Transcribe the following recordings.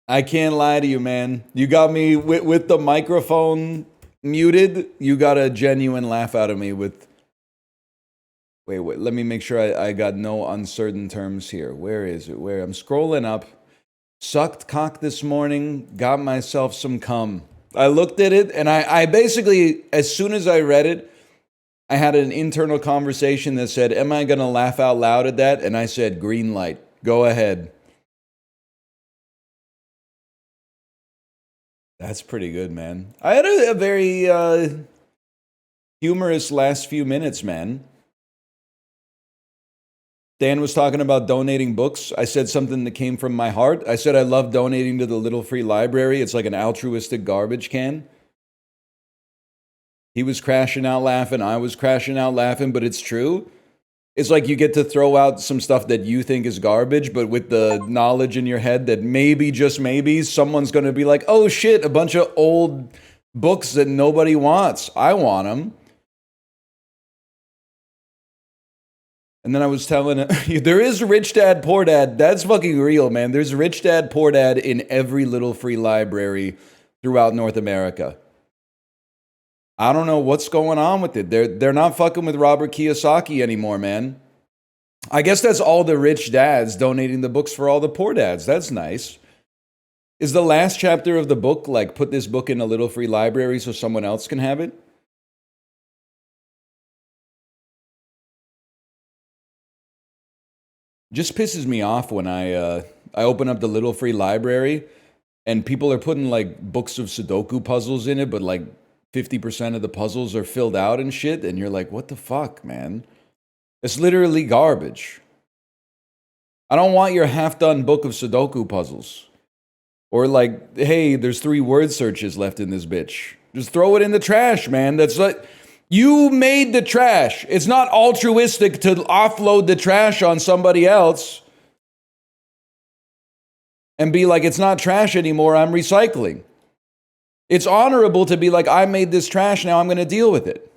I can't lie to you, man. You got me with the microphone muted. You got a genuine laugh out of me with. Wait. Let me make sure I got no uncertain terms here. Where is it? Where? I'm scrolling up. Sucked cock this morning. Got myself some cum. I looked at it and I basically, as soon as I read it, I had an internal conversation that said, am I going to laugh out loud at that? And I said, green light. Go ahead. That's pretty good, man. I had a very humorous last few minutes, man. Dan was talking about donating books. I said something that came from my heart. I said I love donating to the Little Free Library. It's like an altruistic garbage can. He was crashing out laughing. I was crashing out laughing, but it's true. It's like you get to throw out some stuff that you think is garbage, but with the knowledge in your head that maybe, just maybe, someone's going to be like, oh shit, a bunch of old books that nobody wants. I want them. And then I was telling him, there is Rich Dad, Poor Dad. That's fucking real, man. There's Rich Dad, Poor Dad in every Little Free Library throughout North America. I don't know what's going on with it. They're not fucking with Robert Kiyosaki anymore, man. I guess that's all the rich dads donating the books for all the poor dads. That's nice. Is the last chapter of the book like, put this book in a Little Free Library so someone else can have it? Just pisses me off when I open up the Little Free Library and people are putting like books of Sudoku puzzles in it, but like 50% of the puzzles are filled out and shit, and you're like, what the fuck, man? It's literally garbage. I don't want your half-done book of Sudoku puzzles. Or like, hey, there's 3 word searches left in this bitch. Just throw it in the trash, man. That's like, you made the trash. It's not altruistic to offload the trash on somebody else and be like, it's not trash anymore, I'm recycling. It's honorable to be like, I made this trash, now I'm going to deal with it.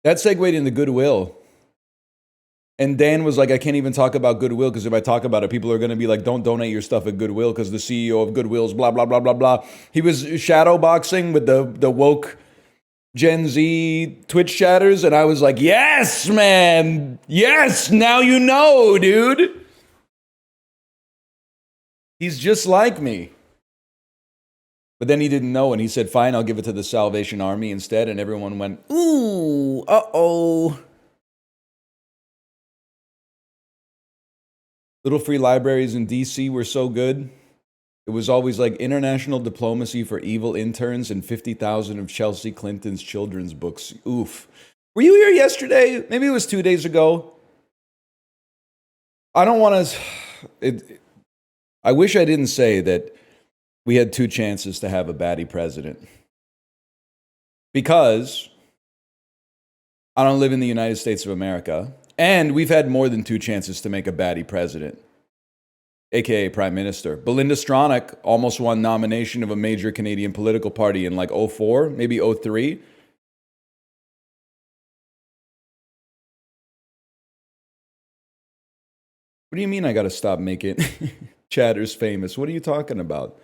That segued into Goodwill. And Dan was like, I can't even talk about Goodwill because if I talk about it, people are going to be like, don't donate your stuff at Goodwill because the CEO of Goodwill's blah, blah, blah, blah, blah. He was shadowboxing with the woke Gen Z Twitch chatters. And I was like, yes, man. Yes, now you know, dude. He's just like me. But then he didn't know, and he said, fine, I'll give it to the Salvation Army instead. And everyone went, ooh, uh-oh. Little free libraries in D.C. were so good. It was always like international diplomacy for evil interns and 50,000 of Chelsea Clinton's children's books. Oof. Were you here yesterday? Maybe it was 2 days ago. I don't want to... I wish I didn't say that we had 2 chances to have a baddie president. Because I don't live in the United States of America, and we've had more than 2 chances to make a baddie president, aka Prime Minister. Belinda Stronach almost won nomination of a major Canadian political party in like 04, maybe 03. What do you mean I got to stop making chatters famous? What are you talking about?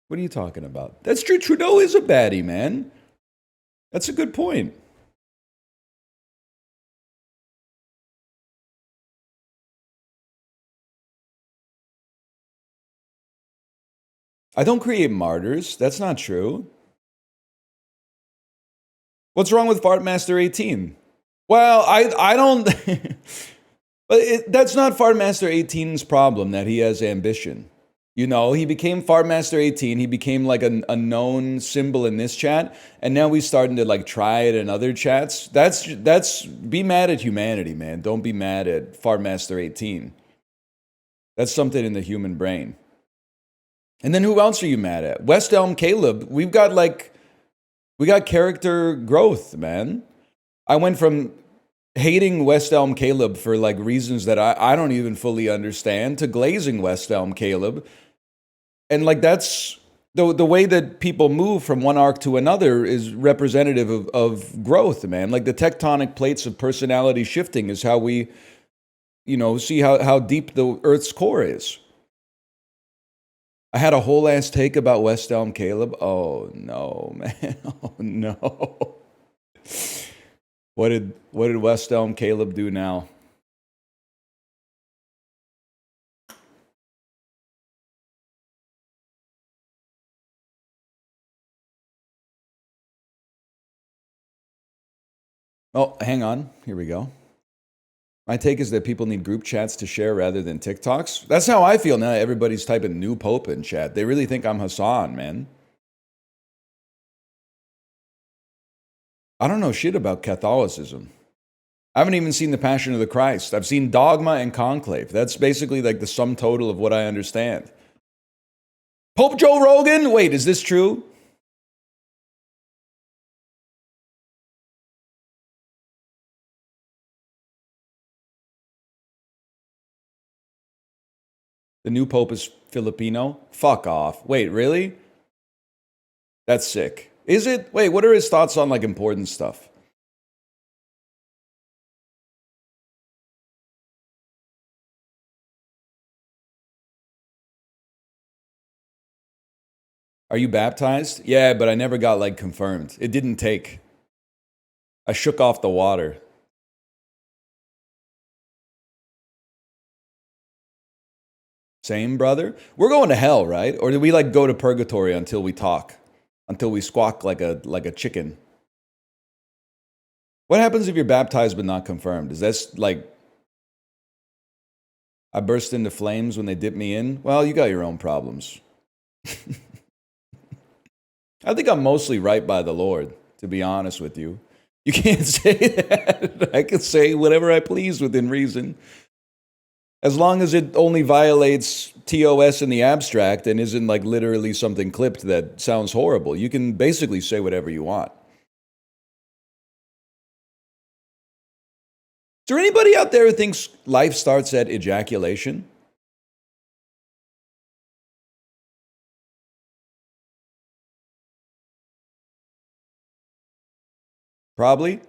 What are you talking about? That's true. Trudeau is a baddie, man. That's a good point. I don't create martyrs. That's not true. What's wrong with Fartmaster 18? Well, I don't... But that's not Fartmaster 18's problem that he has ambition. You know, he became Fartmaster 18. He became like a known symbol in this chat. And now he's starting to like try it in other chats. That's be mad at humanity, man. Don't be mad at Fartmaster 18. That's something in the human brain. And then who else are you mad at? West Elm Caleb. We got character growth, man. I went from hating West Elm Caleb for like reasons that I don't even fully understand to glazing West Elm Caleb. And like that's the way that people move from one arc to another is representative of growth, man. Like the tectonic plates of personality shifting is how we, see how deep the Earth's core is. I had a whole ass take about West Elm Caleb. Oh no, man. Oh no. What did West Elm Caleb do now? Oh, hang on. Here we go. My take is that people need group chats to share rather than TikToks. That's how I feel now. Everybody's typing new pope in chat. They really think I'm Hassan, man. I don't know shit about Catholicism. I haven't even seen The Passion of the Christ. I've seen Dogma and Conclave. That's basically like the sum total of what I understand. Pope Joe Rogan? Wait, is this true? The new pope is Filipino? Fuck off. Wait, really? That's sick. Is it? Wait, what are his thoughts on like important stuff? Are you baptized? Yeah, but I never got like confirmed. It didn't take. I shook off the water. Same, brother? We're going to hell, right? Or do we like go to purgatory until we talk? Until we squawk like a chicken? What happens if you're baptized but not confirmed? Is that like I burst into flames when they dip me in? Well, you got your own problems. I think I'm mostly right by the Lord, to be honest with you. You can't say that. I can say whatever I please within reason. As long as it only violates TOS in the abstract and isn't like literally something clipped that sounds horrible, you can basically say whatever you want. Is there anybody out there who thinks life starts at ejaculation? Probably.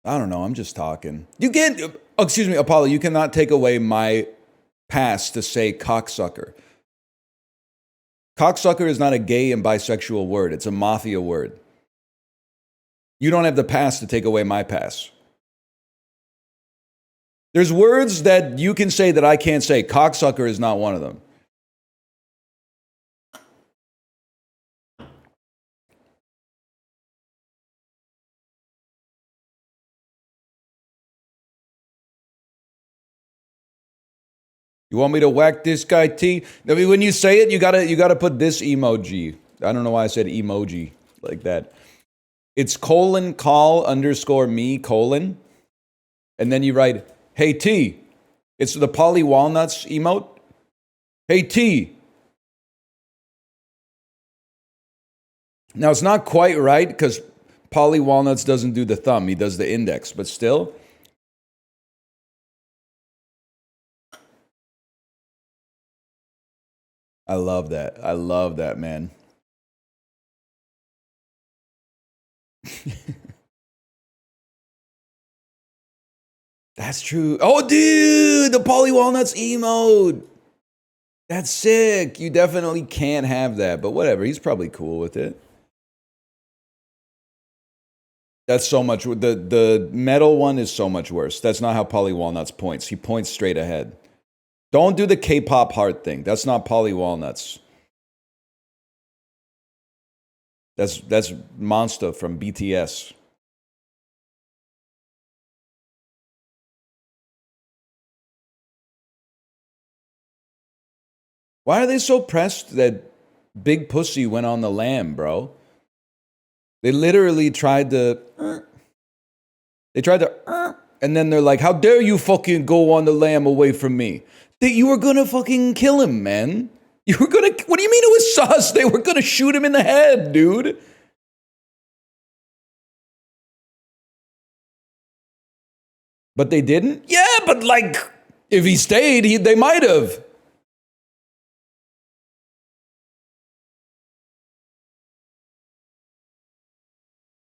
I don't know. I'm just talking. You can't, excuse me, Apollo, you cannot take away my pass to say cocksucker. Cocksucker is not a gay and bisexual word. It's a mafia word. You don't have the pass to take away my pass. There's words that you can say that I can't say. Cocksucker is not one of them. You want me to whack this guy T? I mean, when you say it, you gotta put this emoji. I don't know why I said emoji like that. It's call underscore me colon. And then you write, hey T. It's the Polly Walnuts emote. Hey T. Now it's not quite right because Polly Walnuts doesn't do the thumb. He does the index, but still. I love that. I love that, man. That's true. Oh, dude, the Polly Walnuts emote. That's sick. You definitely can't have that, but whatever. He's probably cool with it. That's so much. The metal one is so much worse. That's not how Polly Walnuts points. He points straight ahead. Don't do the K-pop heart thing. That's not Polly Walnuts. That's Monster from BTS. Why are they so pressed that Big Pussy went on the lam, bro? They literally tried to. And then they're like, "How dare you fucking go on the lam away from me?" You were gonna fucking kill him, man. You were gonna. What do you mean it was sus? They were gonna shoot him in the head, dude. But they didn't? Yeah, but like, if he stayed, they might have.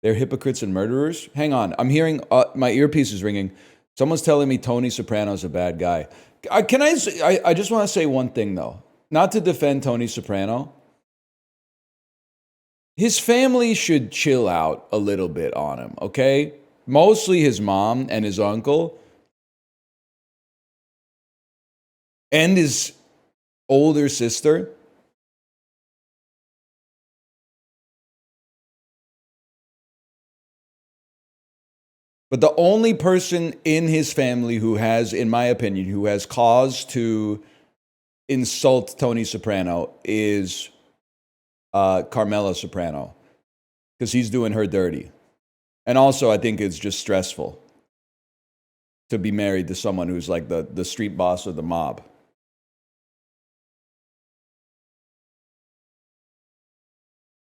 They're hypocrites and murderers. Hang on, I'm hearing my earpiece is ringing. Someone's telling me Tony Soprano's a bad guy. I just want to say one thing though, not to defend Tony Soprano. His family should chill out a little bit on him, okay? Mostly his mom and his uncle and his older sister. But the only person in his family who has, in my opinion, who has cause to insult Tony Soprano is Carmela Soprano, because he's doing her dirty. And also, I think it's just stressful to be married to someone who's like the street boss of the mob.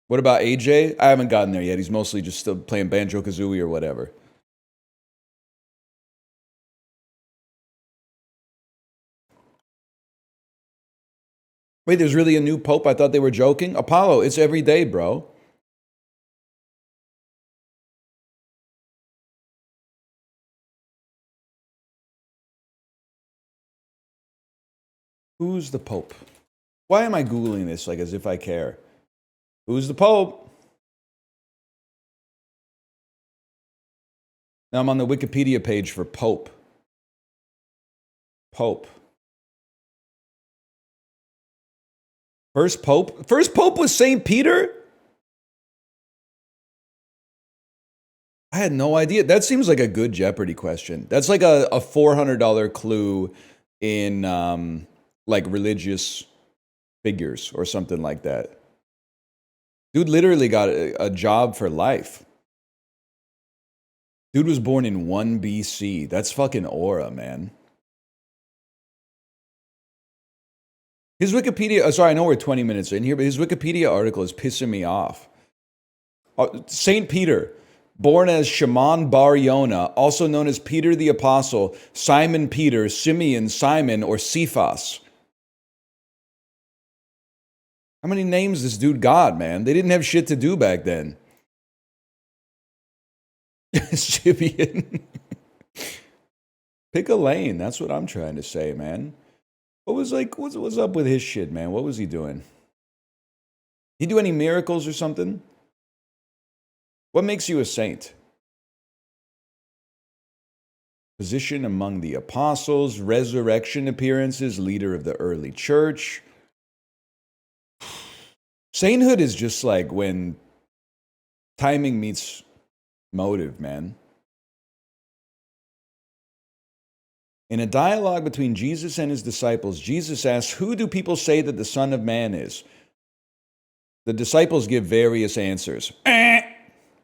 What about AJ? I haven't gotten there yet. He's mostly just still playing Banjo-Kazooie or whatever. Wait, there's really a new pope? I thought they were joking. Apollo, it's every day, bro. Who's the pope? Why am I Googling this like as if I care? Who's the pope? Now I'm on the Wikipedia page for pope. Pope. First pope? First pope was St. Peter? I had no idea. That seems like a good Jeopardy question. That's like a $400 clue in like religious figures or something like that. Dude literally got a job for life. Dude was born in 1 BC. That's fucking aura, man. His Wikipedia, sorry, I know we're 20 minutes in here, but his Wikipedia article is pissing me off. St. Peter, born as Shimon Bar Yona, also known as Peter the Apostle, Simon Peter, Simeon, Simon, or Cephas. How many names this dude got, man? They didn't have shit to do back then. Simeon. Pick a lane. That's what I'm trying to say, man. What's up with his shit, man? What was he doing? He do any miracles or something? What makes you a saint? Position among the apostles, resurrection appearances, leader of the early church. Sainthood is just like when timing meets motive, man. In a dialogue between Jesus and his disciples, Jesus asks, "Who do people say that the Son of Man is?" The disciples give various answers.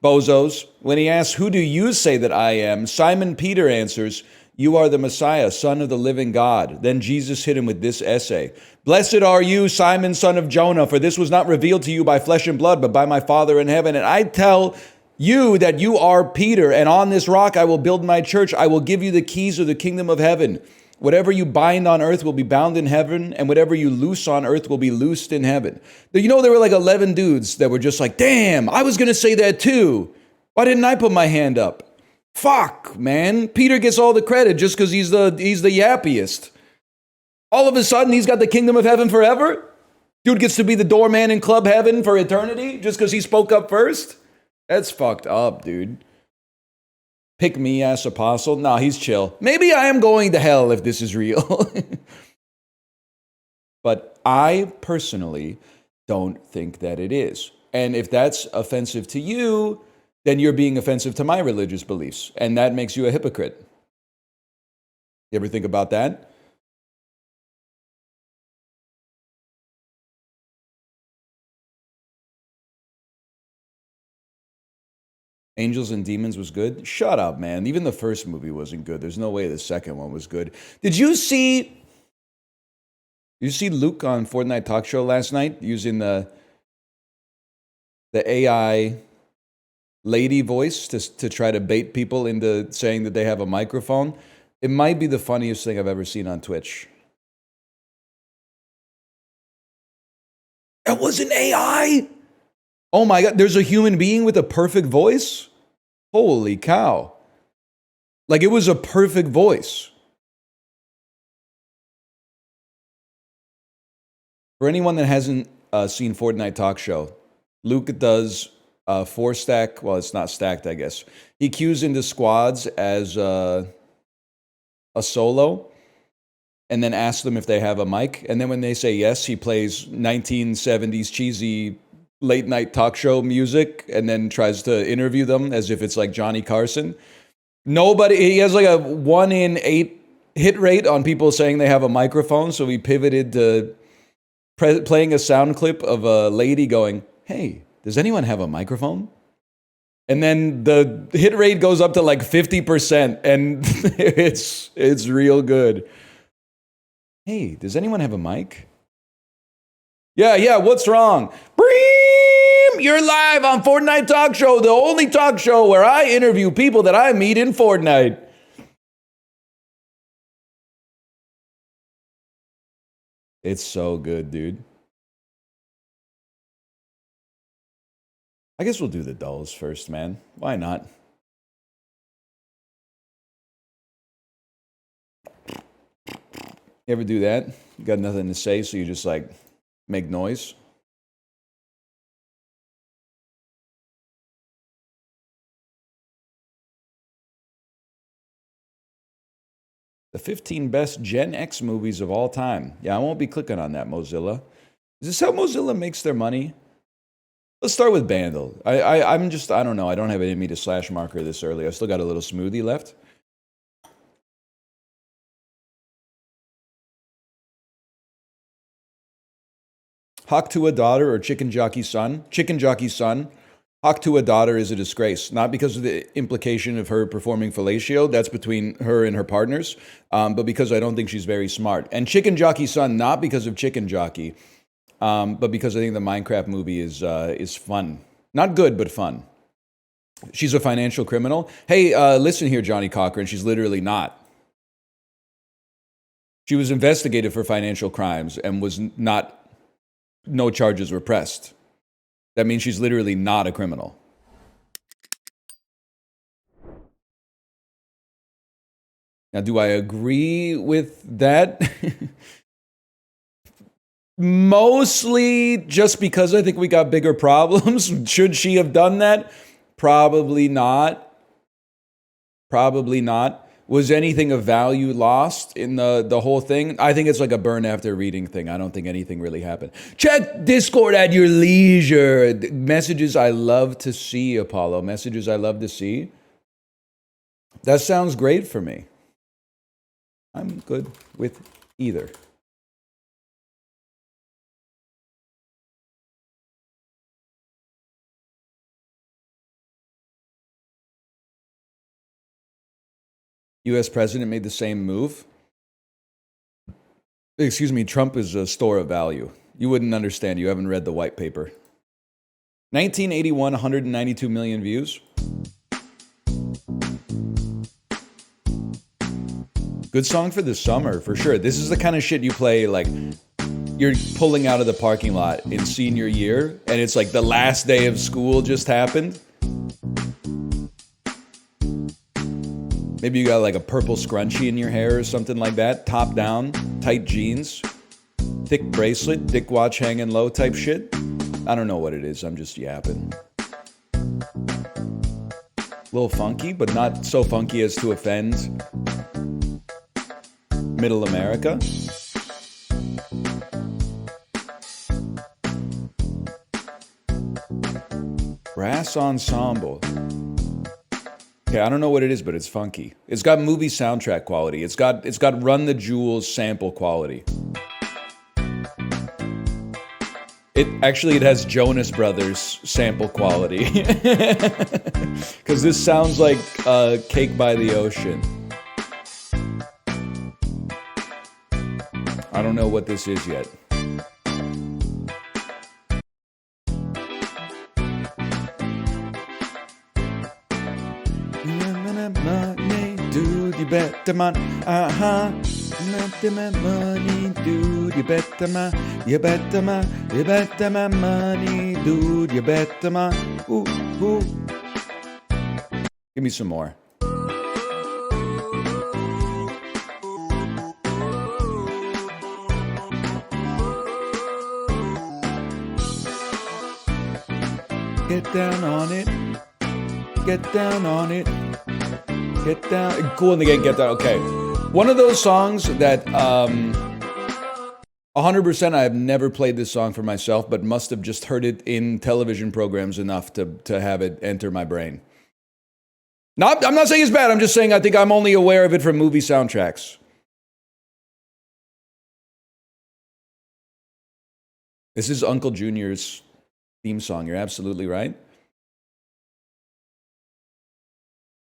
Bozos. When he asks, "Who do you say that I am?" Simon Peter answers, "You are the Messiah, Son of the living God." Then Jesus hit him with this essay. "Blessed are you, Simon, son of Jonah, for this was not revealed to you by flesh and blood, but by my Father in heaven. And I tell you that you are Peter, and on this rock I will build my church. I will give you the keys of the kingdom of heaven. Whatever you bind on earth will be bound in heaven, and whatever you loose on earth will be loosed in heaven." You know, there were like 11 dudes that were just like, damn, I was going to say that too. Why didn't I put my hand up? Fuck, man. Peter gets all the credit just because he's the yappiest. All of a sudden, he's got the kingdom of heaven forever? Dude gets to be the doorman in club heaven for eternity just because he spoke up first? That's fucked up, dude. Pick me ass apostle. Nah, he's chill. Maybe I am going to hell if this is real. But I personally don't think that it is. And if that's offensive to you, then you're being offensive to my religious beliefs. And that makes you a hypocrite. You ever think about that? Angels and Demons was good? Shut up, man. Even the first movie wasn't good. There's no way the second one was good. Did you see Luke on Fortnite Talk Show last night using the AI lady voice to try to bait people into saying that they have a microphone? It might be the funniest thing I've ever seen on Twitch. It was an AI? Oh my God, there's a human being with a perfect voice? Holy cow. Like, it was a perfect voice. For anyone that hasn't seen Fortnite Talk Show, Luke does 4-stack. Well, it's not stacked, I guess. He queues into squads as a solo and then asks them if they have a mic. And then when they say yes, he plays 1970s cheesy late night talk show music and then tries to interview them as if it's like Johnny Carson. He has like a 1 in 8 hit rate on people saying they have a microphone. So he pivoted to playing a sound clip of a lady going, "Hey, does anyone have a microphone?" And then the hit rate goes up to like 50%, and it's real good. "Hey, does anyone have a mic?" Yeah, what's wrong? Bream! You're live on Fortnite Talk Show, the only talk show where I interview people that I meet in Fortnite. It's so good, dude. I guess we'll do the dulls first, man. Why not? You ever do that? You got nothing to say, so you just like make noise? The 15 best Gen X movies of all time. Yeah, I won't be clicking on that, Mozilla. Is this how Mozilla makes their money? Let's start with Bandle. I don't know. I don't have it in me to slash marker this early. I still got a little smoothie left. Hawk to a daughter or chicken jockey son? Chicken jockey son. Hawk to a daughter is a disgrace, not because of the implication of her performing fellatio, that's between her and her partners, but because I don't think she's very smart. And Chicken Jockey Son, not because of Chicken Jockey, but because I think the Minecraft movie is fun. Not good, but fun. She's a financial criminal. Hey, listen here, Johnny Cochran, she's literally not. She was investigated for financial crimes and no charges were pressed. That means she's literally not a criminal. Now, do I agree with that? Mostly just because I think we got bigger problems. Should she have done that? Probably not. Probably not. Was anything of value lost in the whole thing? I think it's like a burn after reading thing. I don't think anything really happened. Check Discord at your leisure. Messages I love to see, Apollo. Messages I love to see. That sounds great for me. I'm good with either. U.S. president made the same move. Excuse me, Trump is a store of value. You wouldn't understand. You haven't read the white paper. 1981, 192 million views. Good song for the summer, for sure. This is the kind of shit you play like you're pulling out of the parking lot in senior year, and it's like the last day of school just happened. Maybe you got like a purple scrunchie in your hair or something like that. Top down, tight jeans, thick bracelet, dick watch hanging low type shit. I don't know what it is. I'm just yapping. A little funky, but not so funky as to offend Middle America. Brass ensemble. Okay, I don't know what it is, but it's funky. It's got movie soundtrack quality. It's got Run the Jewels sample quality. It has Jonas Brothers sample quality. Because this sounds like Cake by the Ocean. I don't know what this is yet. Dude, you better man, my money, dude. You better my money, dude. You better my. Ooh, ooh. Give me some more. Get down on it. Get down on it. Get down. Cool in the Game, Get Down. Okay. One of those songs that 100% I have never played this song for myself, but must have just heard it in television programs enough to have it enter my brain. I'm not saying it's bad. I'm just saying I think I'm only aware of it from movie soundtracks. This is Uncle Junior's theme song. You're absolutely right.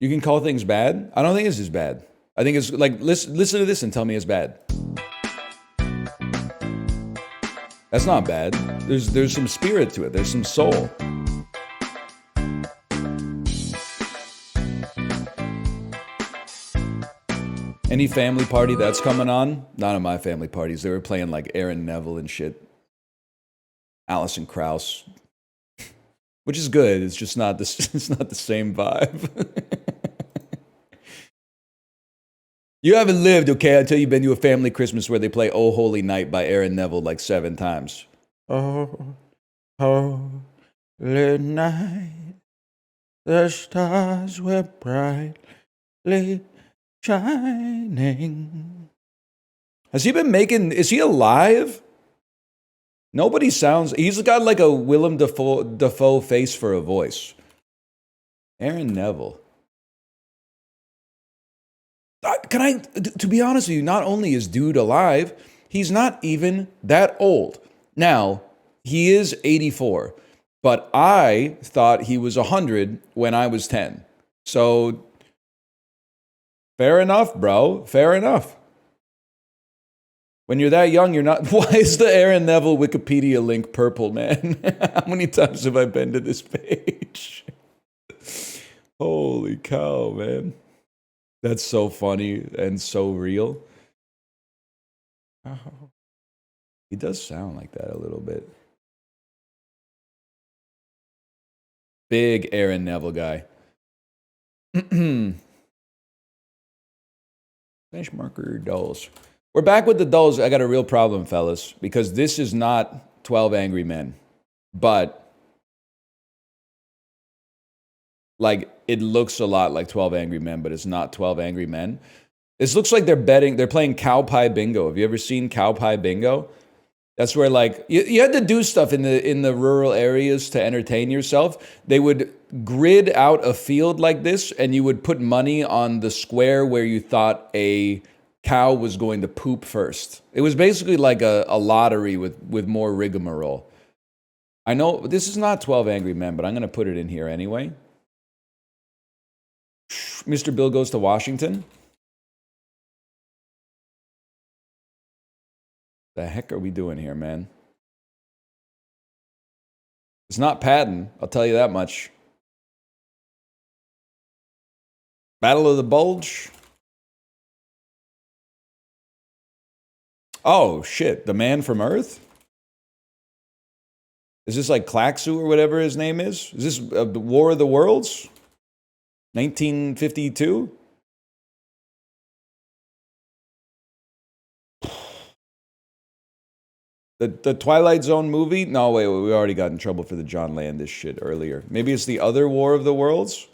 You can call things bad. I don't think this is bad. I think it's like, listen to this and tell me it's bad. That's not bad. There's some spirit to it. There's some soul. Any family party that's coming on? None of my family parties. They were playing like Aaron Neville and shit. Alison Krauss. Which is good. It's just not it's not the same vibe. You haven't lived, okay, until you've been to a family Christmas where they play Oh Holy Night by Aaron Neville like 7 times. Oh, holy night, the stars were brightly shining. Has he been making, is he alive? Nobody sounds, he's got like a Willem Dafoe face for a voice. Aaron Neville. To be honest with you, not only is dude alive, he's not even that old. Now, he is 84, but I thought he was 100 when I was 10. So, fair enough, bro. Fair enough. When you're that young, you're not... Why is the Aaron Neville Wikipedia link purple, man? How many times have I been to this page? Holy cow, man. That's so funny and so real. Oh. He does sound like that a little bit. Big Aaron Neville guy. Benchmarker dolls. We're back with the dolls. I got a real problem, fellas, because this is not 12 Angry Men, but like it looks a lot like 12 Angry Men, but it's not 12 Angry Men. This looks like they're playing cow pie bingo. Have you ever seen cow pie bingo? That's where like you had to do stuff in the rural areas to entertain yourself. They would grid out a field like this, and you would put money on the square where you thought a cow was going to poop first. It was basically like a lottery with more rigmarole. I know this is not 12 Angry Men, but I'm going to put it in here anyway. Mr. Bill Goes to Washington. The heck are we doing here, man? It's not Patton, I'll tell you that much. Battle of the Bulge. Oh, shit. The Man from Earth? Is this like Klaxu or whatever his name is? Is this the War of the Worlds? 1952? The Twilight Zone movie? No, wait, we already got in trouble for the John Landis shit earlier. Maybe it's the other War of the Worlds?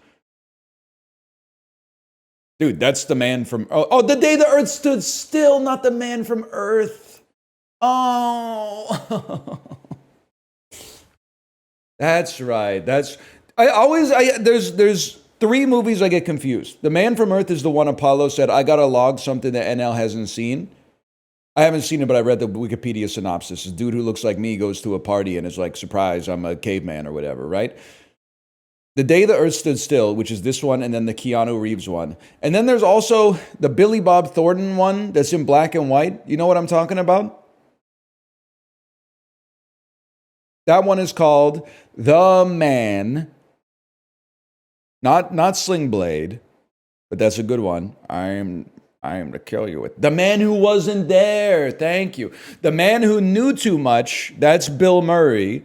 Dude, that's the Man from... Oh, The Day the Earth Stood Still, not the Man from Earth. Oh. That's right. There's 3 movies I get confused. The Man from Earth is the one Apollo said, I gotta log something that NL hasn't seen. I haven't seen it, but I read the Wikipedia synopsis. This dude who looks like me goes to a party and is like, surprise, I'm a caveman or whatever, right? The Day the Earth Stood Still, which is this one, and then the Keanu Reeves one. And then there's also the Billy Bob Thornton one that's in black and white. You know what I'm talking about? That one is called The Man. Not Sling Blade, but that's a good one. I'm I am to kill you with. The man who wasn't there. Thank you. The man who knew too much. That's Bill Murray.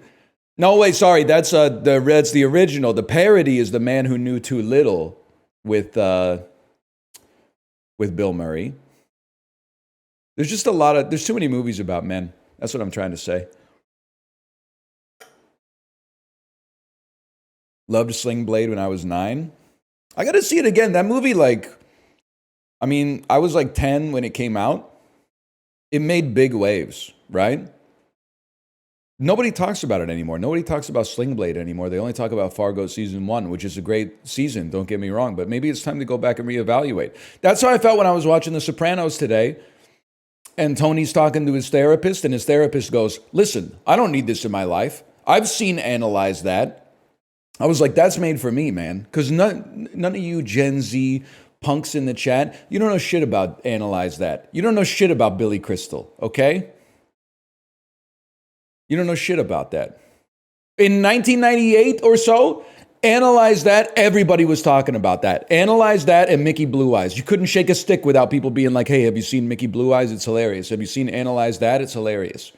No, wait, sorry. That's the original. The parody is The Man Who Knew Too Little with Bill Murray. There's just there's too many movies about men. That's what I'm trying to say. Loved Sling Blade when I was 9. I got to see it again. That movie, I was 10 when it came out. It made big waves, right? Nobody talks about it anymore. Nobody talks about Sling Blade anymore. They only talk about Fargo season 1, which is a great season, don't get me wrong. But maybe it's time to go back and reevaluate. That's how I felt when I was watching The Sopranos today. And Tony's talking to his therapist, and his therapist goes, listen, I don't need this in my life. I've seen Analyze That. I was like, that's made for me, man. Because none of you Gen Z punks in the chat, you don't know shit about Analyze That. You don't know shit about Billy Crystal, okay? You don't know shit about that. In 1998 or so, Analyze That, everybody was talking about that. Analyze That and Mickey Blue Eyes. You couldn't shake a stick without people being like, hey, have you seen Mickey Blue Eyes? It's hilarious. Have you seen Analyze That? It's hilarious.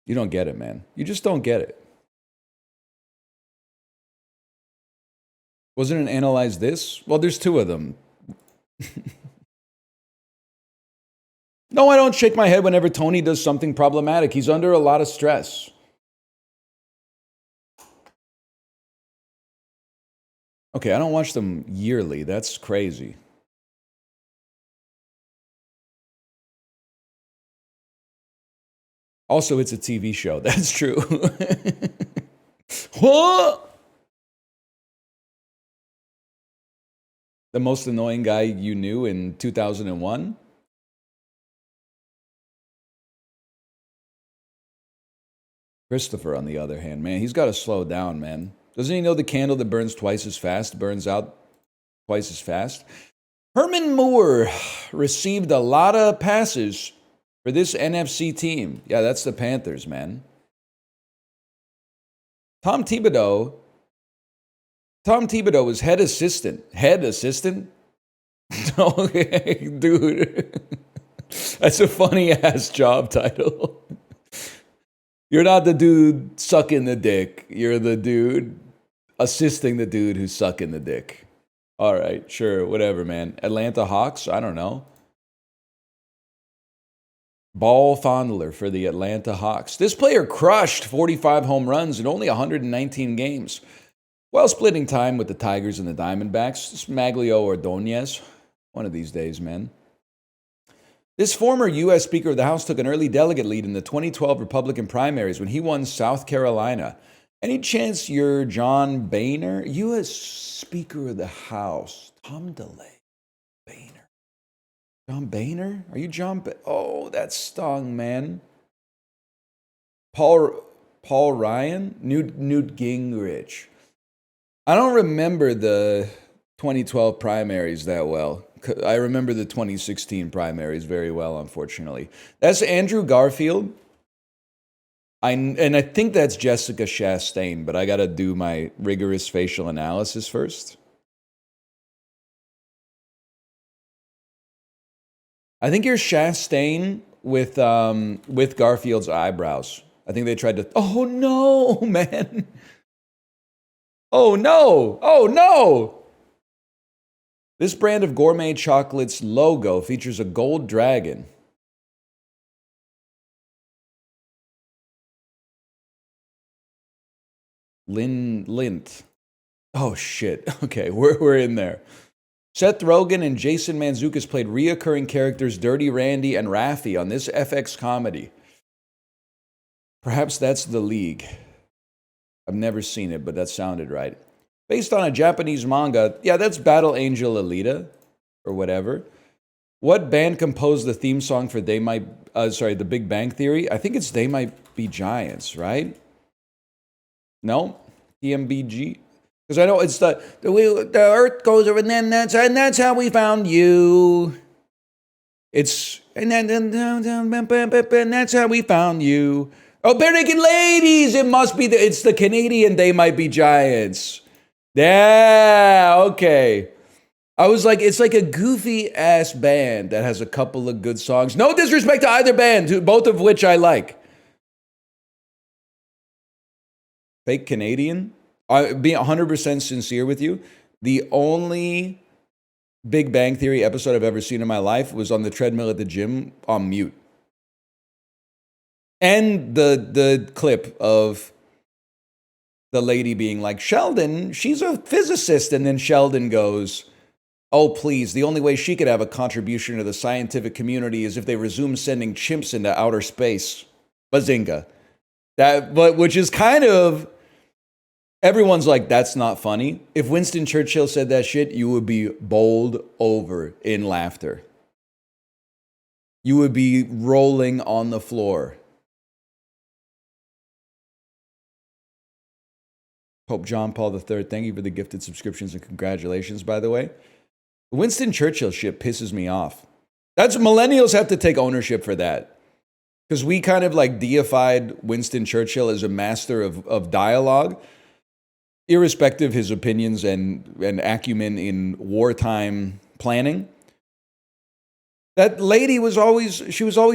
You don't get it, man. You just don't get it. Wasn't it Analyze This? Well, there's 2 of them. No, I don't shake my head whenever Tony does something problematic. He's under a lot of stress. Okay, I don't watch them yearly. That's crazy. Also, it's a TV show. That's true. What? The most annoying guy you knew in 2001? Christopher, on the other hand, man, he's got to slow down, man. Doesn't he know the candle that burns twice as fast burns out twice as fast? Herman Moore received a lot of passes for this NFC team. Yeah, that's the Panthers, man. Tom Thibodeau was head assistant. Head assistant? Okay, dude. That's a funny-ass job title. You're not the dude sucking the dick. You're the dude assisting the dude who's sucking the dick. All right, sure, whatever, man. Atlanta Hawks? I don't know. Ball fondler for the Atlanta Hawks. This player crushed 45 home runs in only 119 games while splitting time with the Tigers and the Diamondbacks. This Maglio Ordonez. One of these days, man. This former U.S. Speaker of the House took an early delegate lead in the 2012 Republican primaries when he won South Carolina. Any chance you're John Boehner? U.S. Speaker of the House. Tom DeLay. Boehner. John Boehner? Are you John Oh, that stung, man. Paul Ryan? Newt Gingrich. I don't remember the 2012 primaries that well. I remember the 2016 primaries very well, unfortunately. That's Andrew Garfield. And I think that's Jessica Chastain, but I got to do my rigorous facial analysis first. I think you're Chastain with Garfield's eyebrows. I think they tried to... Oh, no, man. Oh, no. Oh, no. This brand of gourmet chocolate's logo features a gold dragon. Lint. Oh, shit. Okay, we're in there. Seth Rogen and Jason Mantzoukas played reoccurring characters Dirty Randy and Raffi on this FX comedy. Perhaps that's The League. I've never seen it, but that sounded right. Based on a Japanese manga, yeah, that's Battle Angel Alita, or whatever. What band composed the theme song for The Big Bang Theory? I think it's They Might Be Giants, right? No? TMBG? Because I know it's the earth goes over, and that's how we found you. And that's how we found you. Oh, Bare Naked Ladies! It must be it's the Canadian They Might Be Giants. Yeah, okay. I was like, it's like a goofy ass band that has a couple of good songs. No disrespect to either band, both of which I like. Fake Canadian? I'll be 100% sincere with you. The only Big Bang Theory episode I've ever seen in my life was on the treadmill at the gym on mute. And the clip of the lady being like, Sheldon, she's a physicist. And then Sheldon goes, oh, please, the only way she could have a contribution to the scientific community is if they resume sending chimps into outer space. Bazinga. Which is kind of, everyone's like, that's not funny. If Winston Churchill said that shit, you would be bowled over in laughter. You would be rolling on the floor. Pope John Paul III, thank you for the gifted subscriptions and congratulations, by the way. Winston Churchill shit pisses me off. That's millennials have to take ownership for that. Because we kind of like deified Winston Churchill as a master of dialogue, irrespective of his opinions and acumen in wartime planning. That lady was always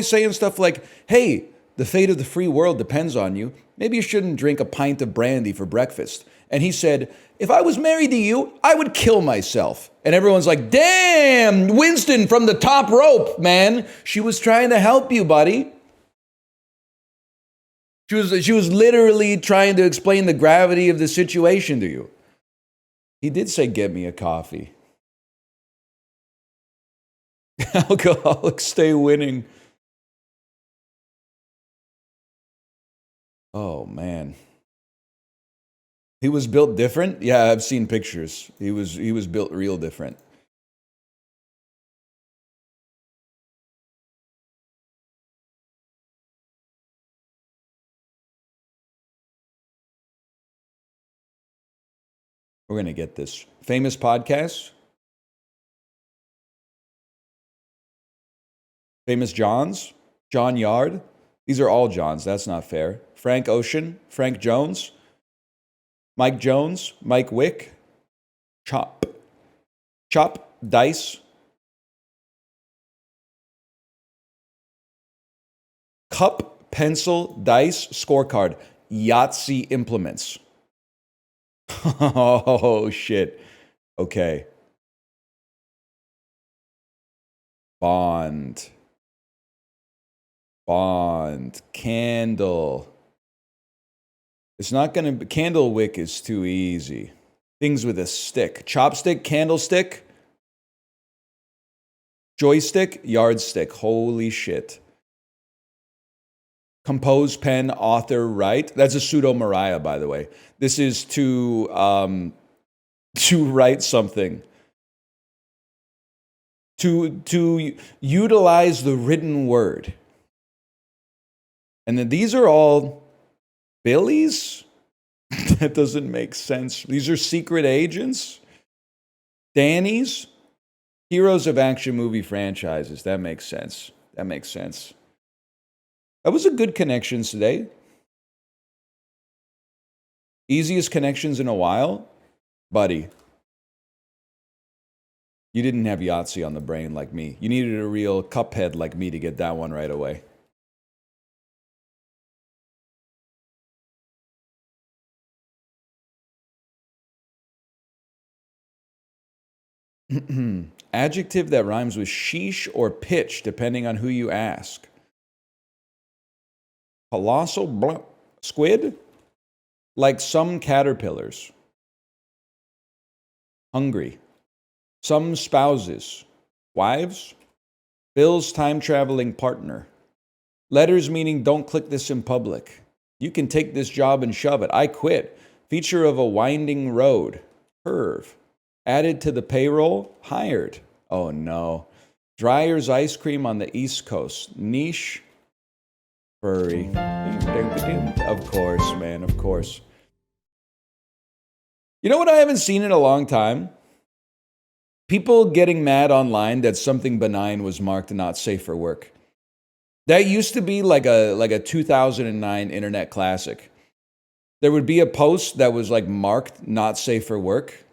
saying stuff like, hey, the fate of the free world depends on you. Maybe you shouldn't drink a pint of brandy for breakfast. And he said, if I was married to you, I would kill myself. And everyone's like, damn, Winston from the top rope, man. She was trying to help you, buddy. She was literally trying to explain the gravity of the situation to you. He did say, get me a coffee. Alcoholics stay winning. Oh, man. He was built different? Yeah, I've seen pictures. He was built real different. We're going to get this. Famous podcasts? Famous Johns? John Yard? These are all Johns. That's not fair. Frank Ocean? Frank Jones? Mike Jones? Mike Wick? Chop? Dice? Cup, pencil, dice, scorecard. Yahtzee implements. Oh, shit. Okay. Bond. Candle. It's not going to... Candle wick is too easy. Things with a stick. Chopstick, candlestick. Joystick, yardstick. Holy shit. Compose, pen, author, write. That's a pseudo Mariah, by the way. This is to write something. To utilize the written word. And then these are all Billies? That doesn't make sense. These are secret agents? Danny's? Heroes of action movie franchises. That makes sense. That was a good connections today. Easiest connections in a while? Buddy. You didn't have Yahtzee on the brain like me. You needed a real cuphead like me to get that one right away. Adjective that rhymes with sheesh or pitch, depending on who you ask. Colossal squid? Like some caterpillars. Hungry. Some spouses. Wives? Bill's time-traveling partner. Letters meaning don't click this in public. You can take this job and shove it. I quit. Feature of a winding road. Curve. Added to the payroll. Hired. Oh no. Dryer's ice cream on the East Coast. Niche. Furry. Of course, man. Of course. You know what I haven't seen in a long time? People getting mad online that something benign was marked not safe for work. That used to be like a 2009 internet classic. There would be a post that was like marked not safe for work,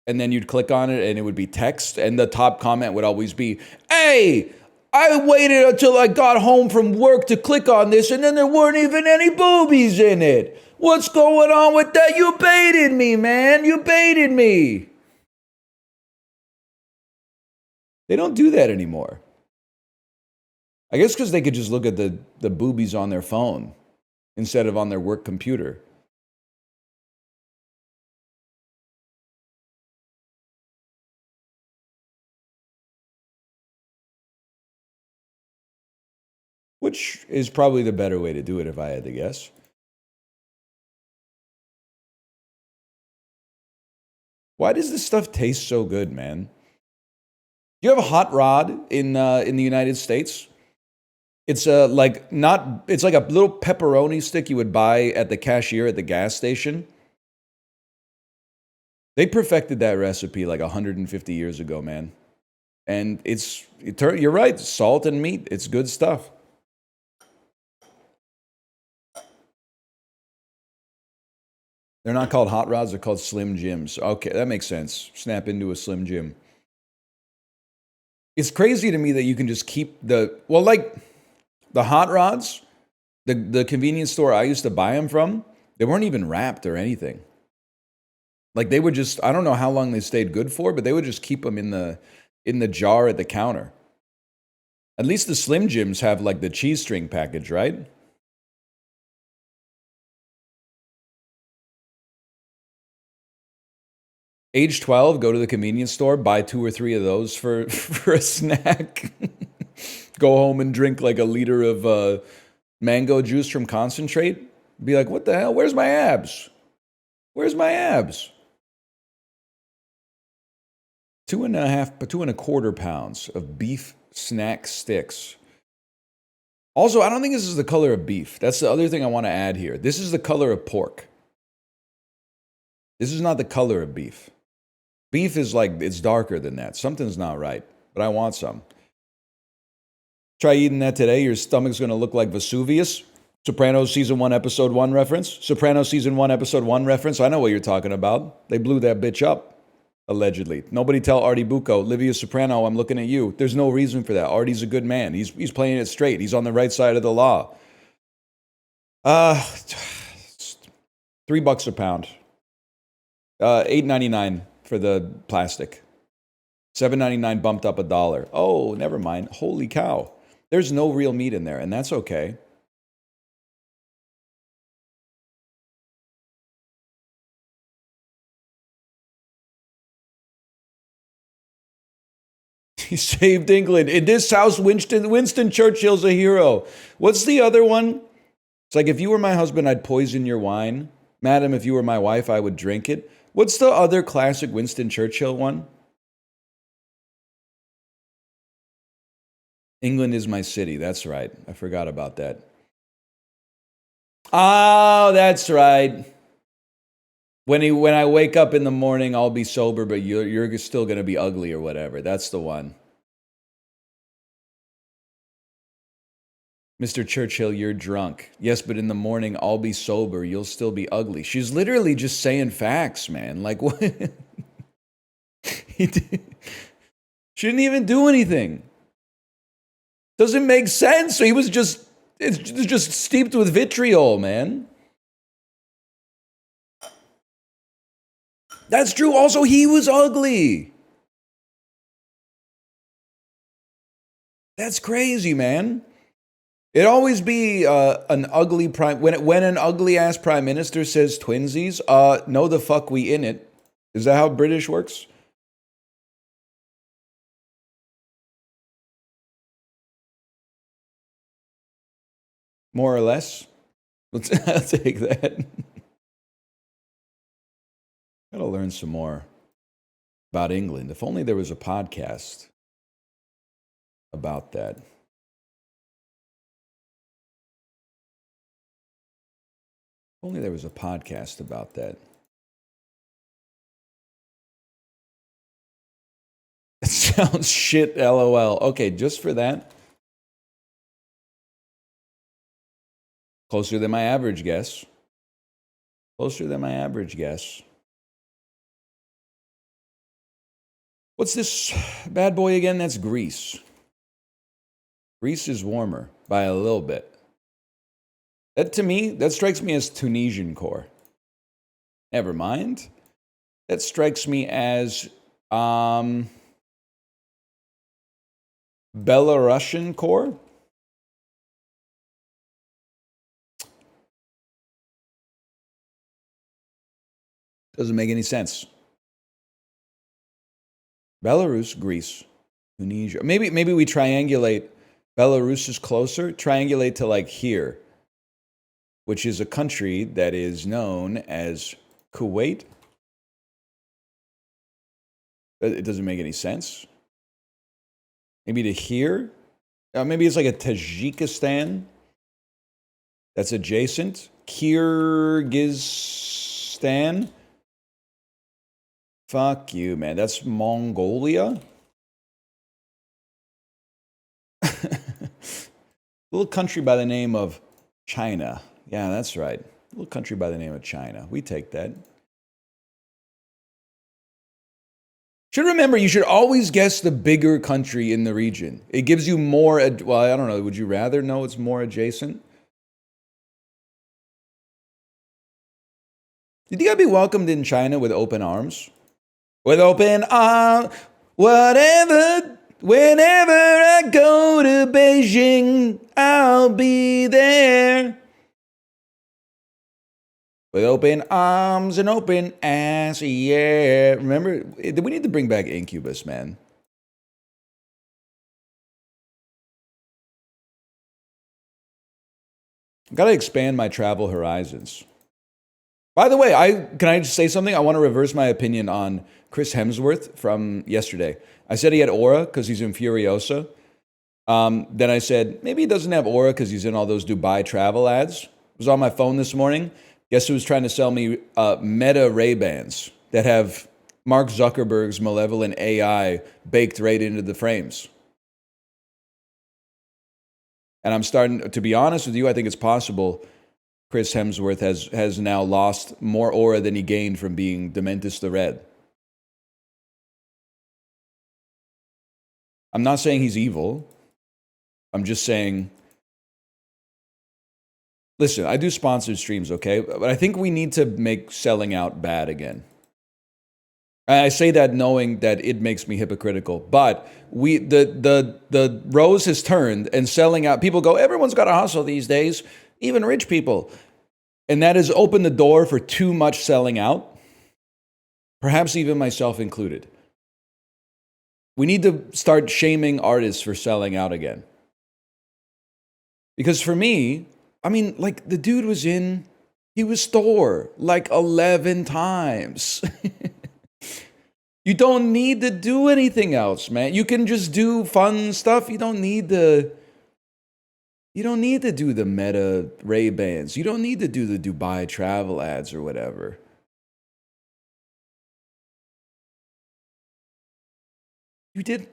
and then you'd click on it and it would be text, and the top comment would always be, "Hey, I waited until I got home from work to click on this, and then there weren't even any boobies in it. What's going on with that? You baited me, man. You baited me." They don't do that anymore. I guess because they could just look at the boobies on their phone instead of on their work computer. Which is probably the better way to do it if I had to guess. Why does this stuff taste so good, man? Do you have a hot rod in the United States? It's like not. It's like a little pepperoni stick you would buy at the cashier at the gas station. They perfected that recipe like 150 years ago, man. And you're right, salt and meat. It's good stuff. They're not called hot rods. They're called Slim Jims. Okay, that makes sense. Snap into a Slim Jim. It's crazy to me that you can just keep like the hot rods, the convenience store I used to buy them from, they weren't even wrapped or anything. Like they would just, I don't know how long they stayed good for, but they would just keep them in the jar at the counter. At least the Slim Jims have like the cheese string package, right? Age 12, go to the convenience store, buy 2 or 3 of those for a snack. Go home and drink like a liter of mango juice from concentrate. Be like, what the hell? Where's my abs? Where's my abs? 2.25 pounds of beef snack sticks. Also, I don't think this is the color of beef. That's the other thing I want to add here. This is the color of pork. This is not the color of beef. Beef is like, it's darker than that. Something's not right, but I want some. Try eating that today. Your stomach's going to look like Vesuvius. Sopranos Season 1, Episode 1 reference. Sopranos Season 1, Episode 1 reference. I know what you're talking about. They blew that bitch up, allegedly. Nobody tell Artie Bucco, Livia Soprano, I'm looking at you. There's no reason for that. Artie's a good man. He's playing it straight. He's on the right side of the law. $3 a pound. $8.99 for the plastic. $7.99 bumped up $1. Oh, never mind. Holy cow. There's no real meat in there, and that's okay. He saved England. In this house, Winston Churchill's a hero. What's the other one? It's like, if you were my husband, I'd poison your wine. Madam, if you were my wife, I would drink it. What's the other classic Winston Churchill one? England is my city. That's right. I forgot about that. Oh, that's right. When I wake up in the morning, I'll be sober, but you're still going to be ugly or whatever. That's the one. Mr. Churchill, you're drunk. Yes, but in the morning, I'll be sober. You'll still be ugly. She's literally just saying facts, man. Like, what? She didn't even do anything. Doesn't make sense. So he was it's just steeped with vitriol, man. That's true. Also, he was ugly. That's crazy, man. It'd always be an ugly prime when an ugly ass prime minister says twinsies. No, the fuck we in it. Is that how British works? More or less. I'll take that. Gotta learn some more about England. If only there was a podcast about that. If only there was a podcast about that. It sounds shit, lol. Okay, just for that. Closer than my average guess. Closer than my average guess. What's this bad boy again? That's Greece. Greece is warmer by a little bit. That, to me, that strikes me as Tunisian core. Never mind. That strikes me as Belarusian core. Doesn't make any sense. Belarus, Greece, Tunisia. Maybe we triangulate. Belarus is closer. Triangulate to like here, which is a country that is known as Kuwait. It doesn't make any sense. Maybe to here. Maybe it's like a Tajikistan that's adjacent. Kyrgyzstan. Fuck you, man. That's Mongolia. Little country by the name of China. Yeah, that's right. Little country by the name of China. We take that. Should remember, you should always guess the bigger country in the region. It gives you more, well, I don't know. Would you rather know it's more adjacent? Do you think I'd be welcomed in China with open arms? With open arms, whatever, whenever I go to Beijing, I'll be there. With open arms and open ass, yeah. Remember, we need to bring back Incubus, man. I've got to expand my travel horizons. By the way, can I just say something? I want to reverse my opinion on Chris Hemsworth from yesterday. I said he had aura because he's in Furiosa. Then I said, maybe he doesn't have aura because he's in all those Dubai travel ads. It was on my phone this morning. Guess who was trying to sell me Meta Ray-Bans that have Mark Zuckerberg's malevolent AI baked right into the frames? And I'm starting, to be honest with you, I think it's possible Chris Hemsworth has now lost more aura than he gained from being Dementis the Red. I'm not saying he's evil. I'm just saying, listen, I do sponsored streams, okay? But I think we need to make selling out bad again. I say that knowing that it makes me hypocritical, but the rose has turned and selling out. People go, everyone's got to hustle these days, even rich people. And that has opened the door for too much selling out, perhaps even myself included. We need to start shaming artists for selling out again. Because for me, I mean, like the dude he was Thor like 11 times. You don't need to do anything else, man. You can just do fun stuff. You don't need to do the Meta Ray-Bans. You don't need to do the Dubai travel ads or whatever.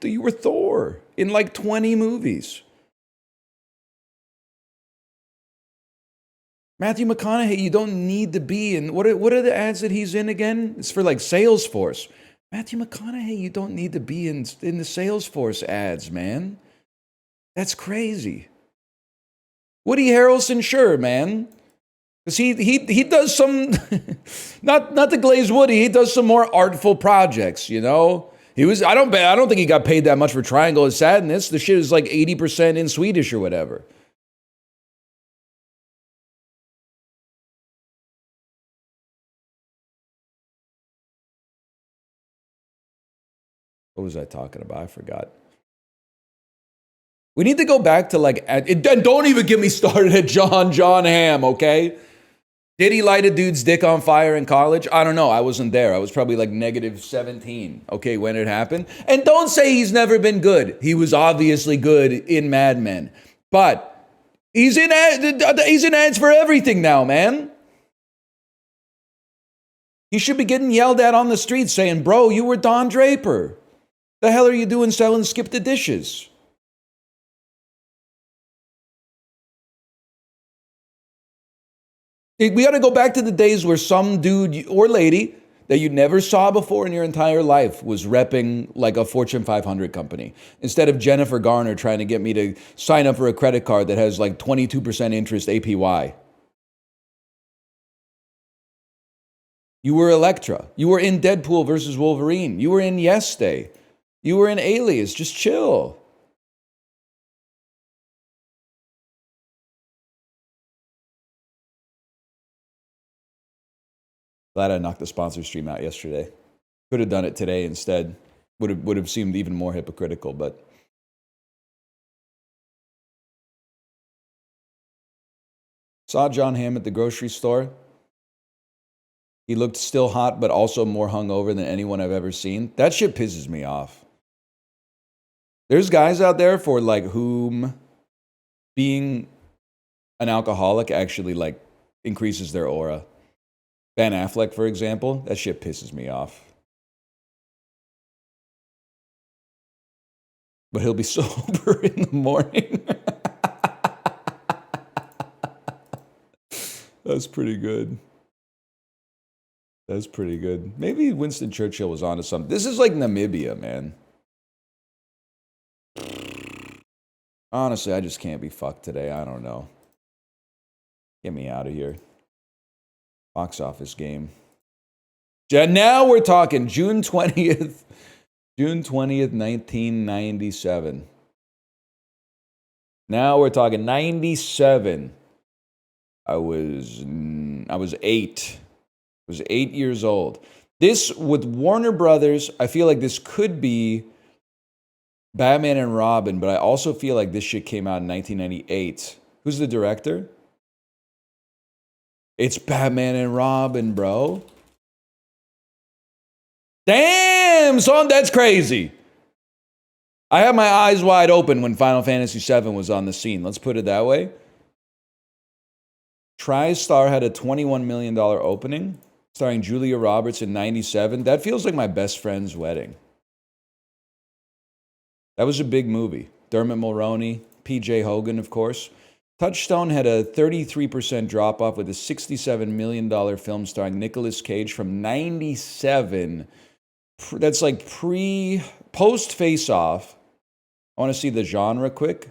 You were Thor in like 20 movies. Matthew McConaughey, you don't need to be in, what are the ads that he's in again? It's for like Salesforce. Matthew McConaughey, you don't need to be in the Salesforce ads, man. That's crazy. Woody Harrelson, sure, man. Because he does some, not to glaze Woody, he does some more artful projects, you know? I don't think he got paid that much for Triangle of Sadness. The shit is like 80% in Swedish or whatever. What was I talking about? I forgot. We need to go back to like, and don't even get me started at John Hamm, okay? Did he light a dude's dick on fire in college? I don't know. I wasn't there. I was probably like -17, okay, when it happened. And don't say he's never been good. He was obviously good in Mad Men. But he's in ads for everything now, man. He should be getting yelled at on the street saying, bro, you were Don Draper. The hell are you doing selling Skip the Dishes? We got to go back to the days where some dude or lady that you never saw before in your entire life was repping like a Fortune 500 company. Instead of Jennifer Garner trying to get me to sign up for a credit card that has like 22% interest APY. You were Elektra. You were in Deadpool versus Wolverine. You were in Yes Day. You were in Alias. Just chill. Glad I knocked the sponsor stream out yesterday. Could have done it today instead. Would have seemed even more hypocritical, but saw John Hamm at the grocery store. He looked still hot, but also more hungover than anyone I've ever seen. That shit pisses me off. There's guys out there for like whom being an alcoholic actually like increases their aura. Ben Affleck, for example, that shit pisses me off. But he'll be sober in the morning. That's pretty good. That's pretty good. Maybe Winston Churchill was onto something. This is like Namibia, man. Honestly, I just can't be fucked today. I don't know. Get me out of here. Box office game. Now we're talking June 20th. June 20th, 1997. Now we're talking 97. I was 8. I was 8 years old. This, with Warner Brothers, I feel like this could be Batman and Robin, but I also feel like this shit came out in 1998. Who's the director? It's Batman and Robin, bro. Damn, son, that's crazy. I had my eyes wide open when Final Fantasy VII was on the scene. Let's put it that way. TriStar had a $21 million opening, starring Julia Roberts in 97. That feels like my best friend's wedding. That was a big movie. Dermot Mulroney, P.J. Hogan, of course. Touchstone had a 33% drop-off with a $67 million film starring Nicolas Cage from 97. That's like post Face Off. I want to see the genre quick.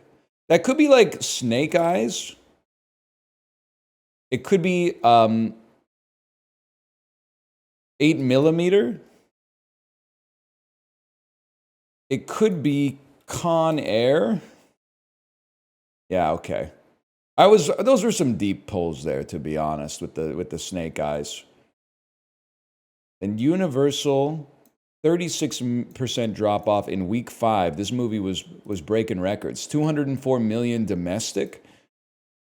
That could be like Snake Eyes. It could be 8mm. It could be Con Air. Yeah, okay. Those were some deep pulls there, to be honest, with the Snake Eyes. And Universal, 36% drop off in week 5. This movie was breaking records. 204 million domestic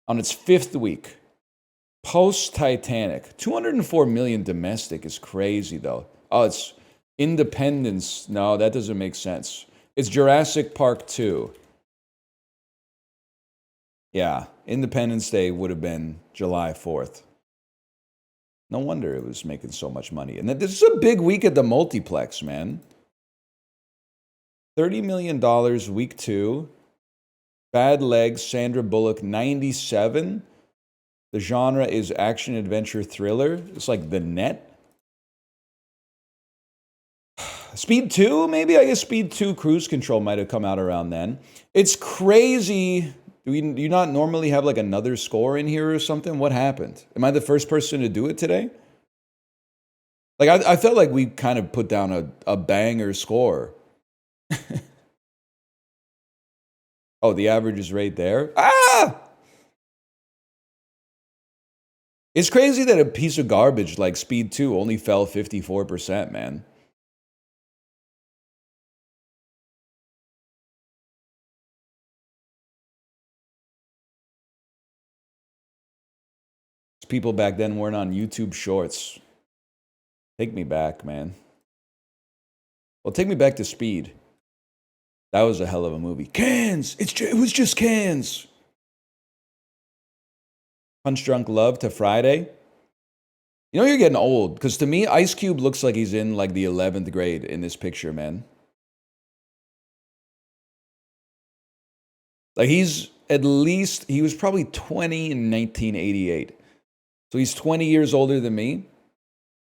on its 5th week. Post Titanic. 204 million domestic is crazy though. Oh, it's Independence. No, that doesn't make sense. It's Jurassic Park 2. Yeah, Independence Day would have been July 4th. No wonder it was making so much money. And this is a big week at the multiplex, man. $30 million week 2. Bad Legs, Sandra Bullock, 97. The genre is action, adventure, thriller. It's like The Net. Speed 2, maybe? I guess Speed 2 Cruise Control might have come out around then. It's crazy. Do you not normally have like another score in here or something? What happened? Am I the first person to do it today? Like, I felt like we kind of put down a banger score. Oh, the average is right there? Ah! It's crazy that a piece of garbage like Speed 2 only fell 54%, man. People back then weren't on YouTube Shorts. Take me back, man. Well, take me back to Speed. That was a hell of a movie. Cans! It was just cans! Punch Drunk Love to Friday. You know you're getting old, because to me, Ice Cube looks like he's in like the 11th grade in this picture, man. Like he was probably 20 in 1988. So he's 20 years older than me,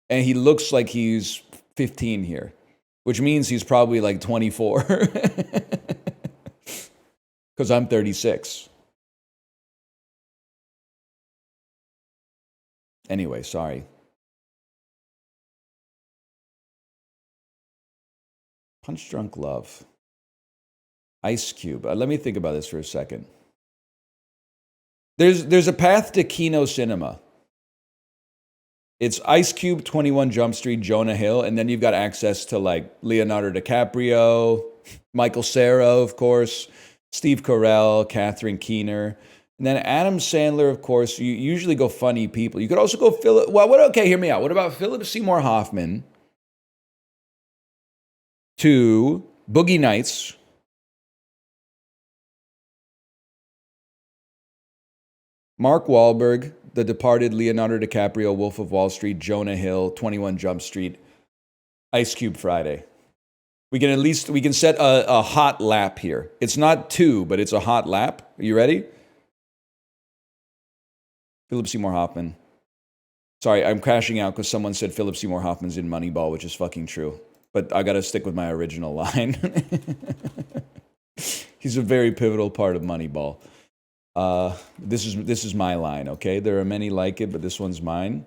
and he looks like he's 15 here, which means he's probably like 24 because I'm 36. Anyway, sorry. Punch Drunk Love. Ice Cube. Let me think about this for a second. There's a path to Kino Cinema. It's Ice Cube, 21 Jump Street, Jonah Hill, and then you've got access to like Leonardo DiCaprio, Michael Cera, of course, Steve Carell, Catherine Keener, and then Adam Sandler, of course. You usually go funny people. You could also go Philip. Well, okay, hear me out. What about Philip Seymour Hoffman? 2, Boogie Nights. Mark Wahlberg, The Departed, Leonardo DiCaprio, Wolf of Wall Street, Jonah Hill, 21 Jump Street, Ice Cube Friday. We can set a hot lap here. It's not 2, but it's a hot lap. Are you ready? Philip Seymour Hoffman. Sorry, I'm crashing out because someone said Philip Seymour Hoffman's in Moneyball, which is fucking true. But I got to stick with my original line. He's a very pivotal part of Moneyball. This is my line, okay? There are many like it, but this one's mine.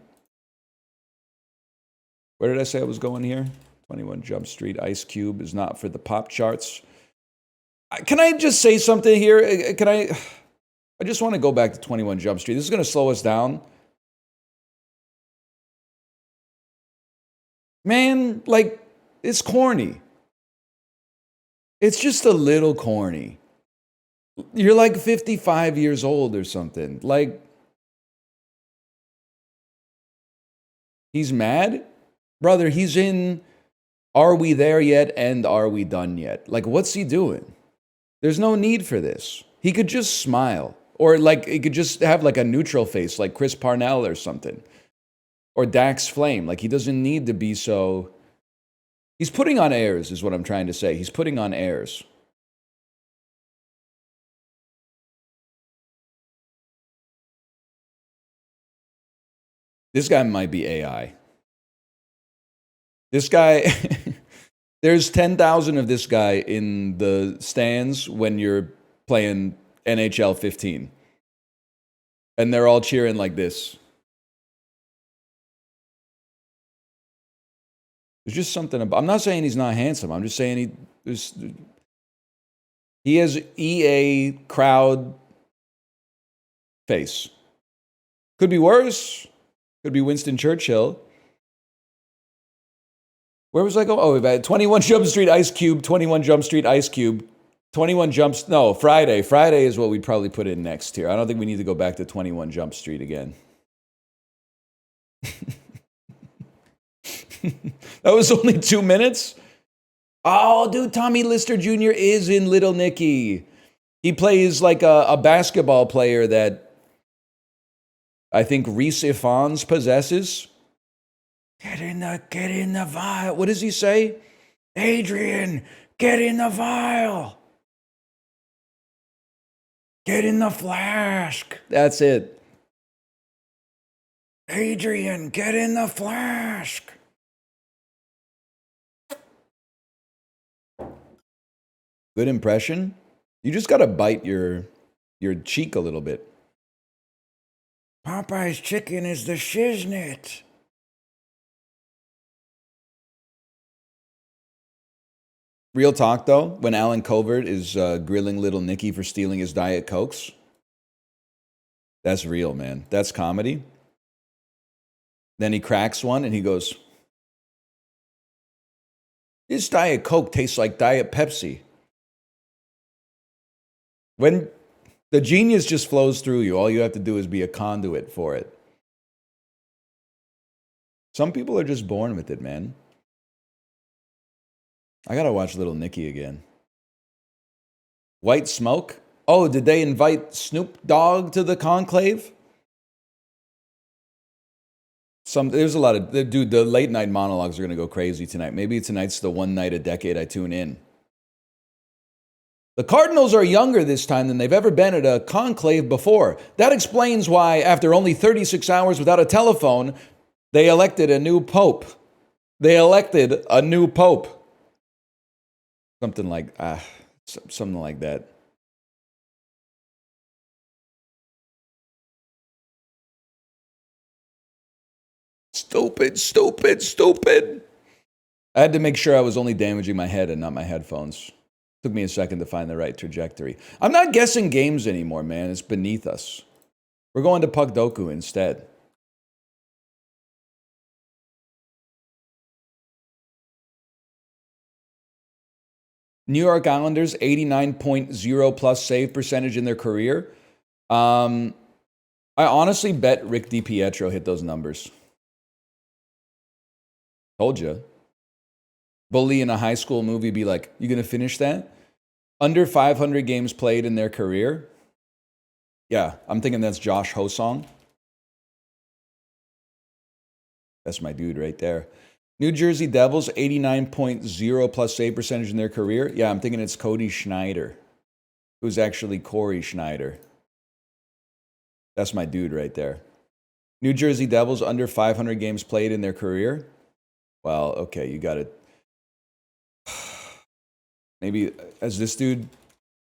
Where did I say I was going here? 21 Jump Street, Ice Cube is not for the pop charts. Can I just say something here? I just want to go back to 21 Jump Street. This is going to slow us down. Man, like, it's corny. It's just a little corny. You're like 55 years old or something. Like, he's mad? Brother, he's in Are We There Yet and Are We Done Yet? Like, what's he doing? There's no need for this. He could just smile. Or like, he could just have like a neutral face like Chris Parnell or something. Or Dax Flame. Like, he doesn't need to be so... He's putting on airs is what I'm trying to say. He's putting on airs. This guy might be AI. This guy, there's 10,000 of this guy in the stands when you're playing NHL 15. And they're all cheering like this. There's just something about, I'm not saying he's not handsome. I'm just saying he has EA crowd face. Could be worse. Could be Winston Churchill. Where was I going? Oh, we've had 21 Jump Street, Ice Cube, 21 Jump Street, Ice Cube, 21 Jumps. No, Friday. Friday is what we'd probably put in next here. I don't think we need to go back to 21 Jump Street again. That was only 2 minutes? Oh, dude, Tommy Lister Jr. is in Little Nicky. He plays like a basketball player that I think Reese Ifans possesses. Get in the vial. What does he say? Adrian, get in the vial. Get in the flask. That's it. Adrian, get in the flask. Good impression. You just got to bite your cheek a little bit. Popeye's chicken is the shiznit. Real talk, though, when Alan Covert is grilling Little Nicky for stealing his Diet Cokes, that's real, man. That's comedy. Then he cracks one and he goes, this Diet Coke tastes like Diet Pepsi. When the genius just flows through you, all you have to do is be a conduit for it. Some people are just born with it, man. I gotta watch Little Nicky again. White Smoke? Oh, did they invite Snoop Dogg to the conclave? There's a lot of... Dude, the late night monologues are gonna go crazy tonight. Maybe tonight's the one night a decade I tune in. The Cardinals are younger this time than they've ever been at a conclave before. That explains why, after only 36 hours without a telephone, they elected a new pope. They elected a new pope. Something like that. Stupid. I had to make sure I was only damaging my head and not my headphones. Took me a second to find the right trajectory. I'm not guessing games anymore, man. It's beneath us. We're going to Pugdoku instead. New York Islanders, 89.0 plus save percentage in their career. I honestly bet Rick DiPietro hit those numbers. Told you. Bully in a high school movie be like, you gonna finish that? Under 500 games played in their career. Yeah, I'm thinking that's Josh Hosong. That's my dude right there. New Jersey Devils, 89.0 plus save percentage in their career. Yeah, I'm thinking it's Cody Schneider, who's actually Corey Schneider. That's my dude right there. New Jersey Devils, under 500 games played in their career. Well, okay, you got it. Maybe, has this dude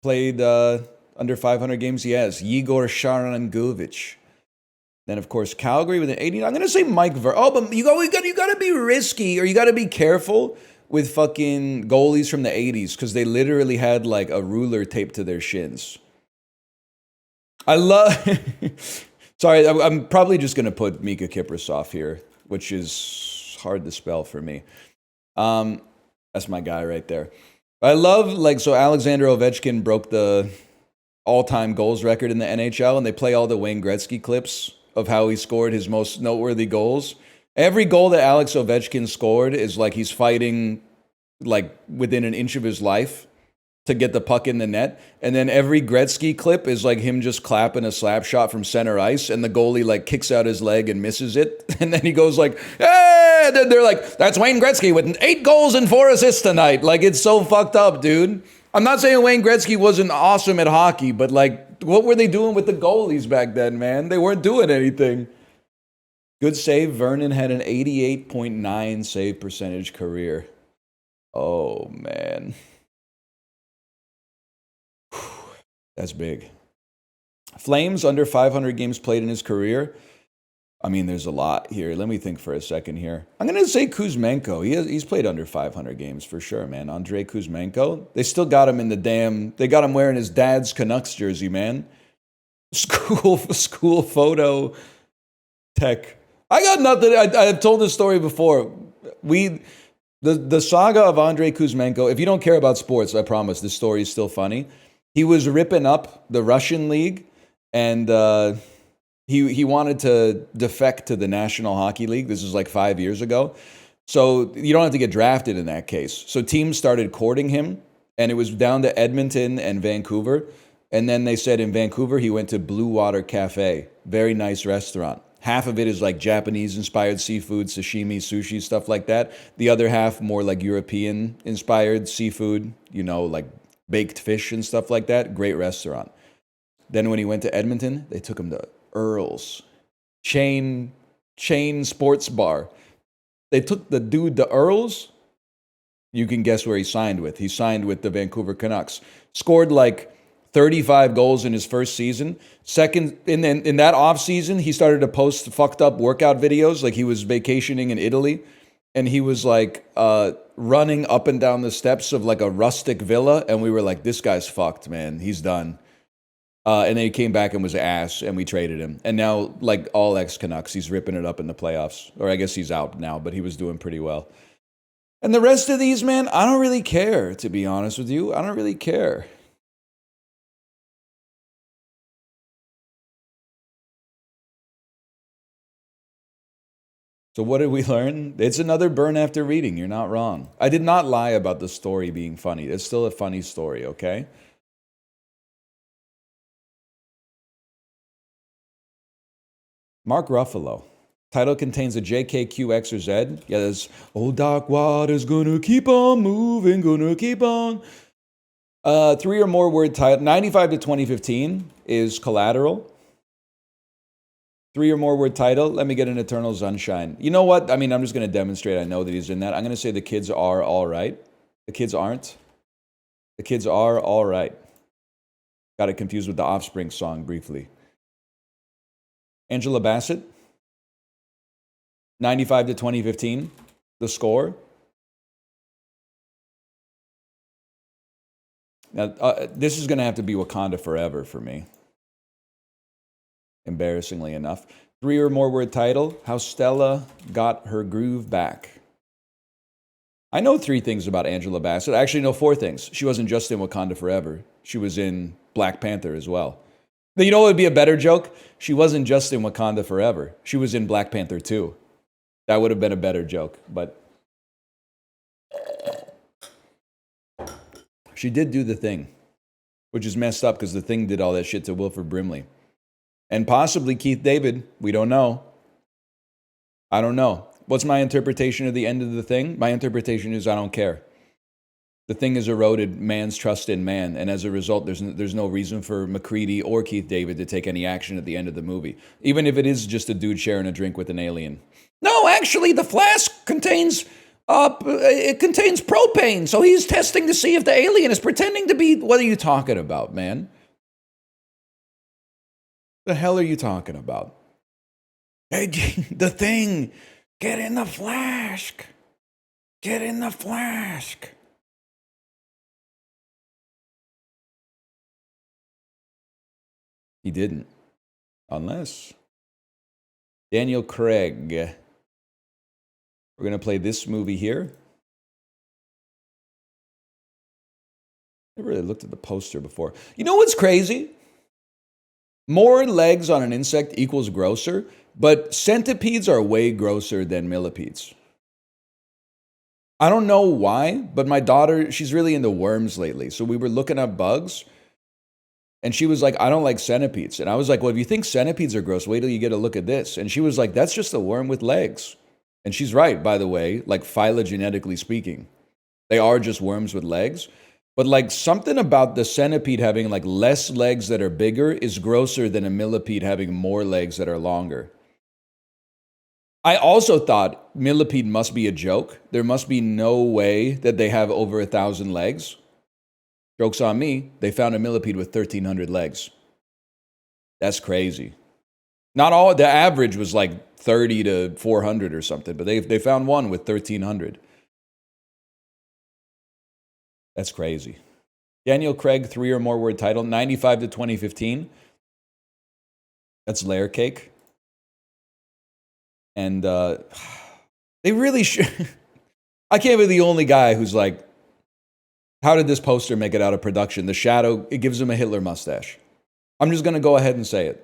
played under 500 games? Yes, Yegor Sharangovich. Then, of course, Calgary with an 80. I'm going to say Mike Ver. Oh, but you got to be risky, or you got to be careful with fucking goalies from the 80s, because they literally had like a ruler taped to their shins. I love... Sorry, I'm probably just going to put Mika Kiprasov here, which is hard to spell for me. That's my guy right there. I love, like, so Alexander Ovechkin broke the all-time goals record in the NHL, and they play all the Wayne Gretzky clips of how he scored his most noteworthy goals. Every goal that Alex Ovechkin scored is like he's fighting like within an inch of his life to get the puck in the net. And then every Gretzky clip is like him just clapping a slap shot from center ice, and the goalie like kicks out his leg and misses it. And then he goes like, hey! Then they're like, that's Wayne Gretzky with 8 goals and 4 assists tonight. Like, it's so fucked up, dude. I'm not saying Wayne Gretzky wasn't awesome at hockey, but like, what were they doing with the goalies back then, man? They weren't doing anything. Good save. Vernon had an 88.9 save percentage career. Oh, man. That's big. Flames, under 500 games played in his career. I mean, there's a lot here. Let me think for a second here. I'm going to say Kuzmenko. He's played under 500 games for sure, man. Andrei Kuzmenko. They still got him in the damn... They got him wearing his dad's Canucks jersey, man. School photo tech. I got nothing. I've told this story before. The saga of Andrei Kuzmenko, if you don't care about sports, I promise, this story is still funny. He was ripping up the Russian league, and he wanted to defect to the National Hockey League. This was like 5 years ago. So you don't have to get drafted in that case. So teams started courting him, and it was down to Edmonton and Vancouver. And then they said in Vancouver, he went to Blue Water Cafe. Very nice restaurant. Half of it is like Japanese-inspired seafood, sashimi, sushi, stuff like that. The other half, more like European-inspired seafood, you know, like baked fish and stuff like that. Great restaurant. Then when he went to Edmonton, they took him to Earl's chain sports bar. They took the dude to Earl's. You can guess where he signed with. He signed with the Vancouver Canucks. Scored like 35 goals in his first season. Second, in that off season, he started to post fucked up workout videos. Like he was vacationing in Italy, and he was like running up and down the steps of like a rustic villa. And we were like, this guy's fucked, man. He's done. And then he came back and was ass, and we traded him. And now, like all ex-Canucks, he's ripping it up in the playoffs. Or I guess he's out now, but he was doing pretty well. And the rest of these, man, I don't really care, to be honest with you. I don't really care. So what did we learn? It's another burn after reading. You're not wrong. I did not lie about the story being funny. It's still a funny story, okay? Mark Ruffalo. Title contains a J, K, Q, X, or Z. Yeah, there's, old dark water's gonna keep on moving, gonna keep on. Three or more word title. 95 to 2015 is Collateral. Three or more word title. Let me get an Eternal Sunshine. You know what? I mean, I'm just going to demonstrate. I know that he's in that. I'm going to say The Kids Are All Right. The Kids Aren't. The Kids Are All Right. Got it confused with the Offspring song briefly. Angela Bassett. 95 to 2015. The Score. Now, this is going to have to be Wakanda Forever for me. Embarrassingly enough. Three or more word title. How Stella Got Her Groove Back. I know three things about Angela Bassett. I actually know four things. She wasn't just in Wakanda Forever. She was in Black Panther as well. But you know what would be a better joke? She wasn't just in Wakanda Forever. She was in Black Panther 2. That would have been a better joke, but she did do The Thing, which is messed up because The Thing did all that shit to Wilford Brimley. And possibly Keith David. We don't know. I don't know. What's my interpretation of the end of The Thing? My interpretation is I don't care. The Thing has eroded man's trust in man, and as a result, there's no reason for McCready or Keith David to take any action at the end of the movie, even if it is just a dude sharing a drink with an alien. No, actually, the flask contains propane, so he's testing to see if the alien is pretending to be. What are you talking about, man? The hell are you talking about? Hey, The Thing, get in the flask. Get in the flask. He didn't. Unless. Daniel Craig. We're going to play this movie here. I never really looked at the poster before. You know what's crazy? More legs on an insect equals grosser, but centipedes are way grosser than millipedes. I don't know why, but my daughter, she's really into worms lately. So we were looking up bugs, and she was like, I don't like centipedes. And I was like, well, if you think centipedes are gross, wait till you get a look at this. And she was like, that's just a worm with legs. And she's right, by the way, like phylogenetically speaking. They are just worms with legs. But like something about the centipede having like less legs that are bigger is grosser than a millipede having more legs that are longer. I also thought millipede must be a joke. There must be no way that they have over 1,000 legs. Joke's on me. They found a millipede with 1,300 legs. That's crazy. Not all, the average was like 30 to 400 or something, but they found one with 1,300. That's crazy. Daniel Craig, three or more word title, 95 to 2015. That's Layer Cake. And they really should. I can't be the only guy who's like, how did this poster make it out of production? The shadow, it gives him a Hitler mustache. I'm just going to go ahead and say it.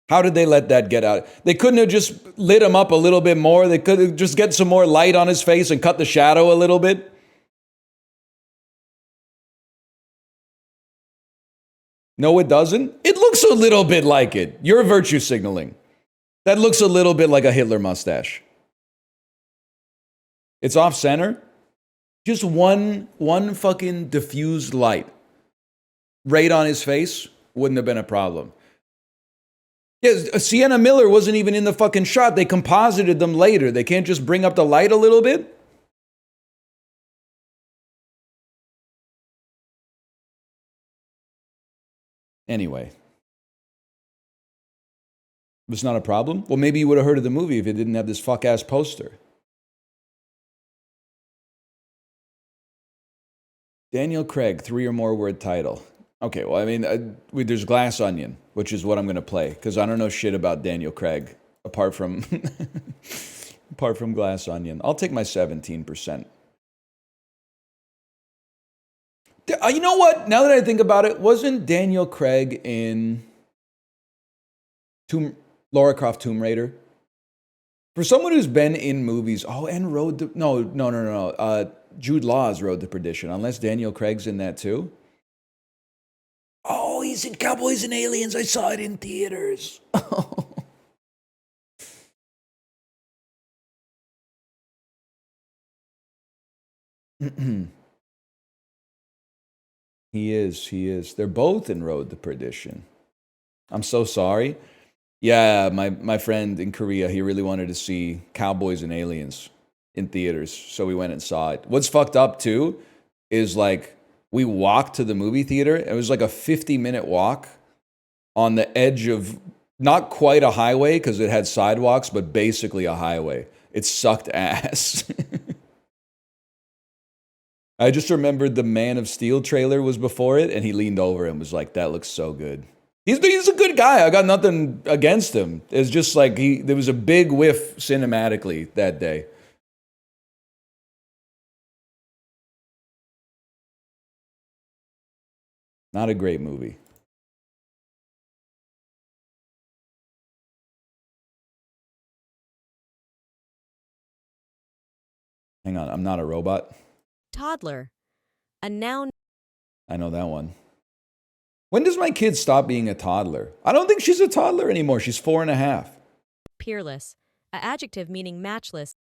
How did they let that get out? They couldn't have just lit him up a little bit more. They could have just get some more light on his face and cut the shadow a little bit. No, it doesn't. It looks a little bit like it. You're virtue signaling. That looks a little bit like a Hitler mustache. It's off center. Just one fucking diffused light right on his face wouldn't have been a problem. Yeah, Sienna Miller wasn't even in the fucking shot. They composited them later. They can't just bring up the light a little bit? Anyway. It's not a problem? Well, maybe you would have heard of the movie if it didn't have this fuck-ass poster. Daniel Craig, three or more word title. Okay, well, I mean, there's Glass Onion, which is what I'm going to play, because I don't know shit about Daniel Craig, apart from Glass Onion. I'll take my 17%. You know what? Now that I think about it, wasn't Daniel Craig in Lara Croft Tomb Raider? For someone who's been in movies, and Road to... No. Jude Law's Road to Perdition, unless Daniel Craig's in that too. Oh, he's in Cowboys and Aliens. I saw it in theaters. He is. He is. They're both in Road to Perdition. I'm so sorry. Yeah, my friend in Korea, he really wanted to see Cowboys and Aliens in theaters, so we went and saw it. What's fucked up too is like we walked to the movie theater. It was like a 50-minute walk on the edge of not quite a highway because it had sidewalks, but basically a highway. It sucked ass. I just remembered the Man of Steel trailer was before it, and he leaned over and was like, "That looks so good." He's a good guy. I got nothing against him. It's just like there was a big whiff cinematically that day. Not a great movie. Hang on, I'm not a robot. Toddler. A noun. I know that one. When does my kid stop being a toddler? I don't think she's a toddler anymore. She's 4.5. Peerless. A adjective meaning matchless.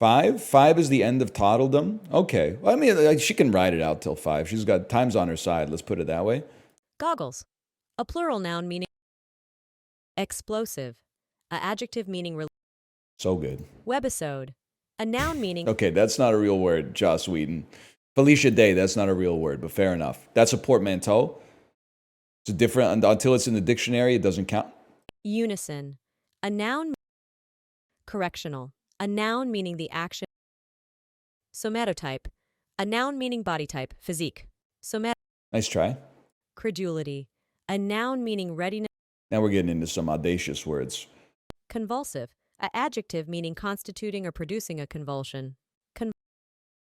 5? 5 is the end of toddledom? Okay. Well, I mean, like, she can ride it out till 5. She's got time's on her side. Let's put it that way. Goggles. A plural noun meaning explosive. A adjective meaning So good. webisode. A noun meaning Okay, that's not a real word, Joss Whedon. Felicia Day, that's not a real word, but fair enough. That's a portmanteau. It's a different, until it's in the dictionary, it doesn't count. unison. A noun correctional. A noun meaning the action. Somatotype. A noun meaning body type, physique. Nice try. Credulity. A noun meaning readiness. Now we're getting into some audacious words. Convulsive. A adjective meaning constituting or producing a convulsion.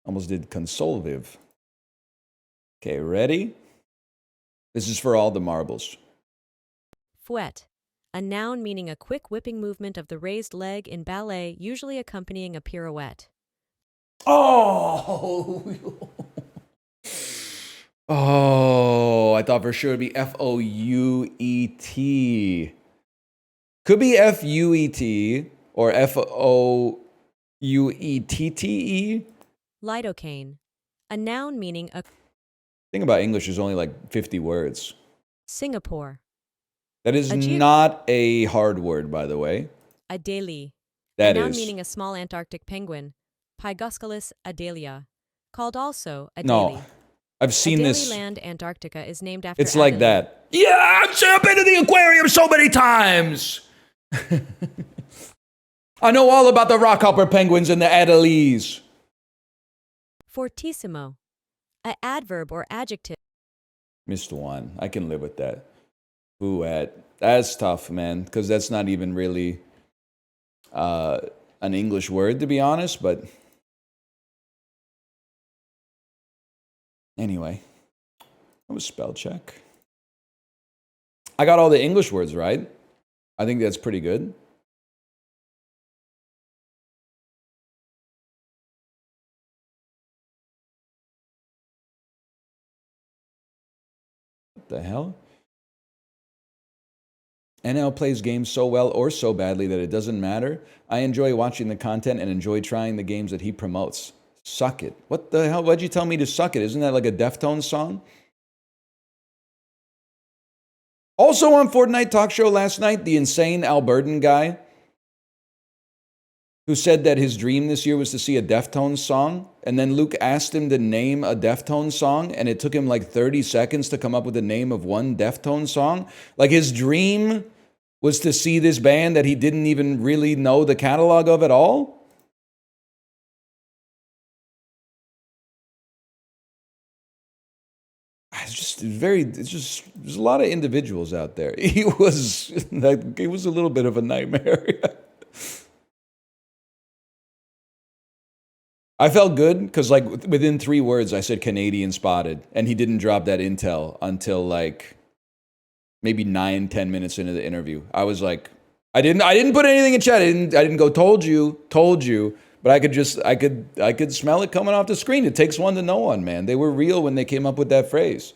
Almost did consolvative. Okay, ready? This is for all the marbles. Fouette. A noun meaning a quick whipping movement of the raised leg in ballet, usually accompanying a pirouette. Oh! Oh, I thought for sure it'd be F-O-U-E-T. Could be F-U-E-T or F-O-U-E-T-T-E. Lidocaine. A noun meaning a Thing about English is only like 50 words. Singapore. That is not a hard word, by the way. Adelie. That a noun is. meaning a small Antarctic penguin. Pygoscelis adelia. Called also Adelie. No, I've seen this. Land, Antarctica is named after It's like Adelie. that. Yeah, I've been to the aquarium so many times. I know all about the rockhopper penguins and the Adelies. Fortissimo. A adverb or adjective. Missed one. I can live with that. That's tough, man, because that's not even really an English word, to be honest, but anyway, that was spell check. I got all the English words right. I think that's pretty good. What the hell? NL plays games so well or so badly that it doesn't matter. I enjoy watching the content and enjoy trying the games that he promotes. Suck it. What the hell? Why'd you tell me to suck it? Isn't that like a Deftones song? Also on Fortnite Talk Show last night, the insane Albertan guy who said that his dream this year was to see a Deftones song. And then Luke asked him to name a Deftones song, and it took him like 30 seconds to come up with the name of one Deftones song. Like his dream was to see this band that he didn't even really know the catalog of at all. There's a lot of individuals out there. He was a little bit of a nightmare. I felt good because like within 3 words I said Canadian spotted, and he didn't drop that intel until like maybe 9-10 minutes into the interview. I was like, I didn't put anything in chat. I didn't go told you, but I could smell it coming off the screen. It takes one to know one, man. They were real when they came up with that phrase.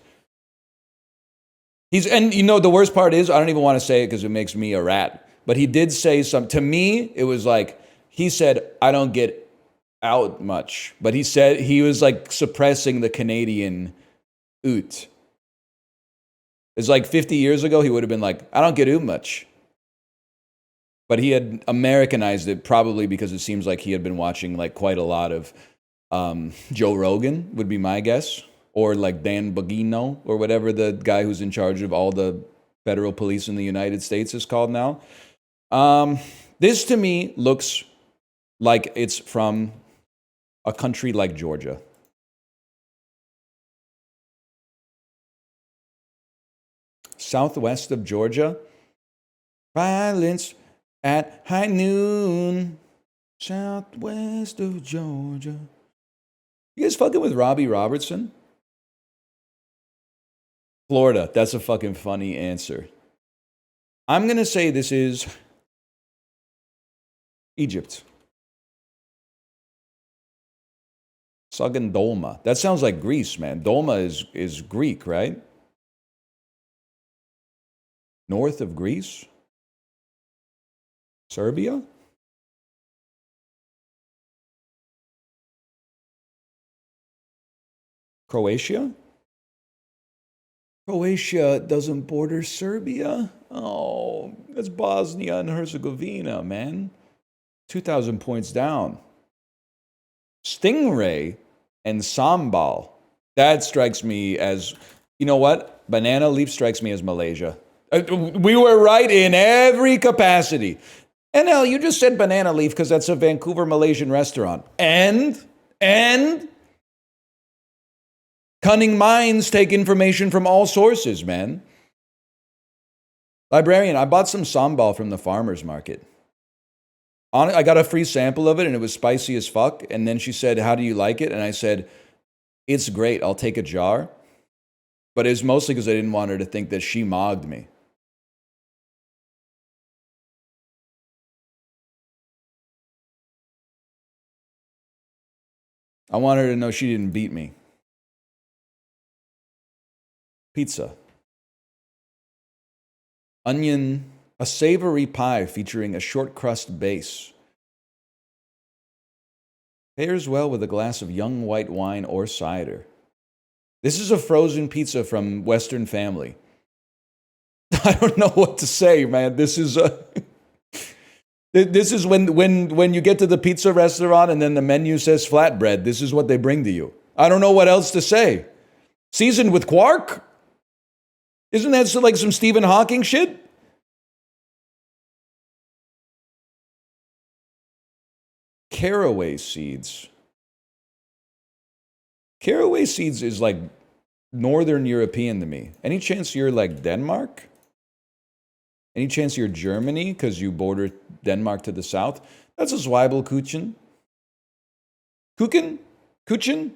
And you know the worst part is I don't even want to say it because it makes me a rat. But he did say something to me. It was like he said, "I don't get out much. But he said he was like suppressing the Canadian oot. It's like 50 years ago, he would have been like, I don't get oot much. But he had Americanized it probably because it seems like he had been watching like quite a lot of Joe Rogan, would be my guess. Or like Dan Bongino, or whatever the guy who's in charge of all the federal police in the United States is called now. This to me looks like it's from a country like Georgia. Southwest of Georgia. Violence at high noon. Southwest of Georgia. You guys fucking with Robbie Robertson? Florida. That's a fucking funny answer. I'm going to say this is Egypt. Sagan Dolma. That sounds like Greece, man. Dolma is Greek, right? North of Greece? Serbia? Croatia? Croatia doesn't border Serbia? Oh, that's Bosnia and Herzegovina, man. 2,000 points down. Stingray and sambal. That strikes me as, you know what? Banana leaf strikes me as Malaysia. We were right in every capacity. NL, you just said banana leaf because that's a Vancouver Malaysian restaurant. And cunning minds take information from all sources, man. Librarian, I bought some sambal from the farmer's market. I got a free sample of it, and it was spicy as fuck. And then she said, how do you like it? And I said, it's great. I'll take a jar. But it was mostly because I didn't want her to think that she mogged me. I want her to know she didn't beat me. Pizza. Onion, a savory pie featuring a short crust base. Pairs well with a glass of young white wine or cider. This is a frozen pizza from Western Family. I don't know what to say, man. This is this is when you get to the pizza restaurant and then the menu says flatbread. This is what they bring to you. I don't know what else to say. Seasoned with quark? Isn't that like some Stephen Hawking shit? Caraway seeds. Caraway seeds is like Northern European to me. Any chance you're like Denmark? Any chance you're Germany because you border Denmark to the south? That's a Zwiebelkuchen. Kuchen? Kuchen?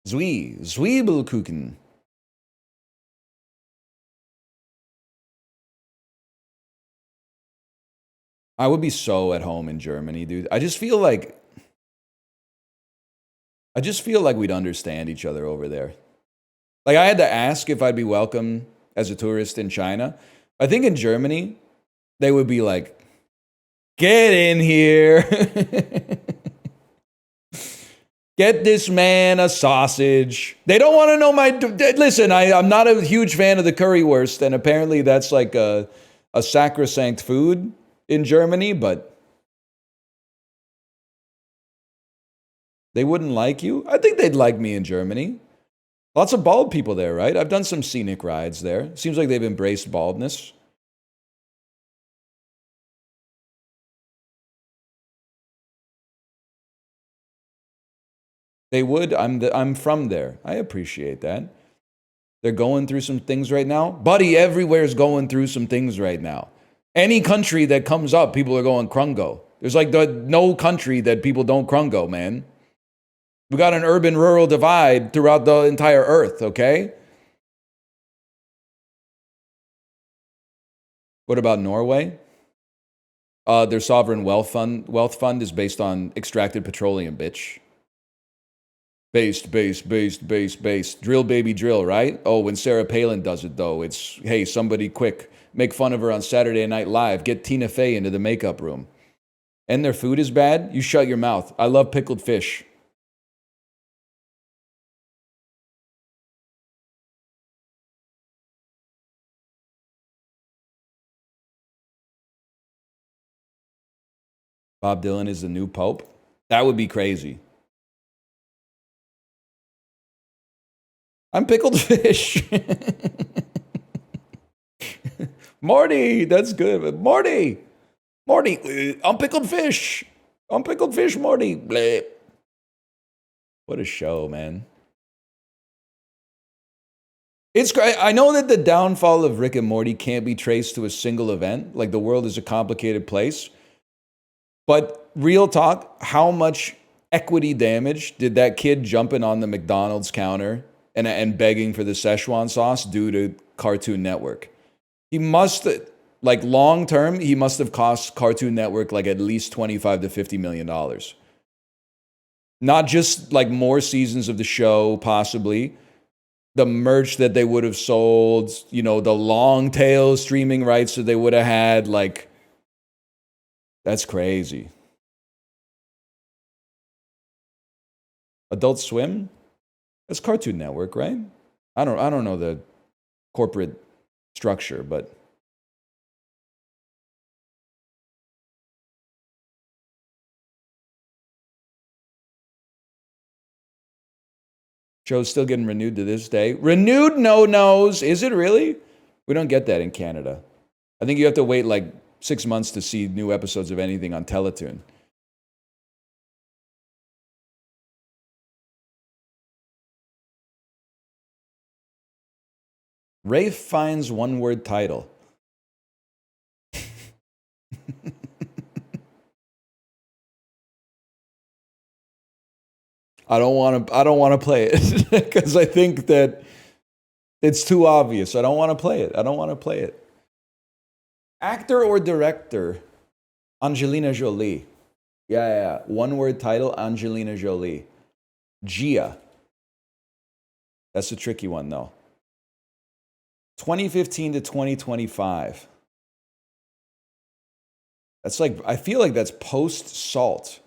Zwiebelkuchen. I would be so at home in Germany, dude. I just feel like we'd understand each other over there. Like I had to ask if I'd be welcome as a tourist in China. I think in Germany, they would be like, get in here. Get this man a sausage. They don't want to know my... Listen, I'm not a huge fan of the currywurst, and apparently that's like a sacrosanct food in Germany, but they wouldn't like you? I think they'd like me in Germany. Lots of bald people there, right? I've done some scenic rides there. Seems like they've embraced baldness. They would. I'm from there. I appreciate that. They're going through some things right now. Buddy, everywhere is going through some things right now. Any country that comes up, people are going krungo. There's like no country that people don't krungo, man. We got an urban-rural divide throughout the entire earth, okay? What about Norway? Their sovereign wealth fund is based on extracted petroleum, bitch. Based, based, based, based, based. Drill, baby, drill, right? Oh, when Sarah Palin does it, though, it's, hey, somebody quick, make fun of her on Saturday Night Live. Get Tina Fey into the makeup room. And their food is bad? You shut your mouth. I love pickled fish. Bob Dylan is the new pope? That would be crazy. I'm pickled fish. Marty, that's good. Marty, I'm pickled fish. I'm pickled fish, Marty. Bleh. What a show, man. It's great. I know that the downfall of Rick and Morty can't be traced to a single event. Like the world is a complicated place. But real talk, how much equity damage did that kid jumping on the McDonald's counter and begging for the Szechuan sauce do to Cartoon Network? He must, like long term, he must have cost Cartoon Network like at least $25 to $50 million. Not just like more seasons of the show, possibly. The merch that they would have sold, you know, the long tail streaming rights that they would have had, like, that's crazy. Adult Swim? That's Cartoon Network, right? I don't know the corporate structure, but show's still getting renewed to this day. Renewed no-nos. Is it really? We don't get that in Canada. I think you have to wait like 6 months to see new episodes of anything on Teletoon. Rafe finds one-word title. I don't want to play it because I think that it's too obvious. I don't want to play it. Actor or director? Angelina Jolie. Yeah. One-word title, Angelina Jolie. Gia. That's a tricky one, though. 2015 to 2025. That's like, I feel like that's post-Salt.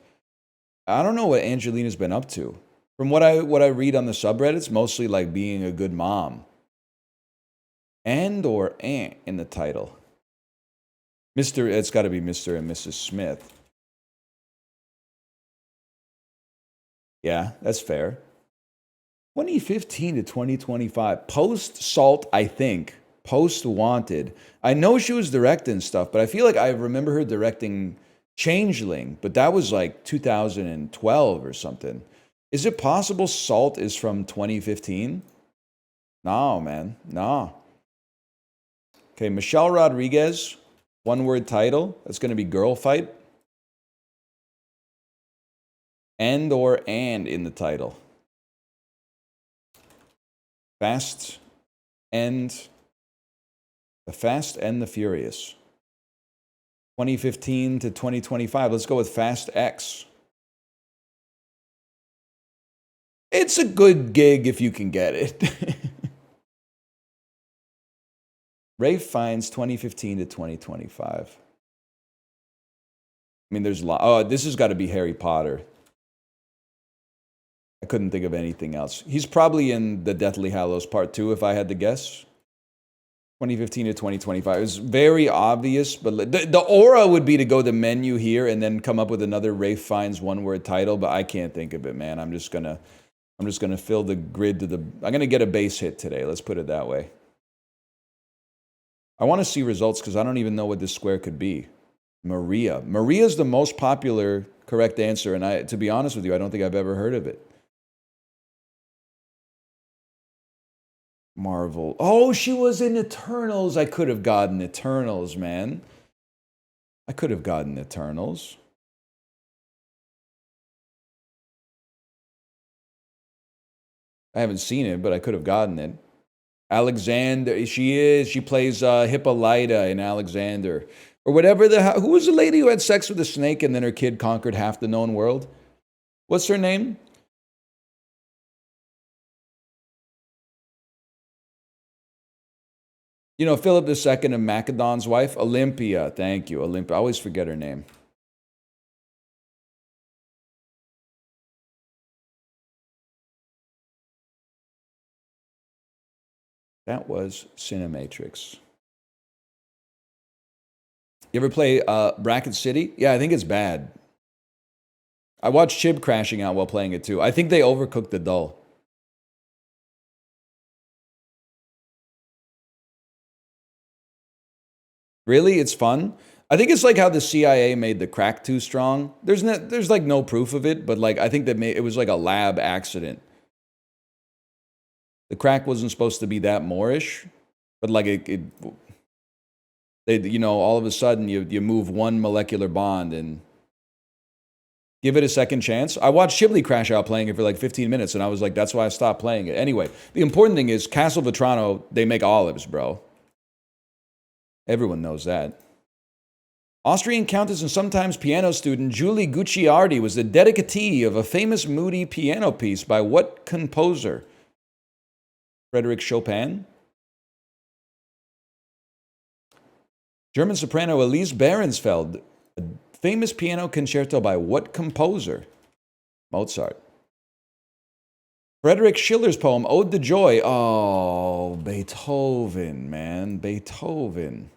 I don't know what Angelina's been up to. From what I read on the subreddits, mostly like being a good mom. And or aunt in the title. It's got to be Mr. and Mrs. Smith. Yeah, that's fair. 2015 to 2025. Post-Salt, I think. Post-Wanted. I know she was directing stuff, but I feel like I remember her directing Changeling, but that was like 2012 or something. Is it possible Salt is from 2015? No, man. No. Okay, Michelle Rodriguez. One-word title. That's going to be Girl Fight. And or and in the title. The Fast and the Furious. 2015 to 2025. Let's go with Fast X. It's a good gig if you can get it. Rafe finds 2015 to 2025. I mean, there's a lot. Oh, this has got to be Harry Potter. I couldn't think of anything else. He's probably in the Deathly Hallows Part 2, if I had to guess. 2015 to 2025. It was very obvious, but the aura would be to go the menu here and then come up with another Rafe Fiennes one-word title, but I can't think of it, man. I'm just gonna fill the grid to the. I'm gonna get a base hit today. Let's put it that way. I want to see results because I don't even know what this square could be. Maria's the most popular correct answer, and to be honest with you, I don't think I've ever heard of it. Marvel. Oh, she was in Eternals. I could have gotten Eternals, man. I could have gotten Eternals. I haven't seen it, but I could have gotten it. Alexander, she plays Hippolyta in Alexander. Or whatever who was the lady who had sex with a snake and then her kid conquered half the known world? What's her name? You know, Philip II of Macedon's wife, Olympia. Thank you, Olympia. I always forget her name. That was Cinematrix. You ever play Bracket City? Yeah, I think it's bad. I watched Chib crashing out while playing it too. I think they overcooked the doll. Really? It's fun? I think it's like how the CIA made the crack too strong. There's like no proof of it, but like I think that it was like a lab accident. The crack wasn't supposed to be that Moorish, but like you know, all of a sudden you move one molecular bond and give it a second chance. I watched Chibli crash out playing it for like 15 minutes, and I was like, that's why I stopped playing it. Anyway, the important thing is Castle Vetrano, they make olives, bro. Everyone knows that. Austrian countess and sometimes piano student Julie Gucciardi was the dedicatee of a famous moody piano piece by what composer? Frédéric Chopin? German soprano Elise Behrensfeld, a famous piano concerto by what composer? Mozart. Frederick Schiller's poem Ode to Joy. Oh, Beethoven, man. Beethoven.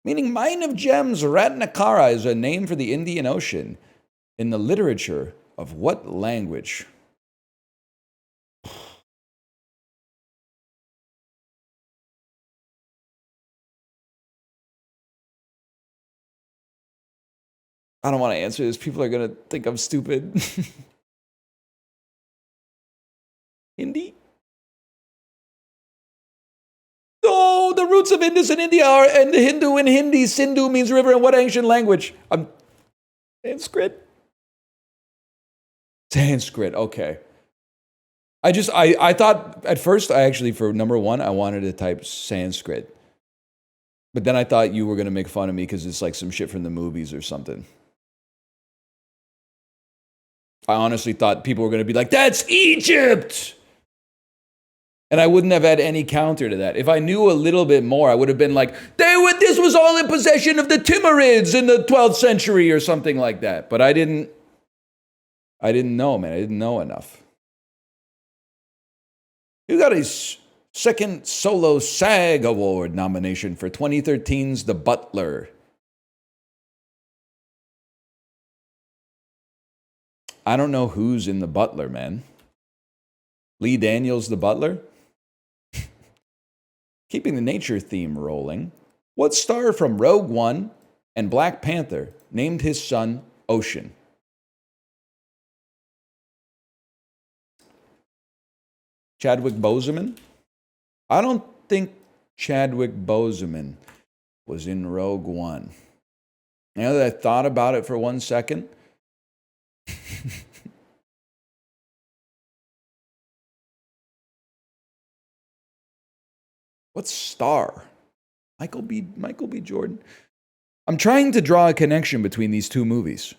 Meaning mine of gems, Ratnakara is a name for the Indian Ocean. In the literature of what language? I don't want to answer this. People are going to think I'm stupid. Hindi? Oh, the roots of Indus and India are, and the Hindu in Hindi, Sindhu means river in what ancient language? Sanskrit? Sanskrit, okay. I thought, at first, I actually, for number one, I wanted to type Sanskrit. But then I thought you were going to make fun of me because it's like some shit from the movies or something. I honestly thought people were going to be like, that's Egypt! And I wouldn't have had any counter to that. If I knew a little bit more, I would have been like, this was all in possession of the Timurids in the 12th century or something like that. But I didn't know, man. I didn't know enough. You got his second solo SAG Award nomination for 2013's The Butler. I don't know who's in The Butler, man. Lee Daniels, The Butler? Keeping the nature theme rolling, what star from Rogue One and Black Panther named his son Ocean? Chadwick Boseman? I don't think Chadwick Boseman was in Rogue One. Now that I thought about it for 1 second, what star? Michael B. Jordan? I'm trying to draw a connection between these two movies.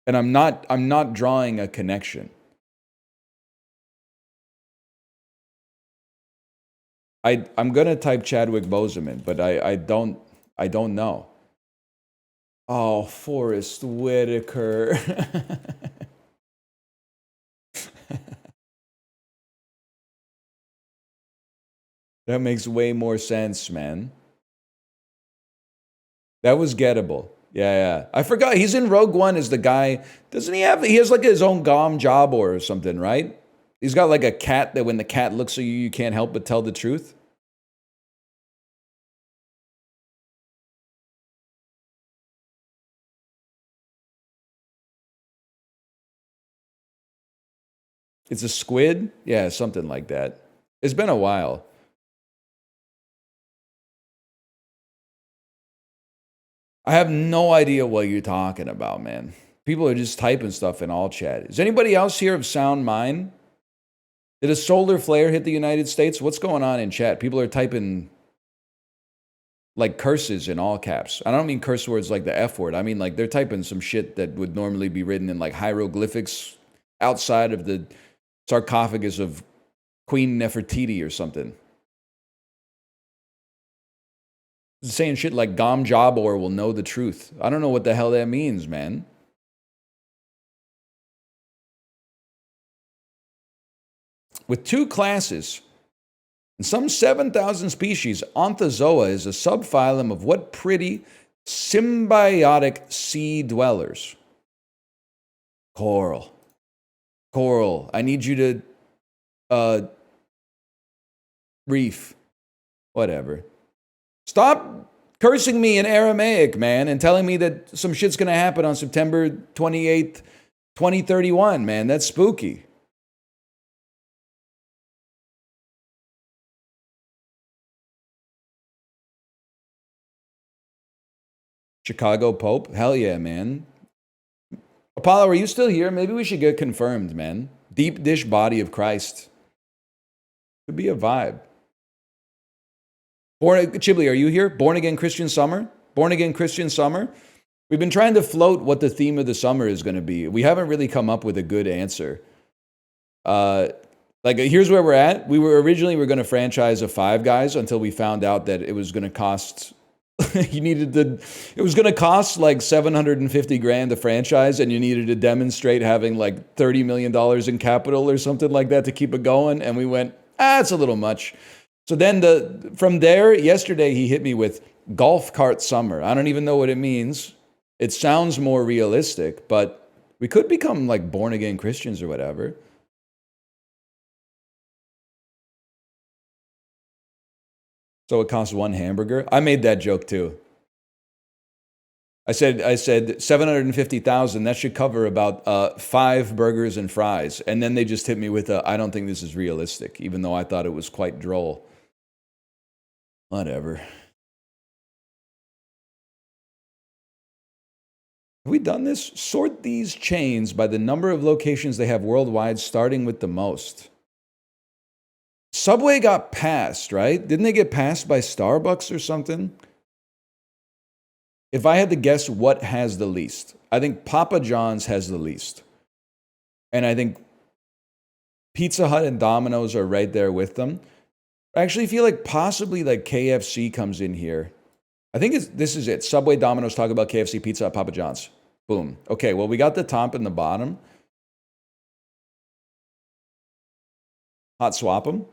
And I'm not drawing a connection. I'm gonna type Chadwick Boseman, but I don't know. Oh, Forrest Whitaker. That makes way more sense, man. That was gettable. Yeah. I forgot. He's in Rogue One as the guy. Doesn't he has like his own Gom job or something, right? He's got like a cat that when the cat looks at you, you can't help but tell the truth. It's a squid? Yeah, something like that. It's been a while. I have no idea what you're talking about, man. People are just typing stuff in all chat. Is anybody else here of sound mind? Did a solar flare hit the United States? What's going on in chat? People are typing like curses in all caps. I don't mean curse words like the F word. I mean like they're typing some shit that would normally be written in like hieroglyphics outside of the sarcophagus of Queen Nefertiti or something. Saying shit like Gom Jabor will know the truth. I don't know what the hell that means, man. With 2 classes and some 7,000 species, Onthozoa is a subphylum of what pretty symbiotic sea dwellers? Coral. Coral. I need you to reef. Whatever. Stop cursing me in Aramaic, man, and telling me that some shit's going to happen on September 28th, 2031, man. That's spooky. Chicago Pope? Hell yeah, man. Apollo, are you still here? Maybe we should get confirmed, man. Deep dish body of Christ. Could be a vibe. Chibli, are you here? Born Again Christian Summer? Born Again Christian Summer? We've been trying to float what the theme of the summer is going to be. We haven't really come up with a good answer. Here's where we're at. We were originally going to franchise a Five Guys until we found out that it was going to cost... it was going to cost like $750,000 to franchise, and you needed to demonstrate having like $30 million in capital or something like that to keep it going. And we went, it's a little much. So then from there, yesterday he hit me with golf cart summer. I don't even know what it means. It sounds more realistic, but we could become like born again Christians or whatever. So it costs 1 hamburger. I made that joke too. I said 750,000. That should cover about 5 burgers and fries. And then they just hit me with I don't think this is realistic, even though I thought it was quite droll. Whatever. Have we done this? Sort these chains by the number of locations they have worldwide, starting with the most. Subway got passed, right? Didn't they get passed by Starbucks or something? If I had to guess what has the least, I think Papa John's has the least. And I think Pizza Hut and Domino's are right there with them. I actually feel like possibly like KFC comes in here. I think this is it. Subway, Domino's, talk about KFC, Pizza Hut, Papa John's. Boom. Okay, well, we got the top and the bottom. Hot swap them.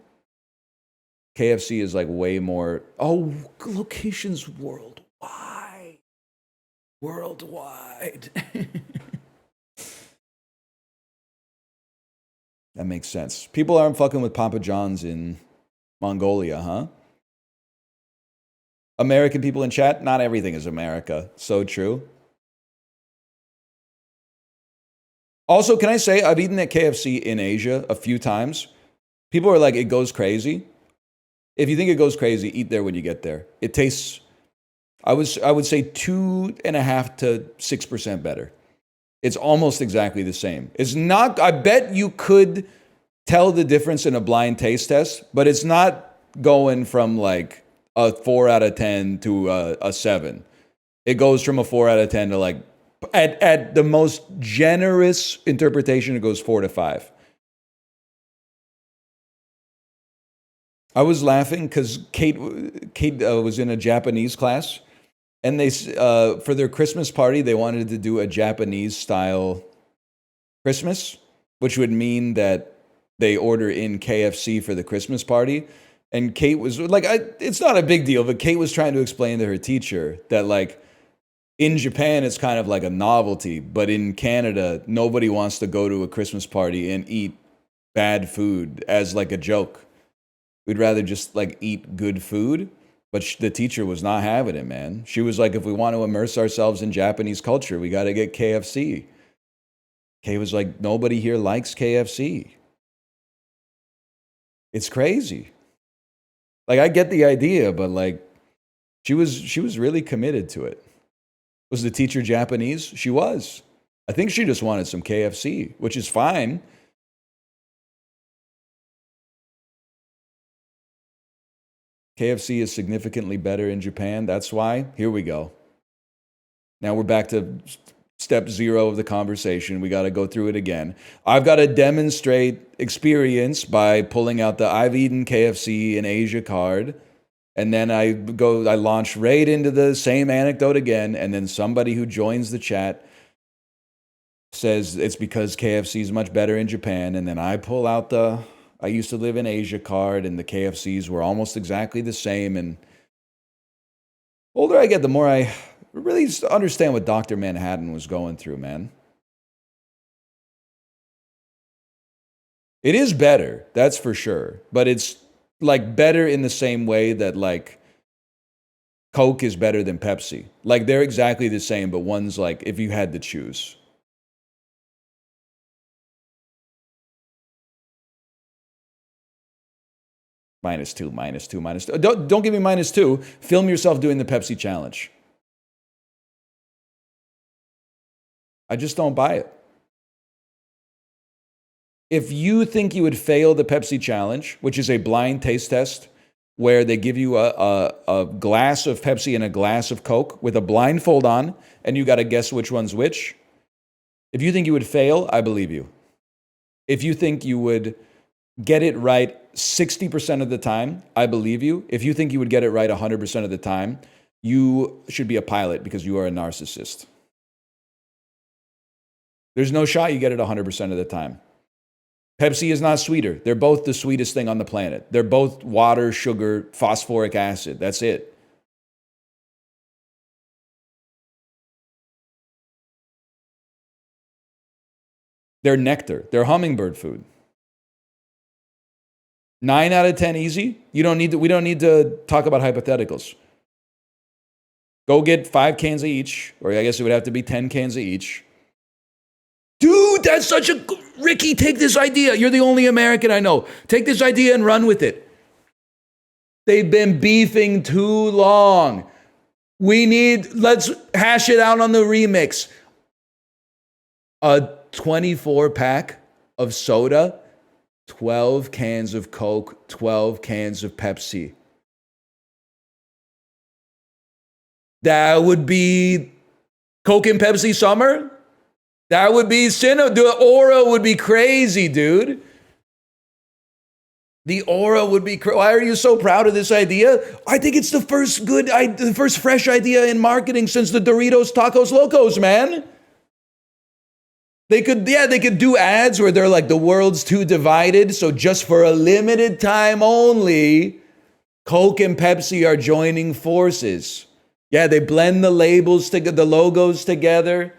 KFC is like way more. Oh, locations worldwide. Worldwide. That makes sense. People aren't fucking with Papa John's in Mongolia, huh? American people in chat, not everything is America. So true. Also, can I say, I've eaten at KFC in Asia a few times. People are like, it goes crazy. If you think it goes crazy, eat there when you get there. It tastes, I would say 2.5% to 6% better. It's almost exactly the same. It's not, I bet you could tell the difference in a blind taste test, but it's not going from like a 4 out of 10 to a 7. It goes from a 4 out of 10 to like, at the most generous interpretation, it goes 4 to 5. I was laughing because Kate was in a Japanese class, and they for their Christmas party, they wanted to do a Japanese style Christmas, which would mean that they order in KFC for the Christmas party. And Kate was like, it's not a big deal, but Kate was trying to explain to her teacher that like in Japan, it's kind of like a novelty, but in Canada, nobody wants to go to a Christmas party and eat bad food as like a joke. We'd rather just like eat good food. But the teacher was not having it, man. She was like, if we want to immerse ourselves in Japanese culture, we got to get KFC. Kay was like, nobody here likes KFC. It's crazy. Like, I get the idea, but like, she was really committed to it. Was the teacher Japanese? She was. I think she just wanted some KFC, which is fine. KFC is significantly better in Japan. That's why. Here we go. Now we're back to step 0 of the conversation. We got to go through it again. I've got to demonstrate experience by pulling out the I've eaten KFC in Asia card. And then I launch right into the same anecdote again. And then somebody who joins the chat says it's because KFC is much better in Japan. And then I pull out I used to live in Asia card, and the KFCs were almost exactly the same. And the older I get, the more I really understand what Dr. Manhattan was going through, man. It is better, that's for sure. But it's like better in the same way that like Coke is better than Pepsi. Like they're exactly the same, but one's like if you had to choose. -2, -2, -2. Don't give me -2. Film yourself doing the Pepsi challenge. I just don't buy it. If you think you would fail the Pepsi challenge, which is a blind taste test where they give you a glass of Pepsi and a glass of Coke with a blindfold on, and you got to guess which one's which. If you think you would fail, I believe you. If you think you would get it right 60% of the time, I believe you. If you think you would get it right 100% of the time, you should be a pilot because you are a narcissist. There's no shot you get it 100% of the time. Pepsi is not sweeter. They're both the sweetest thing on the planet. They're both water, sugar, phosphoric acid. That's it. They're nectar. They're hummingbird food. 9 out of 10 easy. We don't need to talk about hypotheticals. Go get 5 cans of each, or I guess it would have to be 10 cans of each. Dude, that's such a... Ricky, take this idea. You're the only American I know. Take this idea and run with it. They've been beefing too long. Let's hash it out on the remix. A 24-pack of soda, 12 cans of Coke, 12 cans of Pepsi. That would be Coke and Pepsi summer? That would be the aura would be crazy, dude. The aura would be crazy. Why are you so proud of this idea? I think it's the first fresh idea in marketing since the Doritos Tacos Locos, man. They could do ads where they're like, the world's too divided, so just for a limited time only, Coke and Pepsi are joining forces. Yeah, they blend the the logos together.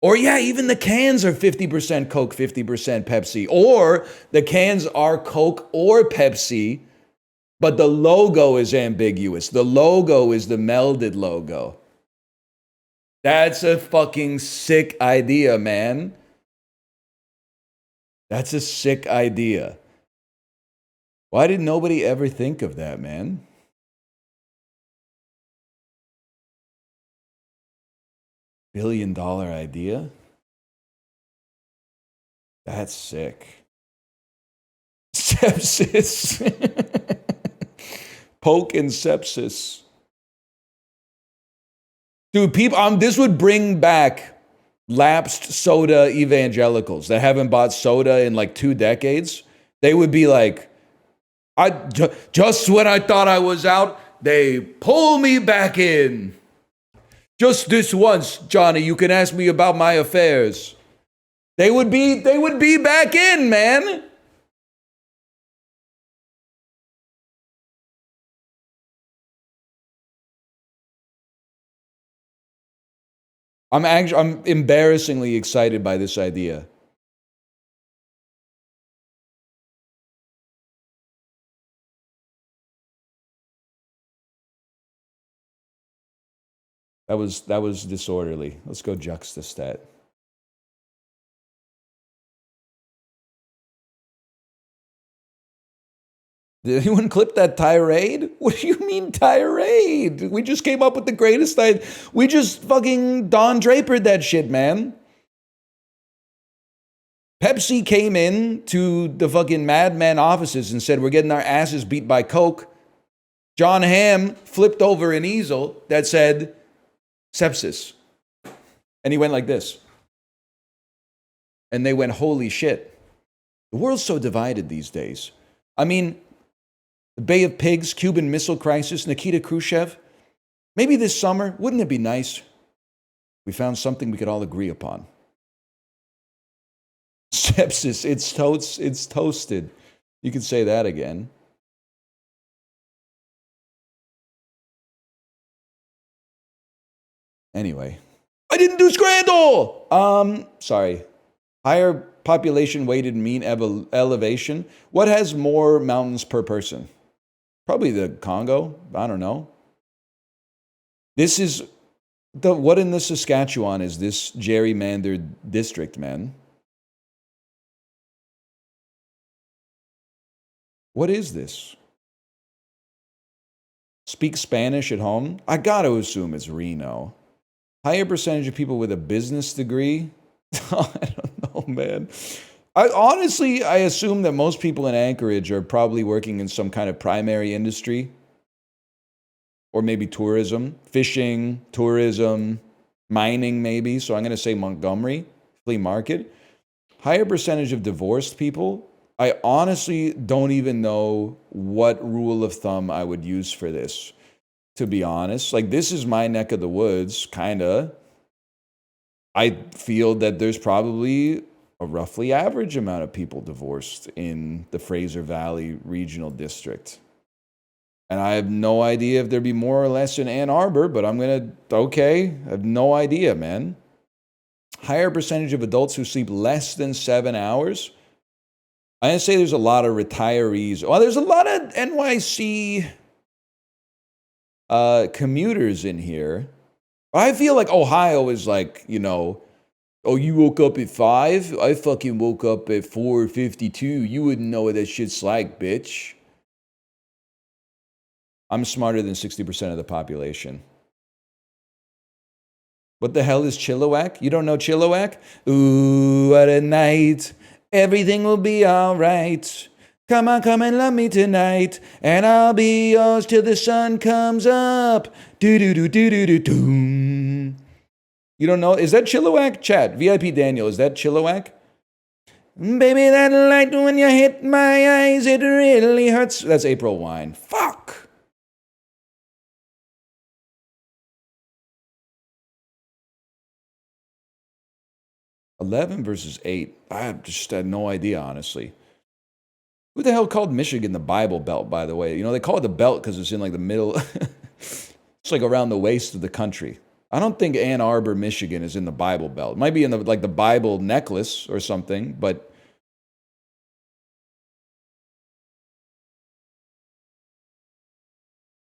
Or yeah, even the cans are 50% Coke, 50% Pepsi. Or the cans are Coke or Pepsi, but the logo is ambiguous. The logo is the melded logo. That's a fucking sick idea, man. That's a sick idea. Why did nobody ever think of that, man? $1 billion idea? That's sick. Sepsis. Poke and sepsis. Dude, this would bring back lapsed soda evangelicals that haven't bought soda in like 2 decades. They would be like, just when I thought I was out, they pull me back in. Just this once, Johnny, you can ask me about my affairs. They would be back in, man. I'm embarrassingly excited by this idea. That was disorderly. Let's go juxtastat. Did anyone clip that tirade? What do you mean tirade? We just came up with the greatest idea. We just fucking Don Drapered that shit, man. Pepsi came in to the fucking Madman offices and said, we're getting our asses beat by Coke. John Hamm flipped over an easel that said, sepsis. And he went like this. And they went, holy shit. The world's so divided these days. I mean, the Bay of Pigs, Cuban Missile Crisis, Nikita Khrushchev. Maybe this summer, wouldn't it be nice? We found something we could all agree upon. Sepsis, it's toasted. You could say that again. Anyway, I didn't do Scrandle! Sorry. Higher population weighted mean elevation. What has more mountains per person? Probably the Congo. I don't know. This is what in the Saskatchewan is this gerrymandered district, man? What is this? Speak Spanish at home? I gotta assume it's Reno. Higher percentage of people with a business degree? I don't know, man. I assume that most people in Anchorage are probably working in some kind of primary industry. Or maybe tourism, fishing, tourism, mining maybe. So I'm going to say Montgomery, flea market. Higher percentage of divorced people. I honestly don't even know what rule of thumb I would use for this, to be honest. Like, this is my neck of the woods, kind of. I feel that there's probably a roughly average amount of people divorced in the Fraser Valley Regional District. And I have no idea if there'd be more or less in Ann Arbor, but okay, I have no idea, man. Higher percentage of adults who sleep less than 7 hours. I'm going to say there's a lot of retirees. Well, there's a lot of NYC commuters in here. I feel like Ohio is like, oh, you woke up at 5? I fucking woke up at 4:52. You wouldn't know what that shit's like, bitch. I'm smarter than 60% of the population. What the hell is Chilliwack? You don't know Chilliwack? Ooh, what a night. Everything will be all right. Come on, come and love me tonight. And I'll be yours till the sun comes up. Do-do-do-do-do-do-doom. You don't know? Is that Chilliwack? Chat, VIP Daniel, is that Chilliwack? Baby, that light when you hit my eyes, it really hurts. That's April Wine. Fuck. $11 versus 8. I just had no idea, honestly. Who the hell called Michigan the Bible Belt, by the way? They call it the belt because it's in like the middle. It's like around the waist of the country. I don't think Ann Arbor, Michigan is in the Bible Belt. It might be in the Bible necklace or something, but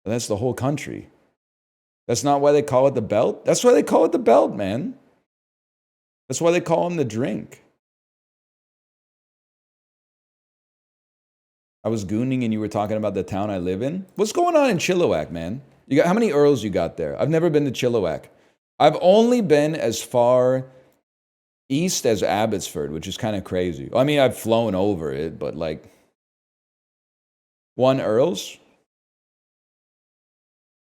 that's the whole country. That's not why they call it the belt? That's why they call it the belt, man. That's why they call him the drink. I was gooning and you were talking about the town I live in. What's going on in Chilliwack, man? How many Earls you got there? I've never been to Chilliwack. I've only been as far east as Abbotsford, which is kind of crazy. I mean, I've flown over it, but like 1 Earls?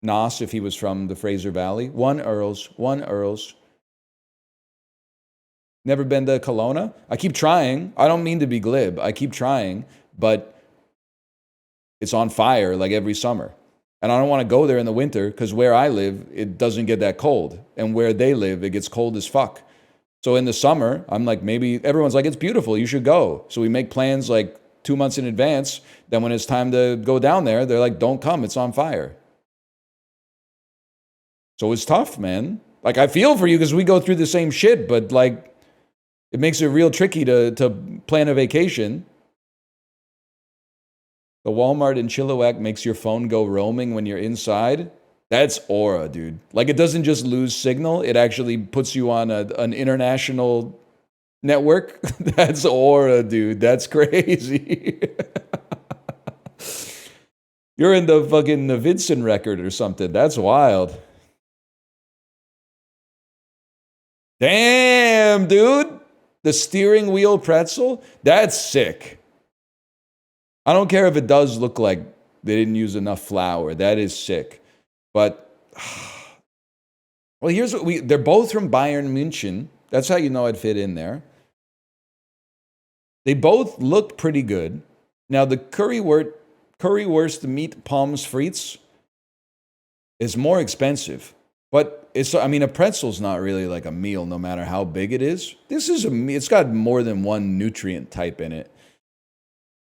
Nos, if he was from the Fraser Valley. 1 Earls. Never been to Kelowna? I keep trying. I don't mean to be glib. I keep trying, but it's on fire like every summer. And I don't want to go there in the winter because where I live, it doesn't get that cold. And where they live, it gets cold as fuck. So in the summer, I'm like, maybe everyone's like, it's beautiful, you should go. So we make plans like 2 months in advance. Then when it's time to go down there, they're like, don't come, it's on fire. So it's tough, man. Like, I feel for you because we go through the same shit, but like, it makes it real tricky to plan a vacation. The Walmart in Chilliwack makes your phone go roaming when you're inside. That's aura, dude. Like, it doesn't just lose signal. It actually puts you on an international network. That's aura, dude. That's crazy. You're in the fucking Navidson record or something. That's wild. Damn, dude. The steering wheel pretzel? That's sick. I don't care if it does look like they didn't use enough flour. That is sick. But Well, here's what they're both from Bayern München. That's how you know I'd fit in there. They both look pretty good. Now, the currywurst meat Pommes frites is more expensive, but a pretzel's not really like a meal no matter how big it is. This is it's got more than one nutrient type in it.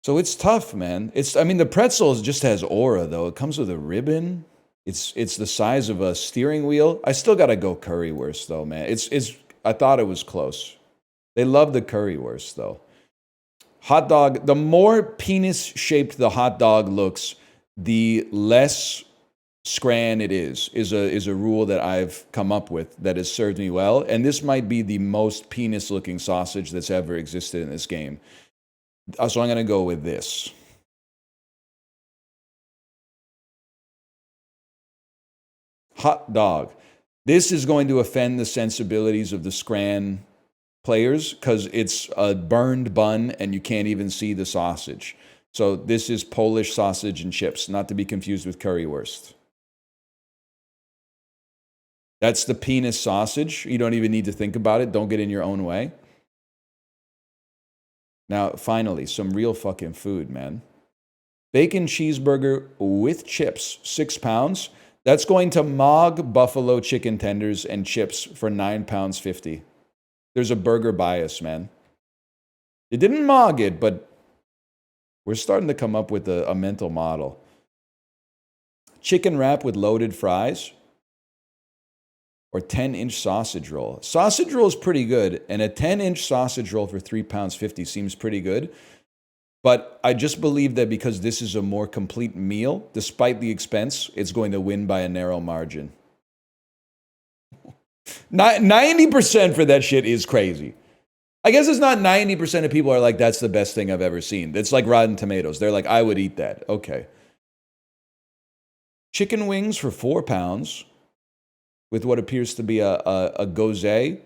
So it's tough, man. The pretzel just has aura though. It comes with a ribbon. It's the size of a steering wheel. I still got to go currywurst though, man. I thought it was close. They love the currywurst though. Hot dog, the more penis-shaped the hot dog looks, the less scran it is a rule that I've come up with that has served me well. And this might be the most penis-looking sausage that's ever existed in this game. So I'm going to go with this. Hot dog. This is going to offend the sensibilities of the scran players because it's a burned bun and you can't even see the sausage. So this is Polish sausage and chips, not to be confused with currywurst. That's the penis sausage. You don't even need to think about it. Don't get in your own way. Now, finally, some real fucking food, man. Bacon cheeseburger with chips, 6 pounds. That's going to Mog buffalo chicken tenders and chips for £9.50. There's a burger bias, man. It didn't Mog it, but we're starting to come up with a mental model. Chicken wrap with loaded fries. Or 10-inch sausage roll. Sausage roll is pretty good, and a 10-inch sausage roll for £3.50 seems pretty good. But I just believe that because this is a more complete meal, despite the expense, it's going to win by a narrow margin. 90% for that shit is crazy. I guess it's not 90% of people are like, that's the best thing I've ever seen. It's like Rotten Tomatoes. They're like, I would eat that. Okay. Chicken wings for £4 with what appears to be a gose,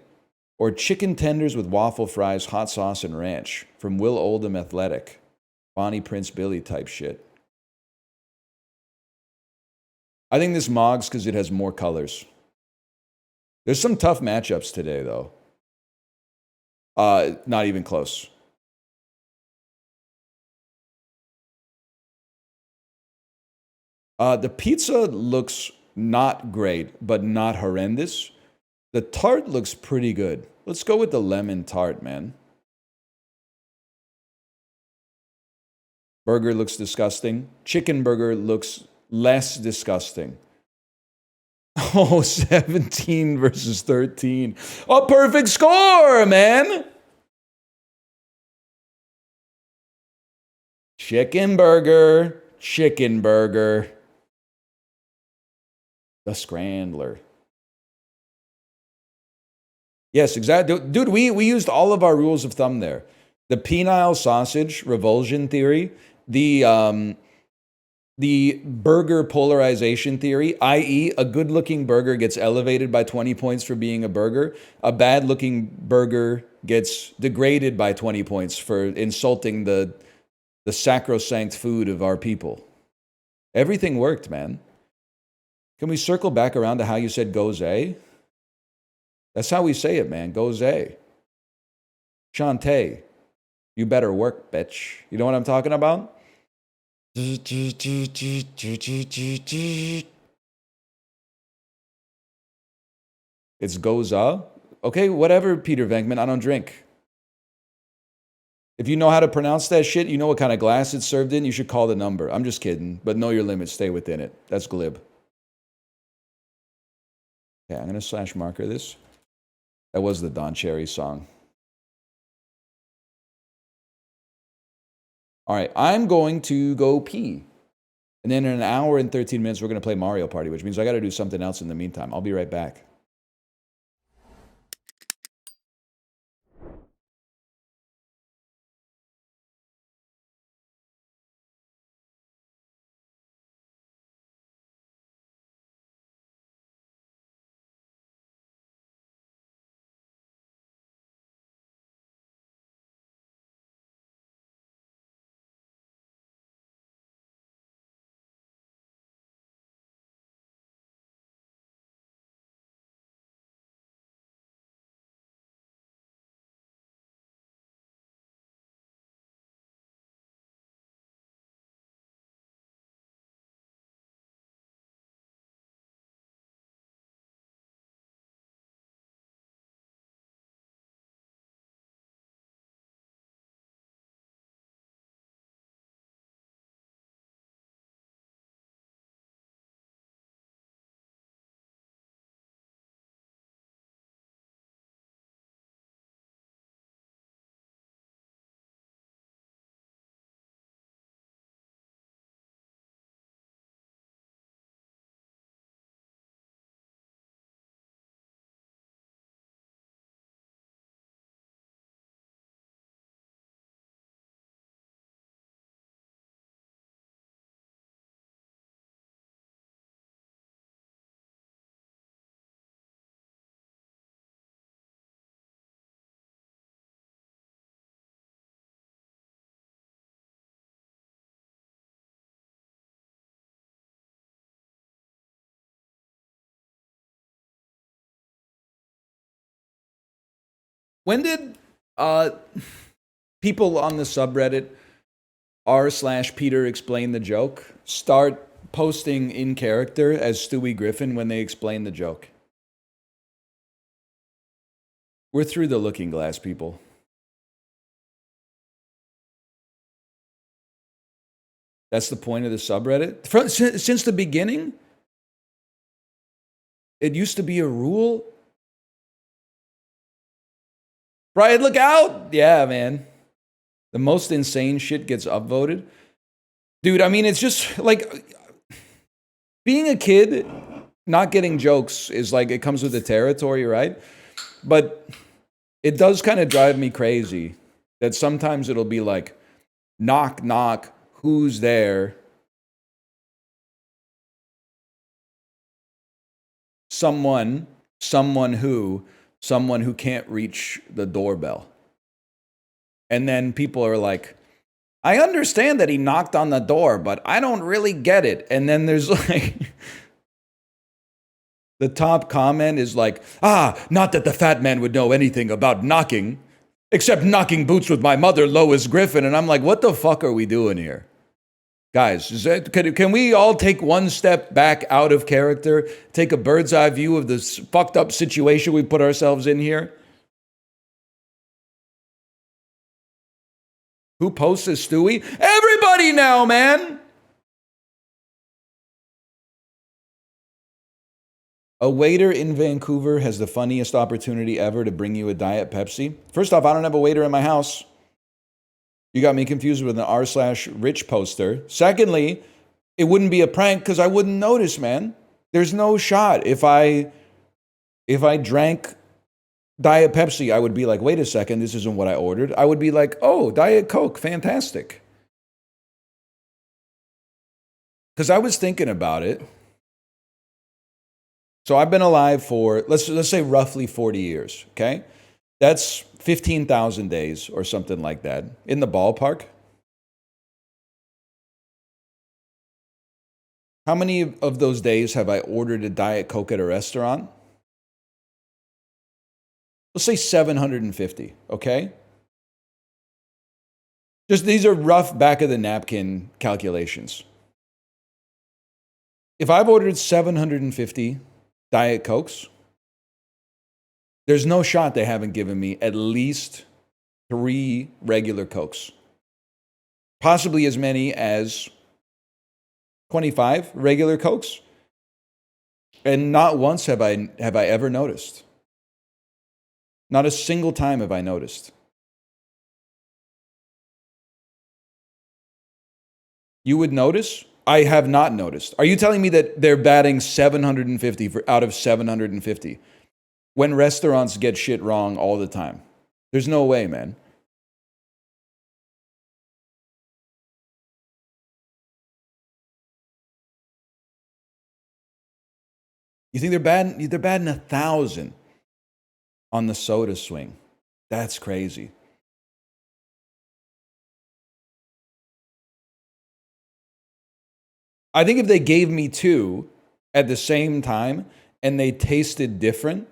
or chicken tenders with waffle fries, hot sauce, and ranch from Will Oldham Athletic. Bonnie Prince Billy type shit. I think this Mogs because it has more colors. There's some tough matchups today, though. Not even close. The pizza looks not great, but not horrendous. The tart looks pretty good. Let's go with the lemon tart, man. Burger looks disgusting. Chicken burger looks less disgusting. Oh, 17 versus 13. A perfect score, man. Chicken burger. Chicken burger. The Scrandler. Yes, exactly. Dude, we used all of our rules of thumb there. The penile sausage revulsion theory, the burger polarization theory, i.e., a good-looking burger gets elevated by 20 points for being a burger. A bad-looking burger gets degraded by 20 points for insulting the sacrosanct food of our people. Everything worked, man. Can we circle back around to how you said gose? That's how we say it, man. Gose. Shantae. You better work, bitch. You know what I'm talking about? It's goza. Okay, whatever, Peter Venkman. I don't drink. If you know how to pronounce that shit, you know what kind of glass it's served in, you should call the number. I'm just kidding, but know your limits. Stay within it. That's glib. Okay, I'm going to slash marker this. That was the Don Cherry song. All right, I'm going to go pee. And then in an hour and 13 minutes, we're going to play Mario Party, which means I got to do something else in the meantime. I'll be right back. When did people on the subreddit r/Peter explain the joke start posting in character as Stewie Griffin when they explain the joke? We're through the looking glass, people. That's the point of the subreddit. Since the beginning, it used to be a rule. Brian, look out! Yeah, man. The most insane shit gets upvoted. Dude, I mean, it's just like being a kid, not getting jokes is like it comes with the territory, right? But it does kind of drive me crazy that sometimes it'll be like, knock, knock, who's there? Someone who can't reach the doorbell. And then people are like, I understand that he knocked on the door, but I don't really get it. And then there's like, the top comment is like, not that the fat man would know anything about knocking, except knocking boots with my mother, Lois Griffin. And I'm like, what the fuck are we doing here? Guys, can we all take one step back out of character, take a bird's eye view of this fucked up situation we put ourselves in here? Who posts as Stewie? Everybody now, man! A waiter in Vancouver has the funniest opportunity ever to bring you a Diet Pepsi. First off, I don't have a waiter in my house. You got me confused with an r/Rich poster. Secondly, it wouldn't be a prank because I wouldn't notice, man. There's no shot. If I drank Diet Pepsi, I would be like, wait a second, this isn't what I ordered. I would be like, oh, Diet Coke, fantastic. Because I was thinking about it. So I've been alive for, let's say roughly 40 years, okay? That's 15,000 days or something like that, in the ballpark. How many of those days have I ordered a Diet Coke at a restaurant? Let's say 750, okay? Just these are rough back of the napkin calculations. If I've ordered 750 Diet Cokes, there's no shot they haven't given me at least 3 regular Cokes. Possibly as many as 25 regular Cokes. And not once have I ever noticed. Not a single time have I noticed. You would notice? I have not noticed. Are you telling me that they're batting 750 out of 750 when restaurants get shit wrong all the time? There's no way, man. You think they're batting 1,000 on the soda swing? That's crazy. I think if they gave me 2 at the same time and they tasted different,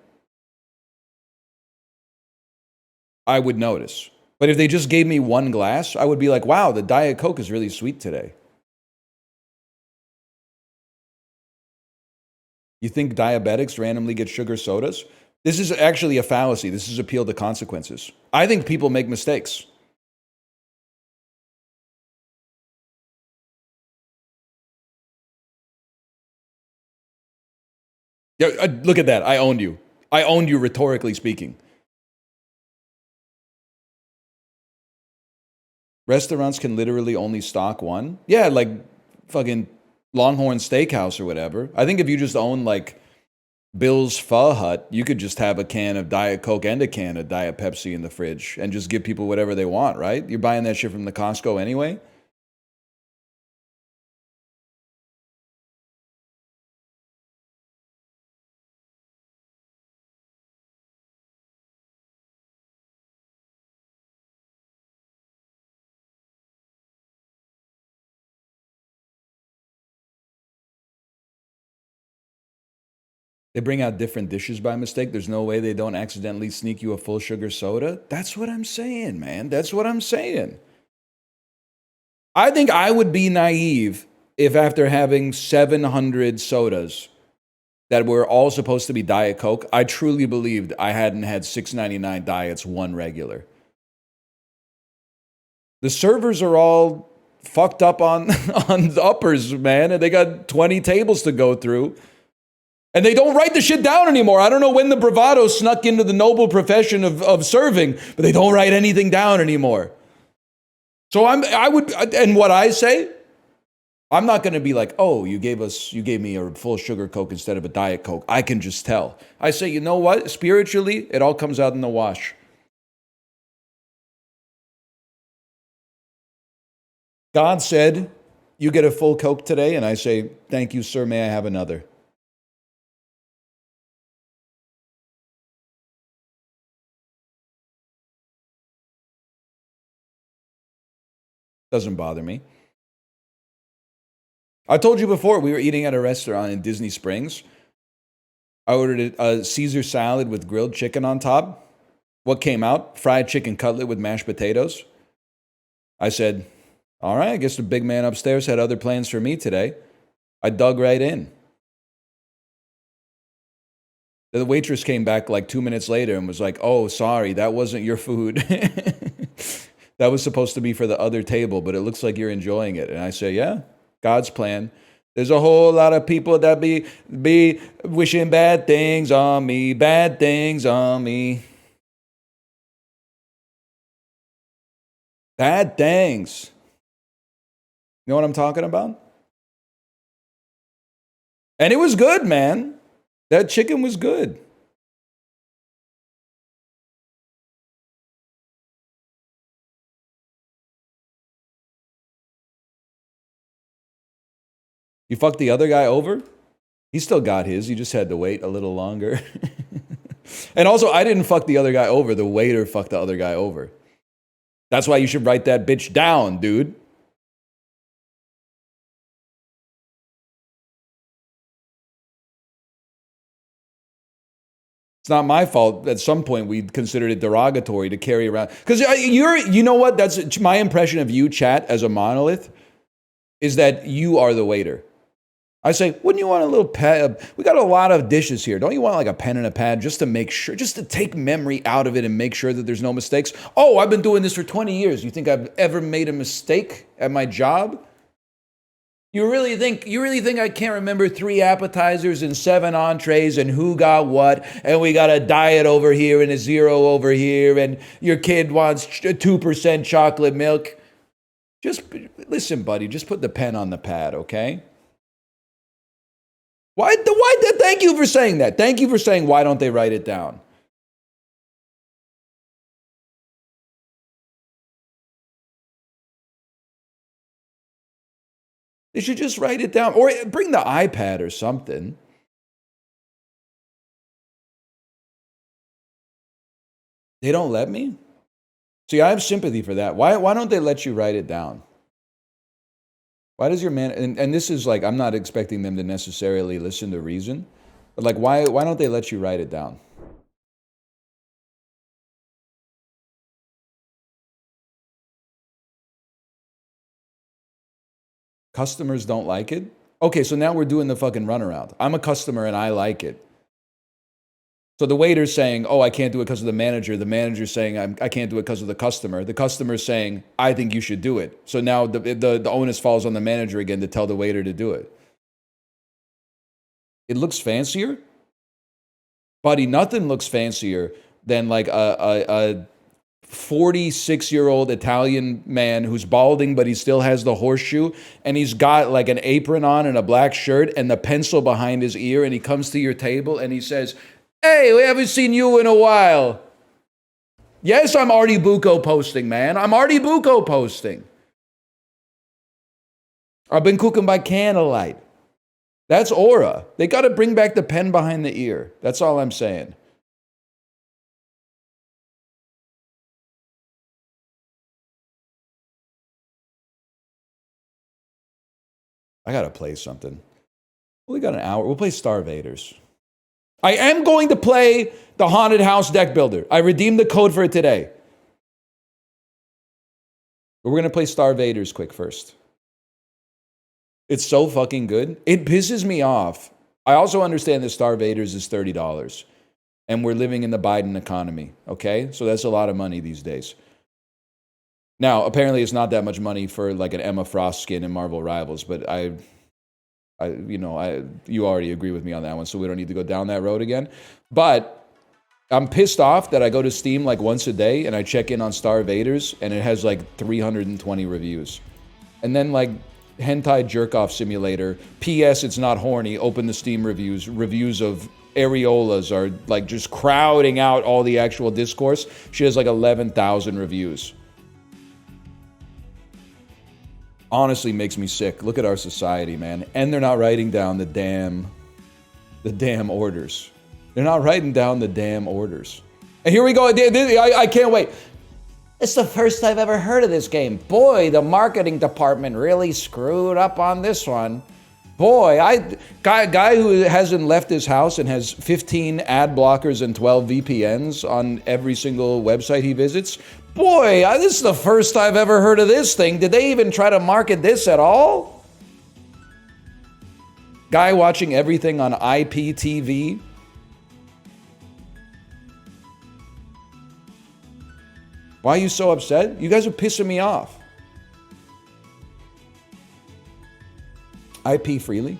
I would notice. But if they just gave me 1 glass, I would be like, wow, the Diet Coke is really sweet today. You think diabetics randomly get sugar sodas? This is actually a fallacy. This is appeal to consequences. I think people make mistakes. Yeah, look at that. I owned you. I owned you rhetorically speaking. Restaurants can literally only stock 1? Yeah, like fucking Longhorn Steakhouse or whatever. I think if you just own like Bill's Pho Hut, you could just have a can of Diet Coke and a can of Diet Pepsi in the fridge and just give people whatever they want, right? You're buying that shit from the Costco anyway. They bring out different dishes by mistake. There's no way they don't accidentally sneak you a full sugar soda. That's what I'm saying, man. That's what I'm saying. I think I would be naive if after having 700 sodas that were all supposed to be Diet Coke, I truly believed I hadn't had $6.99 diets, one regular. The servers are all fucked up on the uppers, man, and they got 20 tables to go through. And they don't write the shit down anymore. I don't know when the bravado snuck into the noble profession of serving, but they don't write anything down anymore. So and what I say, I'm not going to be like, oh, you gave me a full sugar Coke instead of a Diet Coke. I can just tell. I say, you know what? Spiritually, it all comes out in the wash. God said, you get a full Coke today, and I say, thank you, sir, may I have another? Doesn't bother me. I told you before, we were eating at a restaurant in Disney Springs. I ordered a Caesar salad with grilled chicken on top. What came out? Fried chicken cutlet with mashed potatoes. I said, all right, I guess the big man upstairs had other plans for me today. I dug right in. The waitress came back like 2 minutes later and was like, oh, sorry, that wasn't your food. That was supposed to be for the other table, but it looks like you're enjoying it. And I say, yeah, God's plan. There's a whole lot of people that be wishing bad things on me, bad things on me. Bad things. You know what I'm talking about? And it was good, man. That chicken was good. You fucked the other guy over? He still got his. He just had to wait a little longer. And also, I didn't fuck the other guy over. The waiter fucked the other guy over. That's why you should write that bitch down, dude. It's not my fault. At some point, we considered it derogatory to carry around. Because you know what? That's my impression of you, chat, as a monolith, is that you are the waiter. I say, wouldn't you want a little pad? We got a lot of dishes here. Don't you want like a pen and a pad just to make sure, just to take memory out of it and make sure that there's no mistakes? Oh, I've been doing this for 20 years. You think I've ever made a mistake at my job? You really think I can't remember 3 appetizers and 7 entrees and who got what, and we got a diet over here and a 0 over here, and your kid wants 2% chocolate milk? Just listen, buddy, just put the pen on the pad, okay? Why? Thank you for saying that. Thank you for saying, why don't they write it down? They should just write it down. Or bring the iPad or something. They don't let me? See, I have sympathy for that. Why don't they let you write it down? Why does your man, and this is like, I'm not expecting them to necessarily listen to reason, but like, why don't they let you write it down? Customers don't like it? Okay, so now we're doing the fucking runaround. I'm a customer and I like it. So the waiter's saying, oh, I can't do it because of the manager. The manager's saying, I can't do it because of the customer. The customer's saying, I think you should do it. So now the onus falls on the manager again to tell the waiter to do it. It looks fancier? Buddy, nothing looks fancier than like a 46-year-old Italian man who's balding, but he still has the horseshoe, and he's got like an apron on and a black shirt and the pencil behind his ear, and he comes to your table and he says, hey, we haven't seen you in a while. Yes, I'm Artie Bucco posting, man. I'm Artie Bucco posting. I've been cooking by candlelight. That's aura. They got to bring back the pen behind the ear. That's all I'm saying. I got to play something. We got an hour. We'll play Starvaders. I am going to play the Haunted House Deck Builder. I redeemed the code for it today. But we're going to play Star Vaders quick first. It's so fucking good. It pisses me off. I also understand that Star Vaders is $30. And we're living in the Biden economy, okay? So that's a lot of money these days. Now, apparently it's not that much money for like an Emma Frost skin in Marvel Rivals, but you already agree with me on that one, so we don't need to go down that road again. But I'm pissed off that I go to Steam like once a day and I check in on Star Vaders and it has like 320 reviews. And then like Hentai Jerk-Off Simulator, P.S. It's not horny, open the Steam reviews of areolas are like just crowding out all the actual discourse. She has like 11,000 reviews. Honestly makes me sick. Look at our society, man. And they're not writing down the damn orders. They're not writing down the damn orders. And here we go. I can't wait. It's the first I've ever heard of this game. Boy, the marketing department really screwed up on this one. Boy, guy who hasn't left his house and has 15 ad blockers and 12 VPNs on every single website he visits. Boy, this is the first I've ever heard of this thing. Did they even try to market this at all? Guy watching everything on IPTV. Why are you so upset? You guys are pissing me off. IP freely?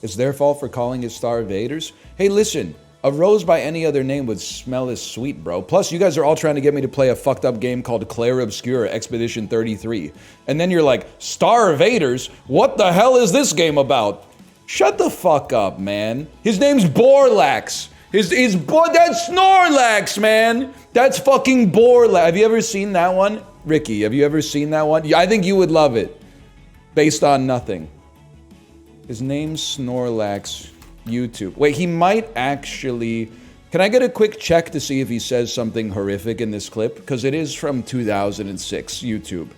It's their fault for calling it Star Vaders? Hey, listen, a rose by any other name would smell as sweet, bro. Plus, you guys are all trying to get me to play a fucked up game called Claire Obscura Expedition 33. And then you're like, Star Vaders? What the hell is this game about? Shut the fuck up, man. His name's Borlax. That's Snorlax, man. That's fucking Borlax. Have you ever seen that one? Ricky, have you ever seen that one? I think you would love it. Based on nothing. His name's Snorlax. YouTube. Wait, he might actually... Can I get a quick check to see if he says something horrific in this clip? Because it is from 2006, YouTube.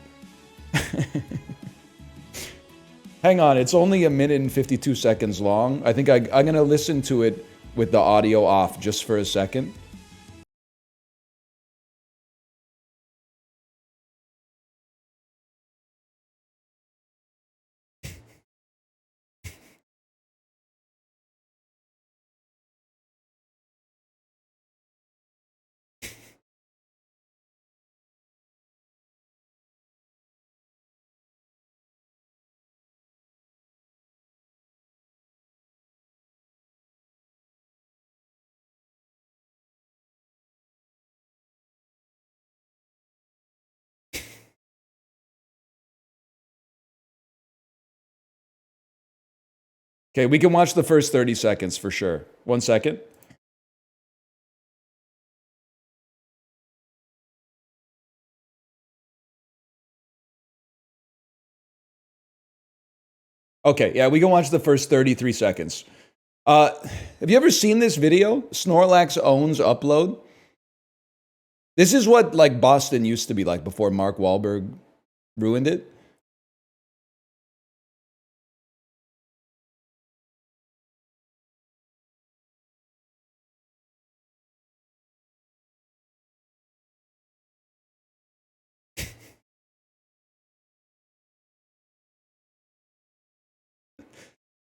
Hang on, it's only 1 minute and 52 seconds long. I think I'm going to listen to it with the audio off just for a second. Okay, we can watch the first 30 seconds for sure. 1 second. Okay, yeah, we can watch the first 33 seconds. Have you ever seen this video? Snorlax owns Upload. This is what like Boston used to be like before Mark Wahlberg ruined it.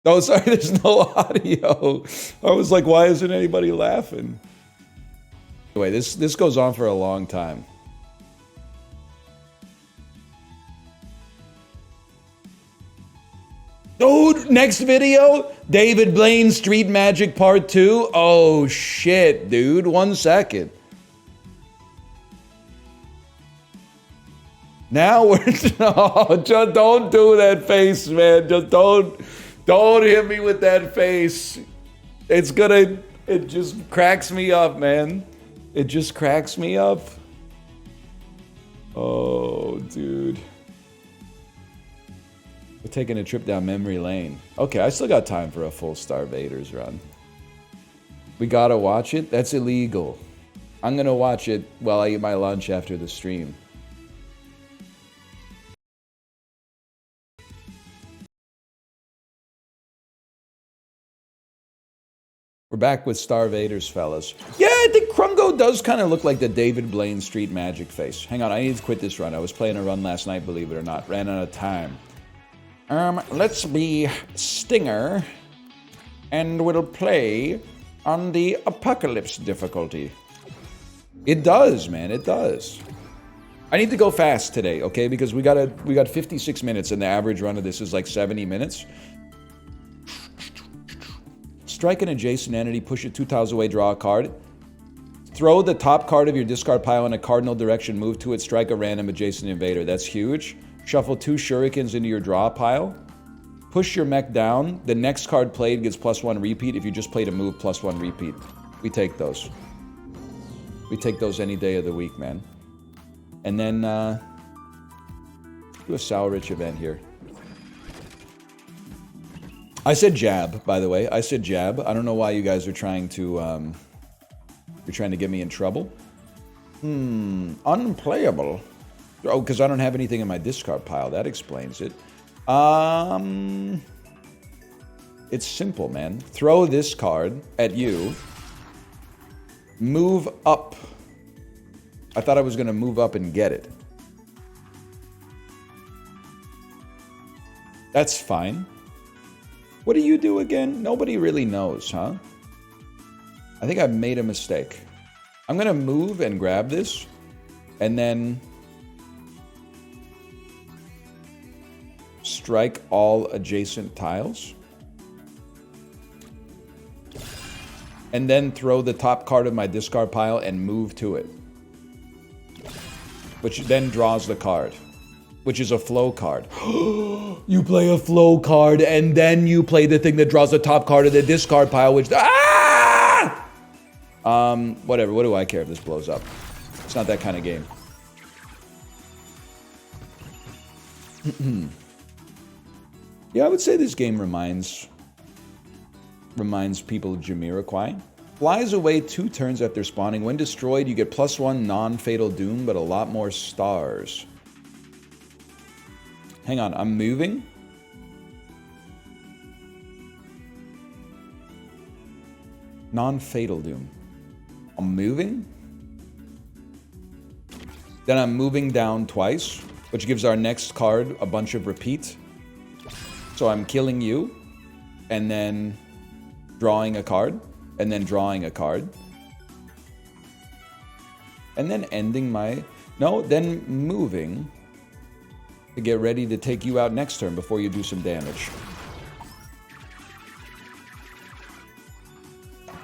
Oh, sorry, there's no audio. I was like, why isn't anybody laughing? Anyway, this goes on for a long time. Oh, next video? David Blaine Street Magic Part 2? Oh, shit, dude. 1 second. Now we're... No, just don't do that face, man. Just don't hit me with that face. It's gonna... It just cracks me up, man. It just cracks me up. Oh, dude. We're taking a trip down memory lane. Okay, I still got time for a full Star Vaders run. We gotta watch it? That's illegal. I'm gonna watch it while I eat my lunch after the stream. We're back with Starvaders, fellas. Yeah, I think Krungo does kind of look like the David Blaine Street Magic face. Hang on, I need to quit this run. I was playing a run last night, believe it or not. Ran out of time. Let's be Stinger, and we'll play on the Apocalypse difficulty. It does, man, it does. I need to go fast today, okay? Because we got 56 minutes, and the average run of this is like 70 minutes. Strike an adjacent entity, push it 2 tiles away, draw a card. Throw the top card of your discard pile in a cardinal direction, move to it, strike a random adjacent invader. That's huge. Shuffle 2 shurikens into your draw pile. Push your mech down. The next card played gets +1 repeat. If you just played a move, +1 repeat. We take those. We take those any day of the week, man. And then, do a Sourich event here. I said jab, by the way. I said jab. I don't know why you guys are trying to, you're trying to get me in trouble. Unplayable. Oh, because I don't have anything in my discard pile. That explains it. It's simple, man. Throw this card at you. Move up. I thought I was going to move up and get it. That's fine. What do you do again? Nobody really knows, huh? I think I've made a mistake. I'm going to move and grab this, and then strike all adjacent tiles. And then throw the top card of my discard pile and move to it. Which then draws the card. Which is a flow card. You play a flow card, and then you play the thing that draws the top card of the discard pile, which... Ah! Whatever. What do I care if this blows up? It's not that kind of game. Yeah, I would say this game reminds people of Jamiroquai. Flies away 2 turns after spawning. When destroyed, you get +1 non-fatal doom, but a lot more stars. Hang on, I'm moving. Non-fatal doom. I'm moving. Then I'm moving down twice, which gives our next card a bunch of repeat. So I'm killing you, and then drawing a card, and then drawing a card. And then ending my... No, then moving to get ready to take you out next turn before you do some damage.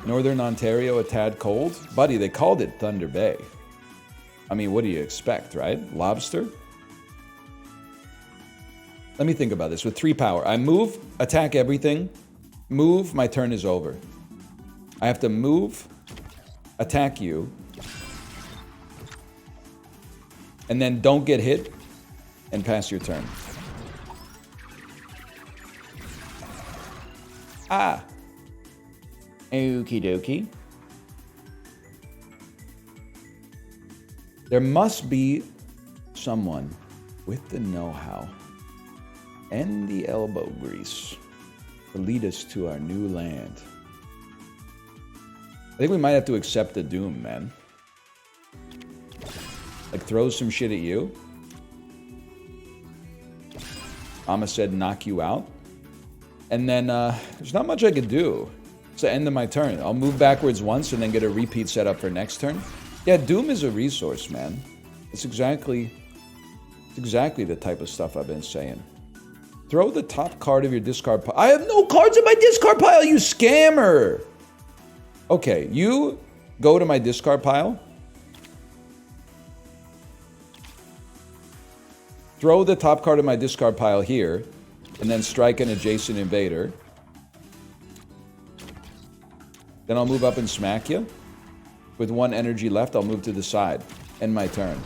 Northern Ontario a tad cold? Buddy, they called it Thunder Bay. I mean, what do you expect, right? Lobster? Let me think about this. With 3 power, I move, attack everything, move, my turn is over. I have to move, attack you, and then don't get hit, and pass your turn. Ah. Okie dokie. There must be someone with the know-how and the elbow grease to lead us to our new land. I think we might have to accept the doom, man. Like, throw some shit at you. Amma said knock you out. And then there's not much I could do. It's the end of my turn. I'll move backwards once and then get a repeat set up for next turn. Yeah, Doom is a resource, man. It's exactly the type of stuff I've been saying. Throw the top card of your discard pile. I have no cards in my discard pile, you scammer! Okay, you go to my discard pile. Throw the top card of my discard pile here, and then strike an adjacent invader. Then I'll move up and smack you. With 1 energy left, I'll move to the side. End my turn.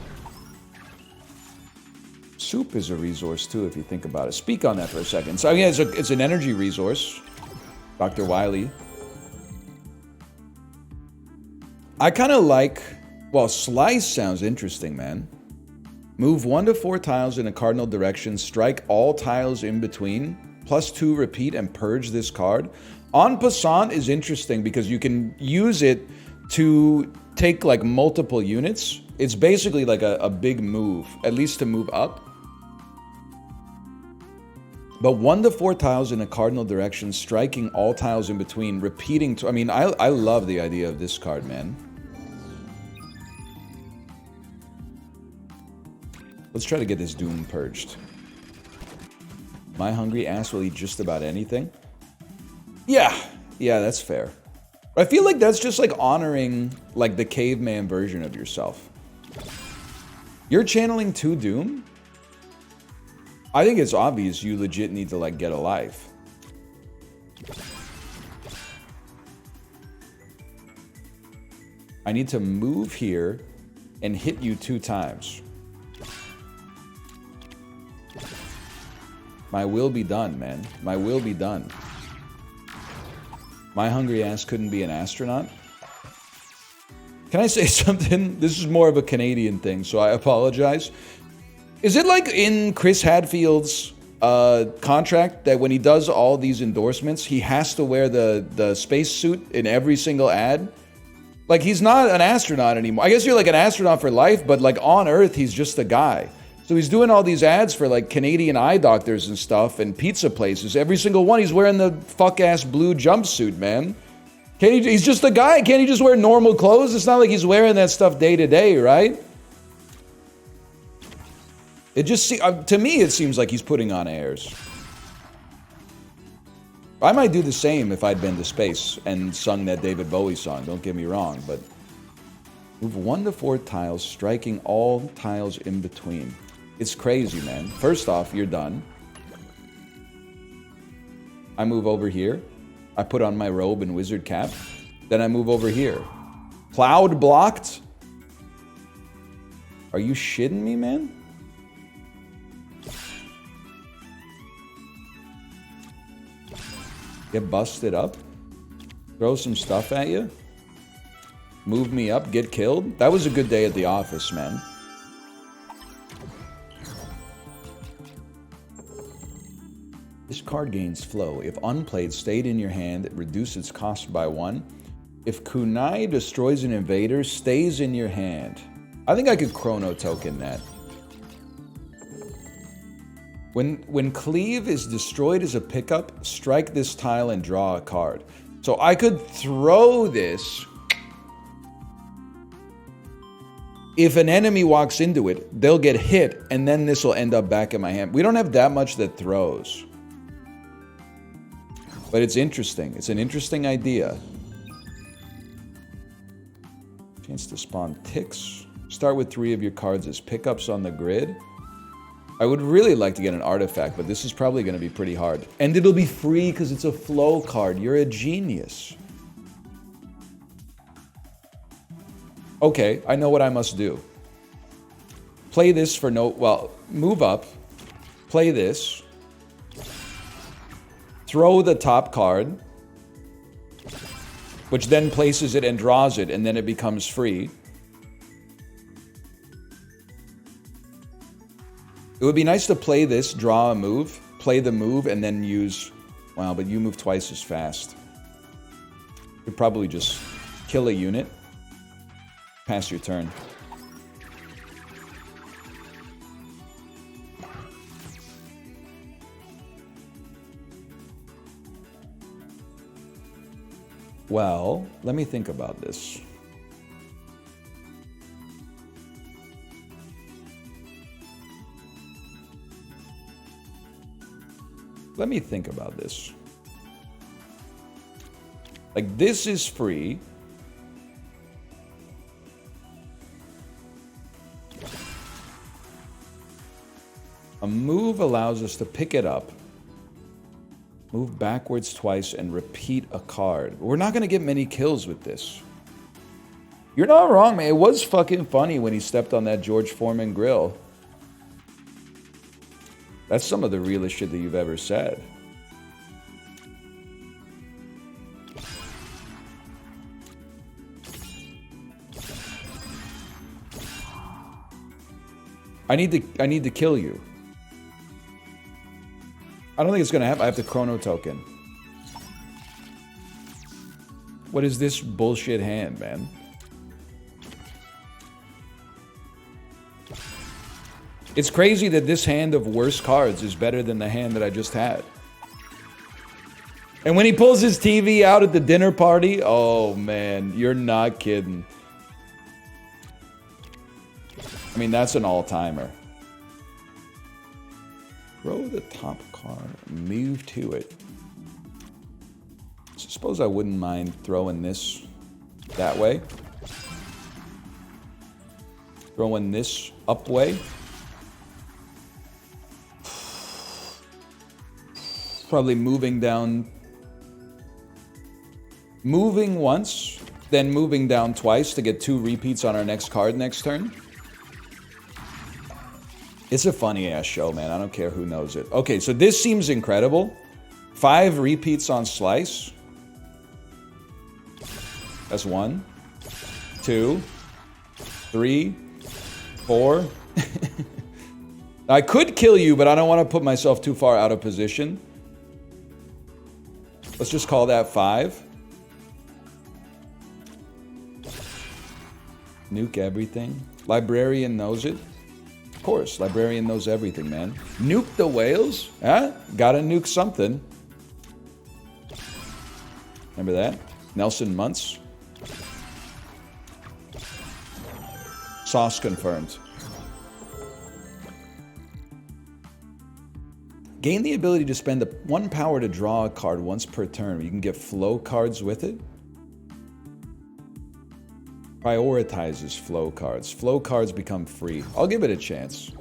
Soup is a resource too, if you think about it. Speak on that for a second. So yeah, it's an energy resource. Dr. Wiley. I kind of like... Well, Slice sounds interesting, man. Move 1 to 4 tiles in a cardinal direction. Strike all tiles in between. +2 repeat and purge this card. En passant is interesting because you can use it to take like multiple units. It's basically like a big move, at least to move up. But 1 to 4 tiles in a cardinal direction, striking all tiles in between, repeating. I mean, I love the idea of this card, man. Let's try to get this Doom purged. My hungry ass will eat just about anything. Yeah, that's fair. I feel like that's just like honoring like the caveman version of yourself. You're channeling 2 Doom? I think it's obvious you legit need to like get a life. I need to move here and hit you 2 times. My will be done, man. My will be done. My hungry ass couldn't be an astronaut. Can I say something? This is more of a Canadian thing, so I apologize. Is it like in Chris Hadfield's contract that when he does all these endorsements, he has to wear the spacesuit in every single ad? Like, he's not an astronaut anymore. I guess you're like an astronaut for life, but like on Earth, he's just a guy. So he's doing all these ads for like Canadian eye doctors and stuff and pizza places. Every single one, he's wearing the fuck-ass blue jumpsuit, man. He's just a guy. Can't he just wear normal clothes? It's not like he's wearing that stuff day to day, right? It just to me, it seems like he's putting on airs. I might do the same if I'd been to space and sung that David Bowie song. Don't get me wrong, but move 1 to 4 tiles, striking all tiles in between. It's crazy, man. First off, you're done. I move over here. I put on my robe and wizard cap. Then I move over here. Cloud blocked? Are you shitting me, man? Get busted up? Throw some stuff at you? Move me up, get killed? That was a good day at the office, man. This card gains flow. If unplayed, stayed in your hand, reduce its cost by 1. If kunai destroys an invader, stays in your hand. I think I could chrono token that. When cleave is destroyed as a pickup, strike this tile and draw a card. So I could throw this. If an enemy walks into it, they'll get hit, and then this will end up back in my hand. We don't have that much that throws. But it's interesting. It's an interesting idea. Chance to spawn ticks. Start with 3 of your cards as pickups on the grid. I would really like to get an artifact, but this is probably going to be pretty hard. And it'll be free because it's a flow card. You're a genius. Okay, I know what I must do. Play this for no... Well, move up. Play this. Throw the top card. Which then places it and draws it, and then it becomes free. It would be nice to play this, draw a move, play the move, and then use... Wow, but you move twice as fast. You could probably just kill a unit. Pass your turn. Well, let me think about this. Let me think about this. Like, this is free. A move allows us to pick it up, move backwards twice, and repeat a card. We're not going to get many kills with this. You're not wrong, man. It was fucking funny when he stepped on that George Foreman grill. That's some of the realest shit that you've ever said. I need to kill you. I don't think it's gonna happen. I have to chrono token. What is this bullshit hand, man? It's crazy that this hand of worse cards is better than the hand that I just had. And when he pulls his TV out at the dinner party, oh man, you're not kidding. I mean, that's an all-timer. Throw the top card, move to it. So suppose I wouldn't mind throwing this that way. Throwing this up way. Probably moving down. Moving once, then moving down twice to get 2 repeats on our next card next turn. It's a funny-ass show, man. I don't care who knows it. Okay, so this seems incredible. 5 repeats on Slice. That's 1, 2, 3, 4. I could kill you, but I don't want to put myself too far out of position. Let's just call that 5. Nuke everything. Librarian knows it. Of course, Librarian knows everything, man. Nuke the whales? Huh? Gotta nuke something. Remember that? Nelson Muntz. Sauce confirmed. Gain the ability to spend 1 power to draw a card once per turn. You can get flow cards with it. Prioritizes flow cards. Flow cards become free. I'll give it a chance.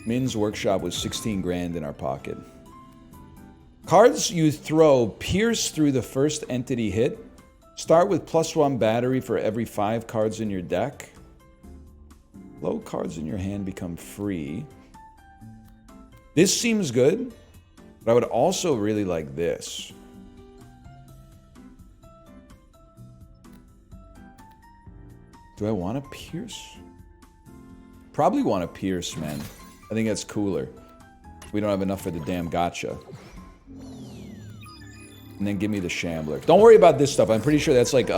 Min's workshop was 16 grand in our pocket. Cards you throw pierce through the first entity hit. Start with +1 battery for every 5 cards in your deck. Low cards in your hand become free. This seems good, but I would also really like this. Do I want to pierce? Probably want to pierce, man. I think that's cooler. We don't have enough for the damn gotcha. And then give me the Shambler. Don't worry about this stuff. I'm pretty sure that's like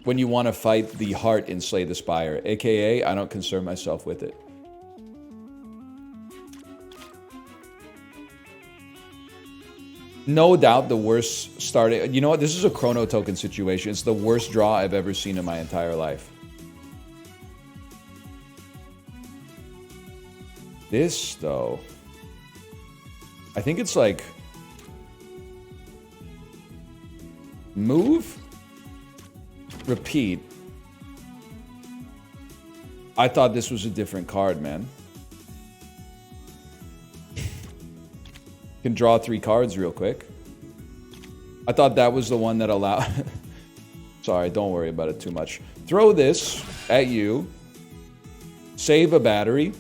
when you want to fight the heart in Slay the Spire. AKA, I don't concern myself with it. No doubt the worst starting... You know what? This is a Chrono Token situation. It's the worst draw I've ever seen in my entire life. This, though... I think it's like... Move. Repeat. I thought this was a different card, man. Can draw 3 cards real quick. I thought that was the one that allowed... Sorry, don't worry about it too much. Throw this at you. Save a battery.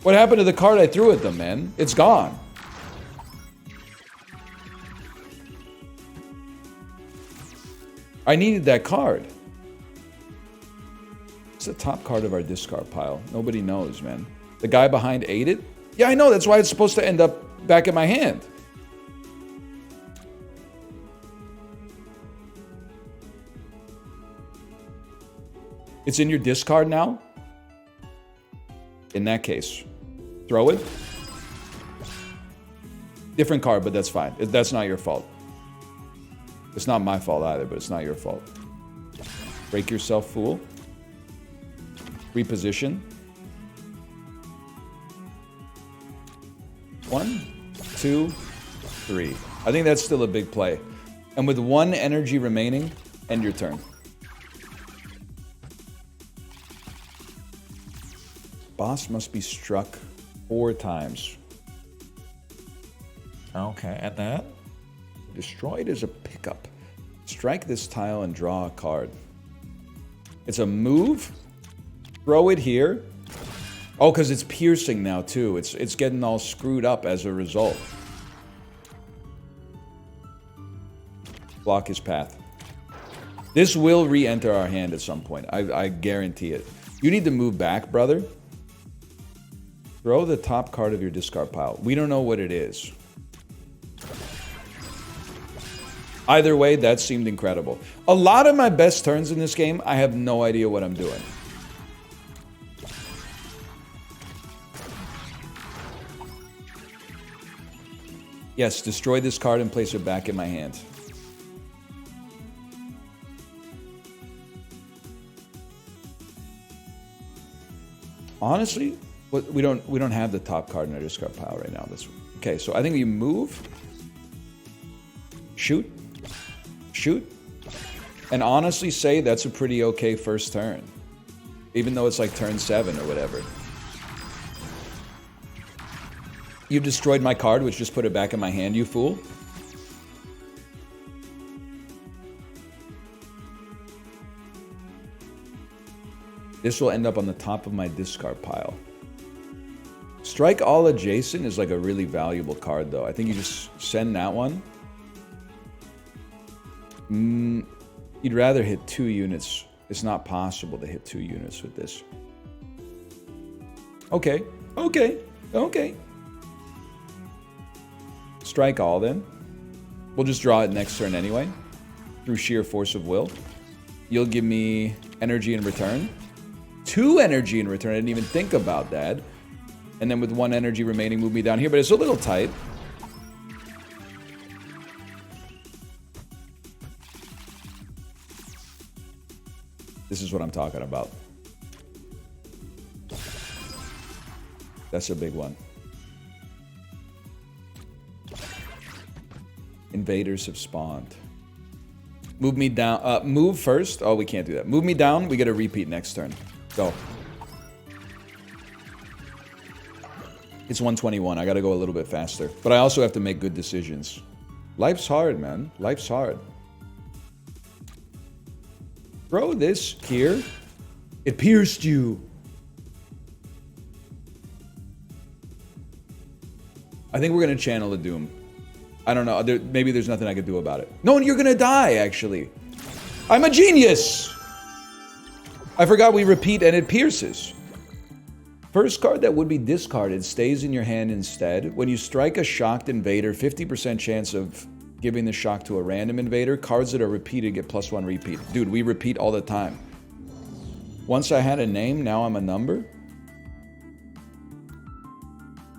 What happened to the card I threw at them, man? It's gone. I needed that card. It's the top card of our discard pile. Nobody knows, man. The guy behind ate it? Yeah, I know. That's why it's supposed to end up back in my hand. It's in your discard now? In that case, throw it. Different card, but that's fine. That's not your fault. It's not my fault either, but it's not your fault. Break yourself, fool. Reposition. 1, 2, 3. I think that's still a big play. And with 1 energy remaining, end your turn. Boss must be struck 4 times. Okay, and that? Destroyed is a pickup. Strike this tile and draw a card. It's a move. Throw it here. Oh, because it's piercing now, too. It's getting all screwed up as a result. Block his path. This will re-enter our hand at some point. I guarantee it. You need to move back, brother. Throw the top card of your discard pile. We don't know what it is. Either way, that seemed incredible. A lot of my best turns in this game, I have no idea what I'm doing. Yes, destroy this card and place it back in my hand. Honestly, we don't have the top card in our discard pile right now. Okay, so I think we move, shoot, and honestly say that's a pretty okay first turn, even though it's like turn 7 or whatever. You destroyed my card, which just put it back in my hand, you fool. This will end up on the top of my discard pile. Strike all adjacent is like a really valuable card, though. I think you just send that one. You'd rather hit 2 units. It's not possible to hit 2 units with this. Okay. Strike all, then. We'll just draw it next turn anyway, through sheer force of will. You'll give me energy in return. 2 energy in return. I didn't even think about that. And then with 1 energy remaining, move me down here. But it's a little tight. This is what I'm talking about. That's a big one. Invaders have spawned. Move me down. Move first. Oh, we can't do that. Move me down. We get a repeat next turn. Go. It's 121. I gotta go a little bit faster. But I also have to make good decisions. Life's hard, man. Life's hard. Throw this here. It pierced you. I think we're gonna channel the doom. I don't know. Maybe there's nothing I could do about it. No, you're gonna die, actually. I'm a genius! I forgot we repeat and it pierces. First card that would be discarded stays in your hand instead. When you strike a shocked invader, 50% chance of giving the shock to a random invader. Cards that are repeated get +1 repeat. Dude, we repeat all the time. Once I had a name, now I'm a number.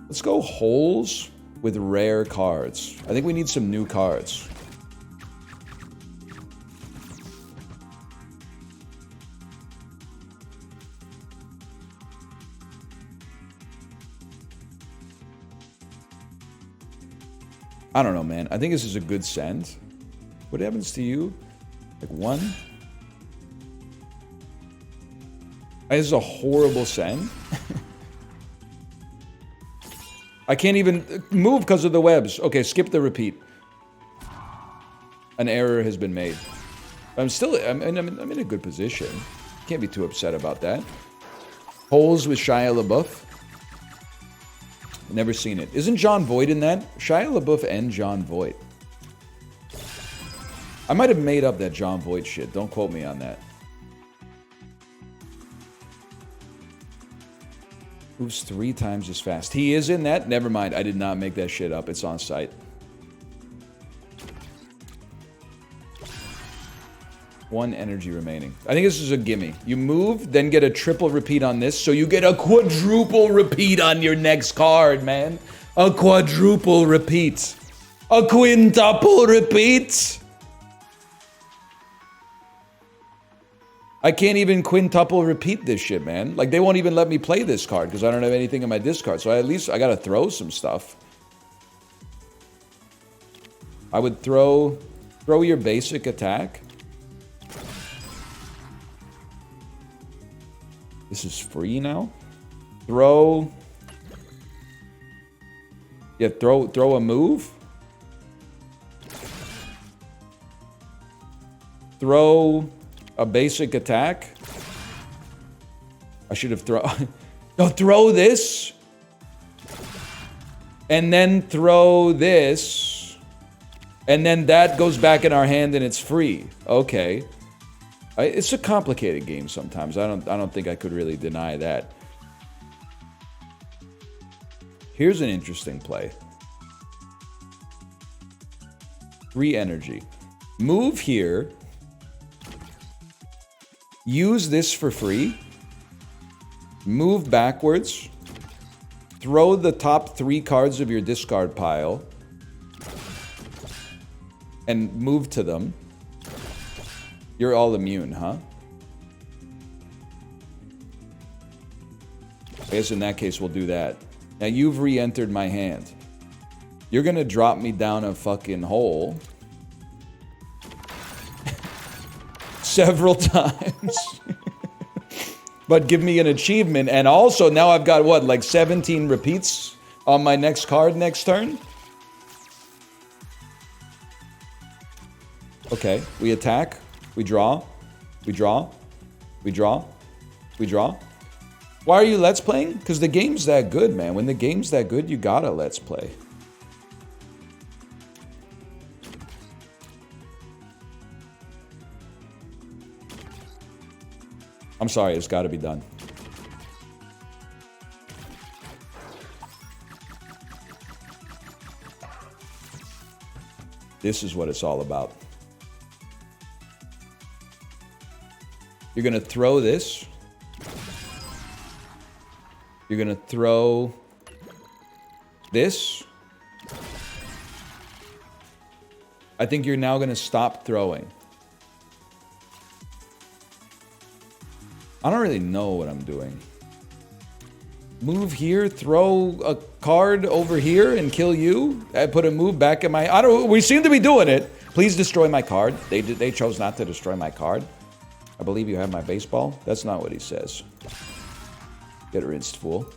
Let's go holes with rare cards. I think we need some new cards. I don't know, man. I think this is a good send. What happens to you? Like 1? This is a horrible send. I can't even move because of the webs. Okay, skip the repeat. An error has been made. I'm in a good position. Can't be too upset about that. Holes with Shia LaBeouf. Never seen it. Isn't John Voight in that? Shia LaBeouf and John Voight. I might have made up that John Voight shit. Don't quote me on that. Moves 3 times as fast. He is in that? Never mind. I did not make that shit up. It's on site. 1 energy remaining. I think this is a gimme. You move, then get a triple repeat on this, so you get a quadruple repeat on your next card, man. A quadruple repeat. A quintuple repeat. I can't even quintuple repeat this shit, man. Like, they won't even let me play this card because I don't have anything in my discard. So at least I gotta throw some stuff. I would throw your basic attack. This is free now. Throw a move. Throw a basic attack. I should have throw this. And then throw this. And then that goes back in our hand and it's free. Okay. It's a complicated game sometimes. I don't think I could really deny that. Here's an interesting play. 3 energy. Move here. Use this for free. Move backwards. Throw the top 3 cards of your discard pile. And move to them. You're all immune, huh? I guess in that case we'll do that. Now you've re-entered my hand. You're gonna drop me down a fucking hole. Several times. But give me an achievement. And also now I've got what, like 17 repeats on my next card next turn? Okay, we attack. We draw. We draw. We draw. We draw. Why are you let's playing? Because the game's that good, man. When the game's that good, you gotta let's play. I'm sorry, it's gotta be done. This is what it's all about. You're gonna throw this. You're gonna throw this. I think you're now gonna stop throwing. I don't really know what I'm doing. Move here, throw a card over here and kill you. I put a move back in my... we seem to be doing it. Please destroy my card. They chose not to destroy my card. I believe you have my baseball. That's not what he says. Get rinsed, fool.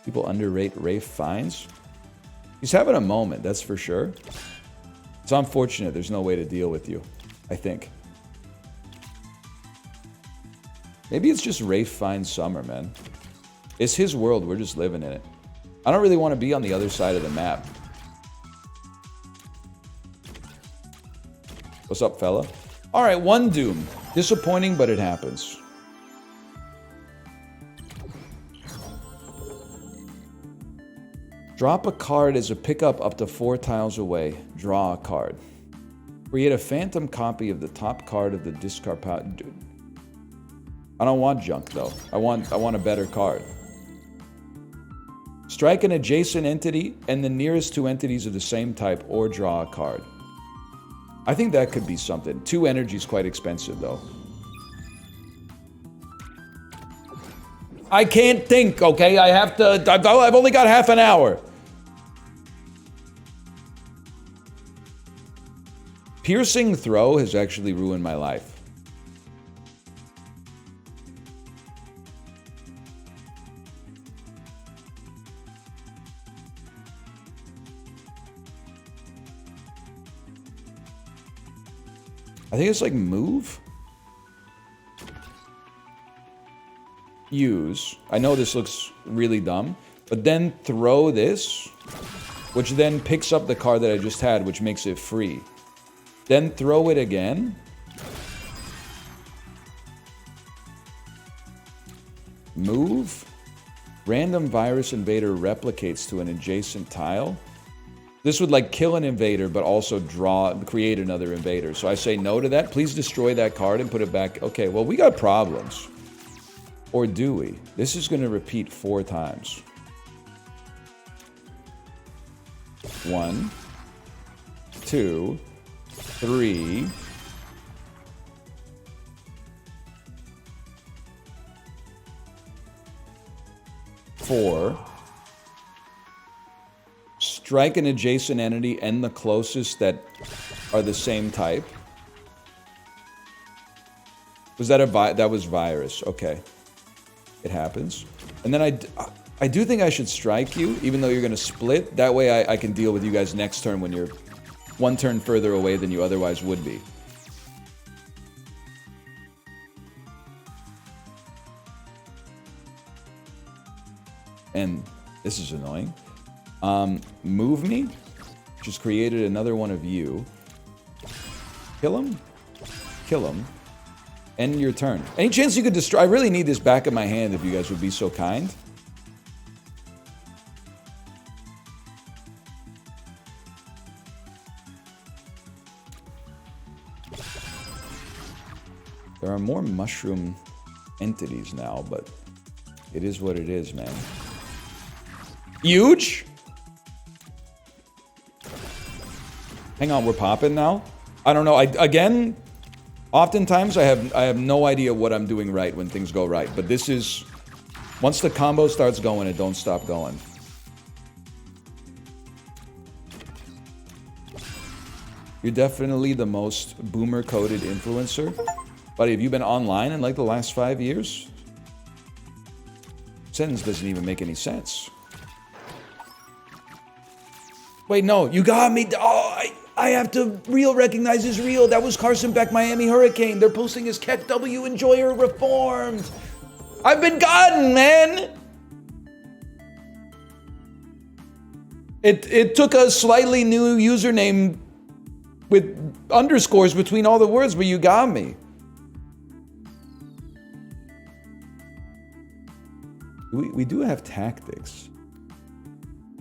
People underrate Rafe Fiennes. He's having a moment, that's for sure. It's unfortunate there's no way to deal with you, I think. Maybe it's just Rafe Fiennes' summer, man. It's his world, we're just living in it. I don't really want to be on the other side of the map. What's up, fella? All right, 1 Doom. Disappointing, but it happens. Drop a card as a pickup up to 4 tiles away. Draw a card. Create a phantom copy of the top card of the discard pile. Dude. I don't want junk, though. I want a better card. Strike an adjacent entity and the nearest 2 entities of the same type, or draw a card. I think that could be something. 2 energy is quite expensive, though. I can't think, okay? I have to... I've only got half an hour. Piercing Throw has actually ruined my life. I think it's like move. Use. I know this looks really dumb, but then throw this, which then picks up the card that I just had, which makes it free. Then throw it again. Move. Random virus invader replicates to an adjacent tile. This would like kill an invader, but also create another invader. So I say no to that. Please destroy that card and put it back. Okay, well, we got problems. Or do we? This is going to repeat 4 times. 1, 2, 3. 4. Strike an adjacent entity and the closest that are the same type. Was that that was virus? Okay, it happens. And then I do think I should strike you, even though you're gonna split. That way I can deal with you guys next turn when you're 1 turn further away than you otherwise would be. And this is annoying. Move me. Just created another one of you. Kill him. Kill him. End your turn. Any chance you could destroy... I really need this back in my hand if you guys would be so kind. There are more mushroom entities now, but it is what it is, man. Huge? Hang on, we're popping now? I don't know. Again, oftentimes I have no idea what I'm doing right when things go right. But this is... Once the combo starts going, it don't stop going. You're definitely the most boomer-coded influencer. Buddy, have you been online in like the last 5 years? Sentence doesn't even make any sense. Wait, no, you got me. Oh, I have to recognize is real. That was Carson Beck, Miami Hurricane. They're posting his Keck W Enjoyer Reformed. I've been gotten, man. It took a slightly new username with underscores between all the words, but you got me. We do have tactics.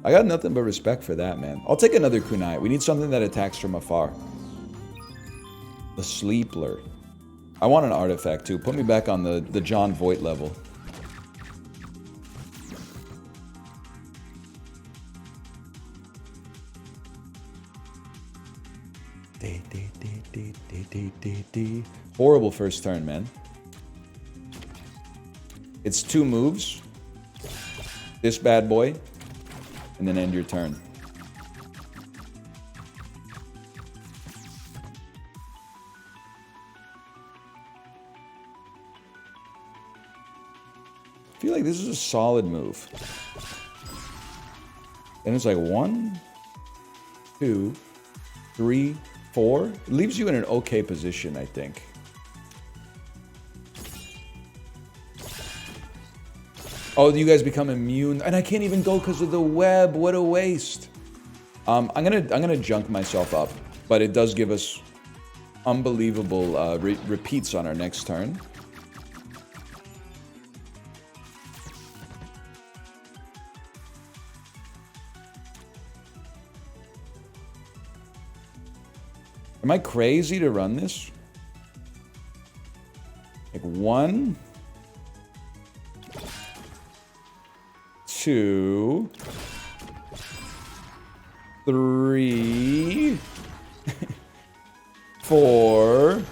I got nothing but respect for that, man. I'll take another kunai. We need something that attacks from afar. The Sleepler. I want an artifact too. Put me back on the John Voight level. Horrible first turn, man. It's 2 moves. This bad boy. And then end your turn. I feel like this is a solid move. And it's like 1, 2, 3, 4. It leaves you in an okay position, I think. Oh, you guys become immune, and I can't even go because of the web. What a waste. I'm gonna junk myself up, but it does give us unbelievable repeats on our next turn. Am I crazy to run this? Like 1, 2, 3, 4,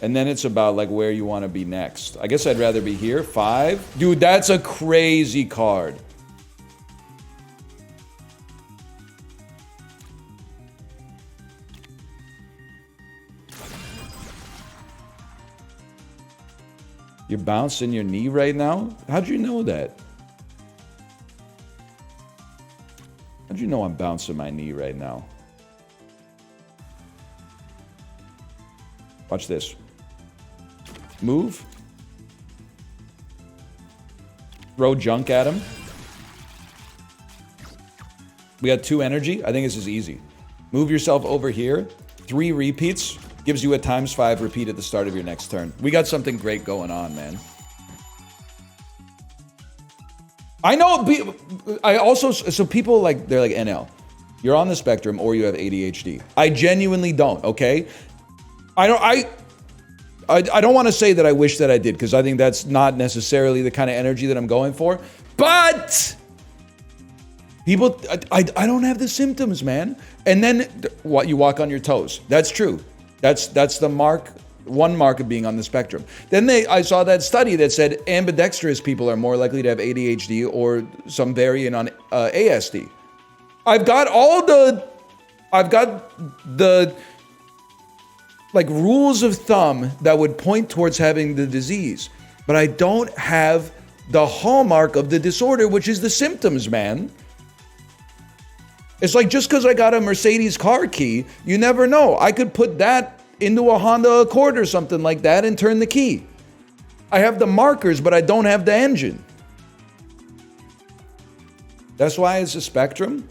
and then it's about like where you want to be next. I guess I'd rather be here. 5. Dude, that's a crazy card. You're bouncing your knee right now? How'd you know that? How'd you know I'm bouncing my knee right now? Watch this. Move. Throw junk at him. We got 2 energy. I think this is easy. Move yourself over here. 3 repeats. Gives you a ×5 repeat at the start of your next turn. We got something great going on, man. I know, I also, so people like, they're like, NL, you're on the spectrum or you have ADHD. I genuinely don't, okay? I don't want to say that I wish that I did, because I think that's not necessarily the kind of energy that I'm going for. But people, I don't have the symptoms, man. And then what, you walk on your toes. That's true. That's the mark, one mark of being on the spectrum. Then I saw that study that said ambidextrous people are more likely to have ADHD or some variant on ASD. I've got the like rules of thumb that would point towards having the disease, but I don't have the hallmark of the disorder, which is the symptoms, man. It's like, just because I got a Mercedes car key, you never know. I could put that into a Honda Accord or something like that and turn the key. I have the markers, but I don't have the engine. That's why it's a spectrum.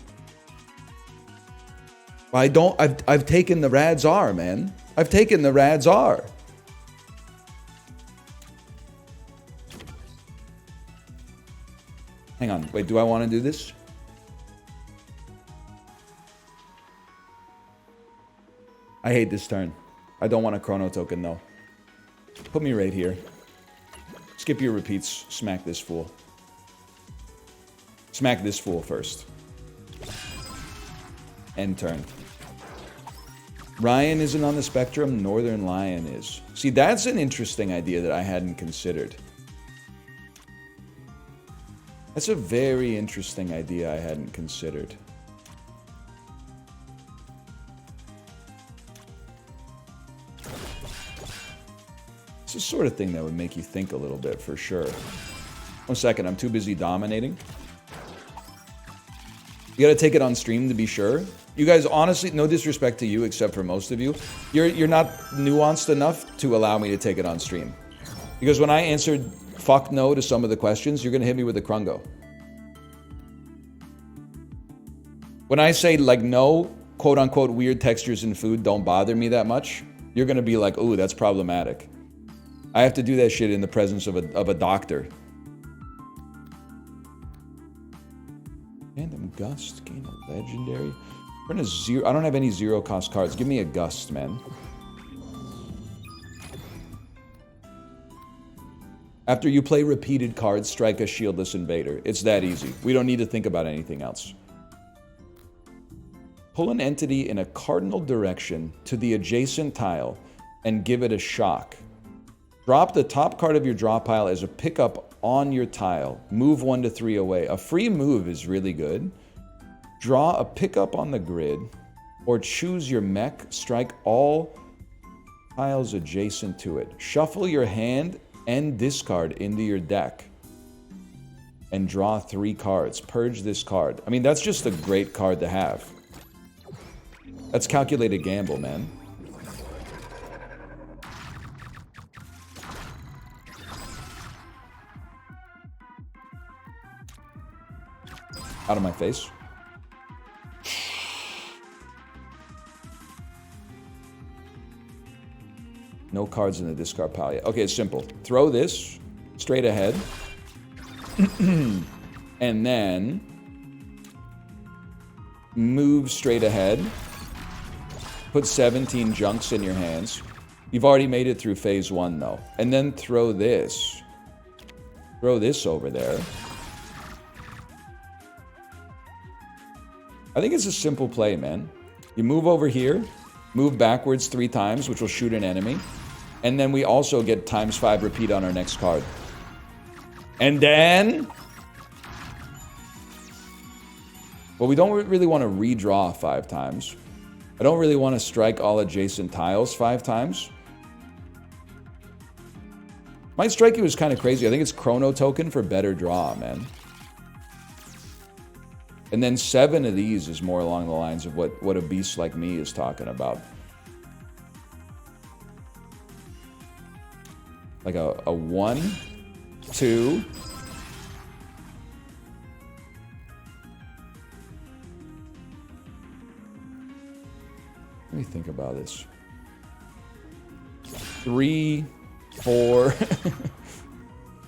I've taken the Rad's R, man. I've taken the Rad's R. Hang on, wait, do I want to do this? I hate this turn. I don't want a chrono token, though. Put me right here. Skip your repeats. Smack this fool. Smack this fool first. End turn. Ryan isn't on the spectrum. Northern Lion is. See, that's an interesting idea that I hadn't considered. That's a very interesting idea I hadn't considered. It's the sort of thing that would make you think a little bit, for sure. 1 second, I'm too busy dominating. You gotta take it on stream to be sure. You guys, honestly, no disrespect to you, except for most of you, you're not nuanced enough to allow me to take it on stream. Because when I answered fuck no to some of the questions, you're gonna hit me with a krungo. When I say, like, no, quote-unquote, weird textures in food don't bother me that much, you're gonna be like, ooh, that's problematic. I have to do that shit in the presence of a doctor. Random Gust, gain a legendary. We're in a zero. I don't have any zero cost cards. Give me a Gust, man. After you play repeated cards, strike a shieldless invader. It's that easy. We don't need to think about anything else. Pull an entity in a cardinal direction to the adjacent tile and give it a shock. Drop the top card of your draw pile as a pickup on your tile. Move 1 to 3 away. A free move is really good. Draw a pickup on the grid, or choose your mech, strike all tiles adjacent to it. Shuffle your hand and discard into your deck. And draw 3 cards. Purge this card. I mean, that's just a great card to have. That's calculated gamble, man. Out of my face. No cards in the discard pile yet. Okay, it's simple. Throw this straight ahead. And then move straight ahead. Put 17 junks in your hands. You've already made it through phase 1, though. And then throw this. Throw this over there. I think it's a simple play, man. You move over here, move backwards 3 times, which will shoot an enemy. And then we also get ×5 repeat on our next card. And then... well, we don't really want to redraw 5 times. I don't really want to strike all adjacent tiles 5 times. Might strike you as kind of crazy. I think it's chrono token for better draw, man. And then 7 of these is more along the lines of what a beast like me is talking about. Like a 1, 2. Let me think about this. 3, 4,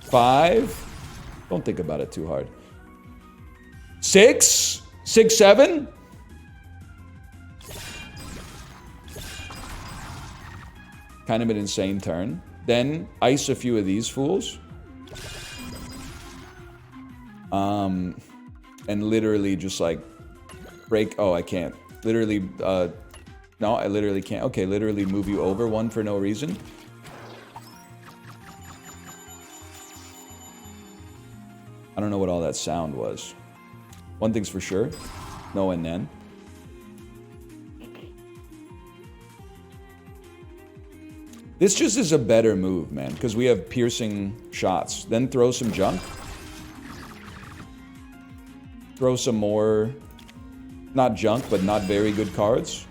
5. Don't think about it too hard. 6, 7. Kind of an insane turn. Then ice a few of these fools. And literally just like break. Oh, I can't. Literally, no, I literally can't. Okay, literally move you over 1 for no reason. I don't know what all that sound was. One thing's for sure. No and then. This just is a better move, man, because we have piercing shots. Then throw some junk. Throw some more, not junk, but not very good cards.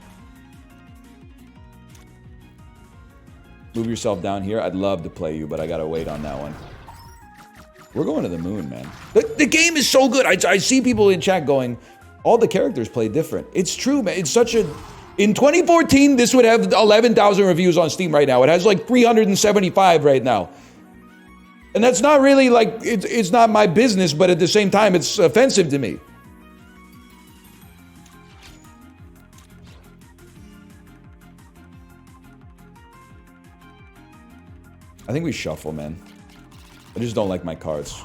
Move yourself down here. I'd love to play you, but I gotta wait on that one. We're going to the moon, man. The game is so good. I see people in chat going, all the characters play different. It's true, man. It's such a... In 2014, this would have 11,000 reviews on Steam right now. It has like 375 right now. And that's not really like... It's not my business, but at the same time, it's offensive to me. I think we shuffle, man. I just don't like my cards.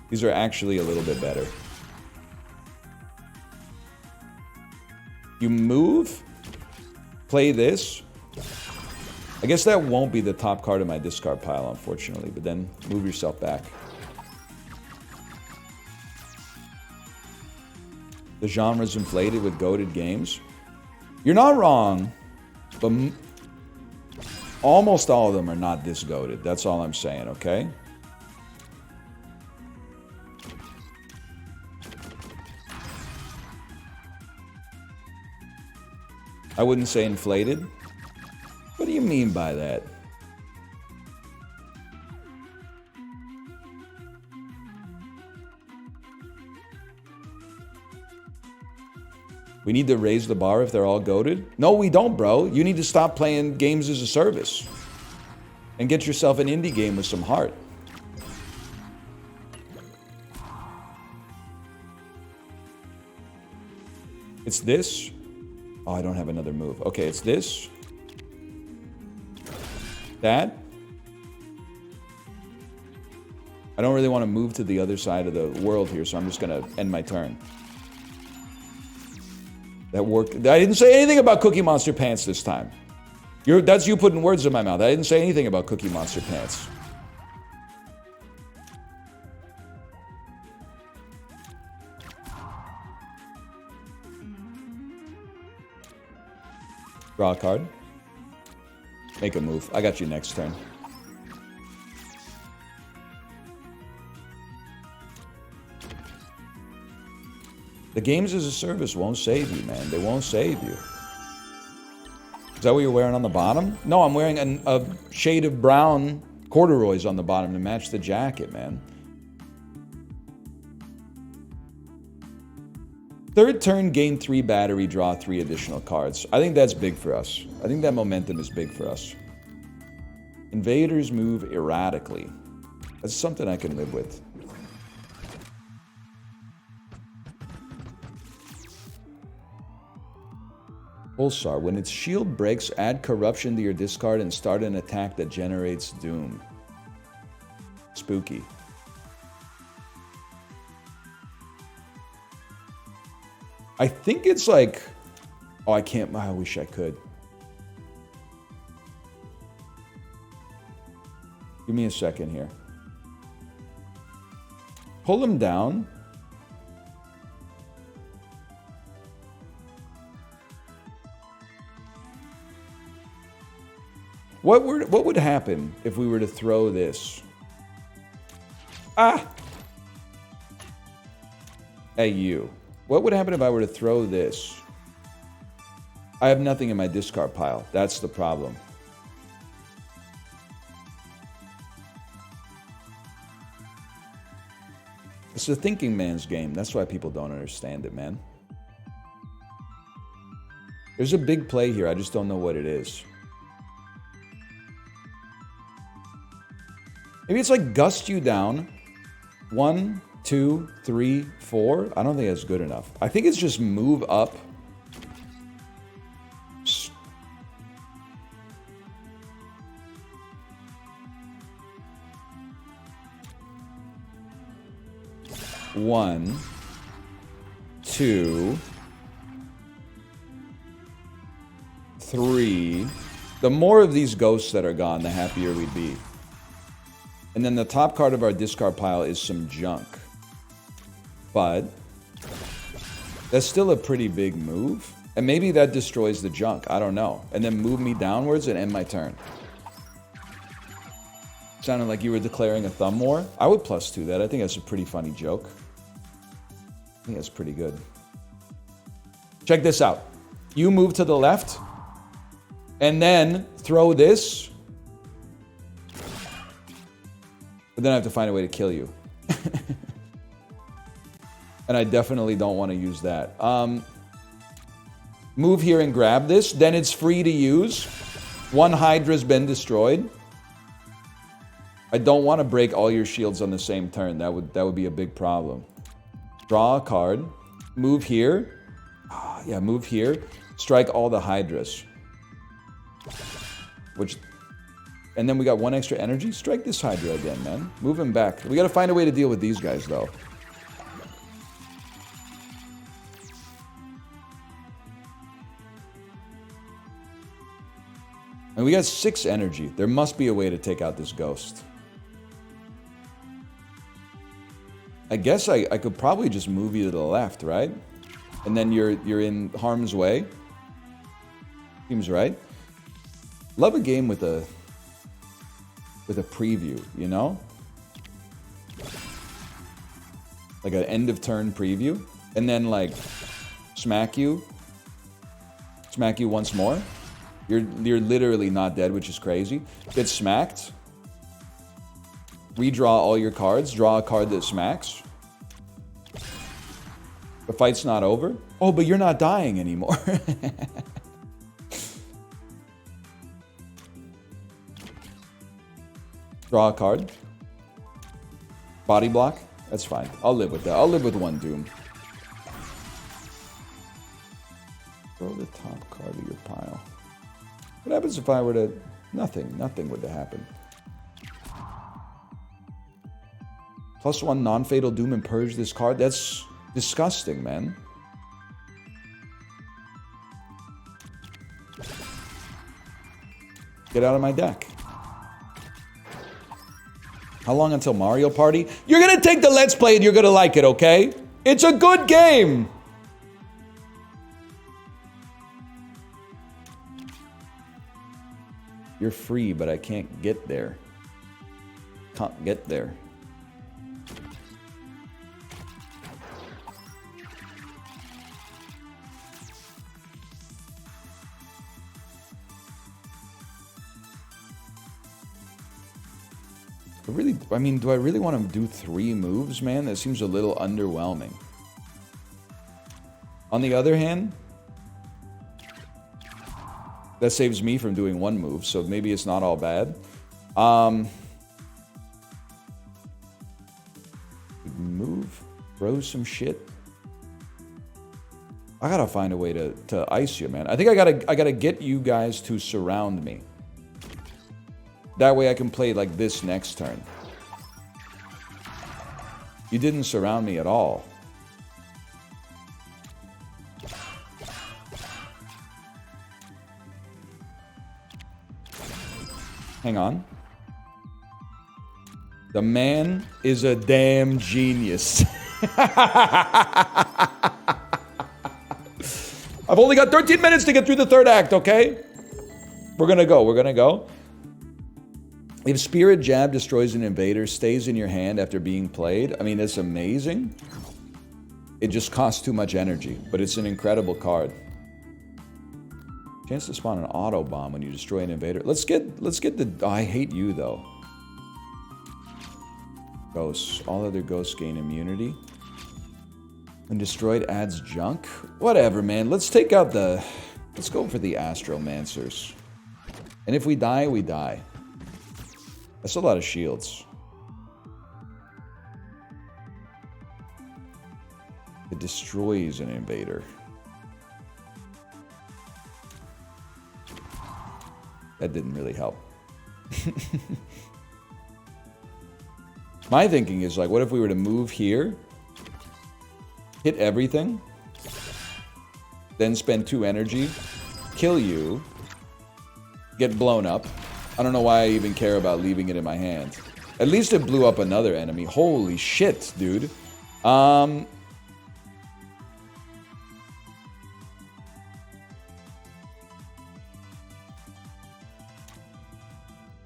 These are actually a little bit better. You move, play this. I guess that won't be the top card of my discard pile, unfortunately, but then move yourself back. The genre's inflated with goated games. You're not wrong, but almost all of them are not this goated. That's all I'm saying, okay? I wouldn't say inflated. What do you mean by that? We need to raise the bar if they're all goated? No, we don't, bro. You need to stop playing games as a service. And get yourself an indie game with some heart. It's this. Oh, I don't have another move. Okay, it's this. That. I don't really want to move to the other side of the world here, so I'm just going to end my turn. That worked. I didn't say anything about Cookie Monster Pants this time. That's you putting words in my mouth. I didn't say anything about Cookie Monster Pants. Draw a card. Make a move. I got you next turn. The games as a service won't save you, man. They won't save you. Is that what you're wearing on the bottom? No, I'm wearing a shade of brown corduroys on the bottom to match the jacket, man. Third turn, gain 3 battery, draw 3 additional cards. I think that's big for us. I think that momentum is big for us. Invaders move erratically. That's something I can live with. Pulsar. When its shield breaks, add corruption to your discard and start an attack that generates doom. Spooky. I think it's like... Oh, I can't... I wish I could. Give me a second here. Pull him down. What would happen if we were to throw this? Ah! Hey, you. What would happen if I were to throw this? I have nothing in my discard pile. That's the problem. It's a thinking man's game. That's why people don't understand it, man. There's a big play here. I just don't know what it is. Maybe it's like gust you down. 1, 2, 3, 4. I don't think that's good enough. I think it's just move up. One, 2, 3. The more of these ghosts that are gone, the happier we'd be. And then the top card of our discard pile is some junk. But that's still a pretty big move. And maybe that destroys the junk. I don't know. And then move me downwards and end my turn. Sounded like you were declaring a thumb war. I would +2 that. I think that's a pretty funny joke. I think that's pretty good. Check this out. You move to the left. And then throw this. But then I have to find a way to kill you. And I definitely don't want to use that. Move here and grab this. Then it's free to use. One Hydra's been destroyed. I don't want to break all your shields on the same turn. That would be a big problem. Draw a card. Move here. Yeah, move here. Strike all the Hydras. Which And then we got 1 extra energy. Strike this Hydra again, man. Move him back. We gotta find a way to deal with these guys, though. And we got 6 energy. There must be a way to take out this ghost. I guess I could probably just move you to the left, right? And then you're in harm's way. Seems right. Love a game with a preview, you know? Like an end of turn preview. And then like smack you once more. You're literally not dead, which is crazy. Get smacked. Redraw all your cards. Draw a card that smacks. The fight's not over. Oh, but you're not dying anymore. Draw a card. Body block. That's fine. I'll live with that. I'll live with 1 doom. Throw the top card of your pile. What happens if I were to... Nothing. Nothing would happen. +1 non-fatal doom and purge this card. That's disgusting, man. Get out of my deck. How long until Mario Party? You're gonna take the Let's Play and you're gonna like it, okay? It's a good game! You're free, but I can't get there. Can't get there. I mean, do I really want to do 3 moves, man? That seems a little underwhelming. On the other hand, that saves me from doing 1 move, so maybe it's not all bad. Move, throw some shit. I gotta find a way to ice you, man. I think I gotta get you guys to surround me. That way I can play like this next turn. You didn't surround me at all. Hang on. The man is a damn genius. I've only got 13 minutes to get through the 3rd act, okay? We're gonna go. If Spirit Jab destroys an invader, stays in your hand after being played, I mean, it's amazing. It just costs too much energy, but it's an incredible card. Chance to spawn an auto bomb when you destroy an invader. Let's get the... Oh, I hate you, though. Ghosts. All other ghosts gain immunity. When destroyed adds junk? Whatever, man. Let's take out the... Let's go for the Astromancers. And if we die, we die. That's a lot of shields. It destroys an invader. That didn't really help. My thinking is like, what if we were to move here, hit everything, then spend 2 energy, kill you, get blown up. I don't know why I even care about leaving it in my hand. At least it blew up another enemy. Holy shit, dude.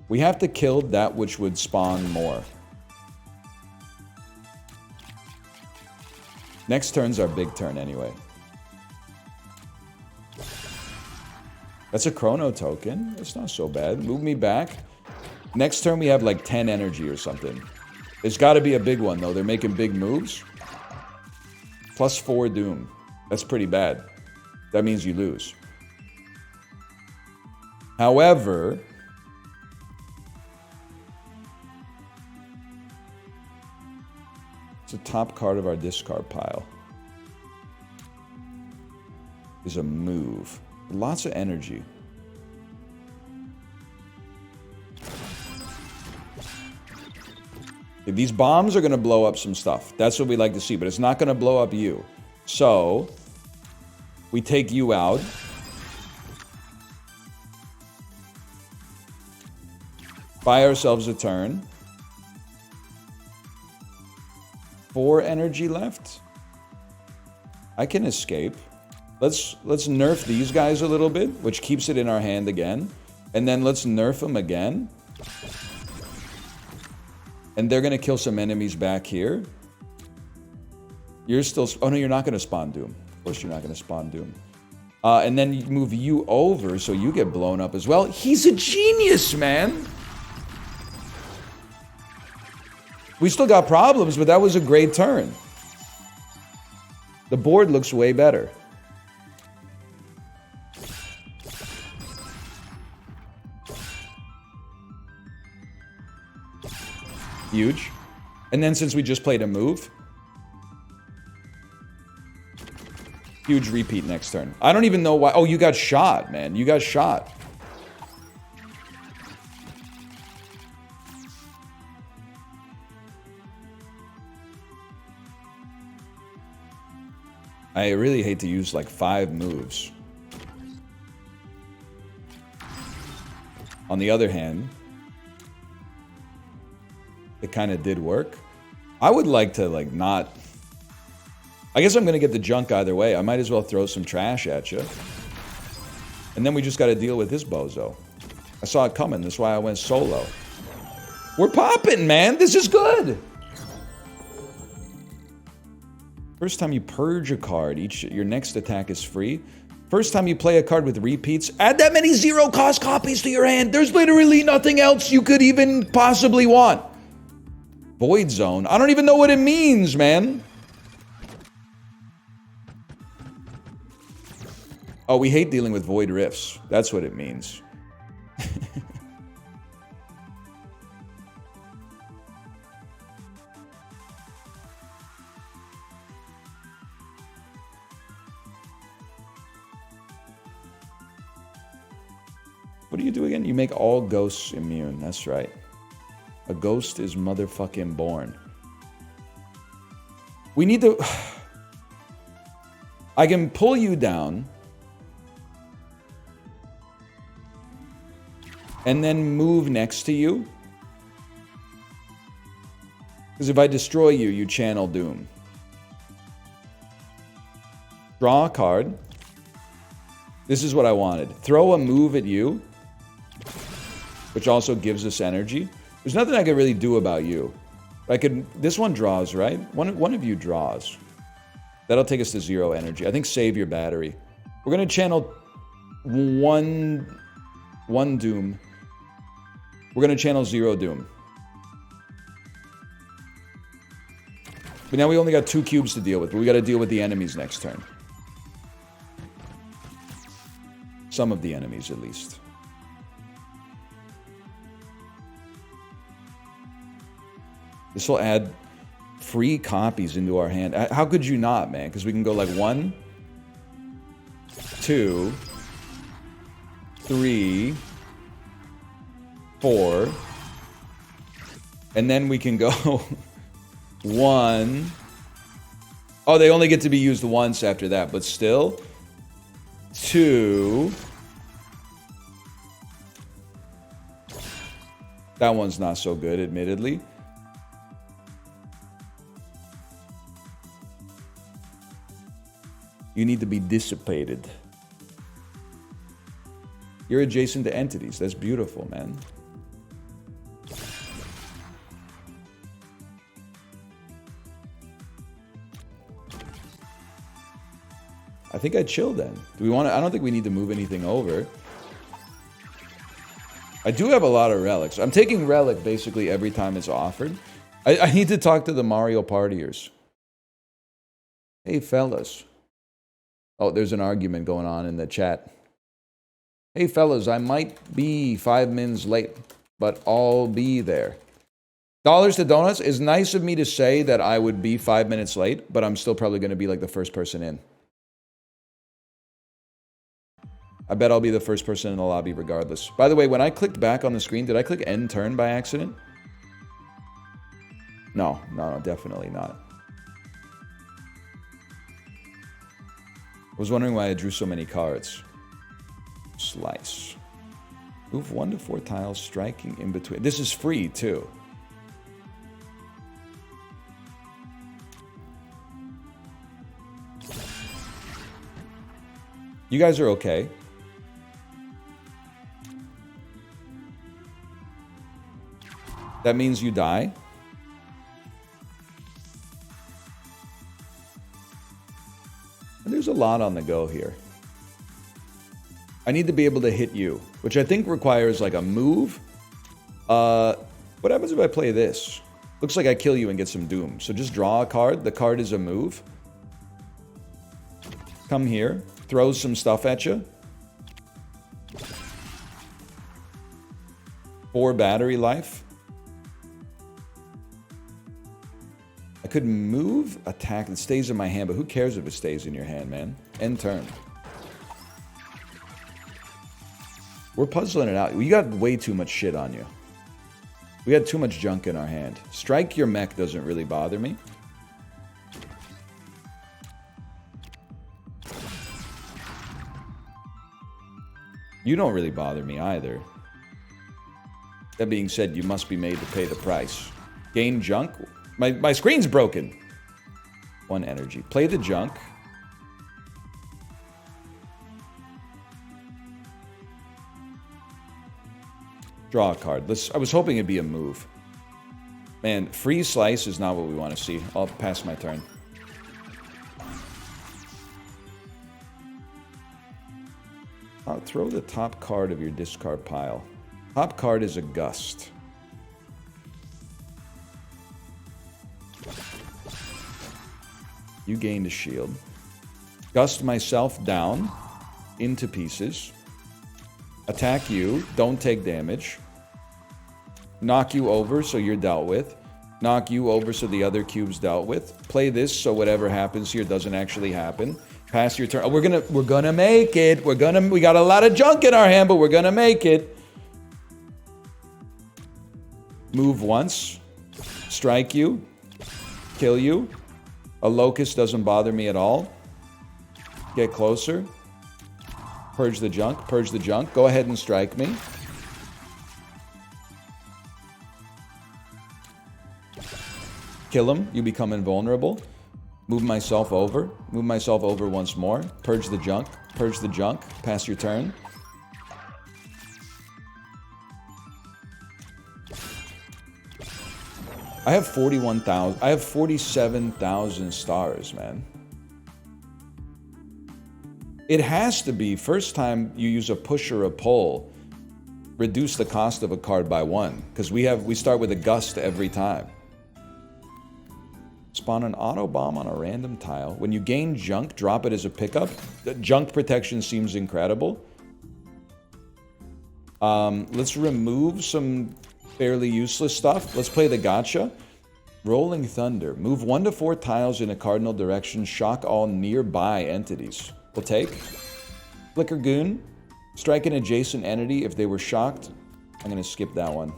We have to kill that which would spawn more. Next turn's our big turn anyway. That's a chrono token. That's not so bad. Move me back. Next turn we have like 10 energy or something. It's got to be a big one though. They're making big moves. +4 doom. That's pretty bad. That means you lose. However, it's a top card of our discard pile. Is a move. Lots of energy. These bombs are going to blow up some stuff. That's what we like to see, but it's not going to blow up you. So, we take you out. Buy ourselves a turn. 4 energy left. I can escape. Let's nerf these guys a little bit, which keeps it in our hand again. And then let's nerf them again. And they're going to kill some enemies back here. You're still... Oh, no, you're not going to spawn Doom. Of course you're not going to spawn Doom. And then you move you over so you get blown up as well. He's a genius, man. We still got problems, but that was a great turn. The board looks way better. Huge. And then since we just played a move, huge repeat next turn. I don't even know why. Oh, you got shot, man. You got shot. I really hate to use like 5 moves. On the other hand, it kind of did work. I would like to like not... I guess I'm going to get the junk either way. I might as well throw some trash at you. And then we just got to deal with this bozo. I saw it coming. That's why I went solo. We're popping, man. This is good. First time you purge a card, your next attack is free. First time you play a card with repeats, add that many 0-cost copies to your hand. There's literally nothing else you could even possibly want. Void Zone. I don't even know what it means, man. Oh, we hate dealing with Void Rifts. That's what it means. What do you do again? You make all ghosts immune. That's right. A ghost is motherfucking born. We need to... I can pull you down. And then move next to you. Because if I destroy you, you channel Doom. Draw a card. This is what I wanted. Throw a move at you. Which also gives us energy. There's nothing I could really do about you. I could... This one draws, right? One of you draws. That'll take us to 0 energy. I think save your battery. We're going to channel one Doom. We're going to channel 0 Doom. But now we only got 2 cubes to deal with. But we got to deal with the enemies next turn. Some of the enemies, at least. This will add free copies into our hand. How could you not, man? Because we can go like 1, 2, 3, 4. And then we can go 1. Oh, they only get to be used once after that, but still. 2. That one's not so good, admittedly. You need to be dissipated. You're adjacent to entities. That's beautiful, man. I think I chill then. Do we want to... I don't think we need to move anything over. I do have a lot of relics. I'm taking relic basically every time it's offered. I need to talk to the Mario partiers. Hey, fellas. Oh, there's an argument going on in the chat. Hey, fellas, I might be 5 minutes late, but I'll be there. Dollars to Donuts, is nice of me to say that I would be 5 minutes late, but I'm still probably going to be like the first person in. I bet I'll be the first person in the lobby regardless. By the way, when I clicked back on the screen, did I click end turn by accident? No, definitely not. I was wondering why I drew so many cards. Slice. Move 1 to 4 tiles, striking in between. This is free, too. You guys are okay. That means you die. And there's a lot on the go here. I need to be able to hit you, which I think requires like a move. What happens if I play this? Looks like I kill you and get some doom. So just draw a card. The card is a move. Come here. Throw some stuff at you. 4 battery life. I could move, attack. It stays in my hand, but who cares if it stays in your hand, man? End turn. We're puzzling it out. We got way too much shit on you. We had too much junk in our hand. Strike your mech doesn't really bother me. You don't really bother me either. That being said, you must be made to pay the price. Gain junk? My screen's broken. 1 energy. Play the junk. Draw a card. I was hoping it'd be a move. Man, free slice is not what we want to see. I'll pass my turn. I'll throw the top card of your discard pile. Top card is a gust. You gained a shield. Gust myself down into pieces. Attack you. Don't take damage. Knock you over so you're dealt with. Knock you over so the other cube's dealt with. Play this so whatever happens here doesn't actually happen. Pass your turn. Oh, we're gonna make it. We got a lot of junk in our hand, but we're gonna make it. Move once. Strike you. Kill you. A locust doesn't bother me at all. Get closer. Purge the junk. Purge the junk. Go ahead and strike me. Kill him. You become invulnerable. Move myself over. Move myself over once more. Purge the junk. Purge the junk. Pass your turn. I have 41,000. I have 47,000 stars, man. It has to be first time you use a push or a pull, reduce the cost of a card by 1, because we start with a gust every time. Spawn an auto bomb on a random tile. When you gain junk, drop it as a pickup. The junk protection seems incredible. Let's remove some fairly useless stuff. Let's play the gotcha. Rolling Thunder. Move 1 to 4 tiles in a cardinal direction. Shock all nearby entities. We'll take. Flicker Goon. Strike an adjacent entity if they were shocked. I'm going to skip that one.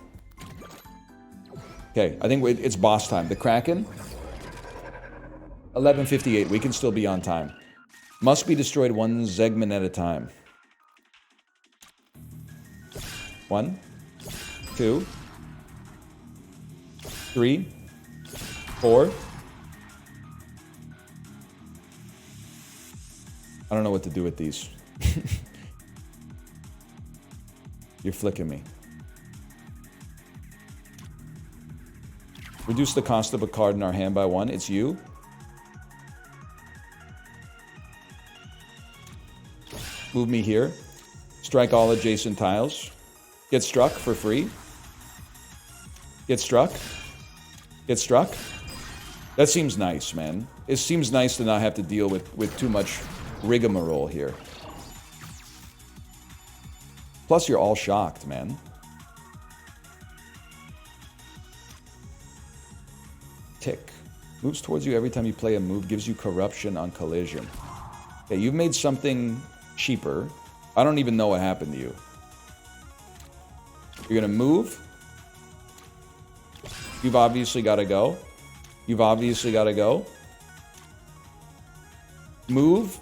Okay, I think it's boss time. The Kraken. 11:58. We can still be on time. Must be destroyed 1 segment at a time. 1, 2, 3, 4. I don't know what to do with these. You're flicking me. Reduce the cost of a card in our hand by 1. It's you. Move me here. Strike all adjacent tiles. Get struck for free. Get struck. Get struck. That seems nice, man. It seems nice to not have to deal with too much rigmarole here. Plus, you're all shocked, man. Tick. Moves towards you every time you play a move. Gives you corruption on collision. Okay, you've made something cheaper. I don't even know what happened to you. You're gonna move. You've obviously got to go. You've obviously got to go. Move.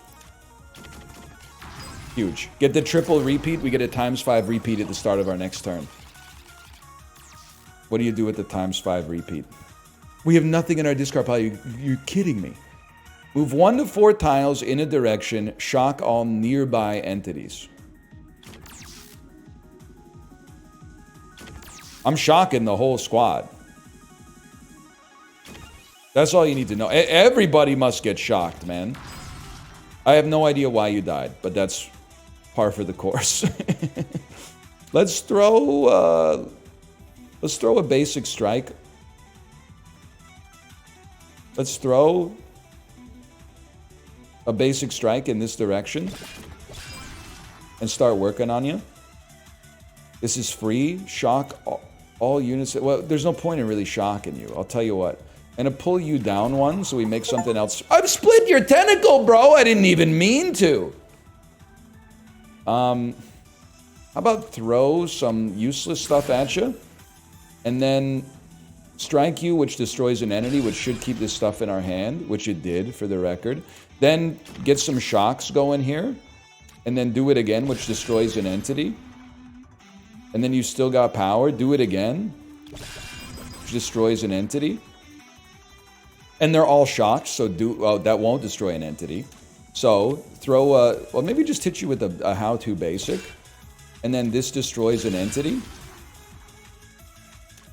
Huge. Get the triple repeat. We get a ×5 repeat at the start of our next turn. What do you do with the ×5 repeat? We have nothing in our discard pile. You're kidding me. Move 1 to 4 tiles in a direction. Shock all nearby entities. I'm shocking the whole squad. That's all you need to know. Everybody must get shocked, man. I have no idea why you died, but that's par for the course. Let's throw a basic strike. Let's throw a basic strike in this direction and start working on you. This is free. Shock all units. Well, there's no point in really shocking you. I'll tell you what. I'm gonna pull you down one so we make something else. I've split your tentacle, bro. I didn't even mean to. How about throw some useless stuff at you and then strike you, which destroys an entity, which should keep this stuff in our hand, which it did for the record. Then get some shocks going here and then do it again, which destroys an entity. And then you still got power. Do it again, which destroys an entity. And they're all shocks, so that won't destroy an entity. So throw a, well, maybe just hit you with a how-to basic. And then this destroys an entity.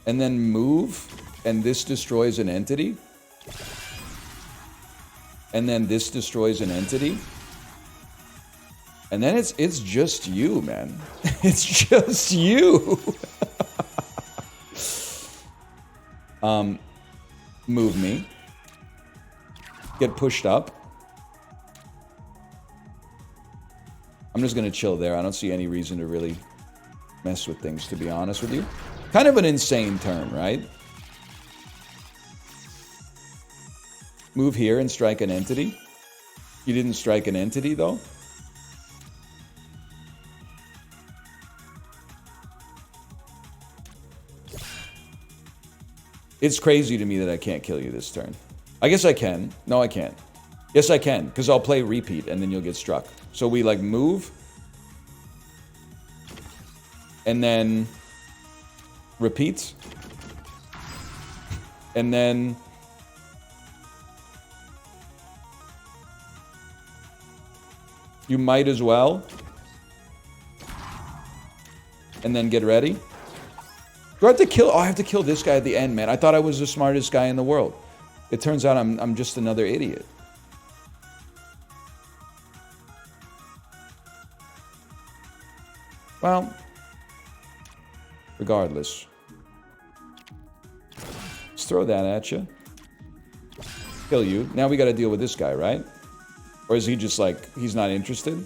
And then move, and this destroys an entity. And then this destroys an entity. And then it's just you, man. It's just you. Move me. Get pushed up. I'm just going to chill there. I don't see any reason to really mess with things, to be honest with you. Kind of an insane turn, right? Move here and strike an entity. You didn't strike an entity, though. It's crazy to me that I can't kill you this turn. I guess I can. No, I can't. Yes, I can, because I'll play repeat, and then you'll get struck. So we, like, move. And then repeat. And then you might as well. And then get ready. Do I have to kill? Oh, I have to kill this guy at the end, man. I thought I was the smartest guy in the world. It turns out I'm just another idiot. Well, regardless. Let's throw that at you. Kill you. Now we got to deal with this guy, right? Or is he just like, he's not interested?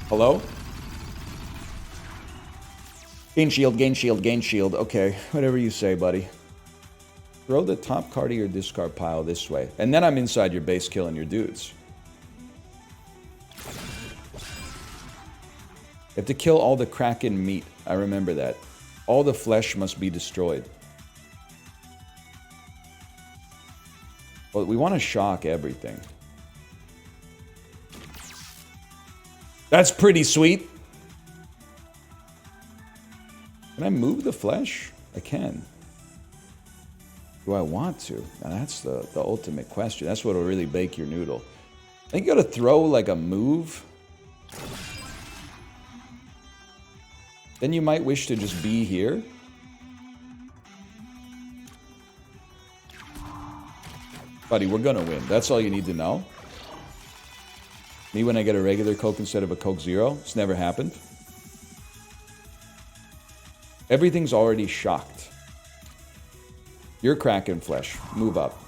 Hello? Gain shield, gain shield, gain shield. Okay, whatever you say, buddy. Throw the top card of your discard pile this way. And then I'm inside your base killing your dudes. You have to kill all the Kraken meat. I remember that. All the flesh must be destroyed. Well, we want to shock everything. That's pretty sweet. Can I move the flesh? I can. Do I want to? Now that's the ultimate question. That's what will really bake your noodle. I think you gotta throw like a move. Then you might wish to just be here. Buddy, we're gonna win. That's all you need to know. Me when I get a regular Coke instead of a Coke Zero. It's never happened. Everything's already shocked. You're Kraken flesh. Move up.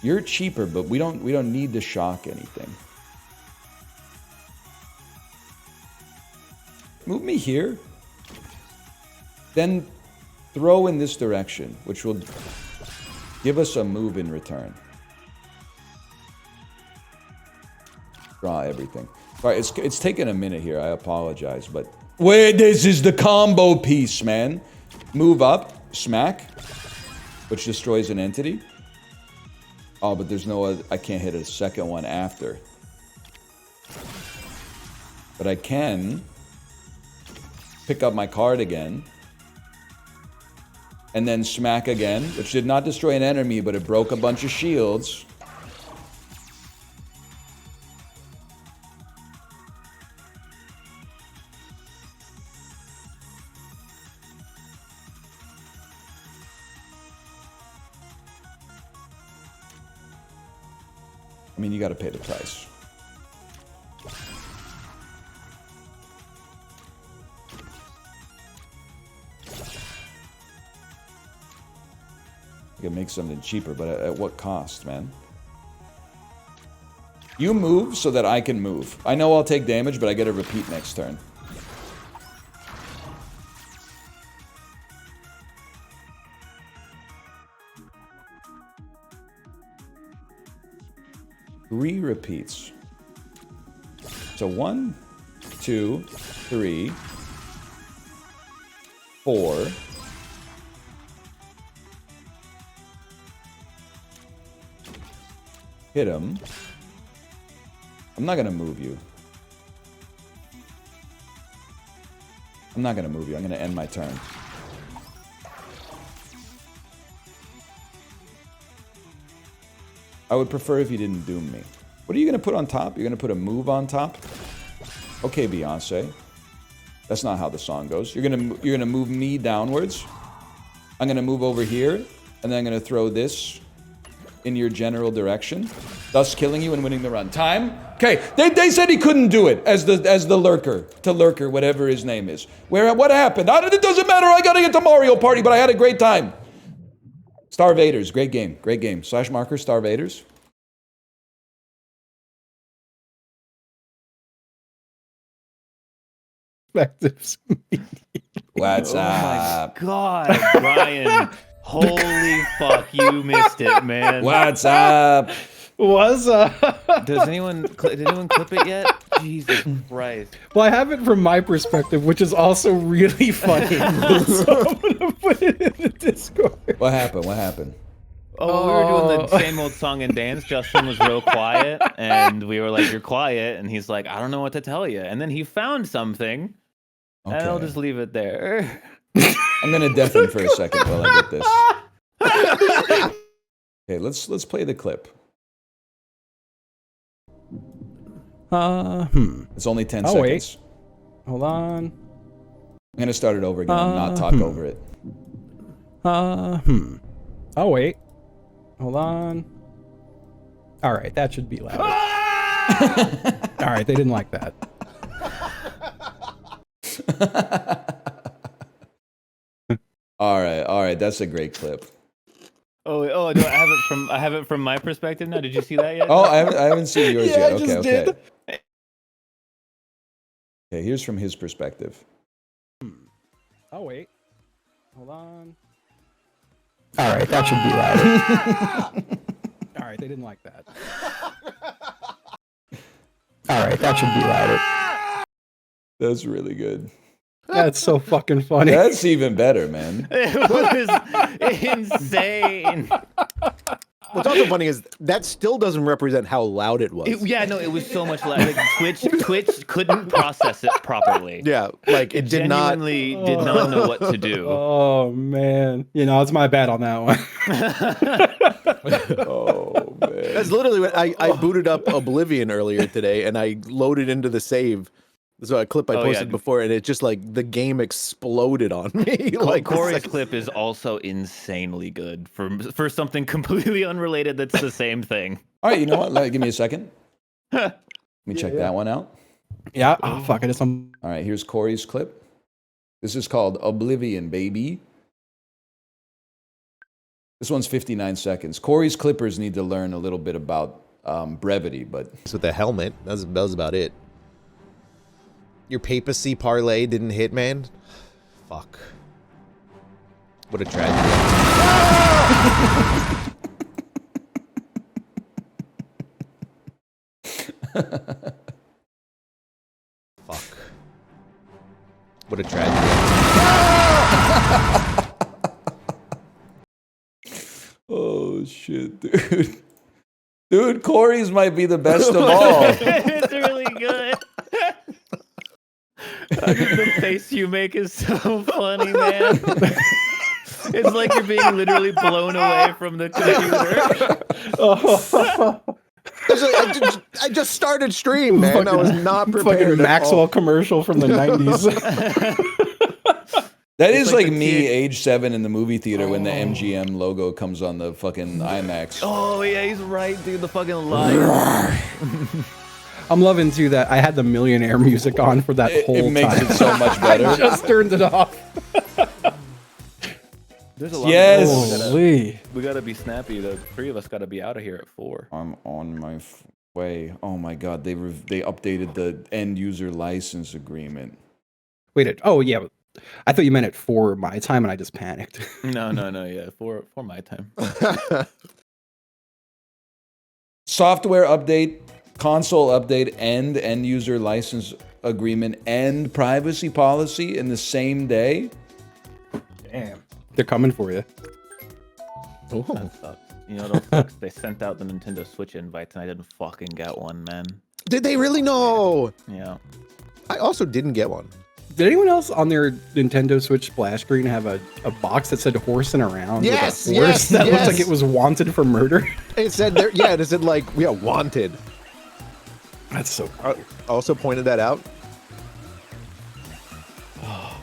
You're cheaper, but we don't need to shock anything. Move me here. Then throw in this direction, which will give us a move in return. Draw everything. All right, it's taken a minute here. I apologize, but Wait, this is the combo piece, man. Move up, smack, which destroys an entity. Oh, but there's no other, I can't hit a second one after. But I can pick up my card again. And then smack again, which did not destroy an enemy, but it broke a bunch of shields. I mean, you gotta pay the price. You can make something cheaper, but at what cost, man? You move so that I can move. I know I'll take damage, but I get a repeat next turn. Three repeats. So 1, 2, 3, 4. Hit him. I'm not gonna move you. I'm not gonna move you. I'm gonna end my turn. I would prefer if you didn't doom me. What are you gonna put on top? You're gonna put a move on top? Okay, Beyonce. That's not how the song goes. You're gonna move me downwards. I'm gonna move over here, and then I'm gonna throw this in your general direction, thus killing you and winning the run. Time? Okay, they said he couldn't do it as the lurker, whatever his name is. What happened? It doesn't matter. I gotta get to Mario Party, but I had a great time. Starvaders, great game, great game. Slash marker, Starvaders. Perspectives. What's Oh up? my God, Brian. Holy fuck, you missed it, man. What's up? Was Did anyone clip it yet? Jesus Christ. Well, I have it from my perspective, which is also really funny. So I'm gonna put it in the Discord. What happened? What happened? Oh, we were doing the same old song and dance. Justin was real quiet, and we were like, "You're quiet," and he's like, "I don't know what to tell you." And then he found something, and I'll just leave it there. I'm gonna deafen for a second while I get this. Okay, let's play the clip. It's only 10 seconds. Wait. Hold on. I'm gonna start it over again and not talk over it. Oh, wait. Hold on. All right, that should be louder. All right, they didn't like that. All right, that's a great clip. Oh, do I have it from my perspective now? Did you see that yet? Oh, I haven't seen yours Yeah, yet. I Okay, just okay. did. Okay, here's from his perspective. Oh, wait. Hold on. All right, that should be louder. All right, they didn't like that. All right, that should be louder. That's really good. That's so fucking funny. That's even better, man. It was insane. What's also funny is that still doesn't represent how loud it was. It was so much louder. Like, Twitch couldn't process it properly. Yeah, like it did not. Genuinely did not know what to do. Oh man, it's my bad on that one. Oh man. That's literally what I booted up Oblivion earlier today, and I loaded into the save. So a clip I posted before, and it just like the game exploded on me. Like Corey's clip is also insanely good for something completely unrelated. That's the same thing. All right, you know what? Give me a second. Let me check that one out. Yeah. Oh fuck! I just All right, here's Corey's clip. This is called Oblivion, baby. This one's 59 seconds. Corey's clippers need to learn a little bit about brevity, but with the helmet, that was about it. Your papacy parlay didn't hit, man. Fuck. What a tragedy. Fuck. Oh shit, dude. Dude, Corey's might be the best of all. It's really good. The face you make is so funny, man. It's like you're being literally blown away from the computer. I just started stream, man. I was not prepared. Fucking Maxwell commercial from the 90s. That is like me, age 7 in the movie theater when the MGM logo comes on the fucking IMAX. Oh yeah, he's right, dude. The fucking lion. I'm loving too that I had the Millionaire music on for that whole time. It makes it so much better. I just turned it off. There's a lot. Yes. Holy. We gotta be snappy. The 3 of us gotta be out of here at 4. I'm on my way. Oh my god, they updated the end user license agreement. Wait, oh yeah. I thought you meant it for my time and I just panicked. No, yeah, for my time. Software update, console update, and end user license agreement and privacy policy in the same day. Damn. They're coming for you. That sucks. You know, those fucks, they sent out the Nintendo Switch invites and I didn't fucking get one, man. Did they really know? Yeah. I also didn't get one. Did anyone else on their Nintendo Switch splash screen have a box that said horsing around? Yes, with a horse that looked like yes. it was wanted for murder? It said there, yeah, it said like, yeah, wanted. That's so cool. I also pointed that out.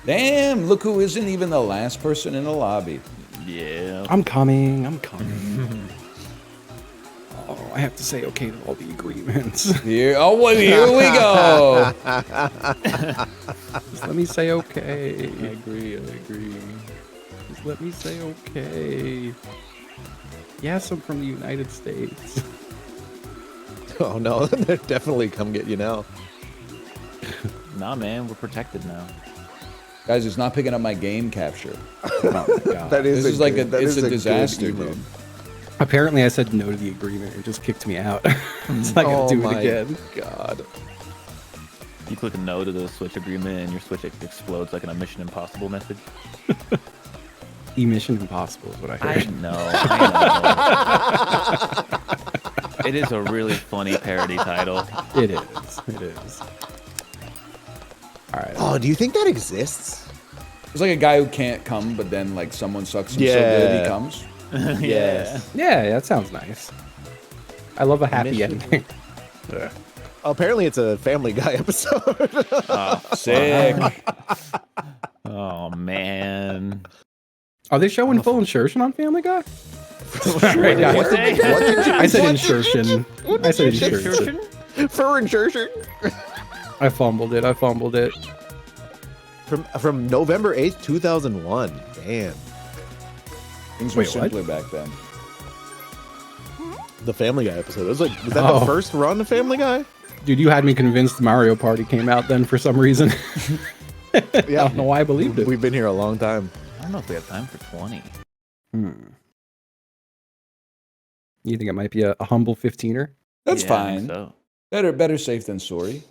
Damn, look who isn't even the last person in the lobby. Yeah. I'm coming. Oh, I have to say okay to all the agreements. Here we go. Just let me say okay. I agree. Just let me say okay. Yes, I'm from the United States. Oh no, they're definitely come get you now. Nah, man, we're protected now. Guys, it's not picking up my game capture. Oh my god. This is like a disaster, dude. Apparently I said no to the agreement. It just kicked me out. So I gotta do it again. God. You click no to the Switch agreement and your Switch explodes like in a Mission Impossible message. Mission Impossible is what I heard. I know. It is a really funny parody title. It is. All right. Oh, do you think that exists? It's like a guy who can't come, but then like someone sucks him so good he comes. Yeah. Yeah, that sounds nice. I love a happy ending. Apparently, it's a Family Guy episode. Oh, sick. Oh man. Are they showing full insertion on Family Guy? Right, yeah. What did you I said what did insertion. you- what I did said you say? insertion. For insertion. I fumbled it. From November 8th, 2001. Damn. Things were Wait, what? simpler back then. The Family Guy episode. Was that the Oh. first run of Family Guy? Dude, you had me convinced Mario Party came out then for some reason. I don't know why I believed it. We've been here a long time. I don't know if we have time for 20. You think it might be a humble 15er? That's Yeah, fine. So. Better safe than sorry.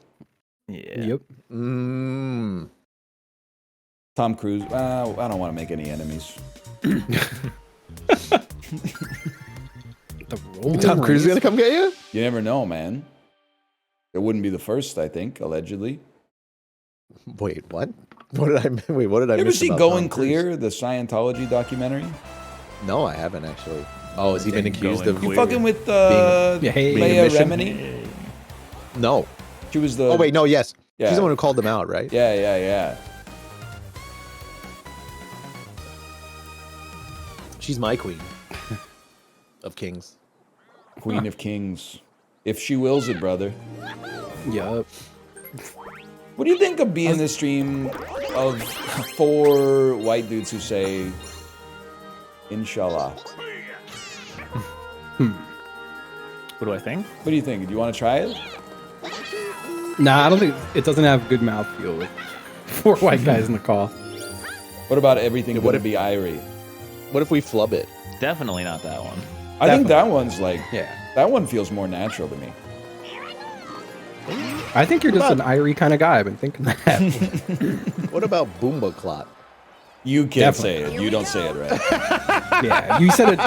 Yeah. Yep. Tom Cruise. I don't want to make any enemies. Tom Cruise is gonna come get you? You never know, man. It wouldn't be the first, I think, allegedly. Wait, what? What did I You ever miss see about Going Tom Cruise? Clear, the Scientology documentary? No, I haven't actually. Oh, has he been accused Going of? You Clear. fucking with Yeah, hey. Leia mission? Remini? No. She was the. Oh wait, no. Yes, Yeah. she's the one who called them out, right? Yeah. She's my queen of kings. Queen of Kings. If she wills it, brother. Yup. What do you think of being the stream of 4 white dudes who say, Inshallah? What do I think? What do you think? Do you want to try it? Nah, I don't think it doesn't have good mouthfeel with 4 white guys in the call. What about everything what would if- be Irie? What if we flub it? Definitely not that one. I think that one's like, Yeah. that one feels more natural to me. I think you're just an Irie kind of guy. I've been thinking that. What about Boomba Clot? You can't say Definitely. it. You don't say it right. Yeah, you said it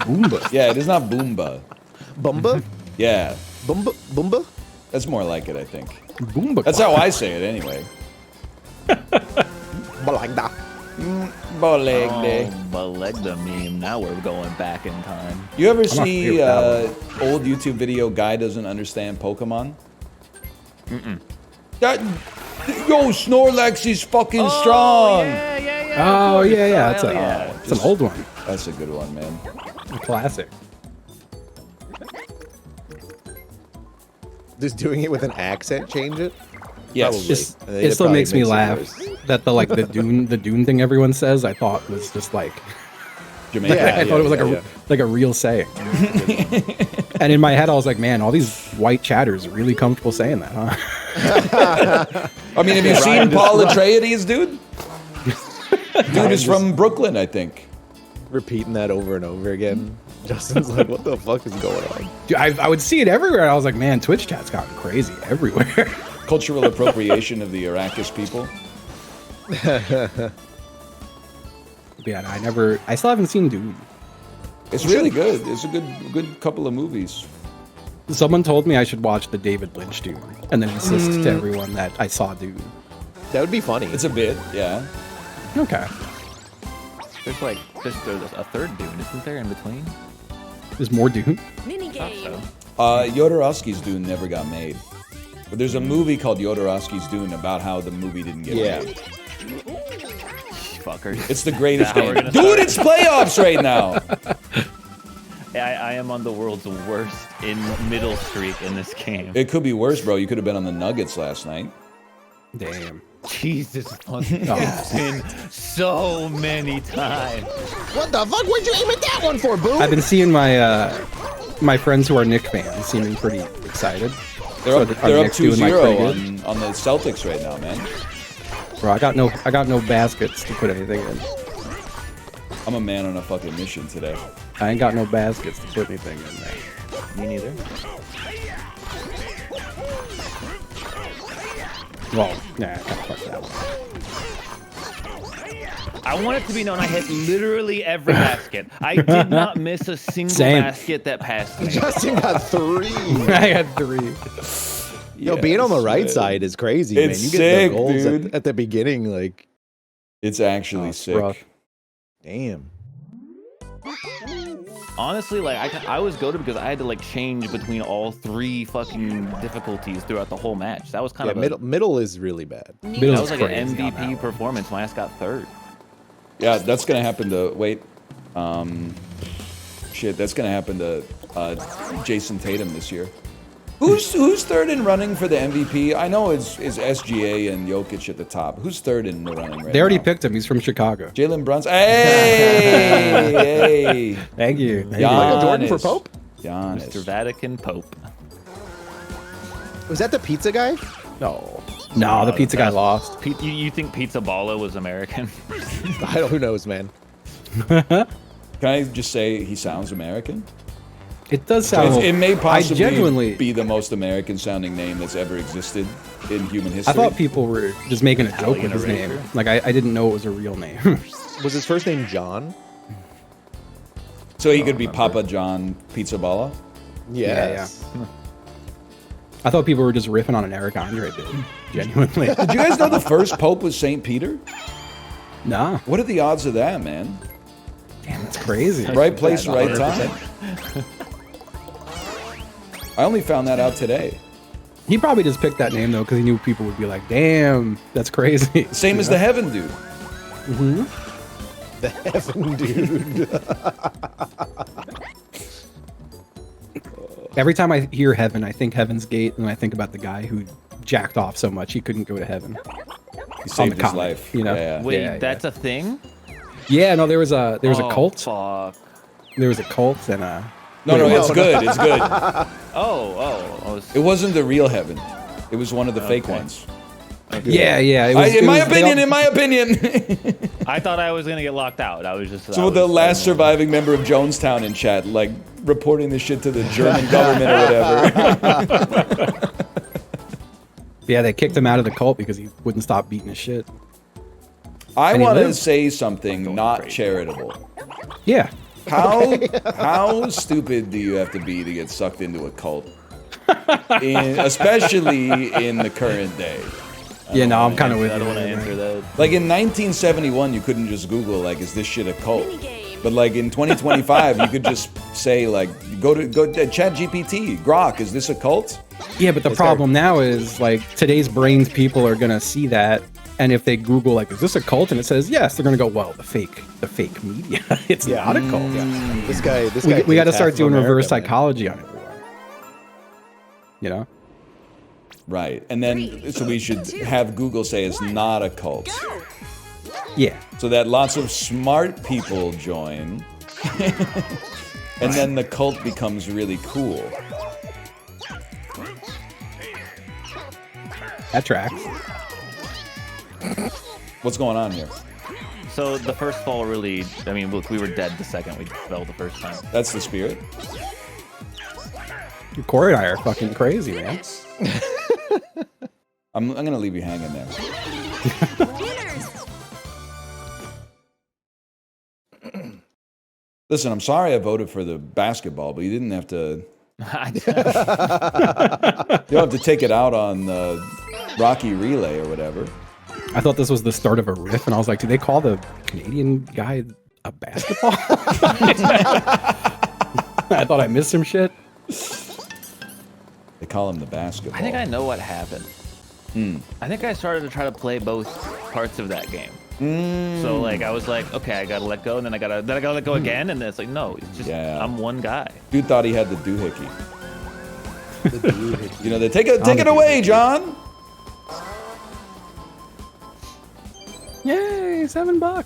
Boomba. Yeah, it is not Boomba. Bumba? Yeah, Bumba? that's more like it, I think. Boomba. That's how I say it anyway. Balagda. Bolegde. Balegda meme. Now we're going back in time. You ever not see familiar with old YouTube video, guy doesn't understand Pokemon? That, yo, Snorlax is fucking strong. Oh yeah. That's yeah. it's an old one. That's a good one, man. A classic. Just doing it with an accent change it? Yes. Probably. Just, I think it still probably makes me it laugh worse. that the Dune thing everyone says I thought was just like Jamaica. Yeah, I thought it was yeah. like a real saying. And in my head I was like, man, all these white chatters are really comfortable saying that, huh? I mean, have you seen Paul Atreides, dude? Dude is from Brooklyn, I think. Repeating that over and over again. Justin's like, what the fuck is going on? Dude, I would see it everywhere. And I was like, man, Twitch chat's gotten crazy everywhere. Cultural appropriation of the Arrakis people. Yeah, I still haven't seen Dune. It's really good. It's a good couple of movies. Someone told me I should watch the David Lynch Dune and then insist to everyone that I saw Dune. That would be funny. It's a bit, yeah. Okay. There's a third Dune, isn't there, in between? There's more Dune? Minigame. Jodorowsky's Dune never got made. But there's a movie called Jodorowsky's Dune about how the movie didn't get made. Fuckers. It's the greatest Now we're game. gonna Dude, it's playoffs right now. I am on the world's worst in middle streak in this game. It could be worse, bro. You could have been on the Nuggets last night. Damn. Jesus fucking been so many times. What the fuck? What'd you aim at that one for, boo? I've been seeing my friends who are Knicks fans seeming pretty excited. They're up, Are they're up Knicks doing, like, 2-0 pretty on the Celtics right now, man. Bro, I got no baskets to put anything in. I'm a man on a fucking mission today. I ain't got no baskets to put anything in there. Me neither. Well, nah, I can't fuck that one. I want it to be known I hit literally every basket. I did not miss a single Same. basket that passed me. Justin got 3. I had 3. Yo, being on the right man. side is crazy, It's man. You get sick, the goals dude. at the beginning, like, It's actually it's sick. rough. damn. Honestly, like I was goated because I had to like change between all 3 fucking difficulties throughout the whole match. That was kind Yeah, of middle is really bad. that Middle's was like an crazy on that MVP one. performance. My ass got 3rd. Yeah, that's gonna happen to shit. That's gonna happen to Jason Tatum this year. Who's 3rd in running for the MVP? I know it's SGA and Jokic at the top. Who's 3rd in the running right They already now? picked him. He's from Chicago. Jalen Brunson. Hey, hey. Thank you. Thank you. Giannis. Jordan for Pope? Giannis. Mr. Vatican Pope. Was that the pizza guy? No, the pizza guy lost. You think Pizza Balla was American? I don't, who knows, man. Can I just say he sounds American? It does sound. It may I possibly genuinely. be the most American-sounding name that's ever existed in human history. I thought people were just making a joke Italian with his name. eraser. Like I didn't know it was a real name. Was his first name John? so. He could be Papa John Pizzaballa. Yes. I thought people were just riffing on an Eric Andre bit. Genuinely. Did you guys know the first pope was Saint Peter? Nah. What are the odds of that, man? Damn, that's crazy. Right place, right time. I only found that out today. He probably just picked that name though because he knew people would be like, "Damn, that's crazy." Same as the Heaven dude. The heaven dude. Every time I hear heaven, I think Heaven's Gate, and I think about the guy who jacked off so much he couldn't go to heaven. He saved his comic, life. you know? Yeah. Wait, Yeah, that's a thing? Yeah, no, there was a cult. Fuck. There was a cult and No, it's good. It's good. Oh. It wasn't the real Heaven. It was one of the fake ones. yeah. It was, In my they all- opinion. I thought I was gonna get locked out. I was just So the last surviving member of Jonestown in chat, like reporting this shit to the German government or whatever. Yeah, they kicked him out of the cult because he wouldn't stop beating his shit. I And he want to lived. say something not charitable. Yeah. How stupid do you have to be to get sucked into a cult? Especially in the current day. Yeah, no, I'm kind of with I you. don't want to answer that. Like in 1971, you couldn't just Google like, "Is this shit a cult?" But like in 2025, you could just say like, "Go to ChatGPT, Grok, is this a cult?" Yeah, but the problem now is like today's brains people are gonna see that, and if they Google like, "Is this a cult?" and it says yes, they're gonna go, "Well, the fake media, it's not a cult." Yeah. This guy. We got to hates start half of doing America, reverse man. psychology on everyone. You know? Right, and then so we should have Google say it's not a cult, Yeah. so that lots of smart people join, and then the cult becomes really cool. That tracks. What's going on here? So the first fall really, I mean, look, we were dead the second we fell the first time. That's the spirit. Corey and I are fucking crazy, man. I'm gonna leave you hanging there. Listen, I'm sorry I voted for the basketball, but you didn't have to. You don't have to take it out on Rocky Relay or whatever. I thought this was the start of a riff, and I was like, do they call the Canadian guy a basketball? I thought I missed some shit. They call him the basketball. I think I know what happened. I think I started to try to play both parts of that game. So like I was like, okay, I gotta let go, and then I gotta let go again, and then it's like, no, it's just I'm one guy. Dude thought he had the doohickey. You know, they take it away, John. Yay, $7.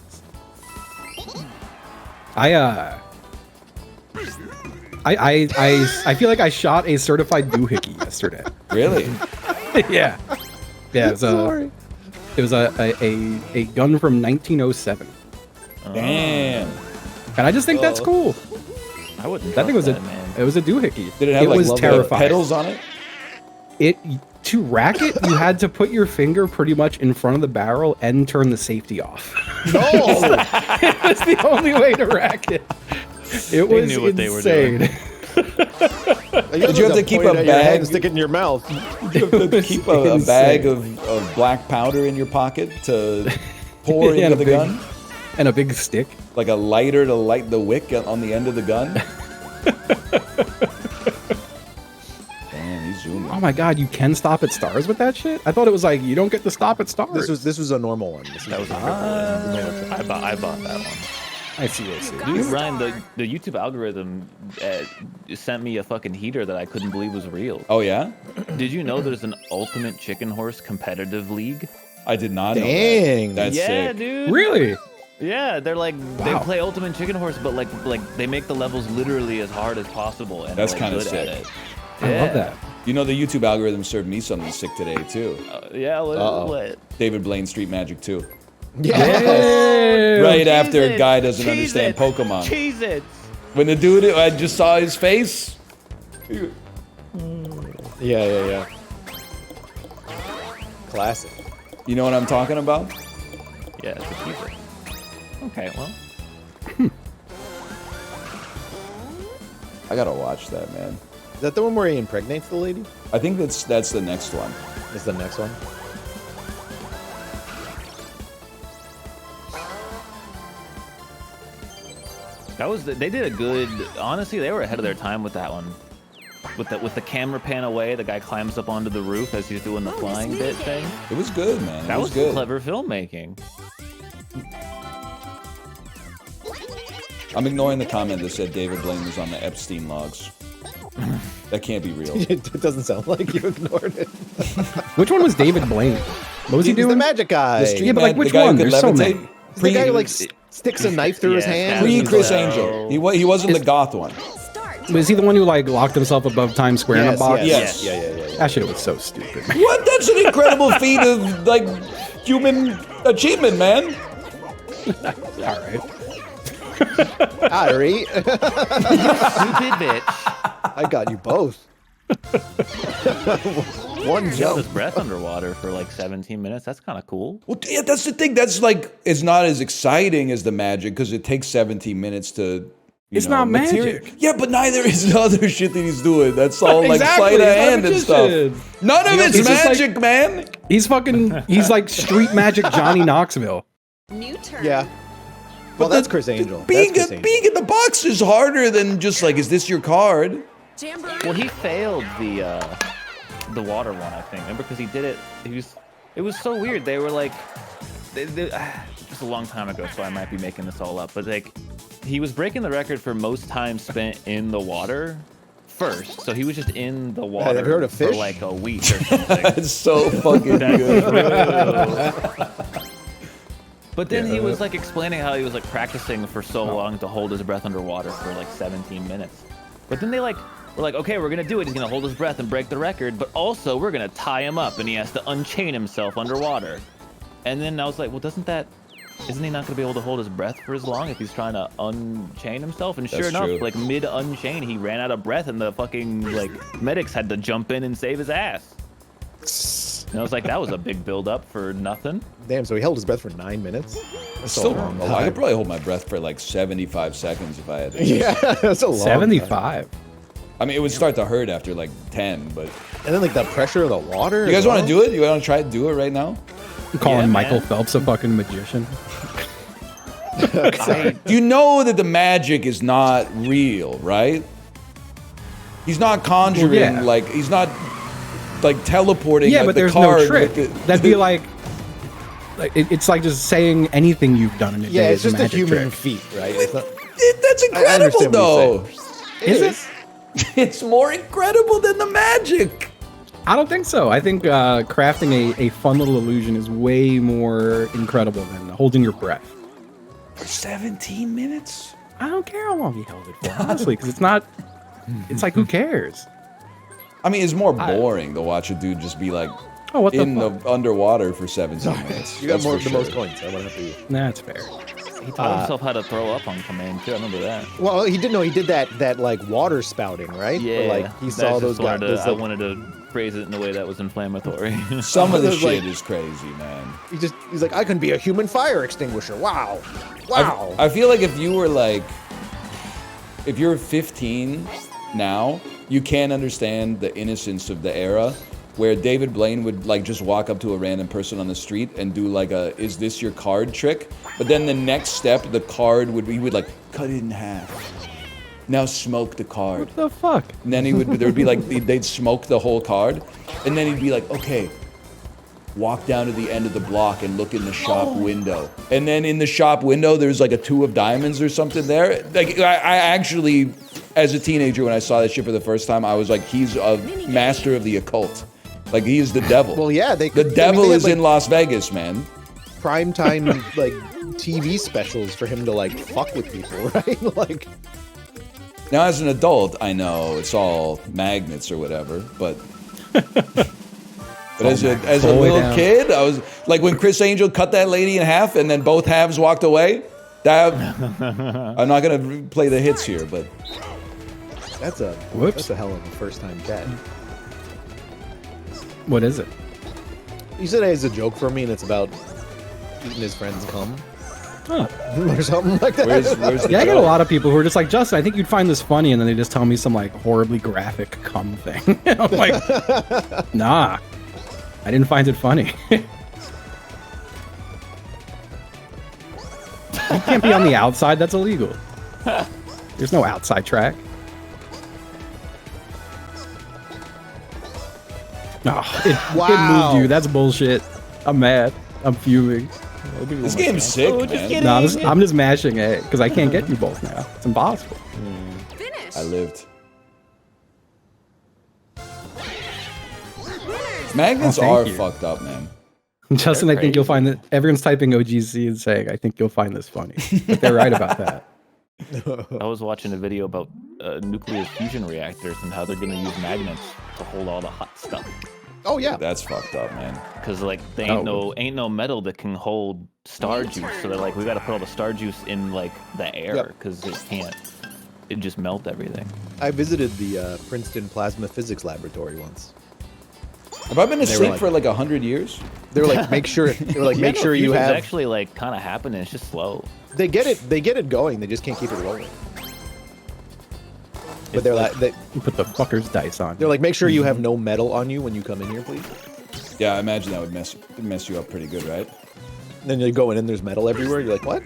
I feel like I shot a certified doohickey yesterday. Really? Yeah. Yeah, it was a gun from 1907. Damn. And I just think that's cool. I wouldn't. That thing was trust that, man. it was a doohickey. Did it have like was terrifying. pedals on it? To rack it, you had to put your finger pretty much in front of the barrel and turn the safety off. No. It was the only way to rack it. It was knew what they were insane. doing. Did you have to keep a bag? And stick it in your mouth. You have to keep a bag of black powder in your pocket to pour Yeah, into the gun? And a big stick. Like a lighter to light the wick on the end of the gun? Damn, he's zooming. Oh my god, you can stop at stars with that shit? I thought it was like, you don't get to stop at stars. This was a normal one. That was I bought that one. I see. Dude, Ryan, the YouTube algorithm sent me a fucking heater that I couldn't believe was real. Oh, yeah? Did you know there's an Ultimate Chicken Horse competitive league? I did not know Dang. that. That's Yeah, sick. dude. Really? Yeah, they're like they Wow. play Ultimate Chicken Horse, but like they make the levels literally as hard as possible. And That's like, kinda good sick. at it. I love that. You know, the YouTube algorithm served me something sick today, too. Yeah, what? David Blaine Street Magic 2. Yeah. Right after a Cheez-Its, guy doesn't Cheez-Its, understand Pokemon. Cheez-Its. When the dude, I just saw his face. Yeah. Classic. You know what I'm talking about? Yeah, it's a Cheez-It. Okay, well. I gotta watch that, man. Is that the one where he impregnates the lady? I think that's the next one. Is the next one? They did a good. Honestly, they were ahead of their time with that one. With the camera pan away, the guy climbs up onto the roof as he's doing the flying bit thing. It was good, man. That It was good. clever filmmaking. I'm ignoring the comment that said David Blaine was on the Epstein logs. That can't be real. It doesn't sound like you ignored it. Which one was David Blaine? What was he He's doing? the magic guy. The street Yeah, but, like, man- which the guy who one? could There's so levitate. many. He's the guy who like sticks a knife through his Yeah, hand. Pre He's Chris like- Angel. He wasn't the goth one. Was he the one who like locked himself above Times Square in a box? Yes. Yeah. That shit was so stupid. What? That's an incredible feat of like human achievement, man. All right. Ari, Stupid bitch. I got you both. One He held jump. his breath underwater for like 17 minutes. That's kind of cool. Well, yeah, that's the thing. That's like it's not as exciting as the magic because it takes 17 minutes to It's not magic. Yeah, but neither is the other shit that he's doing. That's all like Exactly, sleight of it's not hand and stuff. magician. None of it's He's just magic, man. He's like street magic Johnny Knoxville. New turn. Yeah. Well, that's Chris Angel. Being That's Chris Angel. in the box is harder than just like, is this your card? Well, he failed the water one, I think. Remember, because he did it. It was so weird. They were like, just a long time ago, so I might be making this all up. But like, he was breaking the record for most time spent in the water first. So he was just in the water Have you heard of for fish? like a week or something. It's so fucking good. But then he was like explaining how he was like practicing for so long to hold his breath underwater for like 17 minutes. But then they were like, okay, we're gonna do it. He's gonna hold his breath and break the record, but also we're gonna tie him up and he has to unchain himself underwater. And then I was like, well, isn't he not gonna be able to hold his breath for as long if he's trying to unchain himself? And sure enough, like mid unchain, he ran out of breath and the fucking like medics had to jump in and save his ass. And I was like, that was a big build up for nothing. Damn, so he held his breath for 9 minutes? That's Still, a long I time. could probably hold my breath for like 75 seconds if I had to. Yeah, that's a long 75. I mean, it would start to hurt after like 10, but. And then like the pressure of the water. You guys want to do it? You want to try to do it right now? Calling Michael Phelps a fucking magician. You know that the magic is not real, right? He's not conjuring, like, he's not like teleporting. Yeah, like, but the there's card no trick. That'd be like it's like just saying anything you've done in a day. Yeah, it's is just a magic human trick. feat, right? It's not, That's incredible, understand what though. you're Is it? It's more incredible than the magic. I don't think so. I think crafting a fun little illusion is way more incredible than holding your breath. For 17 minutes? I don't care how long he held it for, honestly, because it's not. It's like, who cares? I mean, it's more boring to watch a dude just be like Oh, what the in fuck? the underwater for 17 minutes. you got That's more for the sure. most points. I want to have to. That's fair. He taught himself how to throw up on command too. I remember that. Well, he did know he did that like water spouting, right? Yeah, But, like he saw those guys. those, I like, wanted to phrase it in a way that was inflammatory. Some of the There's, shit like- is crazy, man. he's like, I can be a human fire extinguisher. Wow, wow. I feel like if you were like, if you're 15 now, you can't understand the innocence of the era where David Blaine would like just walk up to a random person on the street and do like a, is this your card trick? But then the next step, the card he would like cut it in half. Now smoke the card. What the fuck? And then there'd be like, they'd smoke the whole card. And then he'd be like, okay, walk down to the end of the block and look in the shop window. And then in the shop window, there's like a 2 of diamonds or something there. Like, I actually, as a teenager, when I saw that shit for the first time, I was like, he's a master of the occult. Like, he is the devil. Well, yeah, The devil is in Las Vegas, man. primetime like TV specials for him to like fuck with people, right? Like, Now, as an adult, I know it's all magnets or whatever, but as a little down. kid, I was like when Chris Angel cut that lady in half and then both halves walked away. That I'm not gonna play the hits here, but that's a hell of a first time bet. What is it? You said it as a joke for me, and it's about eating his friend's cum Huh. or something like that. where's the Yeah, I get a joke? lot of people who are just like, Justin, I think you'd find this funny, and then they just tell me some like horribly graphic cum thing. I'm like, nah, I didn't find it funny. You can't be on the outside. That's illegal. There's no outside track. Oh, it Wow. moved you. That's bullshit. I'm mad. I'm fuming. This game's sick, man. No, I'm just mashing A because I can't get you both now. It's impossible. Finish. I lived. Magnets Oh, thank are you. fucked up, man. Justin, I think you'll find that everyone's typing OGC and saying, I think you'll find this funny. But they're right about that. I was watching a video about nuclear fusion reactors and how they're gonna use magnets to hold all the hot stuff. Oh yeah, That's fucked up, man. Cause like they ain't no metal that can hold star juice, so they're like we got to put all the star juice in like the air Yep. because it can't. It just melt everything. I visited the Princeton Plasma Physics Laboratory once. Have I been They were asleep like- for like 100 years? They were like, make sure you Fusion's have. actually like kind of happening. It's just slow. They get it going. They just can't keep it rolling. But they're like, You put the fucker's dice on. they're like, make sure you have no metal on you when you come in here, please. Yeah, I imagine that would mess you up pretty good, right? And then you go in and there's metal everywhere. You're like, what?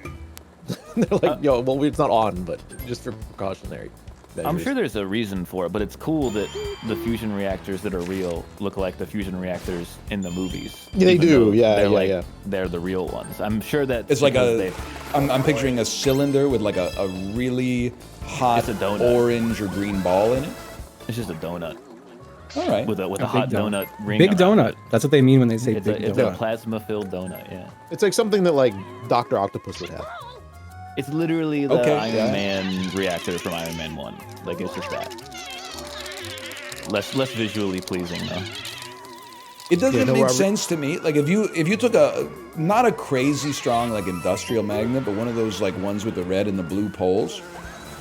They're like, yo, well, it's not on, but just for precautionary measures. I'm sure there's a reason for it, but it's cool that the fusion reactors that are real look like the fusion reactors in the movies. Yeah, they even do. though Yeah, they're yeah, like, yeah. They're the real ones. I'm sure that It's like because I'm picturing a cylinder with like a really hot It's a donut. orange or green ball in it. it's just a donut All right. with a A hot big donut ring. Big around donut. it. That's what they mean when they say It's big a donut. plasma-filled donut. Yeah. It's like something that like Dr. Octopus would have. It's literally the Okay, Iron yeah. Man reactor from Iron Man 1. Like, it's just that. Less visually pleasing, though. It doesn't no, make Robert. sense to me. Like if you took not a crazy strong like industrial magnet, but one of those like ones with the red and the blue poles,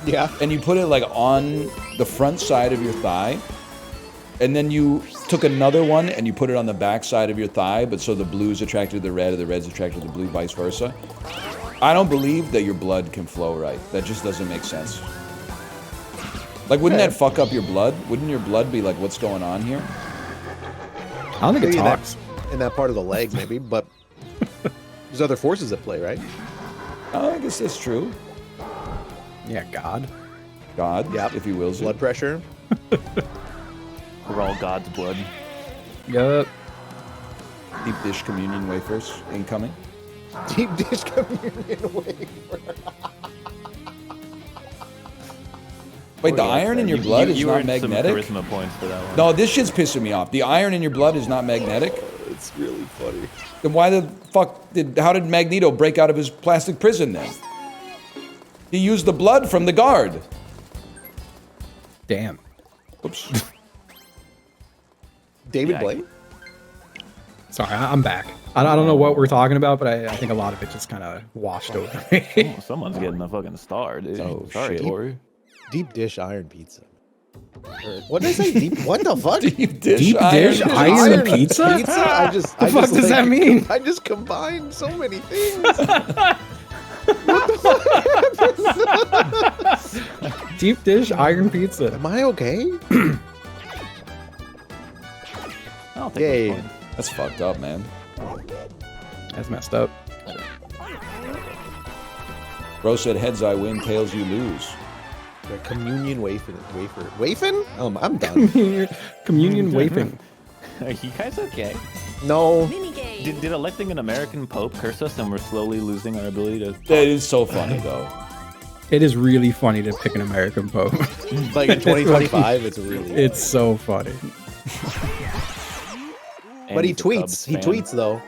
Yeah. and you put it like on the front side of your thigh, and then you took another one and you put it on the back side of your thigh, but so the blue's attracted to the red or the red's attracted to the blue, vice versa. I don't believe that your blood can flow right. That just doesn't make sense. Like, wouldn't that fuck up your blood? Wouldn't your blood be like, what's going on here? I don't think it Maybe in talks. in that part of the leg, maybe, but there's other forces at play, right? Oh, I guess that's true. Yeah, God. God, Yep. if he wills Blood it. pressure. We're all God's blood. Yup. Deep dish communion wafers incoming. Deep dish communion wafer. Wait, the iron in your blood is you not earned some magnetic? charisma points for that one. No, this shit's pissing me off. The iron in your blood is not magnetic? It's really funny. Then why the fuck how did Magneto break out of his plastic prison then? He used the blood from the guard. Damn. Oops. David Yeah, Blaine? Sorry, I'm back. I don't know what we're talking about, but I think a lot of it just kind of washed over me. Oh, someone's getting a fucking star, dude. Oh, Sorry, shit. Tori. Deep dish iron pizza. Or- What did I say? Deep? What the fuck? Deep dish Deep iron. dish iron pizza? I just. The I fuck just, does that mean? I just combined so many things. Deep dish iron pizza. Am I okay? I'll take Yay. those points. That's fucked up, man. That's messed up. Bro said heads I win, tails you lose. The communion wafer. Wafin? I'm done. Communion wafing. Are you guys okay? No. Minigame. Did electing an American Pope curse us and we're slowly losing our ability to... That is so funny though. It is really funny to pick an American Pope. Like in 2025, it's really. It's so funny. And But he he's a Cubs tweets. He fan. tweets though.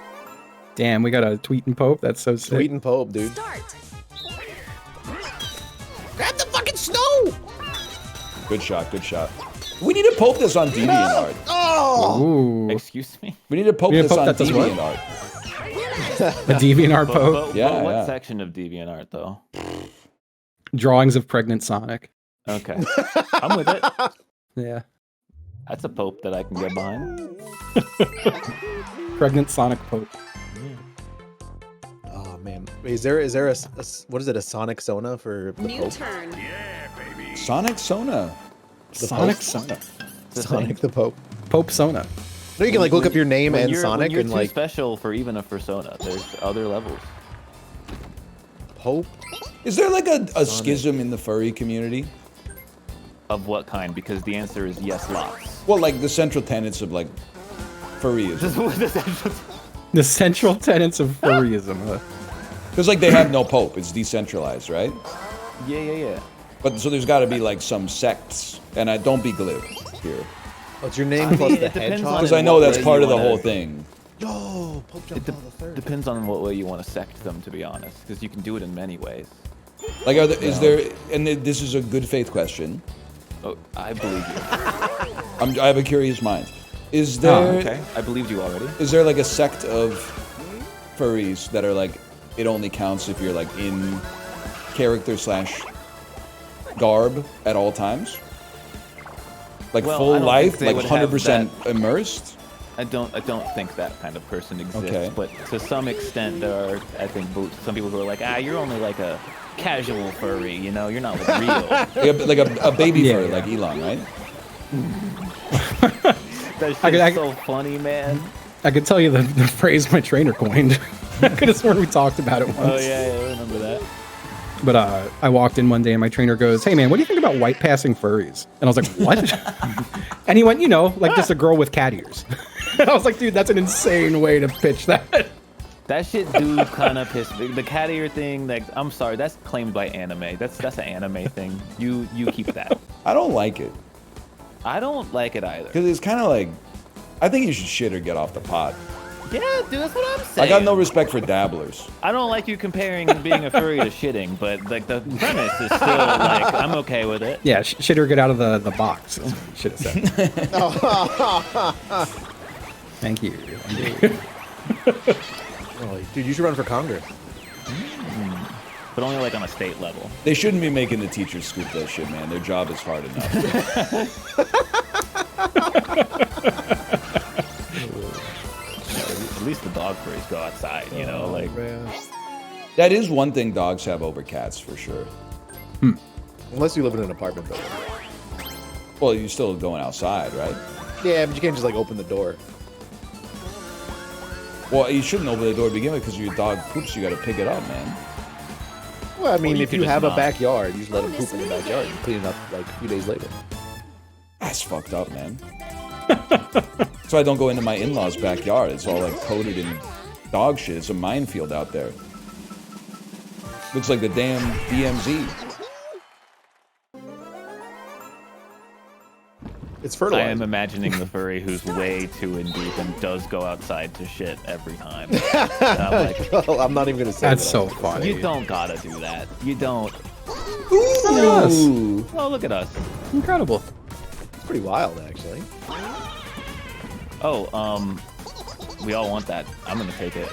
Damn, we got a tweeting Pope. That's so sick. Tweeting Pope, dude. Start. Grab the fucking snow! Good shot, good shot. We need to poke this on DeviantArt. Oh! Ooh, Excuse me? We need to poke We need to this poke on that does what? DeviantArt. a DeviantArt Pope. Yeah, what yeah. section of DeviantArt, though? Drawings of pregnant Sonic. Okay. I'm with it. Yeah, That's a Pope that I can get behind. pregnant Sonic Pope. Oh man, is there a what is it, a Sonic Sona for the New Pope? turn. Sonic Sona. Sonic Pope? Sona. It's a Sonic thing. the Pope. Pope Sona. No, you can like look up your name When and you're, Sonic when you're and too like special for even a persona. There's other levels. Pope. Is there like a schism in the furry community? Of what kind? Because the answer is yes, lots. Well, like the central tenets of like furryism. The central tenets of furryism. Because like they have no pope. It's decentralized, right? Yeah. But so there's got to be like some sects. And I don't be glib here. What's your name plus mean, the it depends hedgehog? on Because I in know what that's way part you of the wanna- whole thing. Yo, Pope John Paul III. Depends on what way you want to sect them, to be honest. Because you can do it in many ways. Like, is there? And this is a good faith question. Oh, I believe you. I have a curious mind. Is there? Oh, okay. I believed you already. Is there like a sect of furries that are like it only counts if you're like in character / garb at all times? Like Well, I full don't life, think they like would have 100% immersed? I don't think that kind of person exists. Okay. But to some extent, there are, I think, some people who are like, you're only like a casual furry, you know? You're not real. Like a baby fur, like Elon, right? That shit's so funny, man. I could tell you the phrase my trainer coined. I could have sworn we talked about it once. Oh, yeah, I remember that. But I walked in one day and my trainer goes, "Hey man, what do you think about white passing furries?" And I was like, "What?" And he went, "You know, like just a girl with cat ears." And I was like, "Dude, that's an insane way to pitch that." That shit do kind of piss me. The cat ear thing, like, I'm sorry, that's claimed by anime. That's an anime thing. You keep that. I don't like it. I don't like it either. Because it's kind of like, I think you should shit or get off the pot. Yeah, dude, that's what I'm saying. I got no respect for dabblers. I don't like you comparing being a furry to shitting, but like the premise is still like I'm okay with it. Yeah, shit or get out of the box. Is what you should have said. Thank you. Oh, dude, you should run for Congress. But only like on a state level. They shouldn't be making the teachers scoop that shit, man. Their job is hard enough. At least the dog furries go outside, you know, like. That is one thing dogs have over cats, for sure. Unless you live in an apartment building. Well, you're still going outside, right? Yeah, but you can't just like open the door. Well, you shouldn't open the door to begin with because your dog poops. You got to pick it up, man. Well, I mean, you if could you just have a not. backyard, you just let him poop in the backyard and clean it up like a few days later. That's fucked up, man. So I don't go into my in-laws' backyard. It's all like coated in dog shit. It's a minefield out there. Looks like the damn DMZ. It's I fertilizer. am imagining the furry who's way too in deep and does go outside to shit every time. I'm like, Well, I'm not even gonna say That's that. so funny. you don't gotta do that. You don't. Ooh. Oh, look at us. Incredible. It's pretty wild, actually. Oh, we all want that. I'm gonna take it.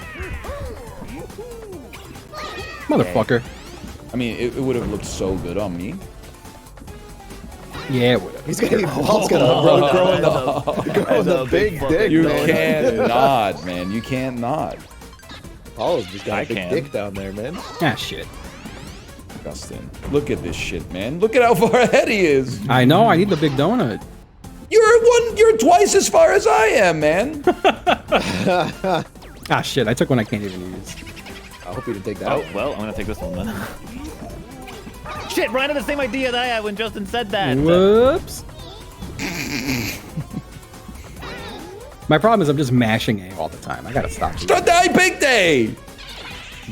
Motherfucker. I mean, it would have looked so good on me. Yeah, it would have. He's gonna Paul's gonna growing the big dick, You man. can't not, man. You can't not. Paul's just got I a big can. dick down there, man. Ah, shit. Justin, look at this shit, man. Look at how far ahead he is. I know, I need the big donut. You're twice as far as I am, man. Ah, shit, I took one I can't even use. I hope you didn't take that. Oh, one. well, I'm gonna take this one then. Shit, Ryan had the same idea that I had when Justin said that. Whoops. My problem is I'm just mashing A all the time. I gotta stop. Today, big day.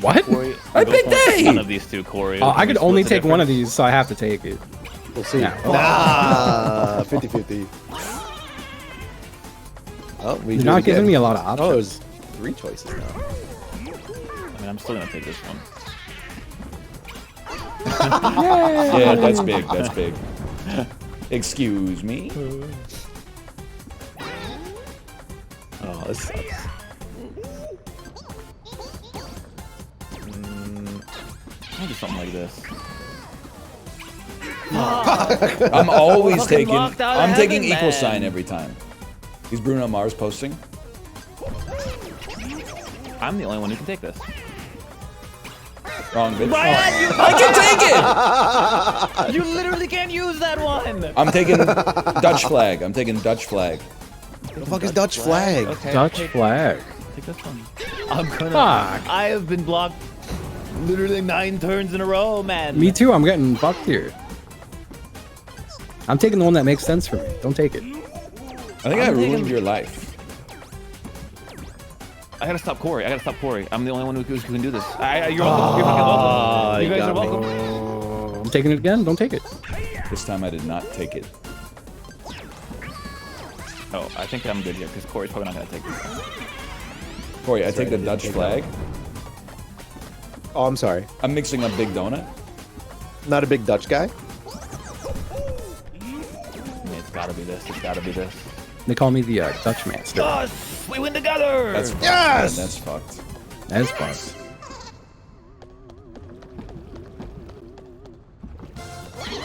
What? Corey, I go picked for A. One of these two, Corey. I could only What's the take one of difference? these, so I have to take it. We'll see. Yeah. Ah, 50-50. Oh, we You're not giving me a lot of Oh, options. there's 3 choices now. I mean, I'm still gonna take this one. Yeah, that's big. That's big. Excuse me. Oh, this sucks. I'll do something like this. I'm always Fucking taking. walked out of I'm taking heaven, equal man. sign every time. Is Bruno Mars posting? I'm the only one who can take this. Wrong, bitch. Ryan, I can take it. you literally can't use that one. I'm taking Dutch flag. I'm taking Dutch flag. The fuck is Dutch flag? Okay, Dutch take, flag. take this one. I'm gonna. Fuck. I have been blocked literally 9 turns in a row, man. Me too, I'm getting fucked here. I'm taking the one that makes sense for me. Don't take it. I think I ruined your life. I gotta stop Corey. I'm the only one who can do this. You're welcome. You're fucking welcome. You guys are welcome. Oh, I'm taking it again. Don't take it. This time I did not take it. Oh, I think I'm good here because Corey's probably not gonna take this one. Corey, I take the Dutch flag. Oh, I'm sorry. I'm mixing a big donut. Not a big Dutch guy. It's gotta be this. It's gotta be this. They call me the Dutch Master. Us! We win together! That's fucked. Yes! Man, that's fucked. That is fun.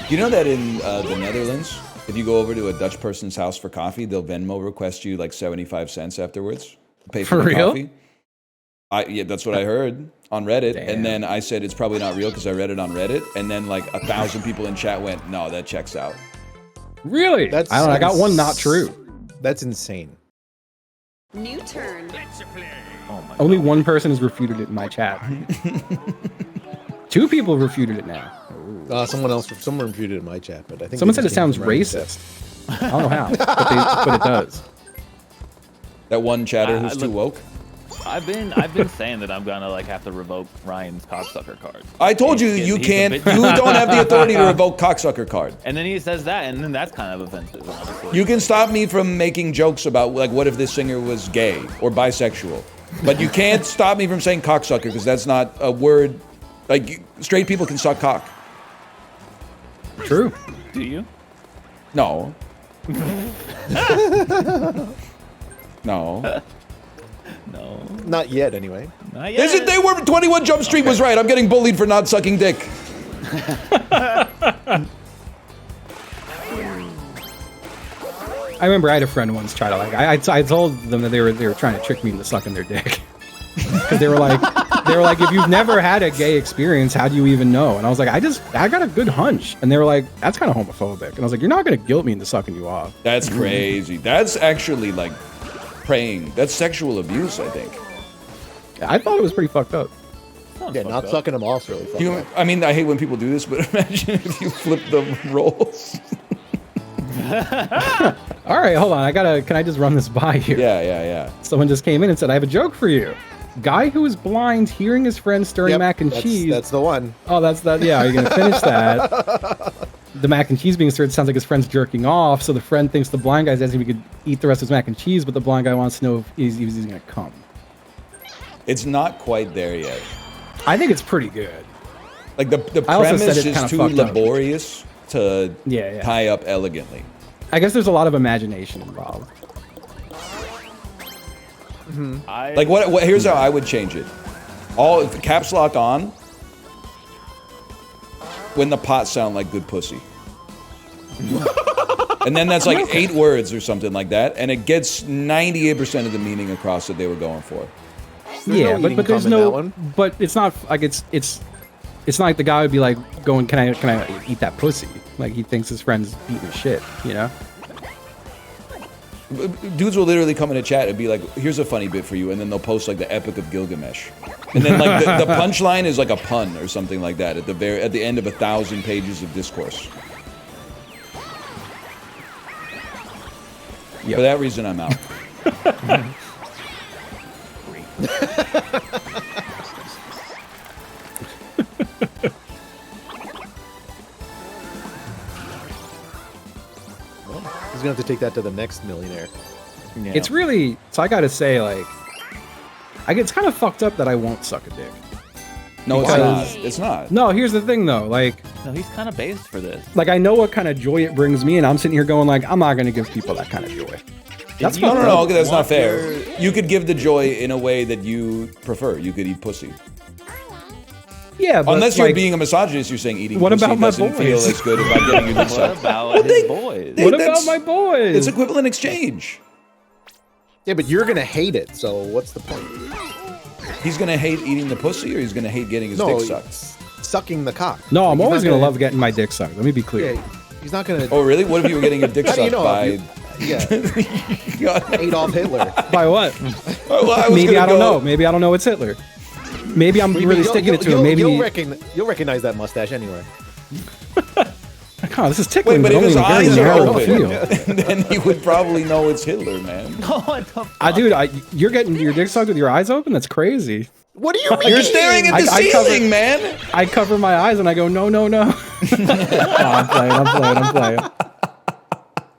You know that in the Netherlands, if you go over to a Dutch person's house for coffee, they'll Venmo request you like 75 cents afterwards to pay for For the real? coffee. Yeah, that's what I heard on Reddit. Damn. And then I said it's probably not real because I read it on Reddit. And then like 1,000 people in chat went, no, that checks out. Really? That's I don't know. I got one not true. That's insane. New turn. Oh my Only God. one person has refuted it in my chat. 2 people refuted it now. Someone refuted it in my chat, but I think Someone they said it just came sounds from random racist. I don't know how, but it does. That one chatter who's look- too woke. I've been saying that I'm gonna like have to revoke Ryan's cocksucker card. I told you, He's you a can't, bit- you don't have the authority to revoke cocksucker card. And then he says that, and then that's kind of offensive. Honestly. You can stop me from making jokes about like what if this singer was gay or bisexual, but you can't stop me from saying cocksucker because that's not a word. Like straight people can suck cock. True. Do you? No. No. No. Not yet, anyway. Not yet. Isn't they were 21 Jump Street was right? I'm getting bullied for not sucking dick. I remember I had a friend once try to like. I told them that they were trying to trick me into sucking their dick because they were like if you've never had a gay experience, how do you even know? And I was like, I got a good hunch. And they were like, that's kind of homophobic. And I was like, you're not gonna guilt me into sucking you off. That's crazy. That's actually like praying. That's sexual abuse, I think. I thought it was pretty fucked up. Yeah, not sucking them off really fucked up. I mean, I hate when people do this, but imagine if you flip the roles. All right, hold on. Can I just run this by you? Yeah. Someone just came in and said, I have a joke for you. Guy who is blind hearing his friend stirring Yep, mac and that's- cheese. That's the one. Oh, that's that. Yeah, are you gonna finish that? The mac and cheese being stirred sounds like his friend's jerking off, so the friend thinks the blind guy's asking if he could eat the rest of his mac and cheese, but the blind guy wants to know if he's gonna come. It's not quite there yet. I think it's pretty good. Like the I also premise said it's is kinda too fucked up. laborious to Yeah. tie up elegantly. I guess there's a lot of imagination involved. Like what? Here's how I would change it. All caps lock on. When the pots sound like good pussy. And then that's like 8 words or something like that, and it gets 98% of the meaning across that they were going for. Yeah, no eating but there's cum in that no. one. But it's not like it's not like the guy would be like going, can I eat that pussy? Like he thinks his friend's eating his shit, you know? Dudes will literally come in a chat and be like, here's a funny bit for you, and then they'll post like the Epic of Gilgamesh. And then like the punchline is like a pun or something like that at the end of 1,000 pages of discourse. Yep. For that reason, I'm out. He's gonna have to take that to the next millionaire. Yeah. It's really, so I gotta say, like, it's kind of fucked up that I won't suck a dick. No, it's Because- not. It's not. No, here's the thing though, like No, he's kind of based for this. I know what kind of joy it brings me, and I'm sitting here going like, I'm not gonna give people that kind of joy. That's No, fucked no, up. that's not Want fair. your- You could give the joy in a way that you prefer. You could eat pussy. Yeah, but Unless you're like, being a misogynist, you're saying eating What pussy about my doesn't feel boys? as good about getting you to What suck. about his boys? what about that's- my boys? It's equivalent exchange. Yeah, but you're gonna hate it. So what's the point? He's gonna hate eating the pussy, or he's gonna hate getting his No, dick sucked. sucking the cock. No, I'm Like, he's always not gonna love getting my dick sucked. Let me be clear. Yeah, he's not gonna. Oh, really? What if you were getting your dick How do you sucked know? by? Yeah, Adolf Hitler. By what? Well, I was Maybe gonna I don't go- know. Maybe I don't know it's Hitler. Maybe I'm really sticking it to him. Maybe you'll recognize that mustache anyway. oh, this is tickling, Wait, but if only his in a very eyes are narrow open, field. then he would probably know it's Hitler, man. What the fuck? Dude, you're getting your dick sucked with your eyes open? That's crazy. What do you mean? You're staring at the I cover- ceiling, man. I cover my eyes and I go, no. No,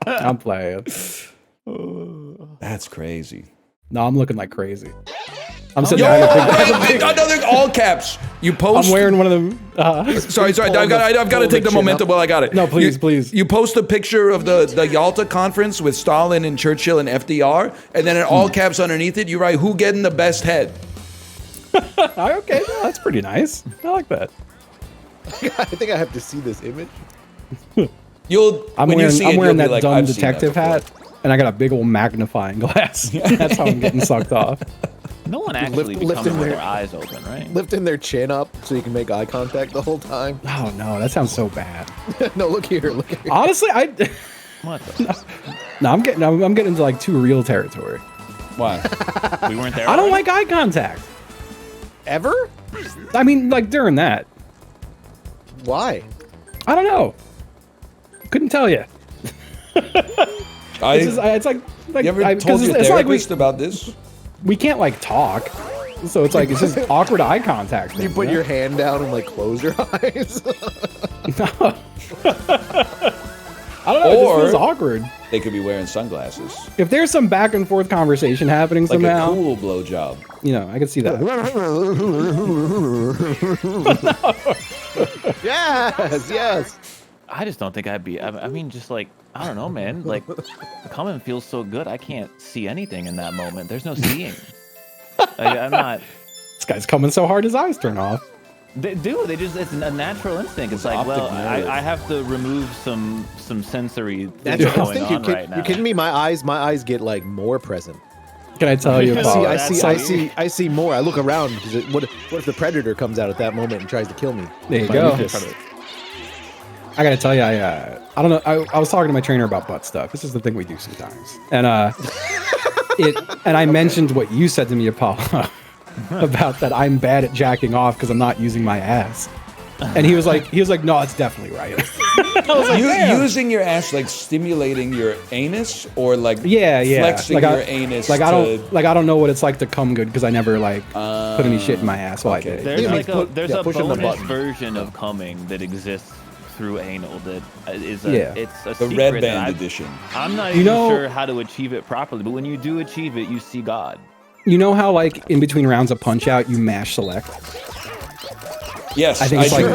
I'm playing. That's crazy. No, I'm looking like crazy. I'm sitting Yo, there. I got a big- another all caps. You post. I'm wearing one of them. Sorry. I've got to fold take the the chin momentum up. while I got it. No, please, You- please. You post a picture of the Yalta conference with Stalin and Churchill and FDR, and then in all caps underneath it, you write, "Who getting the best head?" Okay, that's pretty nice. I like that. I think I have to see this image. You'll. I'm when you wearing, see I'm it, wearing you'll be that like, dumb "I've seen that detective before." hat, and I got a big old magnifying glass. That's how I'm getting sucked off. No one actually be coming with their eyes open, right? Lifting their chin up so you can make eye contact the whole time. Oh no, that sounds so bad. No, look here. Honestly, What? The no, I'm getting into like too real territory. Why? we weren't there. I don't already? like eye contact. Ever? I mean, like during that. Why? I don't know. Couldn't tell you. It's like you ever told because your it's like therapist about this? we can't like talk, so it's like it's just awkward eye contact. You put your hand down and like close your eyes. No. I don't know. It just feels awkward. They could be wearing sunglasses. If there's some back and forth conversation happening Like somehow, a cool blowjob. you know, I can see that. Yes. I just don't think I'd be. I mean, just like I don't know, man. Like, coming feels so good. I can't see anything in that moment. There's no seeing. I'm not. This guy's coming so hard his eyes turn off. They do. They just. It's a natural instinct. It's like, well, I have to remove some sensory things going on right now. You kidding me? My eyes get like more present. Can I tell you? Paul? I see more. I look around because what if the predator comes out at that moment and tries to kill me? There you go. I gotta tell you, I don't know. I was talking to my trainer about butt stuff. This is the thing we do sometimes, and I mentioned what you said to me, Apollo, about that I'm bad at jacking off because I'm not using my ass. And he was like, no, it's definitely right. I was like, using your ass, like stimulating your anus, or like yeah, flexing your anus. Like I don't know what it's like to come good because I never like put any shit in my ass while I did it. There's a bonus version of coming that exists through anal that is it's a the secret red band edition. I'm not even sure how to achieve it properly, but when you do achieve it, you see God. You know how like in between rounds of Punch Out you mash select? Yes, I think it's like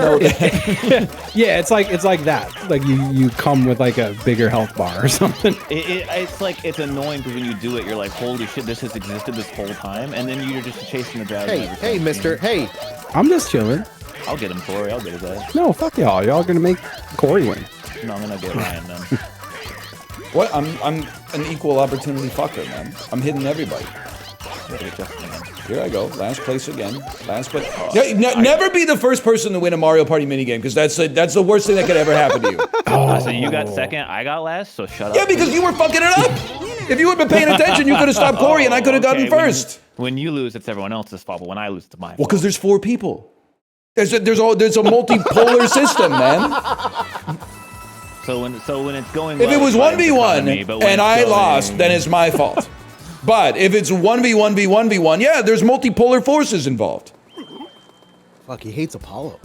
yeah, it's like that. Like you come with like a bigger health bar or something. It's like it's annoying because when you do it, you're like, holy shit, this has existed this whole time, and then you're just chasing the dragon. Hey, Mister. Hey, I'm just chilling. I'll get him, Corey. I'll get his ass. No, fuck y'all. Y'all gonna make Corey win. No, I'm gonna get Ryan then. What? I'm an equal opportunity fucker, man. I'm hitting everybody. Here I go. Last place again. Last place. Never be the first person to win a Mario Party minigame, because that's the worst thing that could ever happen to you. So you got second, I got last, so shut up. Yeah, because you were fucking it up. If you had been paying attention, you could have stopped Corey and I could have gotten first. When you lose, it's everyone else's fault, but when I lose, it's my fault. Well, because there's 4 people. There's a multipolar system, man. So when it's going If well, it was 1v1 and I lost, then it's my fault. But if it's 1v1v1v1, yeah, there's multipolar forces involved. Fuck, he hates Apollo.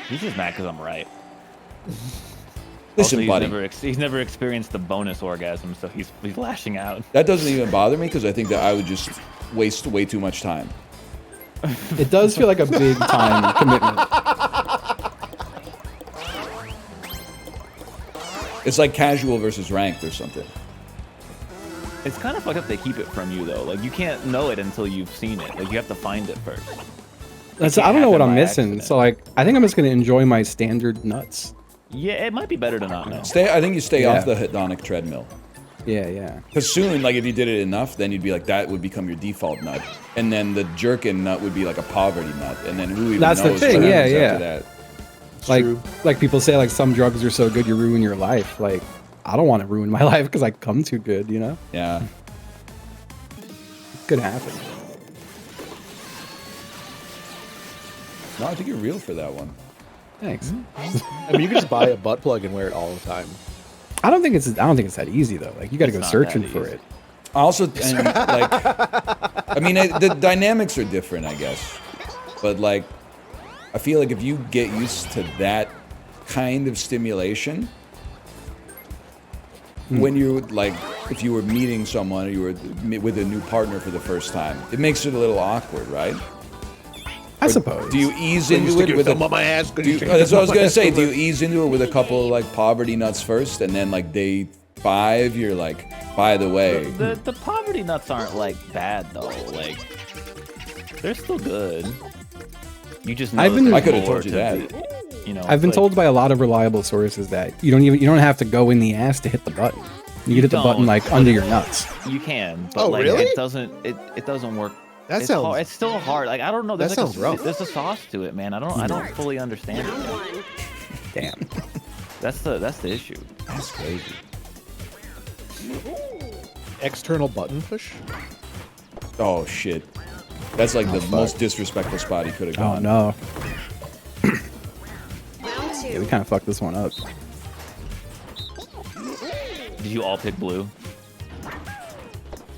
He's just mad because I'm right. Listen, also, buddy. He's never experienced the bonus orgasm, so he's lashing out. That doesn't even bother me because I think that I would just waste way too much time. It does feel like a big time commitment. It's like casual versus ranked or something. It's kind of fucked up they keep it from you, though. Like, you can't know it until you've seen it. Like, you have to find it first. I don't know what I'm missing. So, like, I think I'm just going to enjoy my standard nuts. Yeah, it might be better to not know. I think you stay off the hedonic treadmill. Yeah. Because soon, like, if you did it enough, then you'd be like, that would become your default nut. And then the jerkin nut would be like a poverty nut. And then who even knows the thing, what yeah. after that. Like people say, like, some drugs are so good you ruin your life. Like, I don't want to ruin my life because I come too good, you know? Yeah. Could happen. No, I think you're real for that one. Thanks. I mean, you can just buy a butt plug and wear it all the time. I don't think it's that easy though. Like, you got to go searching for it. Also, and, like, I mean, the dynamics are different, I guess. But, like, I feel like if you get used to that kind of stimulation, when you're, like, if you were meeting someone or you were with a new partner for the first time, it makes it a little awkward, right? I suppose. Do you ease into it with on my ass? That's what I was gonna say. Do you ease into it with a couple like poverty nuts first, and then like day 5, you're like, by the way, the poverty nuts aren't like bad though. Like, they're still good. You just know I could have told you that. You know, I've been told by a lot of reliable sources that you don't have to go in the ass to hit the button. You hit the button like under your nuts. You can, but like really? it doesn't work. That It's sounds. hard. It's still hard. Like I don't know. That There's like sounds rough. There's a sauce to it, man. I don't fully understand it. Round Yet. one. Damn. That's the issue. That's crazy. External button push. Oh shit. That's like the most disrespectful spot he could have Oh gone. no. Round two. Yeah, we kind of fucked this one up. Did you all pick blue?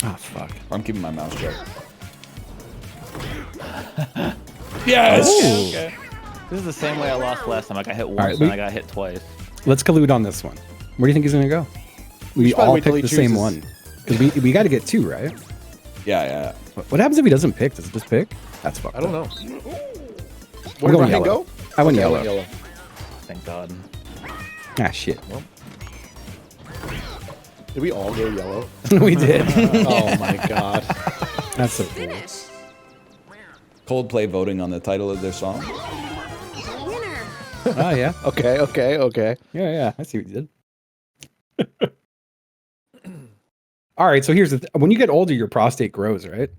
Oh fuck. I'm keeping my mouth shut. Yes. Okay. This is the same way I lost last time. Like I hit once right, and I got hit twice. Let's collude on this one. Where do you think he's gonna go? We should probably all wait till picked he the same chooses. one. 'Cause we got to get 2, right? Yeah. What happens if he doesn't pick? Does it just pick? That's fucked I don't up. know. I'm Where did going Ryan yellow. go? I went Okay, yellow. Thank God. Ah, shit. Did we all go yellow? We did. Oh my god. That's so cool. Finish. Coldplay voting on the title of their song. Winner. Oh, yeah. Okay. Yeah. I see what you did. All right, so here's the when you get older, your prostate grows, right?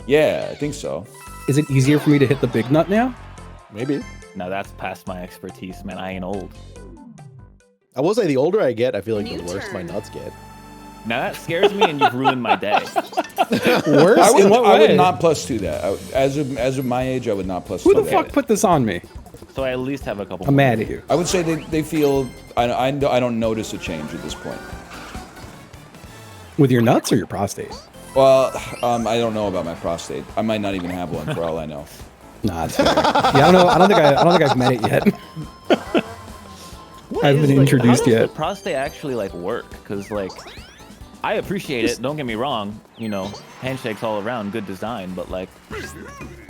Yeah, I think so. Is it easier for me to hit the big nut now? Maybe. Now that's past my expertise, man. I ain't old. I will say the older I get, I feel like New the worse turn. my nuts get. Now that scares me, and you've ruined my day. Worse? I would, In what I would way? not +2 that. As of my age, I would not +2 Who the that. fuck put this on me? So I at least have a couple. I'm more. mad at you. I would say they feel. I don't notice a change at this point. With your nuts or your prostate? Well, I don't know about my prostate. I might not even have one for all I know. Nah, it's fair. Yeah, I don't know. I don't think I've met it yet. I haven't been introduced How does yet. the prostate actually like work? Because like, I appreciate it. Don't get me wrong. You know, handshakes all around, good design. But like,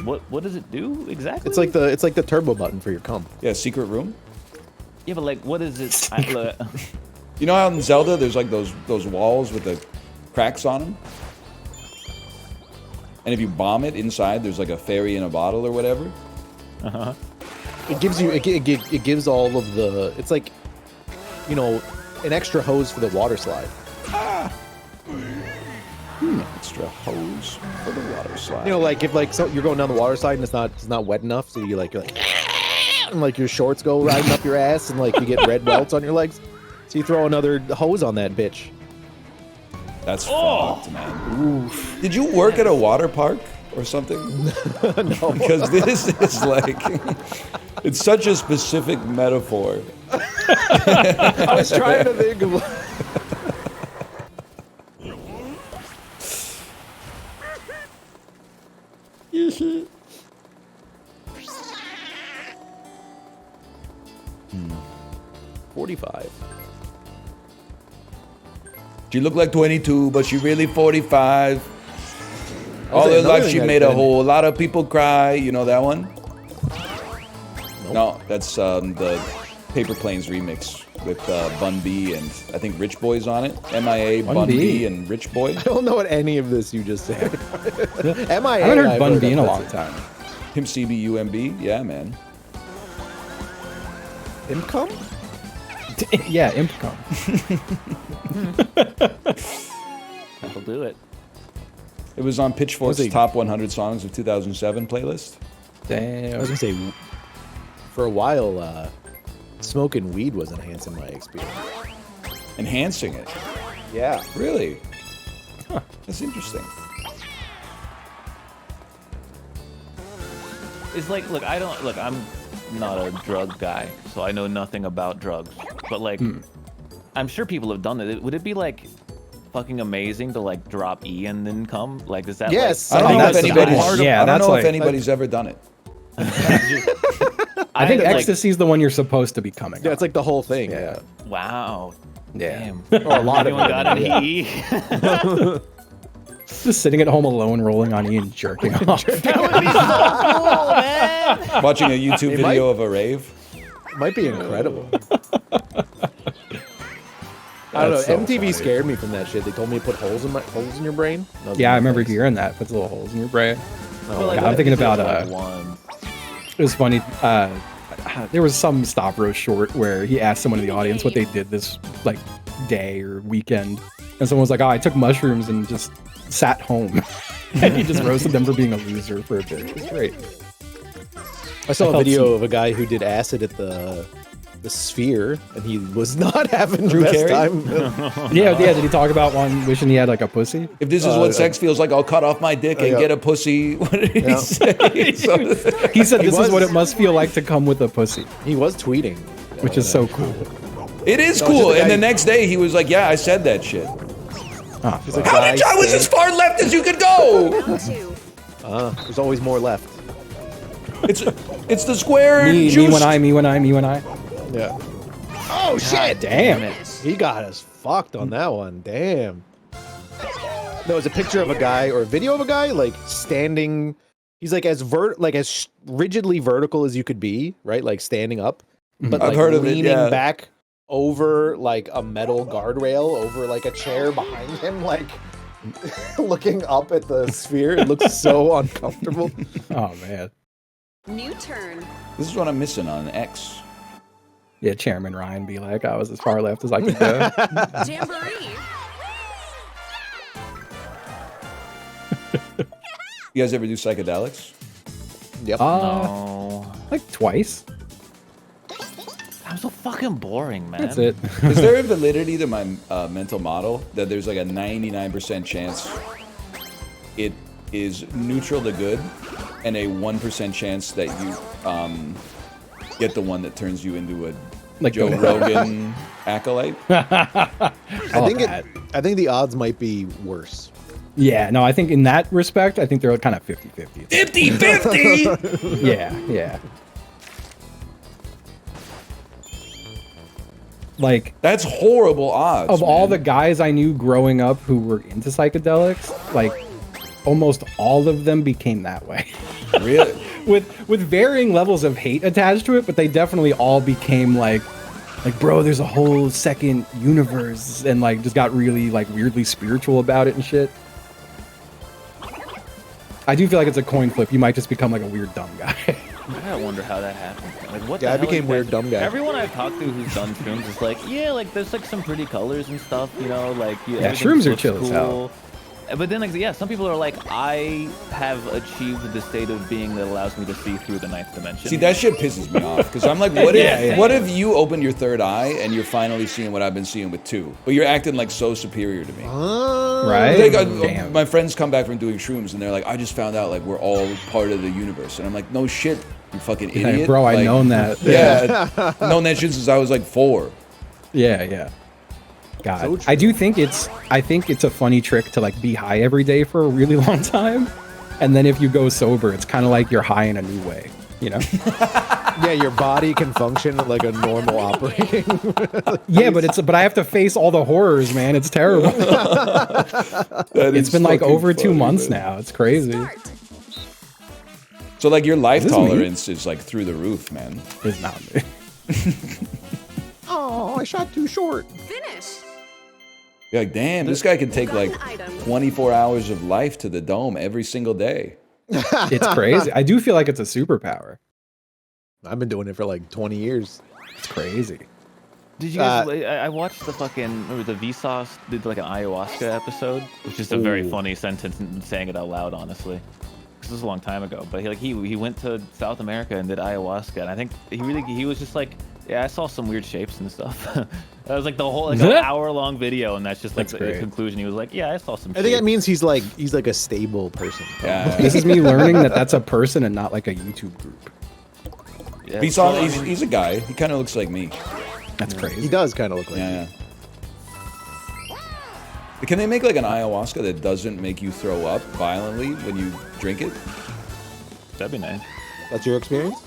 what does it do exactly? It's like the turbo button for your cum. Yeah, secret room. Yeah, but like, what is it? You know how in Zelda there's like those walls with the cracks on them, and if you bomb it inside, there's like a fairy in a bottle or whatever. It gives you it gives all of the. It's like, you know, an extra hose for the water slide. Extra hose for the water slide. You know, like if like so you're going down the water slide and it's not wet enough, so you're like and like your shorts go riding up your ass and like you get red welts on your legs. So you throw another hose on that bitch. That's fucked, man. Oof. Did you work at a water park or something? No. Because this is like, it's such a specific metaphor. I was trying to think of. 45. She looked like 22, but she really 45. All her another life thing she I've made a been- whole lot of people cry. You know that one? No, that's the Paper Planes remix with Bun B and I think Rich Boy's on it. MIA, Bun B. B, and Rich Boy. I don't know what any of this you just said. MIA. I haven't heard I've Bun heard B of, in a that's long it. time. Him CBUMB? Yeah, man. Income? Yeah, imp cum. That'll do it. It was on Pitchfork's Was he- Top 100 Songs of 2007 playlist. I Damn. was gonna say, for a while, smoking weed was enhancing my experience. Enhancing it. Yeah. Really? Huh. That's interesting. It's like, look, I'm not a drug guy, so I know nothing about drugs. But like, I'm sure people have done it. Would it be like fucking amazing to like drop E and then come? Like, is that Yes. I don't know if that's the anybody's. hard- yeah, I don't that's know like- if anybody's ever done it. I think like, ecstasy is the one you're supposed to be coming. Yeah, it's like the whole thing. Yeah. wow. Yeah. Damn. Or a lot of Anyone it. got any Yeah. E? Just sitting at home alone, rolling on E and jerking off. Watching a YouTube It might- video of a rave. Might be incredible. I don't know. That's so MTV funny. scared me from that shit. They told me to put holes in your brain. Yeah, I remember hearing that. Puts little holes in your brain. But, like, God, I'm what thinking if about, there's, like, one? It was funny. There was some Stavros short where he asked someone in the audience what they did this like day or weekend, and someone was like, "Oh, I took mushrooms and just sat home," and he just roasted them for being a loser for a bit. It was great. I saw a felt video some- of a guy who did acid at the Sphere, and he was not having the Drew best Carey? time. Yeah. Did he talk about one wishing he had like a pussy? If this is what sex feels like, I'll cut off my dick and yeah. get a pussy. What did he Yeah. say? So- He said this was- is what it must feel like to come with a pussy, He was tweeting, which is so cool. it is No, cool. just the And guy- the next day he was like, "Yeah, I said that shit." Oh, He's like, How did I was as far left as you could go? Round 2. There's always more left. It's the square me juice. when I. Yeah. Oh shit! Damn. He got us fucked on that one. Damn. No, it's a picture of a guy or a video of a guy like standing. He's like as rigidly vertical as you could be, right? Like standing up, but I've like heard of it, leaning yeah. back over like a metal guardrail over like a chair behind him, like looking up at the sphere. It looks so uncomfortable. Oh man. New turn. This is what I'm missing on X. Yeah, Chairman Ryan be like, I was as far left as I could go. Jamboree. You guys ever do psychedelics? Yep. No. Like twice. I'm so fucking boring, man. That's it. Is there a validity to my mental model that there's like a 99% chance it is neutral to good, and a 1% chance that you get the one that turns you into a Like Joe the- Rogan acolyte? I think that. I think the odds might be worse. Yeah, no, I think in that respect, I think they're kind of 50-50. 50-50! Yeah. Like, That's horrible odds. of all the man. guys I knew growing up who were into psychedelics, like, almost all of them became that way. Really? with varying levels of hate attached to it, but they definitely all became like bro, there's a whole second universe, and like just got really like weirdly spiritual about it and shit. I do feel like it's a coin flip. You might just become like a weird dumb guy. I gotta wonder how that happened. Like, what? Yeah, the I hell became is weird that? dumb guy. Everyone I've talked to who's done shrooms is like, yeah, like there's like some pretty colors and stuff, you know, like everything shrooms are looks chill as hell. cool. But then, like, yeah, some people are like, I have achieved the state of being that allows me to see through the ninth dimension. See, that shit pisses me off because I'm like, what if Yeah. what if you opened your third eye and you're finally seeing what I've been seeing with two, but you're acting like so superior to me? Right? Like, Damn. my friends come back from doing shrooms and they're like, I just found out like we're all part of the universe, and I'm like, no shit, you fucking Hey, idiot, bro, I Like, known that. Yeah, known that shit since I was like 4. Yeah. God, So true. I think it's a funny trick to like be high every day for a really long time, and then if you go sober, it's kind of like you're high in a new way, you know? Yeah, your body can function like a normal operating. Yeah, but I have to face all the horrors, man. It's terrible. It's been like over 2 months now. It's crazy. Start. So like your life Is this me? tolerance is like through the roof, man. It's not me. Oh, I shot too short. Finish. You're like, damn, this guy can take like Got an item. 24 hours of life to the dome every single day. It's crazy. I do feel like it's a superpower. I've been doing it for like 20 years. It's crazy. Did you guys? I watched the fucking the Vsauce did like an ayahuasca episode, which is a very funny sentence and saying it out loud, honestly. This was a long time ago, but he went to South America and did ayahuasca, and I think he was just like, yeah, I saw some weird shapes and stuff. That was like the whole like an hour-long video, and that's just like That's the great. conclusion. He was like, yeah, I saw some. I think that shapes. means he's like a stable person. Yeah. This is me learning that that's a person and not like a YouTube group. Yeah, He's a guy. He kind of looks like me. That's He crazy. does kind of look like Yeah. Can they make like an ayahuasca that doesn't make you throw up violently when you drink it? That'd be nice. That's your experience?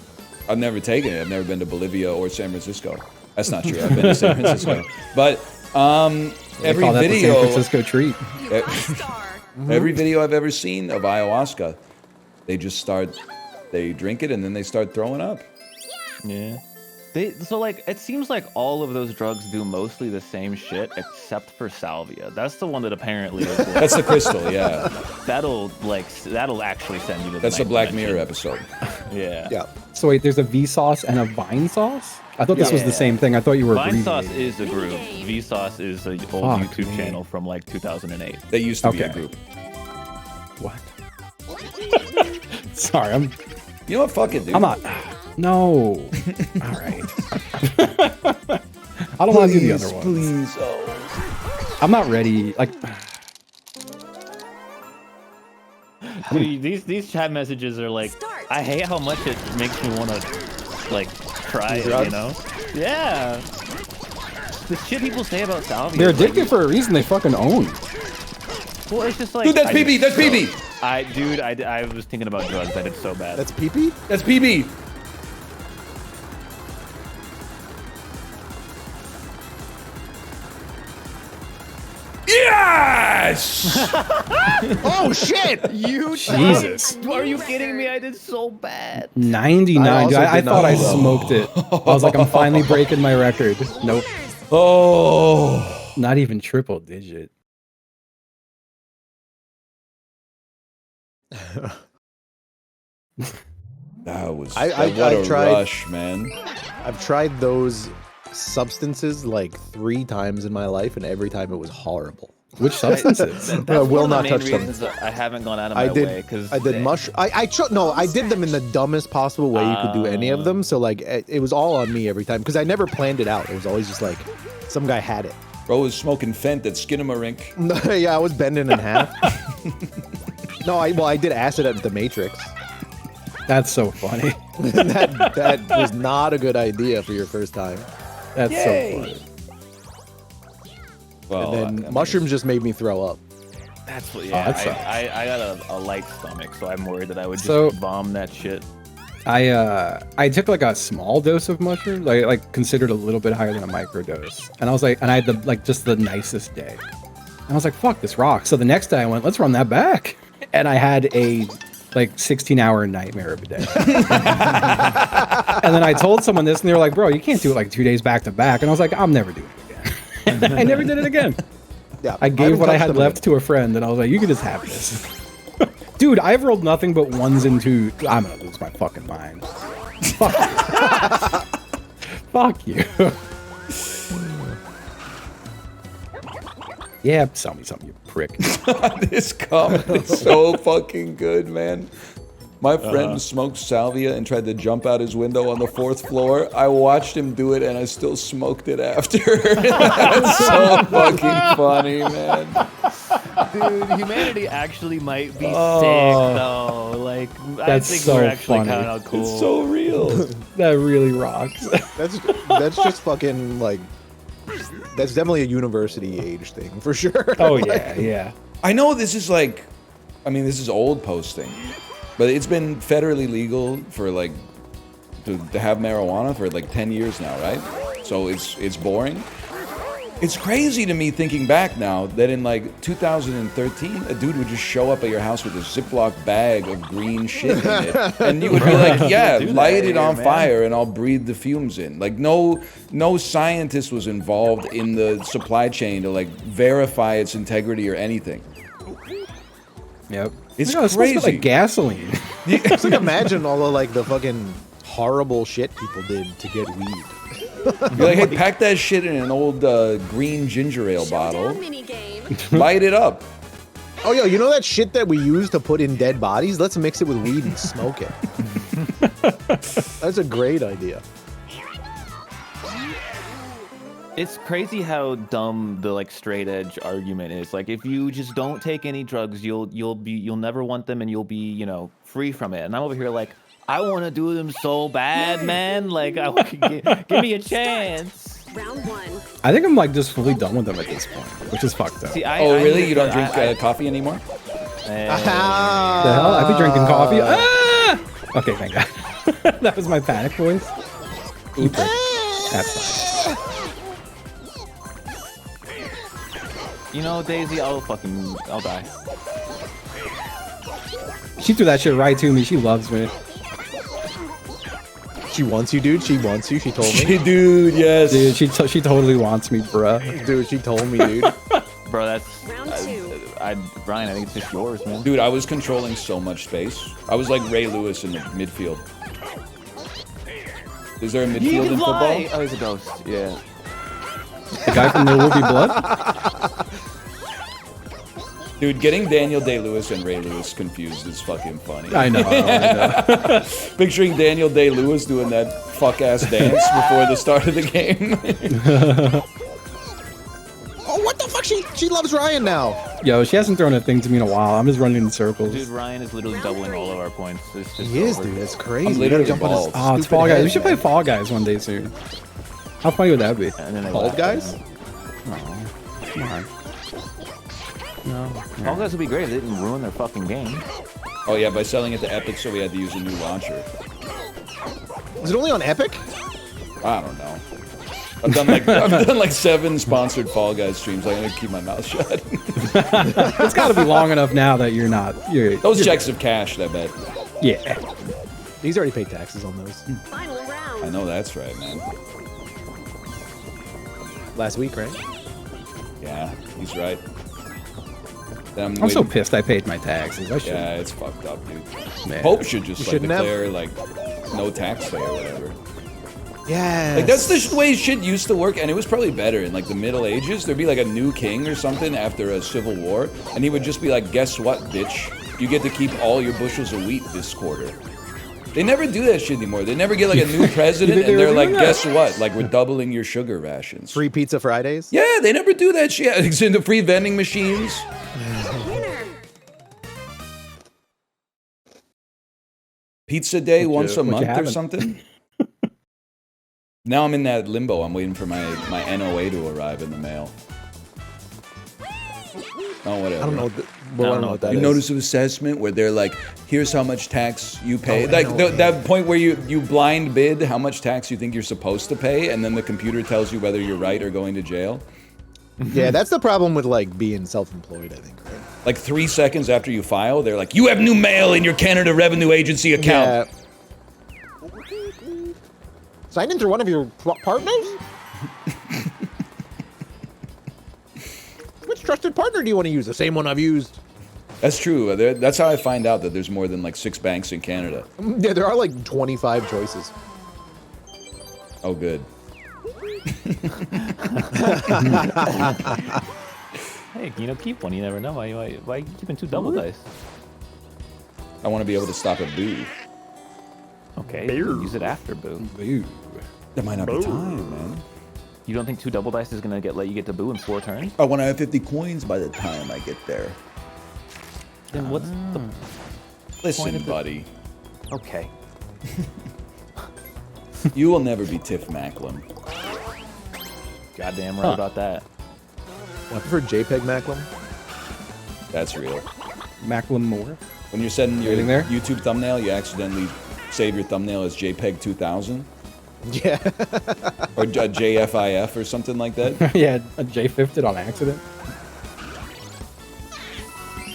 I've never taken it. I've never been to Bolivia or San Francisco. That's not true. I've been to San Francisco. But They every call that the San video, Francisco treat. You got a star. every video I've ever seen of ayahuasca, they drink it and then they start throwing up. Yeah. So like it seems like all of those drugs do mostly the same shit except for salvia. That's the one that apparently is like, That's the crystal, yeah. that'll actually send you to That's the night Black dimension. Mirror episode. Yeah. Yeah. So wait, there's a V-sauce and a Vine sauce? I thought this was the Yeah. same thing. I thought you were Vine sauce abbreviating. is a group. Vsauce is an old Fuck YouTube me. channel from like 2008. That used to be a Okay. group. What? Sorry, I'm You know what? Fuck it, dude. not. No. All right. I don't want to do the other one. Please. Oh. I'm not ready. Like, Dude, these chat messages are like, Start. I hate how much it makes me want to like cry. You drugs? know? Yeah. The shit people say about salvia. they're is like, addicted for a reason they fucking own. well, it's just like. Dude, that's I PB. just- That's PB. I was thinking about drugs. I did so bad. That's pee-pee? That's PB. Yes! Oh shit! you. Jesus. Are you kidding me? I did so bad. 99. I Dude, also I did thought not I know. smoked it. I was like, I'm finally breaking my record. Nope. Oh. Not even triple digit. That was I what a tried- rush, man. I've tried those substances like 3 times in my life, and every time it was horrible. Which substances? That's will one of not the touch main them. reasons that I haven't gone out of I my did. way because I did I did them in the dumbest possible way you could do any of them. So like it was all on me every time because I never planned it out. It was always just like some guy had it. Bro was smoking Fent at Skinamarink. Yeah, I was bending in half. No, I did acid at the Matrix. That's so funny. that was not a good idea for your first time. That's Yay. so funny. Well, And then mushrooms just made me throw up. that's what. that Yeah, sucks. I got a light stomach, so I'm worried that I would just So- vom that shit. I took like a small dose of mushroom, like considered a little bit higher than a microdose, and I was like, and I had just the nicest day, and I was like, fuck, this rocks. So the next day I went, let's run that back, and I had a 16-hour nightmare of a day. And then I told someone this, and they were like, bro, you can't do it like 2 days back to back, and I was like, I'm never doing it again. And I never did it again. Yeah, I gave haven't what I touched had them left again. to a friend, and I was like, you can just have this. Dude, I've rolled nothing but 1s and 2s. I'm gonna lose my fucking mind. Fuck you. Fuck you. Yeah, sell me something, you prick. This comment is so fucking good, man. My friend smoked salvia and tried to jump out his window on the 4th floor. I watched him do it and I still smoked it after. That's so fucking funny, man. Dude, humanity actually might be sick Oh. though. Like, I That's think so we're actually funny. kind of cool. It's so real. That really rocks. That's just fucking like. That's definitely a university age thing for sure. Oh, Like, yeah, yeah. I know this is like, I mean, this is old posting, but it's been federally legal for like, to have marijuana for like 10 years now, right? So it's boring. It's crazy to me thinking back now that in like 2013, a dude would just show up at your house with a Ziploc bag of green shit in it. And you would be like, yeah, Do that light it here, on man. fire and I'll breathe the fumes in. Like no scientist was involved in the supply chain to like verify its integrity or anything. Yep. It's It smells crazy. like gasoline. It's like imagine all of like the fucking horrible shit people did to get weed. You're like, hey, pack that shit in an old green ginger ale bottle, Mini game. light it up. Oh, yo, you know that shit that we use to put in dead bodies? Let's mix it with weed and smoke it. That's a great idea. It's crazy how dumb the like straight edge argument is. Like, if you just don't take any drugs, you'll never want them, and you'll be, you know, free from it. And I'm over here like, I want to do them so bad, man. Like, give me a chance. Round 1. I think I'm like just fully done with them at this point, which is fucked up. See, Oh, really? You don't drink coffee anymore? The hell? I'd be drinking coffee. Ah! Okay, thank God. That was my panic voice. You prick. That's fine. You know, Daisy, I'll die. She threw that shit right to me. She loves me. She wants you, dude. She wants you. She told me. Dude, yes. Dude, she totally wants me, bruh. Dude, she told me, dude. Bro, that's Round two. Brian, I think it's just yours, man. Dude, I was controlling so much space. I was like Ray Lewis in the midfield. Is there a midfield in football? Oh, he's a ghost. Yeah. The guy from There Will Be Blood? Dude, getting Daniel Day-Lewis and Ray Lewis confused is fucking funny. I know. Picturing Daniel Day-Lewis doing that fuck-ass dance before the start of the game. Oh, what the fuck? She loves Ryan now. Yo, she hasn't thrown a thing to me in a while. I'm just running in circles. Dude, Ryan is literally doubling all of our points. It's just He is, over. dude. That's crazy. I'm We literally gotta jump on his bald. Oh, it's stupid Fall Guys. head, We should play man. Fall Guys one day soon. How funny would that be? And then they Bald laugh. guys? Come on. No. All guys would be great if they didn't ruin their fucking game. Oh yeah, by selling it to Epic, so we had to use a new launcher. Is it only on Epic? I don't know. I've done like 7 sponsored Fall Guys streams. I'm gonna keep my mouth shut. It's got to be long enough now that you're not. Those checks have cashed, I bet. Yeah. He's already paid taxes on those. Final round. I know that's right, man. Last week, right? Yeah, he's right. Then I'm so waiting- pissed I paid my taxes. I should. Yeah, it's fucked up, dude. Man. Pope should just You like shouldn't have. declare like no tax day or whatever. Yeah. Like that's the way shit used to work, and it was probably better in like the Middle Ages. There'd be like a new king or something after a civil war, and he would just be like, "Guess what, bitch? You get to keep all your bushels of wheat this quarter." They never do that shit anymore. They never get like a new president, think they and were they're like, doing that? "Guess what? Like we're doubling your sugar rations." Free Pizza Fridays? Yeah, they never do that shit. It's in the free vending machines. Winner. Pizza day once a what you month or having? something. Now I'm in that limbo. I'm waiting for my NOA to arrive in the mail. Oh, whatever. I don't know. I don't know what that You is. notice of assessment where they're like, here's how much tax you pay. Oh, Like NOA. that point where you blind bid how much tax you think you're supposed to pay, and then the computer tells you whether you're right or going to jail. Yeah, that's the problem with like being self-employed, I think, right? Like 3 seconds after you file, they're like, you have new mail in your Canada Revenue Agency account. Yeah. Signed in through one of your partners? Which trusted partner do you want to use? The same one I've used. That's true. That's how I find out that there's more than like 6 banks in Canada. Yeah, there are like 25 choices. Oh, good. Hey, keep one. You never know. Why are you keeping 2 double dice? I want to be able to stop a boo. Okay, use it after boo. Ooh. There might not be time, man. You don't think 2 double dice is gonna let you get to boo in 4 turns? I want to have 50 coins by the time I get there. Then what's the Listen, Point of the- buddy. okay? You will never be Tiff Macklem. Goddamn right about that. I prefer JPEG Macklem. That's real. Macklemore. When you're setting your Getting there? YouTube thumbnail, you accidentally save your thumbnail as JPEG 2000 Yeah. or JFIF or something like that. Yeah, a J-5'd it on accident.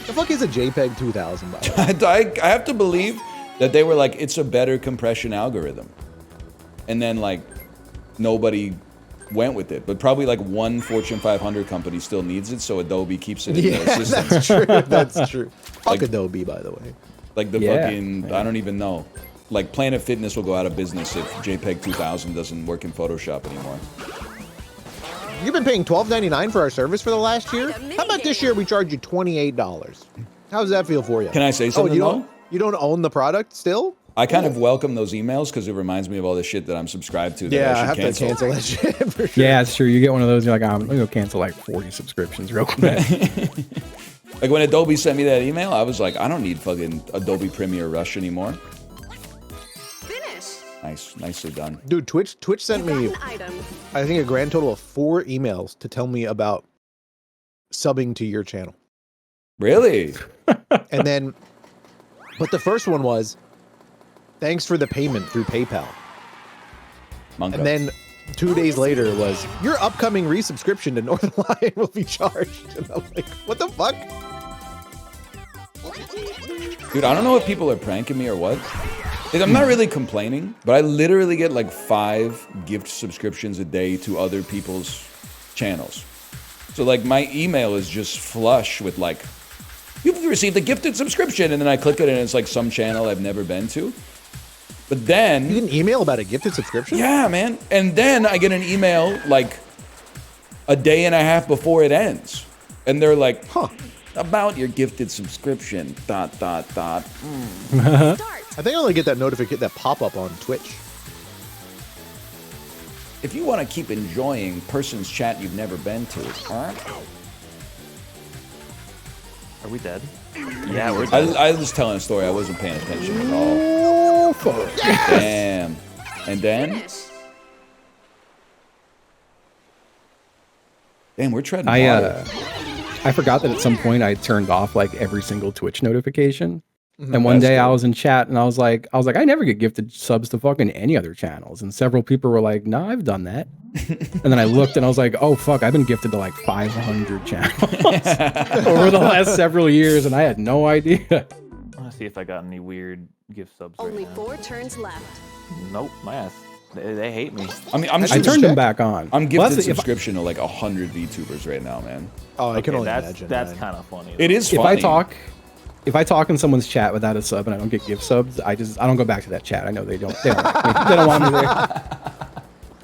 The fuck is a JPEG 2000, by the way? I have to believe that they were like, it's a better compression algorithm. And then like nobody went with it. But probably like one Fortune 500 company still needs it, so Adobe keeps it in their Yeah, system. that's true. That's true. Fuck Like- Adobe, by the way. Like the Yeah, fucking, I don't even know. Like Planet Fitness will go out of business if JPEG 2000 doesn't work in Photoshop anymore. You've been paying $12.99 for our service for the last year? How about this year we charge you $28? How does that feel for you? Can I say something you though? don't own the product still? I kind of welcome those emails because it reminds me of all the shit that I'm subscribed to that Yeah, I I should have to cancel that shit for sure. Yeah, it's true. You get one of those, you're like, I'm gonna go cancel like 40 subscriptions real quick. Like when Adobe sent me that email, I was like, I don't need fucking Adobe Premiere Rush anymore. Finish. Nice, nicely done. Dude, Twitch sent You got me, an item. I think, a grand total of 4 emails to tell me about subbing to your channel. Really? And then, but the first one was, thanks for the payment through PayPal. Monka. And then 2 days later was, your upcoming resubscription to Northern will be charged. And I'm like, what the fuck? Dude, I don't know if people are pranking me or what, I'm not really complaining, but I literally get like 5 gift subscriptions a day to other people's channels. So like my email is just flush with like, you've received a gifted subscription, and then I click it and it's like some channel I've never been to. But then... You get an email about a gifted subscription? Yeah, man. And then I get an email like a day and a half before it ends. And they're like, about your gifted subscription, ... Start. I think I only get that notification, that pop-up on Twitch. If you want to keep enjoying person's chat you've never been to, Are we dead? Yeah, we're dead. I was telling a story. I wasn't paying attention at all. Damn. And then... Finish. Damn, we're treading water. I forgot that at some point I turned off like every single Twitch notification. And one That's day I good. was in chat and I was like, I never get gifted subs to fucking any other channels. And several people were like, no, I've done that. And then I looked and I was like, oh fuck, I've been gifted to like 500 channels over the last several years, and I had no idea. I want to see if I got any weird gift subs Only right now. 4 turns left. Nope, my ass. They hate me. I mean, I'm I turned them back on. I'm Well, gifted that's- if- subscription to like 100 VTubers right now, man. Oh, I can Okay, only that's imagine. that's man. kind of funny. It is If funny. I talk in someone's chat without a sub and I don't get gift subs, I don't go back to that chat. I know they don't like me. They don't want me there.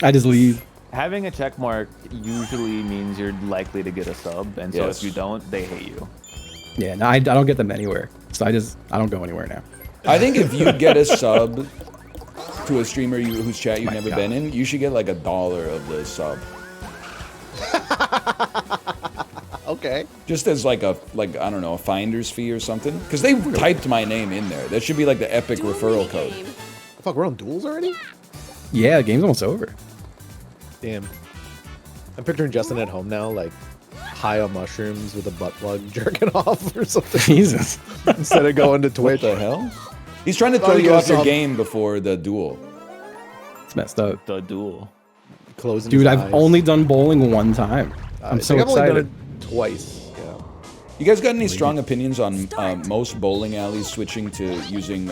I just leave. Having a check mark usually means you're likely to get a sub, and so Yes. if you don't, they hate you. Yeah, no, I don't get them anywhere. So I don't go anywhere now. I think if you get a sub to a streamer whose chat you've never been in, you should get like $1 of the sub. Okay. Just as like a I don't know, a finder's fee or something. Because they typed my name in there. That should be like the epic Duel referral code. minigame. Fuck, we're on duels already? Yeah, the game's almost over. Damn. I'm picturing Justin at home now, like high on mushrooms with a butt plug jerking off or something Jesus. instead of going to What Twitch. the hell? He's trying to throw Oh, he you goes off your up. game before the duel. It's messed up. The duel. Closing Dude, his I've eyes. only done bowling one time. I'm I so think I've only excited. done it twice. Yeah. You guys got any strong opinions on most bowling alleys switching to using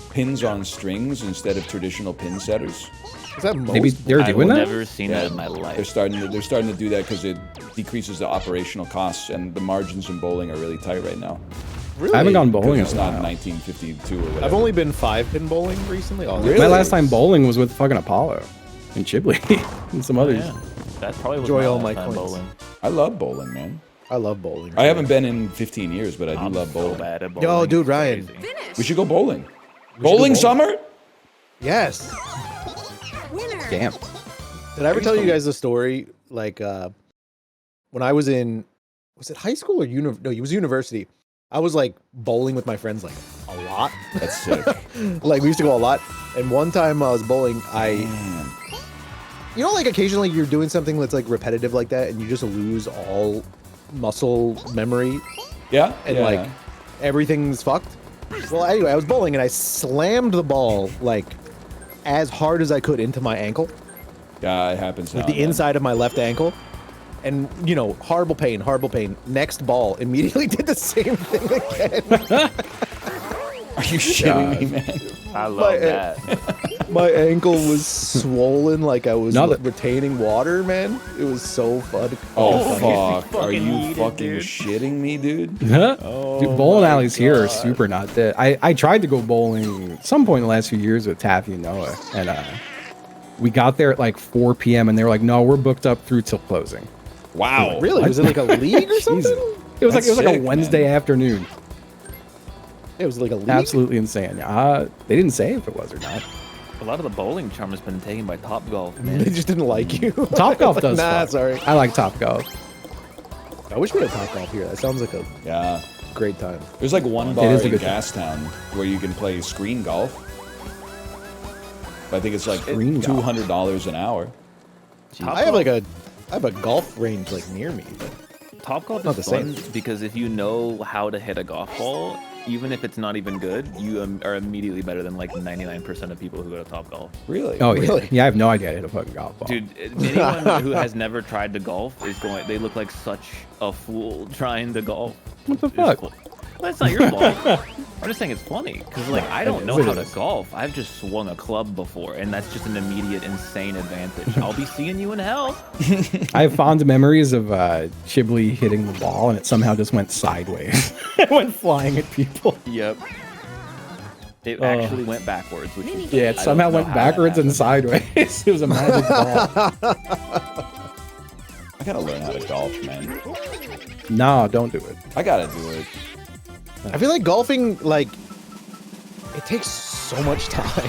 pins on strings instead of traditional pin setters? Is that most? Maybe they're I've doing that? never seen that in my They're life. starting to do that because it decreases the operational costs, and the margins in bowling are really tight right now. Really? I haven't gone Because bowling in it's a not while. 1952 or whatever. I've only been 5-pin bowling recently. Oh, Really? My last time bowling was with fucking Apollo and Chibley and some others. Yeah, that probably was Enjoy my all last my time coins. bowling. I love bowling, man. I love bowling. I haven't been in 15 years, but I do I'm love so bowling. bad at bowling. Yo, dude, It's Ryan. crazy. Finish. We should go bowling. go Bowling bowling. summer? Yes. Winner. Damn. Did I ever tell you guys the story? Like, when I was in, was it high school or no, it was university. I was like bowling with my friends like a lot. That's sick. Like we used to go a lot. And one time I was bowling, Man. you know, like occasionally you're doing something that's like repetitive like that, and you just lose all muscle memory, Yeah? and yeah, like yeah. everything's fucked. Well, anyway, I was bowling and I slammed the ball like as hard as I could into my ankle, Yeah, it happens now. like the and then. inside of my left ankle. And, you know, horrible pain, horrible pain. Next ball, immediately did the same thing again. Are you shitting me, man? I love My- that. My ankle was swollen like I was Now that- retaining water, man. It was so fun. Oh, funny. fuck. Are fucking you need it, fucking dude. shitting me, dude? Dude, bowling my alleys here are God. super not dead. I tried to go bowling at some point in the last few years with Taffy and Noah, and we got there at like 4 p.m. and they were like, "No, we're booked up through till closing." Wow. Really? Was it like a league or something? Jesus. It was That's like sick, a Wednesday man. afternoon. It was like a league? Absolutely insane. They didn't say if it was or not. A lot of the bowling charm has been taken by Top Golf, man. They just didn't like you. Top Golf does. Nah, fuck. sorry. I like Top Golf. I wish we had Top Golf here. That sounds like a Yeah. great time. There's like one bar is a in good time. Gastown where you can play screen golf. I think it's like Screen golf. $200 an hour. Top I have Golf- like a golf range like near me. But Top Golf Not is the fun same. because if you know how to hit a golf ball, even if it's not even good, you are immediately better than like 99% of people who go to Top Golf. Really? Oh yeah, Really? yeah. I have no idea how to hit a fucking golf ball. Dude, anyone who has never tried to golf is going. They look like such a fool trying to golf. What the It's fuck? cool. That's not your fault. I'm just saying it's funny because like I don't know how to golf. I've just swung a club before, and that's just an immediate insane advantage. I'll be seeing you in hell. I have fond memories of Chiblee hitting the ball, and it somehow just went sideways. It went flying at people. Yep. It actually went backwards. Which is, Yeah, it somehow went backwards and sideways. It was a magic ball. I gotta learn how to golf, man. No, don't do it. I gotta do it. I feel like golfing, like, it takes so much time.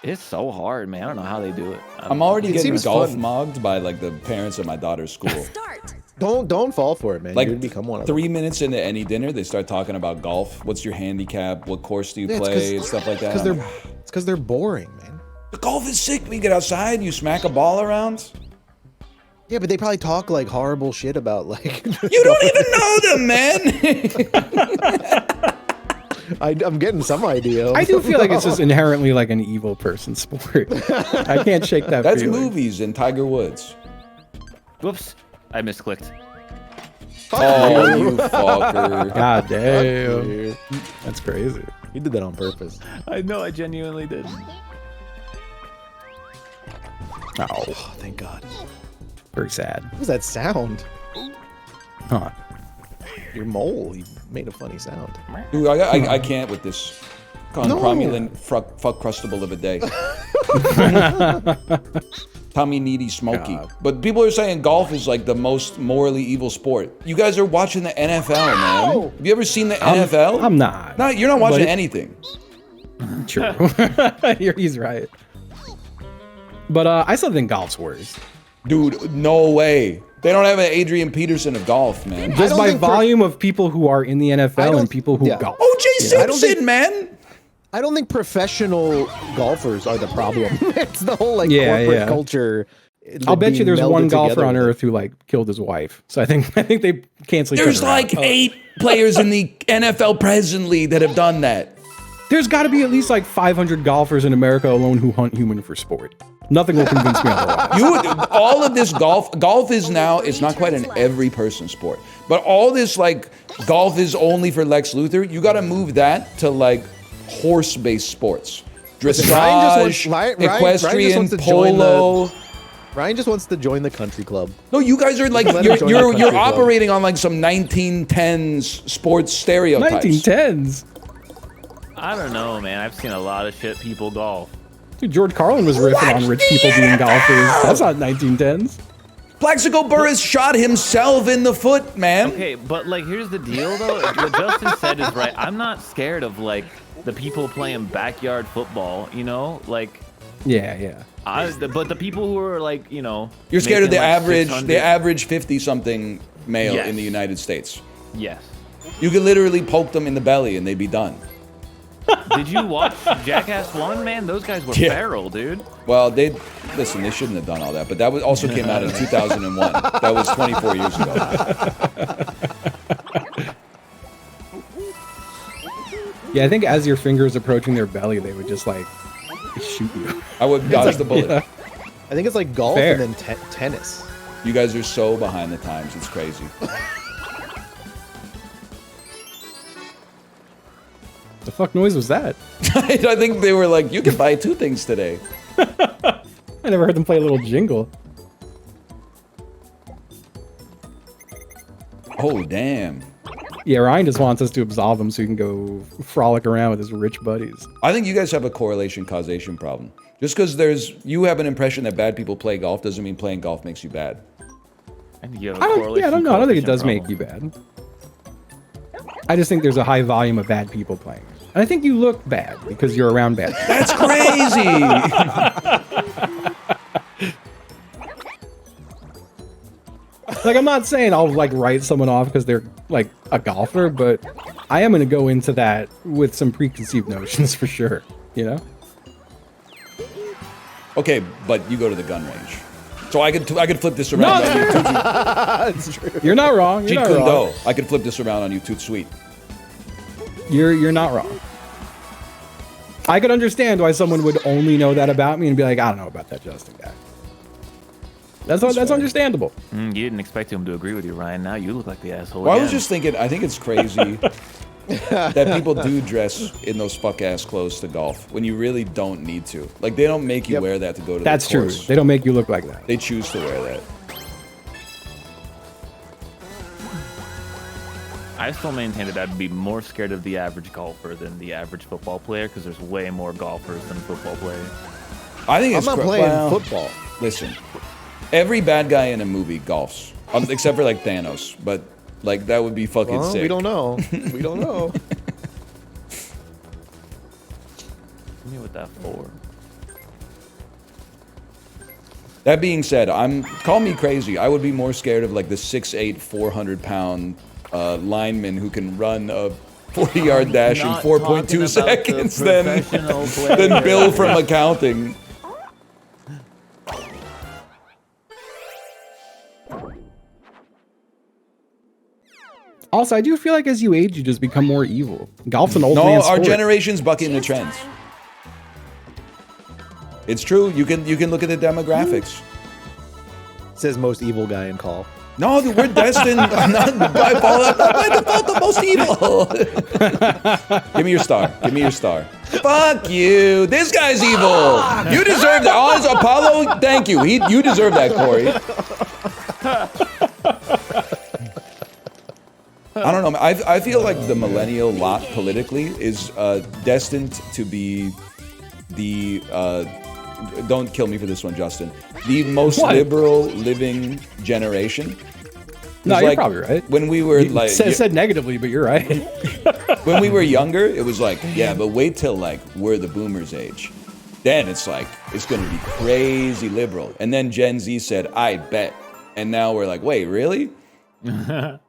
It's so hard, man. I don't know how they do it. I'm already getting seems golf fun. mogged by like the parents of my daughter's school. Start. Don't fall for it, man. Like You would become one of them. 3 minutes into any dinner, they start talking about golf. What's your handicap? What course do you Yeah, it's play? And stuff like that. Because I'm they're, like, it's because they're boring, man. the golf is sick. We get outside, you smack a ball around. Yeah, but they probably talk like horrible shit about like. You don't even know them, man. I'm getting some idea. I do feel like it's just inherently like an evil person sport. I can't shake that That's feeling. movies and Tiger Woods. Whoops, I misclicked. Oh, you fucker. God damn. Dude. That's crazy. He did that on purpose. I know, I genuinely did. Oh, thank God. Very sad. What was that sound? Huh. Your mole. He made a funny sound. Dude, I can't with this cromulent fuck crustable of a day. Tommy Needy Smokey. God. But people are saying golf is like the most morally evil sport. You guys are watching the NFL, man. Have you ever seen the NFL? I'm not. No, you're not watching But anything. True. He's right. But I still think golf's worse. Dude, no way. They don't have an Adrian Peterson of golf, man. Just don't by think volume of people who are in the NFL and people who golf. O.J. I don't Simpson, think- man. I don't think professional golfers are the problem. It's the whole like Yeah, corporate yeah. culture. I'll bet you being there's one melded golfer together on with it. Earth who like killed his wife. So I think they cancel each There's other out. like 8 players in the NFL presently that have done that. There's got to be at least like 500 golfers in America alone who hunt human for sport. Nothing will convince me otherwise. All of this golf is now, it's not quite an every person sport, but all this like golf is only for Lex Luthor. You got to move that to like horse-based sports. Dressage, Ryan just equestrian, wants to join polo. Ryan just wants to join the country club. No, you guys are like, Let him join the country you're club. operating on like some 1910s sports stereotypes. 1910s. I don't know, man. I've seen a lot of shit people golf. Dude, George Carlin was riffing on rich people being golfers. That's not 1910s. Plaxico Burress shot himself in the foot, man. Okay, but like, here's the deal, though. What Justin said is right. I'm not scared of like the people playing backyard football. You know, like. Yeah. But the people who are like, you know, You're scared of the making, like, average 600 50-something male Yes. in the United States. Yes. You could literally poke them in the belly and they'd be done. Did you watch Jackass 1, man? Those guys were Yeah. feral, dude. Well, they shouldn't have done all that, but that was also came out in 2001. That was 24 years ago. Yeah, I think as your fingers approaching their belly, they would just like shoot you. I would dodge the bullet. Yeah. I think it's like golf Fair. and then tennis. You guys are so behind the times. It's crazy. The fuck noise was that? I think they were like, you can buy 2 things today. I never heard them play a little jingle. Oh, damn. Yeah, Ryan just wants us to absolve him so he can go frolic around with his rich buddies. I think you guys have a correlation causation problem. Just because you have an impression that bad people play golf doesn't mean playing golf makes you bad. I think you have a I don't know. I don't think it does correlation make you bad. I just think there's a high volume of bad people playing. And I think you look bad because you're around bad people. That's crazy. Like, I'm not saying I'll like write someone off because they're like a golfer, but I am going to go into that with some preconceived notions for sure, you know? Okay, but you go to the gun range. So I could flip this around on you. That's true. You're not wrong. You're Jeet not Kune wrong. Do. I could flip this around on you, Toot Sweet. You're not wrong. I could understand why someone would only know that about me and be like, I don't know about that Justin guy. That's understandable. You didn't expect him to agree with you, Ryan. Now you look like the asshole. Well, I was again. just thinking, I think it's crazy that people do dress in those fuck-ass clothes to golf when you really don't need to. Like, they don't make you wear that to go to That's the true. course. They don't make you look like that. They choose to wear that. I still maintain that I'd be more scared of the average golfer than the average football player because there's way more golfers than football players. I think I'm it's not playing football. Listen, every bad guy in a movie golfs, except for like Thanos. But like that would be fucking Well, sick. we don't know. We don't know. Hit me with that 4. That being said, call me crazy. I would be more scared of like the 6'8", 400-pound lineman who can run a 40-yard dash in Not 4.2 talking seconds about the professional than player. Bill from accounting. Also, I do feel like as you age, you just become more evil. Golf's an old No, man's our sport. generation's bucking the trends. It's true. You can look at the demographics. Says most evil guy in call. No, dude, we're destined. I'm not by default the most evil. Give me your star. Give me your star. Fuck you. This guy's evil. You deserve that. Oh, Apollo, thank you. You deserve that, Corey. I don't know. I feel like the millennial lot politically is destined to be the don't kill me for this one, Justin. The most liberal living generation. No, Like, you're probably right. When we were like said negatively, but you're right. when we were younger, it was like, yeah, but wait till like we're the boomers age. Then it's like it's gonna be crazy liberal. And then Gen Z said, I bet. And now we're like, wait, really? I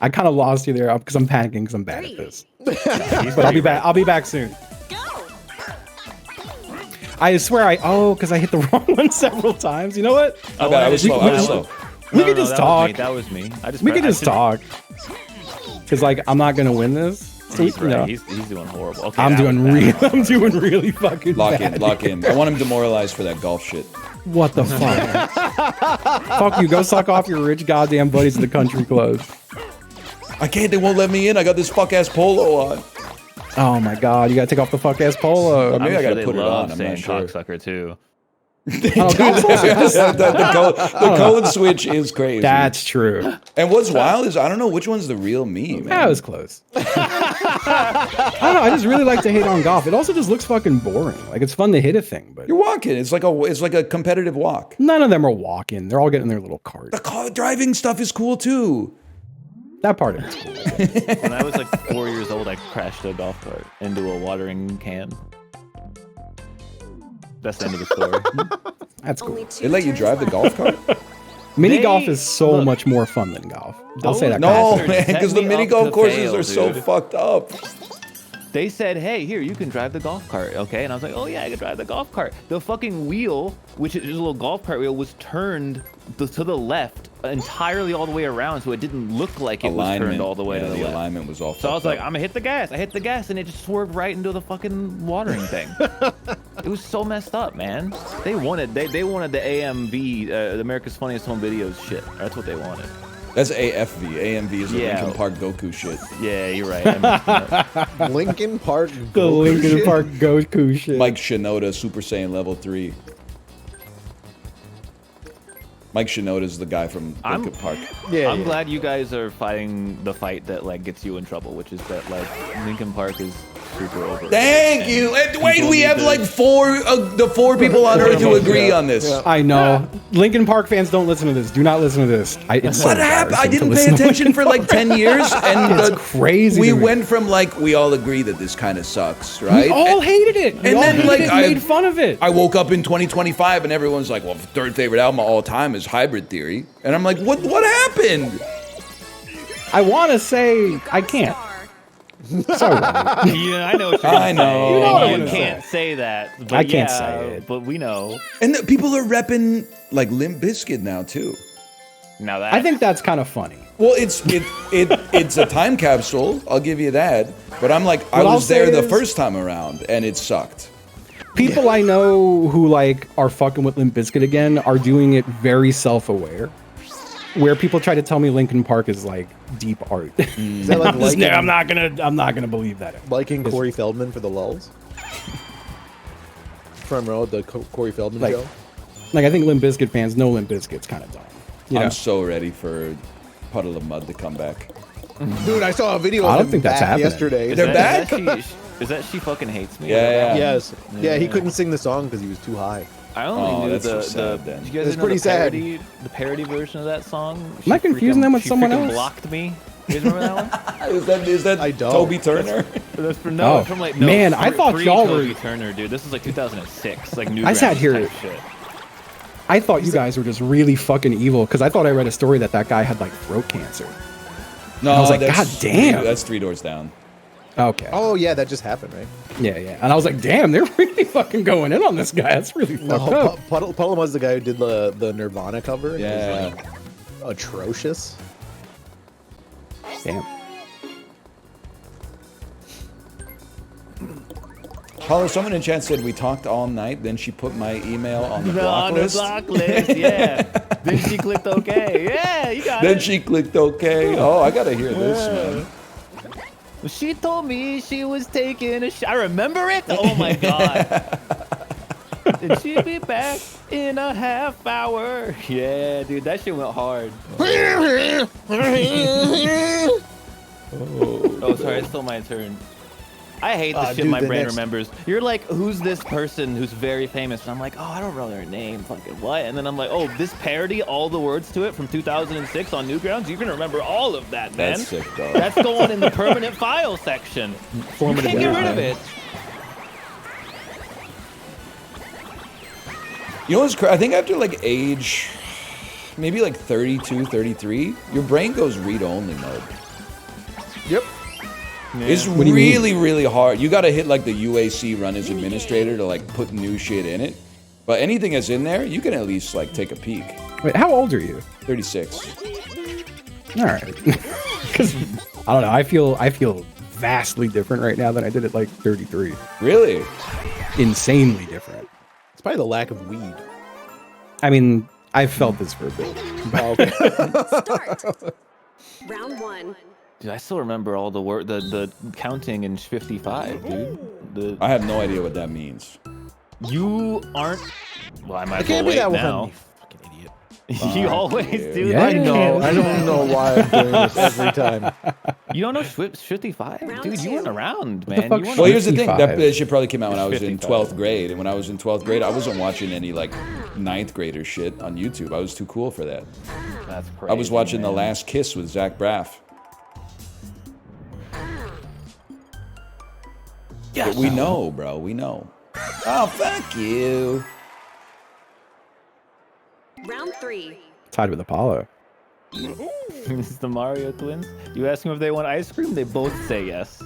kind of lost you there because I'm panicking because I'm bad at this. But I'll be back. I'll be back soon. I swear because I hit the wrong one several times. You know what? I bet I was slow. I was slow. We could just talk. That was me. We could just talk. Because like I'm not gonna win this. So He's you know, right. He's doing horrible. Okay, I'm that doing was bad. I'm doing really fucking Lock bad. in, lock in. I want him demoralized for that golf shit. What the fuck? Fuck you. Go suck off your rich goddamn buddies at the country club. I can't, they won't let me in. I got this fuck ass polo on. Oh my god, you gotta take off the fuck ass polo. Maybe I gotta they put it love on. I'm saying not sure. cocksucker too. The code switch is crazy. That's true. And what's wild is I don't know which one's the real me, man. That was close. I don't know. I just really like to hate on golf. It also just looks fucking boring. Like it's fun to hit a thing, but You're walking. It's like a competitive walk. none of them are walking. They're all getting their little cart. The car driving stuff is cool too. That part of it's cool. When I was like 4 years old, I crashed a golf cart into a watering can. That's the end of the story. That's cool. They let you drive the golf cart? Mini They- golf is so look, much more fun than golf. I'll say that. No, Bastards man, set because the me mini up golf to courses fail, are so dude. fucked up. They said, hey, here, you can drive the golf cart, okay? And I was like, oh yeah, I can drive the golf cart. The fucking wheel, which is a little golf cart wheel, was turned to the left entirely all the way around, so it didn't look like it was turned all the way to the left. alignment was all So I was fucked like, up. I'm gonna hit the gas. I hit the gas, and it just swerved right into the fucking watering thing. It was so messed up, man. They wanted the AMV, the America's Funniest Home Videos shit. That's what they wanted. That's AFV. AMV is the Yeah. Linkin Park Goku shit. Yeah, you're right. I messed up. Lincoln Park. The Goku Linkin shit. Park Goku shit. Mike Shinoda, Super Saiyan Level 3. Mike Shinoda is the guy from Linkin Park. Yeah, I'm yeah. glad you guys are fighting the fight that like gets you in trouble, which is that like Linkin Park is super over. Thank you. And wait, People we need have to- like the four people on Earth who agree on this. Yeah. I know. Linkin Park fans don't listen to this. Do not listen to this. It's so What happened? I embarrassing to didn't pay listen to attention for like 10 years, and It's crazy we to me. went from like we all agree that this kind of sucks, right? We all And hated it. We and all then, hated like, it and I- made fun of it. I woke up in 2025 and everyone's like, "Well, third favorite album of all time is Hybrid Theory," and I'm like, "What? What happened?" I want to say I can't. So wrong. Yeah, I know what you're I gonna know. say. You know what I'm You gonna can't say that. But I can't yeah, say it. But we know. And people are repping like Limp Bizkit now too. Now that I think that's kind of funny. Well, it's a time capsule. I'll give you that. But I'm like, I What I'll was there say the is- first time around, and it sucked. People I know who like are fucking with Limp Bizkit again are doing it very self-aware. where people try to tell me Linkin Park is like deep art. Is that like liking, I'm not gonna believe that. liking Corey Feldman for the lulls? Front row at the Corey Feldman Like, show. Like I think Limp Bizkit fans know Limp Bizkit's kind of dumb. You know? I'm so ready for Puddle of Mud to come back. Dude, I saw a video I of don't him think that's back happening. yesterday. They're back? Is that she fucking hates me? Yeah. Yes. Yeah, he couldn't sing the song because he was too high. I only knew that's the too sad, then. did you guys It's know pretty the sad. parody, the parody version of that song? Am I confusing them with She someone freaking else? Blocked me. You guys remember that one? Is that I don't. Toby Turner? That's from Oh, from like man, I thought pre y'all Toby were- Turner, dude. This is like 2006, like new. I sat here- type shit. I thought you guys were just really fucking evil because I thought I read a story that guy had like throat cancer. No, I was like, that's God damn. That's Three Doors Down. Okay. Oh yeah, that just happened, right? Yeah. And I was like, damn, they're really fucking going in on this guy. That's really fucked up. Puddle was the guy who did the Nirvana cover. And Yeah. it was, like, atrocious. Damn. Paula, someone in chat said we talked all night, then she put my email on the block On list. the block list, yeah. Then she clicked OK. Yeah, you got Then it. she clicked OK. Oh, I gotta hear this, man. She told me she was taking a I remember it? Oh my god. And she'll be back in a half hour. Yeah, dude, that shit went hard. Oh, sorry, it's still my turn. I hate the shit dude, my the brain next- remembers. You're like, who's this person who's very famous? And I'm like, oh, I don't know their name. Fucking what? And then I'm like, oh, this parody, all the words to it from 2006 on Newgrounds. You can remember all of that, man. That's sick, though. That's going in the permanent file section. You Formative can't get rid of memory. it. You know what's crazy? I think after like age, maybe like 32, 33, your brain goes read-only mode. Yep. It's do you really, really hard. You gotta hit like the UAC run as administrator to like put new shit in it. But anything that's in there, you can at least like take a peek. Wait, how old are you? 36. All right. Because I don't know. I feel vastly different right now than I did at like 33. Really? Insanely different. It's probably the lack of weed. I mean, I've felt this for a bit. Oh, okay. Start. Round 1. Dude, I still remember all the word, the counting in 55, dude. I have no idea what that means. You aren't. Well, I might It as well can't be wait that now. one. You fucking idiot. You always do Yeah. that. I know. I don't know why I'm doing this every time. You don't know 55? Round Dude, you 2. weren't around, the man. fuck You weren't Well, here's the thing. 55. That shit probably came out when I was in 55. 12th grade. And when I was in 12th grade, I wasn't watching any like 9th grader shit on YouTube. I was too cool for that. That's crazy. I was watching The man. Last Kiss with Zach Braff. But we know, bro. We know. Oh, fuck you. Round 3. Tied with Apollo. It's the Mario twins. You ask them if they want ice cream, they both say yes.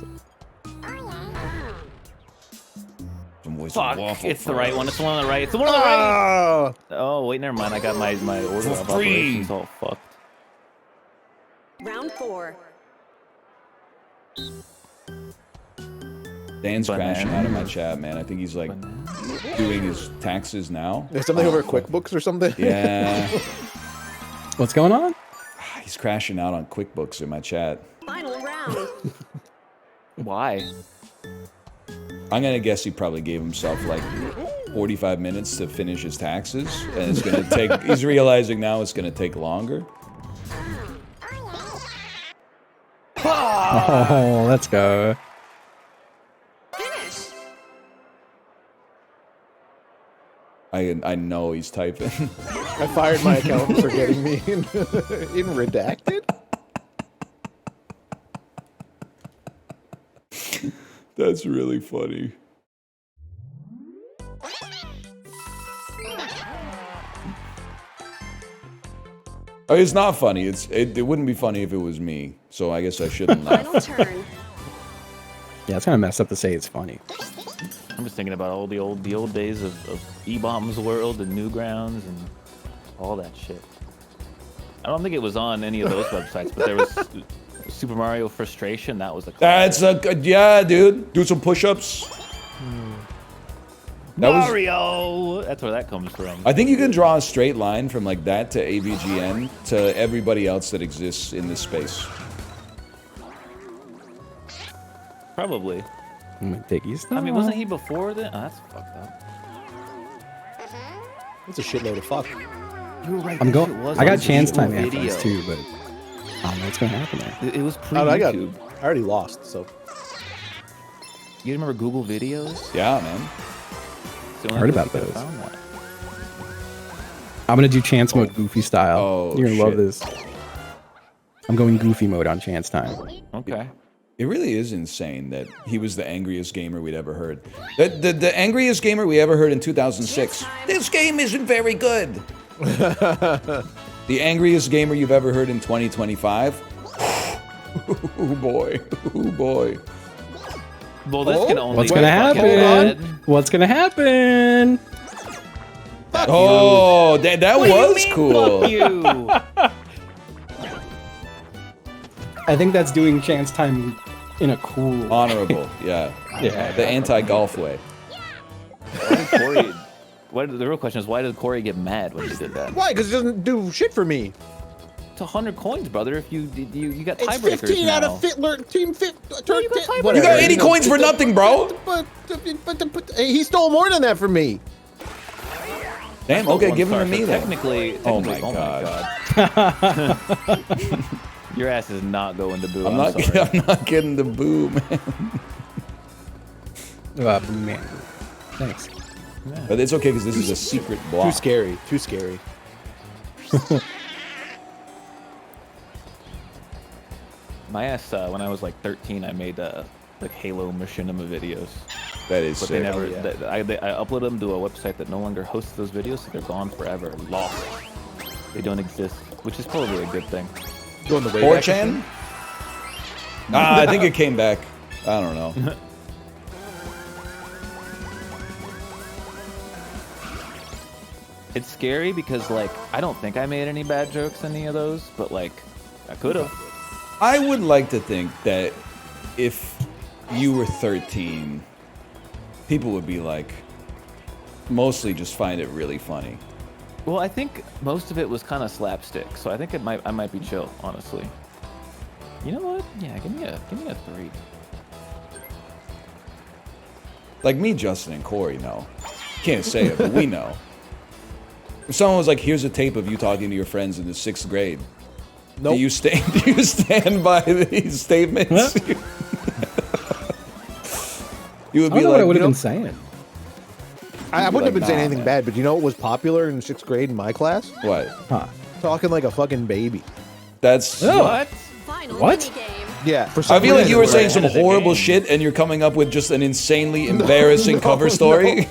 Some voice of Fuck, waffle it's the fries. right one. It's the one on the right. It's the one on the right. Oh, Oh, wait, never mind. I got my order For of free. operations all fucked. Round 4. Dan's Banana. crashing out of my chat, man. I think he's like doing his taxes now. there's something over QuickBooks or something. Yeah. What's going on? He's crashing out on QuickBooks in my chat. Final round. Why? I'm gonna guess he probably gave himself like 45 minutes to finish his taxes, and it's gonna take. He's realizing now it's gonna take longer. Oh, let's go. Finish. I know he's typing. I fired my accountant for getting me in redacted. That's really funny. Oh, it's not funny. It wouldn't be funny if it was me. So I guess I shouldn't laugh. Final turn. Yeah, it's kind of messed up to say it's funny. I'm just thinking about all the old days of E-Bombs World and Newgrounds and all that shit. I don't think it was on any of those websites, but there was Super Mario Frustration. That was a classic. That's a good, yeah, dude. Do some push-ups. That was- Mario! That's where that comes from. I think you can draw a straight line from like that to AVGN to everybody else that exists in this space. Probably. I'm gonna take his I mean, wasn't he before that? Oh, that's fucked up. It's a shitload of fuck. You were right. I'm that going. shit was I on got chance time Google after video. this too, but I don't know what's gonna happen there. It was pre I YouTube. already lost, so. You remember Google videos? Yeah, man. It's the only Heard place about you could've those. found that. I'm gonna do chance mode goofy style. Oh, You're gonna love shit. this. I'm going goofy mode on chance time. Okay. It really is insane that he was the angriest gamer we'd ever heard. The angriest gamer we ever heard in 2006. This game isn't very good. The angriest gamer you've ever heard in 2025. Oh boy. Oh boy. Well, this can only. What's gonna happen? What's gonna happen? Oh, that was cool. Fuck you. I think that's doing chance time in a cool. Honorable, yeah. Yeah. The anti-golf way. Why did Corey? The real question is, why did Corey get mad when he did that? Why? Because it doesn't do shit for me. It's 100 coins, brother. If you got It's tiebreakers 15 now. out of team fit. you got tiebreakers. You got 80 coins for nothing, bro. But he stole more than that from me. Damn, Still okay, one give him star, to me so then. Technically, Oh my God. Your ass is not going to boo. I'm not sorry. I'm not getting the boo, man. Boo man. Thanks. But it's okay because this is a secret block. Too scary. Too scary. My ass, when I was like 13, I made like Halo Machinima videos. That is But sick. they never. yeah. I uploaded them to a website that no longer hosts those videos, so they're gone forever, lost. They don't exist, which is probably a good thing. Going the way back. 4chan? I think it came back. I don't know. It's scary because like I don't think I made any bad jokes in any of those, but like I could have. I would like to think that if you were 13, people would be like, mostly just find it really funny. Well, I think most of it was kind of slapstick, so I think I might be chill, honestly. You know what? Yeah, give me a 3. Like me, Justin, and Corey know. Can't say it, but we know. If someone was like, here's a tape of you talking to your friends in the 6th grade, Nope. do you stand by these statements? You would I don't be know like, what I would you have know, been saying. I wouldn't have been saying Nah, anything man. bad, but you know what was popular in 6th grade in my class? what? Huh. Talking like a fucking baby. That's. Oh. What? Final What? minigame. Yeah. For I some feel like you were reason, saying some ahead of the horrible game. shit and you're coming up with just an insanely embarrassing cover story.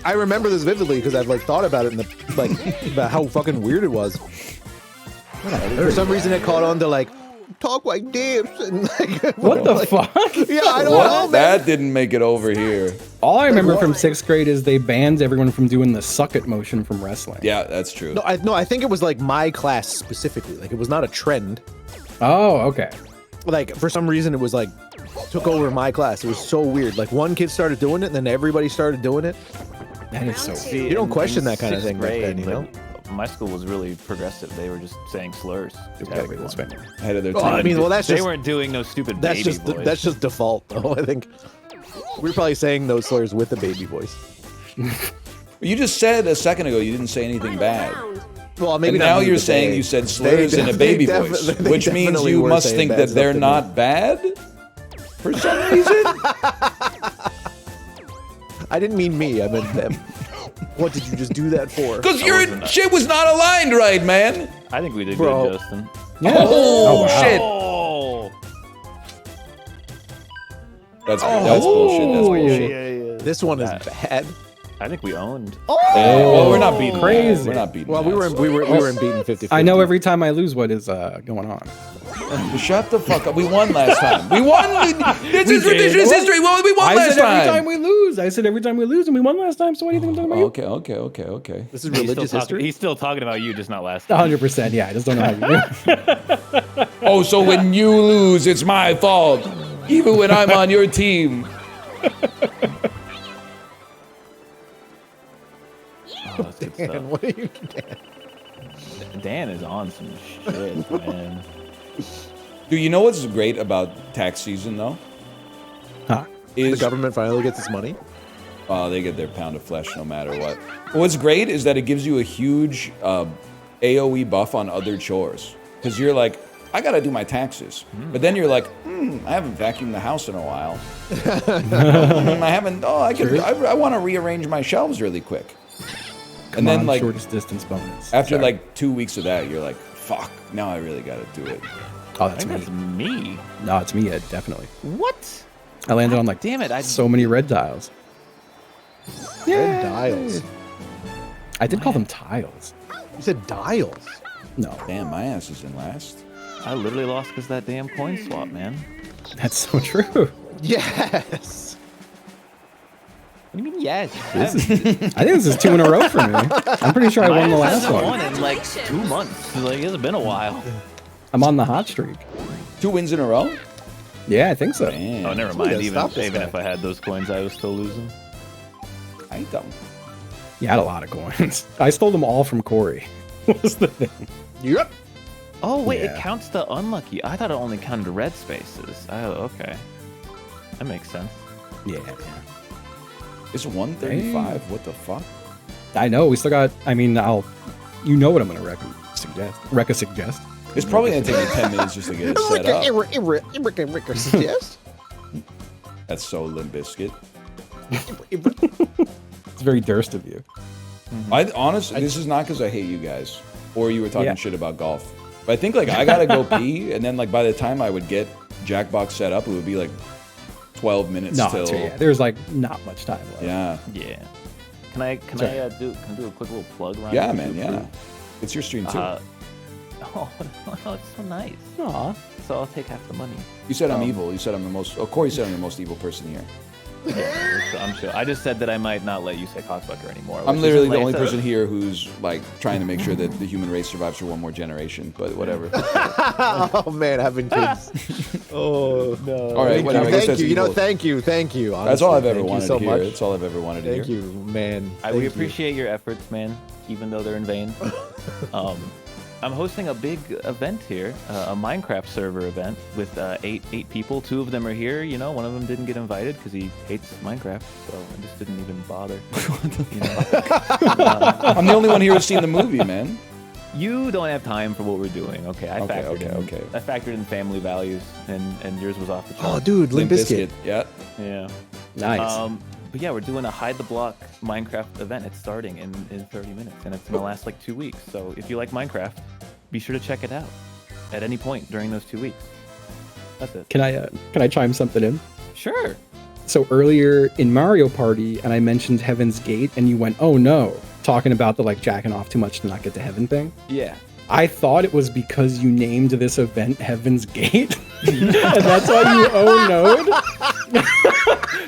I remember this vividly because I've like thought about it in the like about how fucking weird it was. For some reason, it caught on to like talk like this and like What the like, fuck? Yeah, I don't know, What? man. That didn't make it over here. All I remember from 6th grade is they banned everyone from doing the suck it motion from wrestling. Yeah, that's true. No, I think it was like my class specifically. Like it was not a trend. Oh, okay. Like for some reason, it was like took over my class. It was so weird. Like one kid started doing it, and then everybody started doing it. That is so Round weird. two. You don't In- question in that kind of 6th thing back then, you know? like, my school was really progressive. They were just saying slurs. to Gotta go everyone. this way. Ahead of their Well, time. I mean, well, that's they just weren't doing no stupid that's baby just voice. that's just default, though. I think we were probably saying those slurs with the baby voice. You just said a second ago you didn't say anything Final bad. round. Well, maybe And not now me, you're but saying they- you said slurs in a they baby defi- voice, they which means definitely you were must saying think bad that stuff they're to me. not bad for some reason. I didn't mean me. I meant them. What did you just do that for? Because wasn't your that. shit was not aligned right, man. I think we did Bro. good, Justin. Yeah. Oh, wow. shit. Oh, That's bullshit. That's Oh, bullshit. yeah. This one is bad. I think we owned. Well, we're not beating Crazy. that. We're not beating Well, that. we were in beating 50. I know every time I lose what is going on. Shut the fuck up. We won last time. We won. This is did. revisionist history. Well, we won I last said every time time. we lose. I said every time we lose, and we won last time. So what do you think I'm talking about? Okay. This is He's religious still, history. he's still talking about you, just not last time. 100%. Yeah, I just don't know how you do. Oh, so when you lose, it's my fault, even when I'm on your team. that's good stuff. Dan, what are you? Dan is on some shit, man. Dude, you know what's great about tax season though? Huh? The Is government finally gets its money. they get their pound of flesh no matter what. What's great is that it gives you a huge AOE buff on other chores. Because you're like, I gotta do my taxes. But then you're like, I haven't vacuumed the house in a while. I haven't, I want to rearrange my shelves really quick. Come And then on, like, shortest distance bonus. after Sorry. like 2 weeks of that, you're like, fuck, now I really gotta do it. Oh, I that's think me. that's me. No, it's me, Ed, definitely. What? I landed on like Damn it! so many red tiles. Red dials. I did call them tiles. You said dials. No, Damn, my ass is in last. I literally lost because that damn coin swap, man. that's so true. Yes. What do you mean, yes? I think this is 2 in a row for me. I'm pretty sure I won the last Won one. in like 2 months. Like, it's been a while. I'm on the hot streak. 2 wins in a row? Yeah, I think so. Damn. Oh, never Somebody mind. gotta stop this Even guy. if I had those coins, I was still losing. I don't. You had a lot of coins. I stole them all from Corey. What was the thing? Yep. Oh wait, Yeah. it counts the unlucky. I thought it only counted red spaces. Oh, okay. That makes sense. Yeah. It's 135. What the fuck? I know. We still got. I mean, you know what I'm gonna suggest. It's probably gonna take me 10 minutes just to get it set up. Yes. That's so Limp Bizkit. It's very Durst of you. I honestly, this is not because I hate you guys or you were talking Yeah. shit about golf. But I think like I gotta go pee, and then like by the time I would get Jackbox set up, it would be like 12 minutes No, till. there's like not much time left. Yeah, Yeah. Can I do a quick little plug around? yeah, YouTube man, yeah. too? It's your stream too. Oh, it's so nice. Aw. So I'll take half the money. You said I'm evil. You said I'm the most. Oh, Corey said I'm the most evil person here. Yeah, I'm sure. I just said that I might not let you say cocksucker anymore. I'm which literally isn't the like only the- person here who's like trying to make sure that the human race survives for one more generation. But whatever. Oh man, having kids. Oh no. All right, whatever. I guess Thank that's you. You know, evil. thank you. That's all honestly. I've ever Thank you wanted so to hear. much. That's all I've ever wanted to Thank hear. you, man. We Thank you. appreciate your efforts, man, even though they're in vain. I'm hosting a big event here, a Minecraft server event with eight people. 2 of them are here. You know, one of them didn't get invited because he hates Minecraft, so I just didn't even bother. You know? I'm the only one here who's seen the movie, man. You don't have time for what we're doing. Okay, I Okay, factored in family values, and yours was off the Oh, chart. dude, Limp Bizkit. Yeah. Yeah. Nice. But yeah, we're doing a hide the block Minecraft event. It's starting in 30 minutes, and it's gonna last like 2 weeks. So if you like Minecraft, be sure to check it out at any point during those 2 weeks. That's it. Can I chime something in? Sure. So earlier in Mario Party, and I mentioned Heaven's Gate, and you went, "Oh no," talking about the like jacking off too much to not get to heaven thing. Yeah. I thought it was because you named this event Heaven's Gate, and that's why you oh no'd.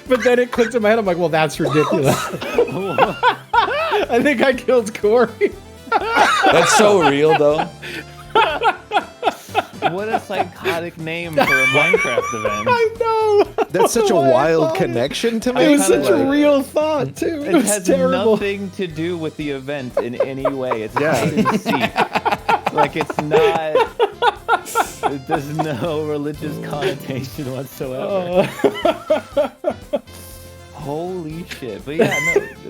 But then it clicked in my head. I'm like, well, that's ridiculous. I think I killed Corey. That's so real, though. What a psychotic name for a Minecraft event. I know. That's such a wild connection to me. It was kinda such a like- real thought too. It It was has terrible. nothing to do with the event in any way. It's hide and seek. Like it's not. There's no religious connotation whatsoever. Holy shit! But yeah,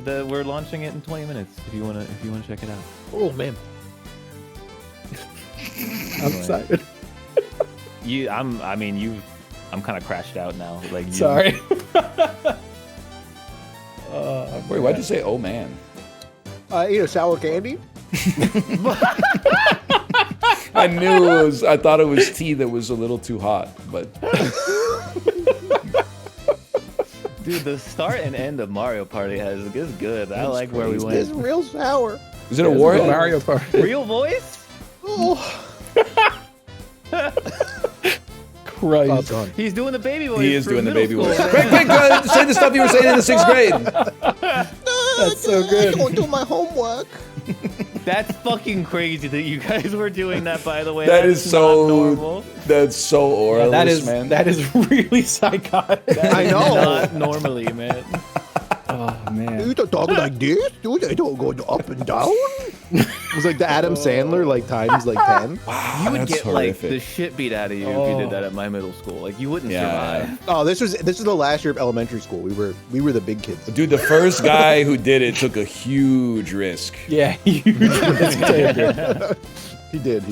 no, we're launching it in 20 minutes. If you wanna check it out. Oh man. I'm excited. I'm kind of crashed out now. Like you, Sorry. Wait, why'd you say, oh man? Eat a sour candy. I knew it was, I thought it was tea that was a little too hot, but dude, the start and end of Mario Party is good. I like where we It's went. real sour. is it a warhead? Mario Party. Real voice? Oh, Christ. oh it's gone. He's doing the baby voice. He is for doing the middle baby school, voice. man. Quick, say the stuff you were saying in the 6th grade. That's so good. Don't do my homework. That's fucking crazy that you guys were doing that. By the way, That is not so, normal. that's so oralist, That is man. that is really psychotic. That I is know. not normally, man. Oh man. You don't talk like this, dude. They don't go up and down. It was like the Adam Sandler, like times like 10. Wow, You would that's get horrific. like the shit beat out of you if you did that at my middle school. Like you wouldn't survive. Oh, this was the last year of elementary school. We were the big kids. Dude, the first guy who did it took a huge risk. Yeah. He did.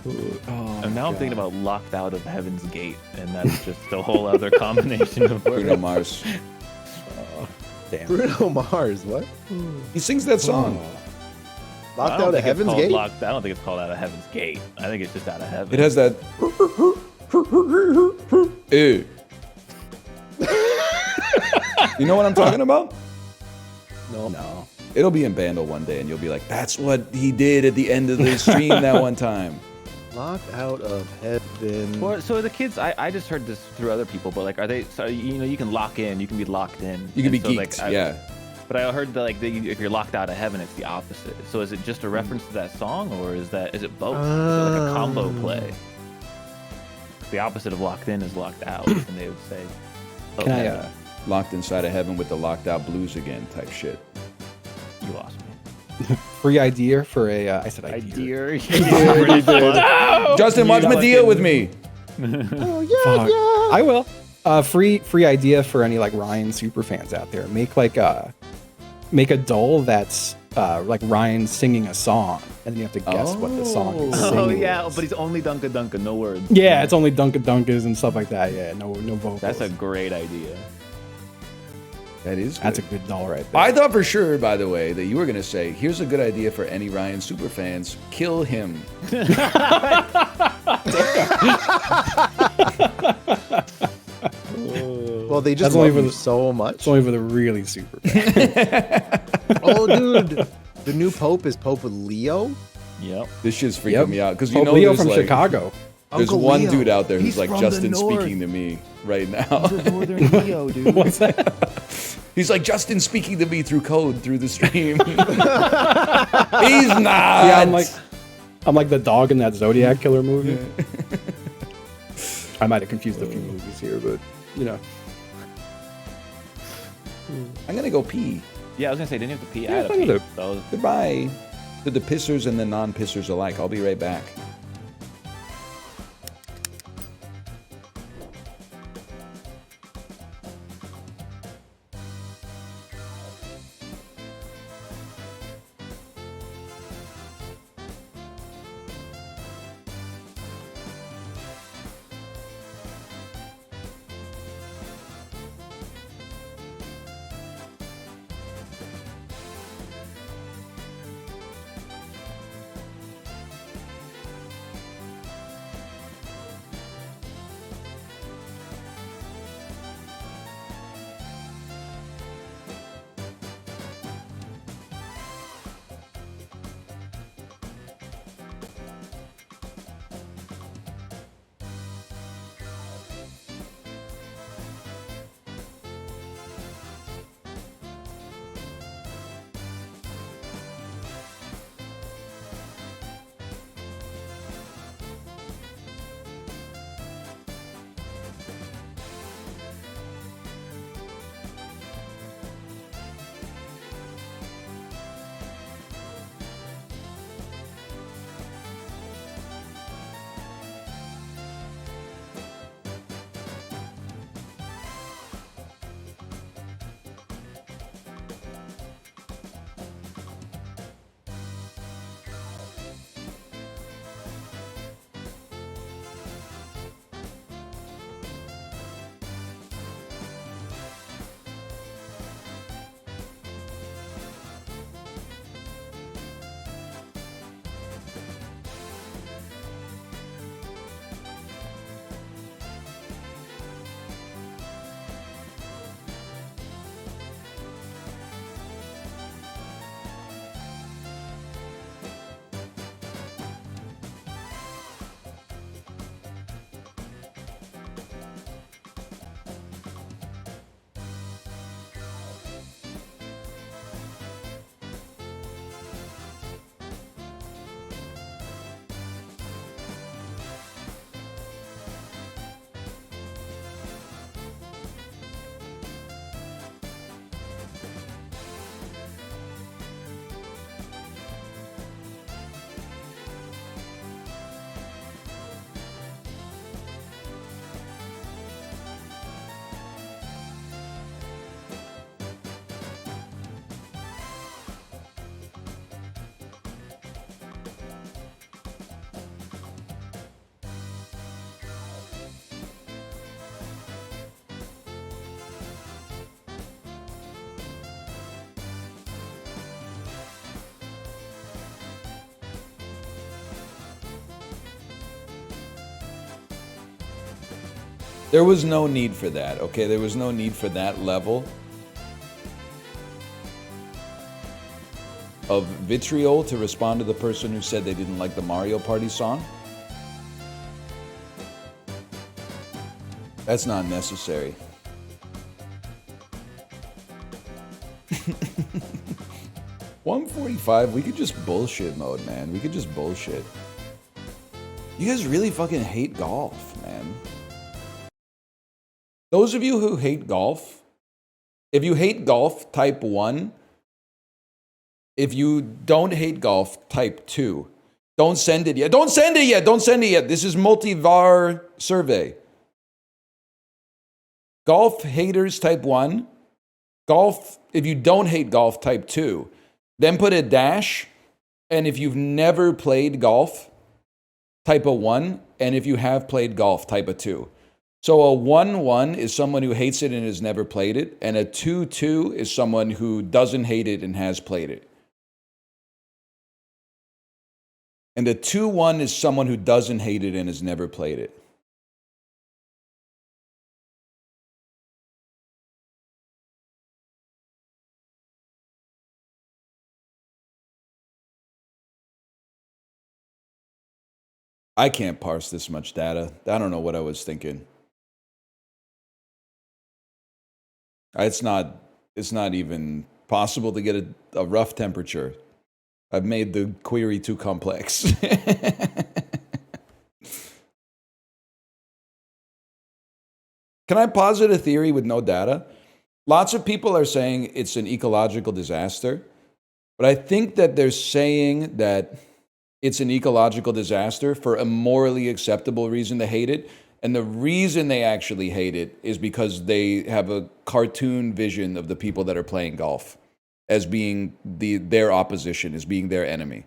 And now I'm thinking about Locked Out of Heaven's Gate, and that's just a whole other combination of Bruno words. Mars. Damn. Bruno Mars, what? He sings that song. Locked out of Heaven's Gate? I don't think it's called Out of Heaven's Gate. I think it's just Out of Heaven. It has that. Ew. You know what I'm talking about? No. It'll be in Bandle one day, and you'll be like, "That's what he did at the end of the stream that one time." Locked out of heaven. Well, so the kids, I just heard this through other people, but like, are they? So you can lock in, you can be locked in. You can be And so, geeked, like, yeah. But I heard that if you're locked out of heaven, it's the opposite. So is it just a reference to that song, or is it both? Is it like a combo play? The opposite of locked in is locked out, and they would say, Can I? Locked inside of heaven with the locked out blues again type shit. "You lost me." Free idea for a. I said idea. Justin, watch Medea with me. Fuck. I will. Free idea for any like Ryan super fans out there. Make a doll that's like Ryan singing a song, and then you have to guess what the song is singing. Oh yeah, but he's only Dunka, no words. Yeah, it's only Dunkas and stuff like that. Yeah, no vocals. That's a great idea. That is good. That's a good doll right there. I thought for sure, by the way, that you were going to say, here's a good idea for any Ryan superfans. Kill him. Well, they just That's only love for you the- so much. It's only for the really super fans. Oh, dude. The new Pope is Pope Leo? Yep. This shit's freaking Yep. me out. Because you know Leo there's from like, Chicago. There's Uncle one Leo. dude out there who's He's like from the Justin north. speaking to me right now. Northern Leo, dude. What's that? He's like Justin speaking to me through code through the stream. He's not. Yeah, I'm like the dog in that Zodiac Killer movie. I might have confused a few movies here, but you know. I'm gonna go pee. Yeah, I was gonna say, didn't you have to pee? Yeah, I had I to pee. did. So Goodbye to the pissers and the non-pissers alike. I'll be right back. There was no need for that, okay? There was no need for that level of vitriol to respond to the person who said they didn't like the Mario Party song. That's not necessary. 145, we could just bullshit mode, man. We could just bullshit. You guys really fucking hate golf, man. Those of you who hate golf, if you hate golf, type 1. If you don't hate golf, type 2. Don't send it yet. Don't send it yet. Don't send it yet. This is multi-var survey. Golf haters, type 1. Golf, if you don't hate golf, type 2. Then put a dash. And if you've never played golf, type a 1. And if you have played golf, type a 2. So a 1-1 is someone who hates it and has never played it. And a 2-2 is someone who doesn't hate it and has played it. And a 2-1 is someone who doesn't hate it and has never played it. I can't parse this much data. I don't know what I was thinking. It's not even possible to get a rough temperature. I've made the query too complex. Can I posit a theory with no data? Lots of people are saying it's an ecological disaster, but I think that they're saying that it's an ecological disaster for a morally acceptable reason to hate it. And the reason they actually hate it is because they have a cartoon vision of the people that are playing golf as being their opposition, as being their enemy.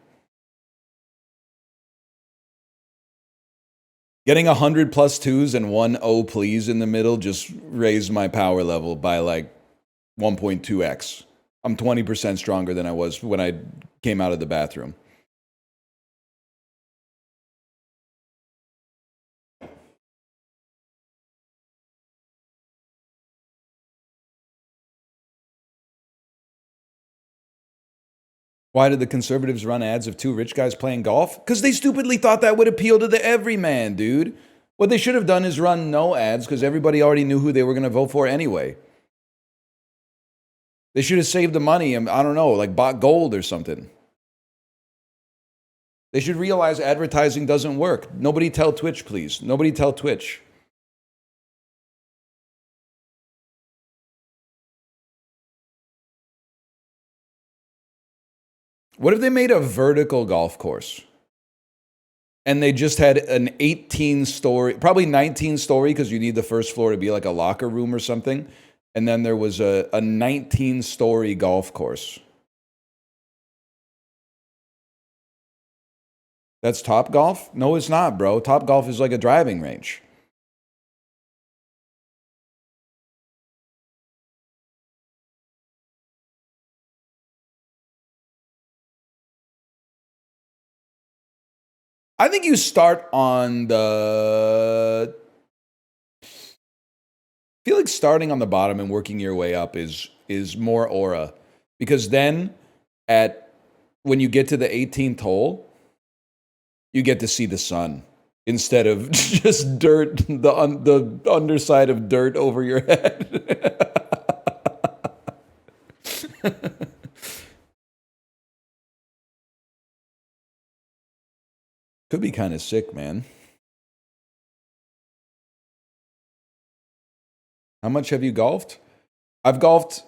Getting 100 plus twos and one oh please in the middle just raised my power level by like 1.2x. I'm 20% stronger than I was when I came out of the bathroom. Why did the conservatives run ads of two rich guys playing golf? Because they stupidly thought that would appeal to the everyman, dude. What they should have done is run no ads because everybody already knew who they were going to vote for anyway. They should have saved the money and, I don't know, like bought gold or something. They should realize advertising doesn't work. Nobody tell Twitch, please. Nobody tell Twitch. What if they made a vertical golf course? And they just had an 18-story, probably 19-story, because you need the first floor to be like a locker room or something. And then there was a 19-story golf course. That's Top Golf? No, it's not, bro. Top Golf is like a driving range. I think you start on the... I feel like starting on the bottom and working your way up is more aura. Because then, when you get to the 18th hole, you get to see the sun. Instead of just dirt, the underside of dirt over your head. Could be kind of sick, man. How much have you golfed? I've golfed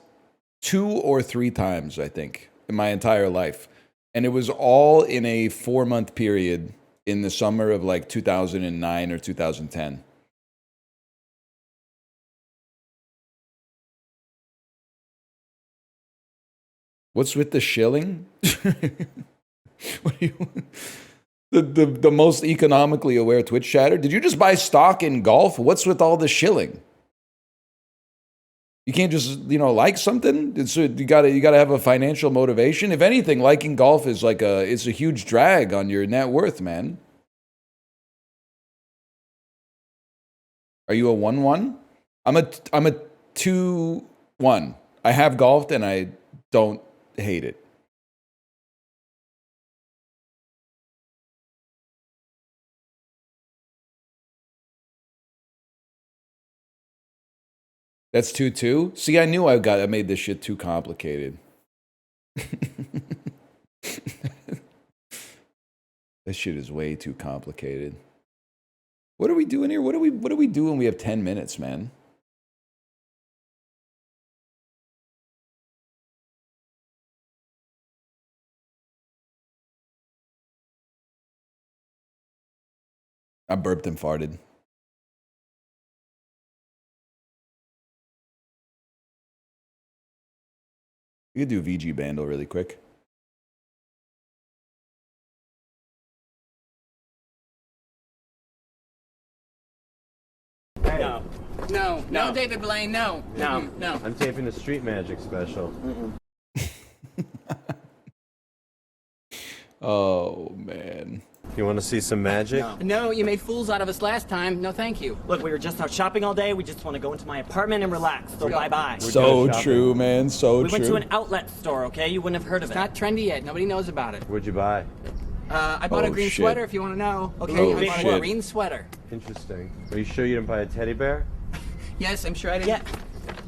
2 or 3 times, I think, in my entire life. And it was all in a 4-month period in the summer of like 2009 or 2010. What's with the shilling? What do you... The most economically aware Twitch chatter. Did you just buy stock in golf? What's with all the shilling? You can't just, like something. You gotta have a financial motivation. If anything, liking golf is it's a huge drag on your net worth, man. Are you a 1-1? I'm a 2-1. I have golfed and I don't hate it. That's 2-2? See, I knew I made this shit too complicated. This shit is way too complicated. What are we doing here? What do we do when we have 10 minutes, man? I burped and farted. We could do VG Bandle really quick. No. No. No, David Blaine, no. No. No. I'm taping a Street Magic special. Oh, man. You want to see some magic? No, you made fools out of us last time. No, thank you. Look, we were just out shopping all day. We just want to go into my apartment and relax. So bye-bye. So true, man. So We true. went to an outlet store, okay? You wouldn't have heard of It's it. not trendy yet. Nobody knows about it. What'd you buy? I bought a Oh, green shit. sweater if you want to know. Okay, Oh, I bought shit. a green sweater. Interesting. Are you sure you didn't buy a teddy bear? Yes, I'm sure I didn't. Yeah.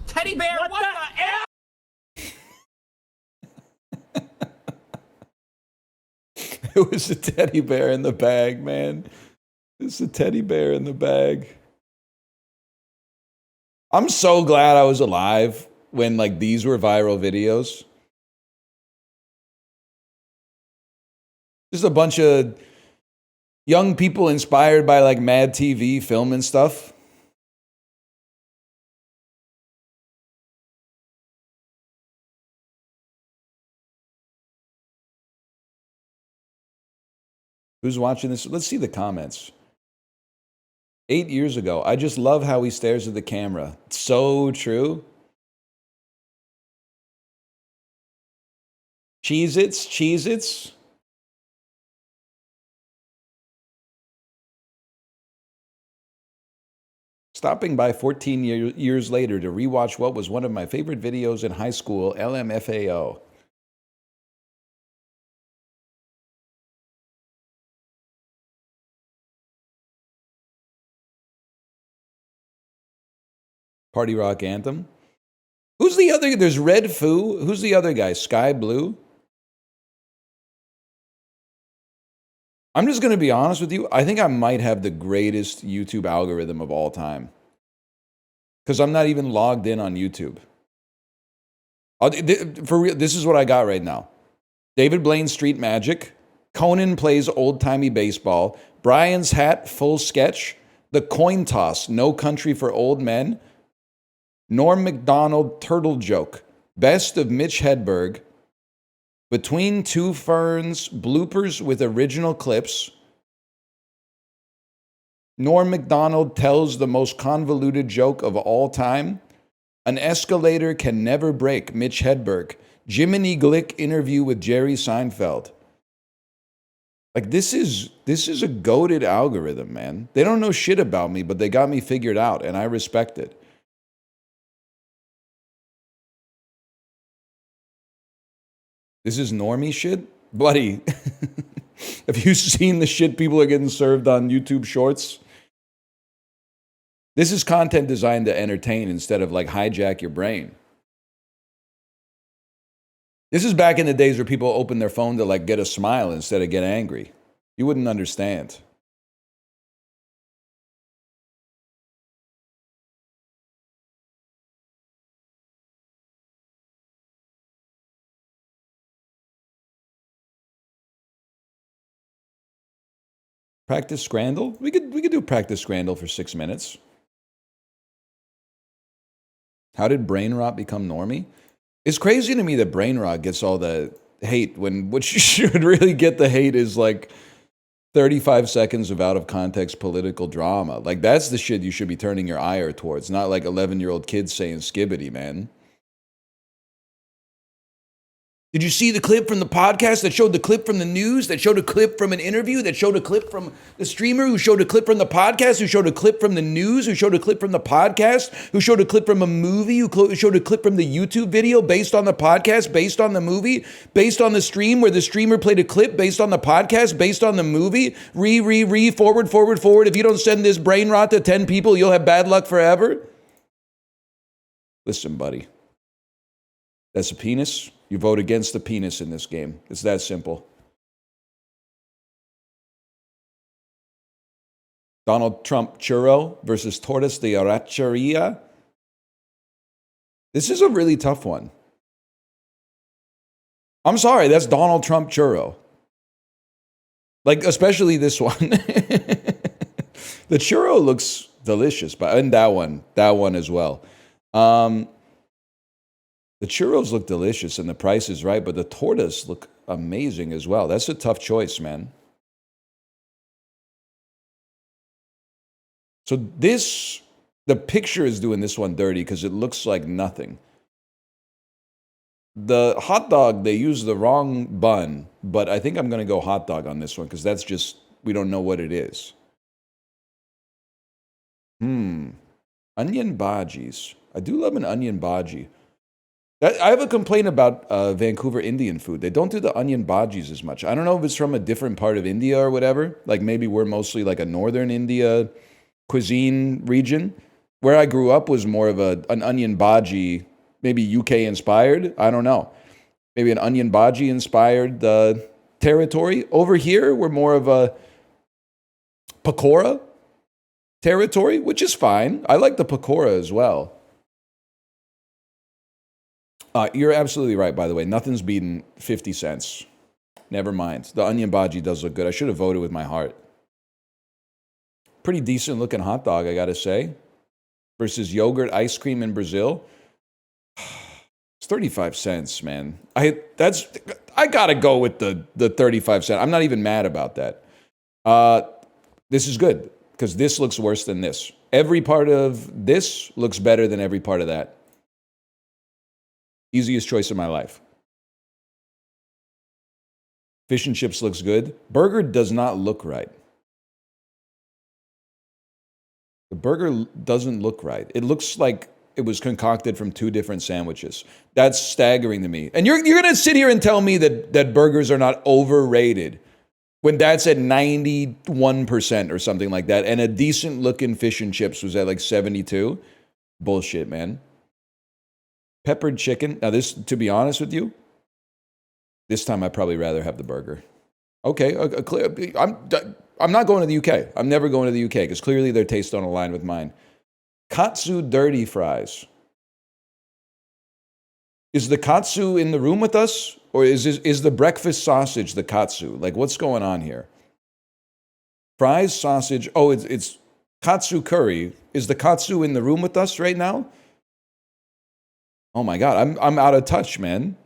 Teddy bear, what the F? It was a teddy bear in the bag, man. It's a teddy bear in the bag. I'm so glad I was alive when like these were viral videos. Just a bunch of young people inspired by like Mad TV film and stuff. Who's watching this? Let's see the comments. 8 years ago. I just love how he stares at the camera. So true. Cheez-Its, Cheez-Its. Stopping by 14 years later to rewatch what was one of my favorite videos in high school, LMFAO. Party Rock Anthem. Who's the other? There's Red Foo. Who's the other guy? Sky Blue. I'm just going to be honest with you. I think I might have the greatest YouTube algorithm of all time. Because I'm not even logged in on YouTube. For real, this is what I got right now. David Blaine's Street Magic. Conan plays old-timey baseball. Brian's Hat, full sketch. The Coin Toss, No Country for Old Men. Norm Macdonald, Turtle Joke. Best of Mitch Hedberg. Between Two Ferns, bloopers with original clips. Norm Macdonald tells the most convoluted joke of all time. An escalator can never break, Mitch Hedberg. Jiminy Glick interview with Jerry Seinfeld. Like, this is a goated algorithm, man. They don't know shit about me, but they got me figured out, and I respect it. This is normie shit? Buddy, have you seen the shit people are getting served on YouTube Shorts? This is content designed to entertain instead of like hijack your brain. This is back in the days where people open their phone to like get a smile instead of get angry. You wouldn't understand. Practice Scrandle? We could do Practice Scrandle for 6 minutes. How did brain rot become normie? It's crazy to me that brain rot gets all the hate when what you should really get the hate is like 35 seconds of out of context political drama. Like that's the shit you should be turning your ire towards, not like 11-year-old kids saying skibbity, man. Did you see the clip from the podcast that showed the clip from the news, that showed a clip from an interview, that showed a clip from the streamer, who showed a clip from the podcast, who showed a clip from the news, who showed a clip from the podcast, who showed a clip from a movie, who showed a clip from the YouTube video based on the podcast, based on the movie, based on the stream where the streamer played a clip based on the podcast, based on the movie, forward, forward, forward. If you don't send this brain rot to 10 people, you'll have bad luck forever. Listen, buddy. That's a penis. You vote against the penis in this game. It's that simple. Donald Trump churro versus tortas de arracheria. This is a really tough one. I'm sorry, that's Donald Trump churro. Like, especially this one. The churro looks delicious, and that one as well. The churros look delicious and the price is right, but the tortas look amazing as well. That's a tough choice, man. So the picture is doing this one dirty because it looks like nothing. The hot dog, they use the wrong bun, but I think I'm going to go hot dog on this one because that's just, we don't know what it is. Onion bhajis. I do love an onion bhaji. I have a complaint about Vancouver Indian food. They don't do the onion bhajis as much. I don't know if it's from a different part of India or whatever. Like maybe we're mostly like a northern India cuisine region. Where I grew up was more of an onion bhaji, maybe UK inspired. I don't know. Maybe an onion bhaji inspired territory. Over here, we're more of a pakora territory, which is fine. I like the pakora as well. You're absolutely right, by the way. Nothing's beaten 50 cents. Never mind. The onion bhaji does look good. I should have voted with my heart. Pretty decent looking hot dog, I gotta say. Versus yogurt ice cream in Brazil. It's 35 cents, man. I gotta go with the 35 cents. I'm not even mad about that. This is good, because this looks worse than this. Every part of this looks better than every part of that. Easiest choice of my life. Fish and chips looks good. Burger does not look right. The burger doesn't look right. It looks like it was concocted from two different sandwiches. That's staggering to me. And you're going to sit here and tell me that burgers are not overrated when that's at 91% or something like that, and a decent looking fish and chips was at like 72? Bullshit, man. Peppered chicken. Now this, to be honest with you, this time I'd probably rather have the burger. Okay, I'm not going to the UK. I'm never going to the UK because clearly their tastes don't align with mine. Katsu dirty fries. Is the katsu in the room with us? Or is the breakfast sausage the katsu? Like, what's going on here? Fries, sausage. Oh, it's katsu curry. Is the katsu in the room with us right now? Oh my God, I'm out of touch, man.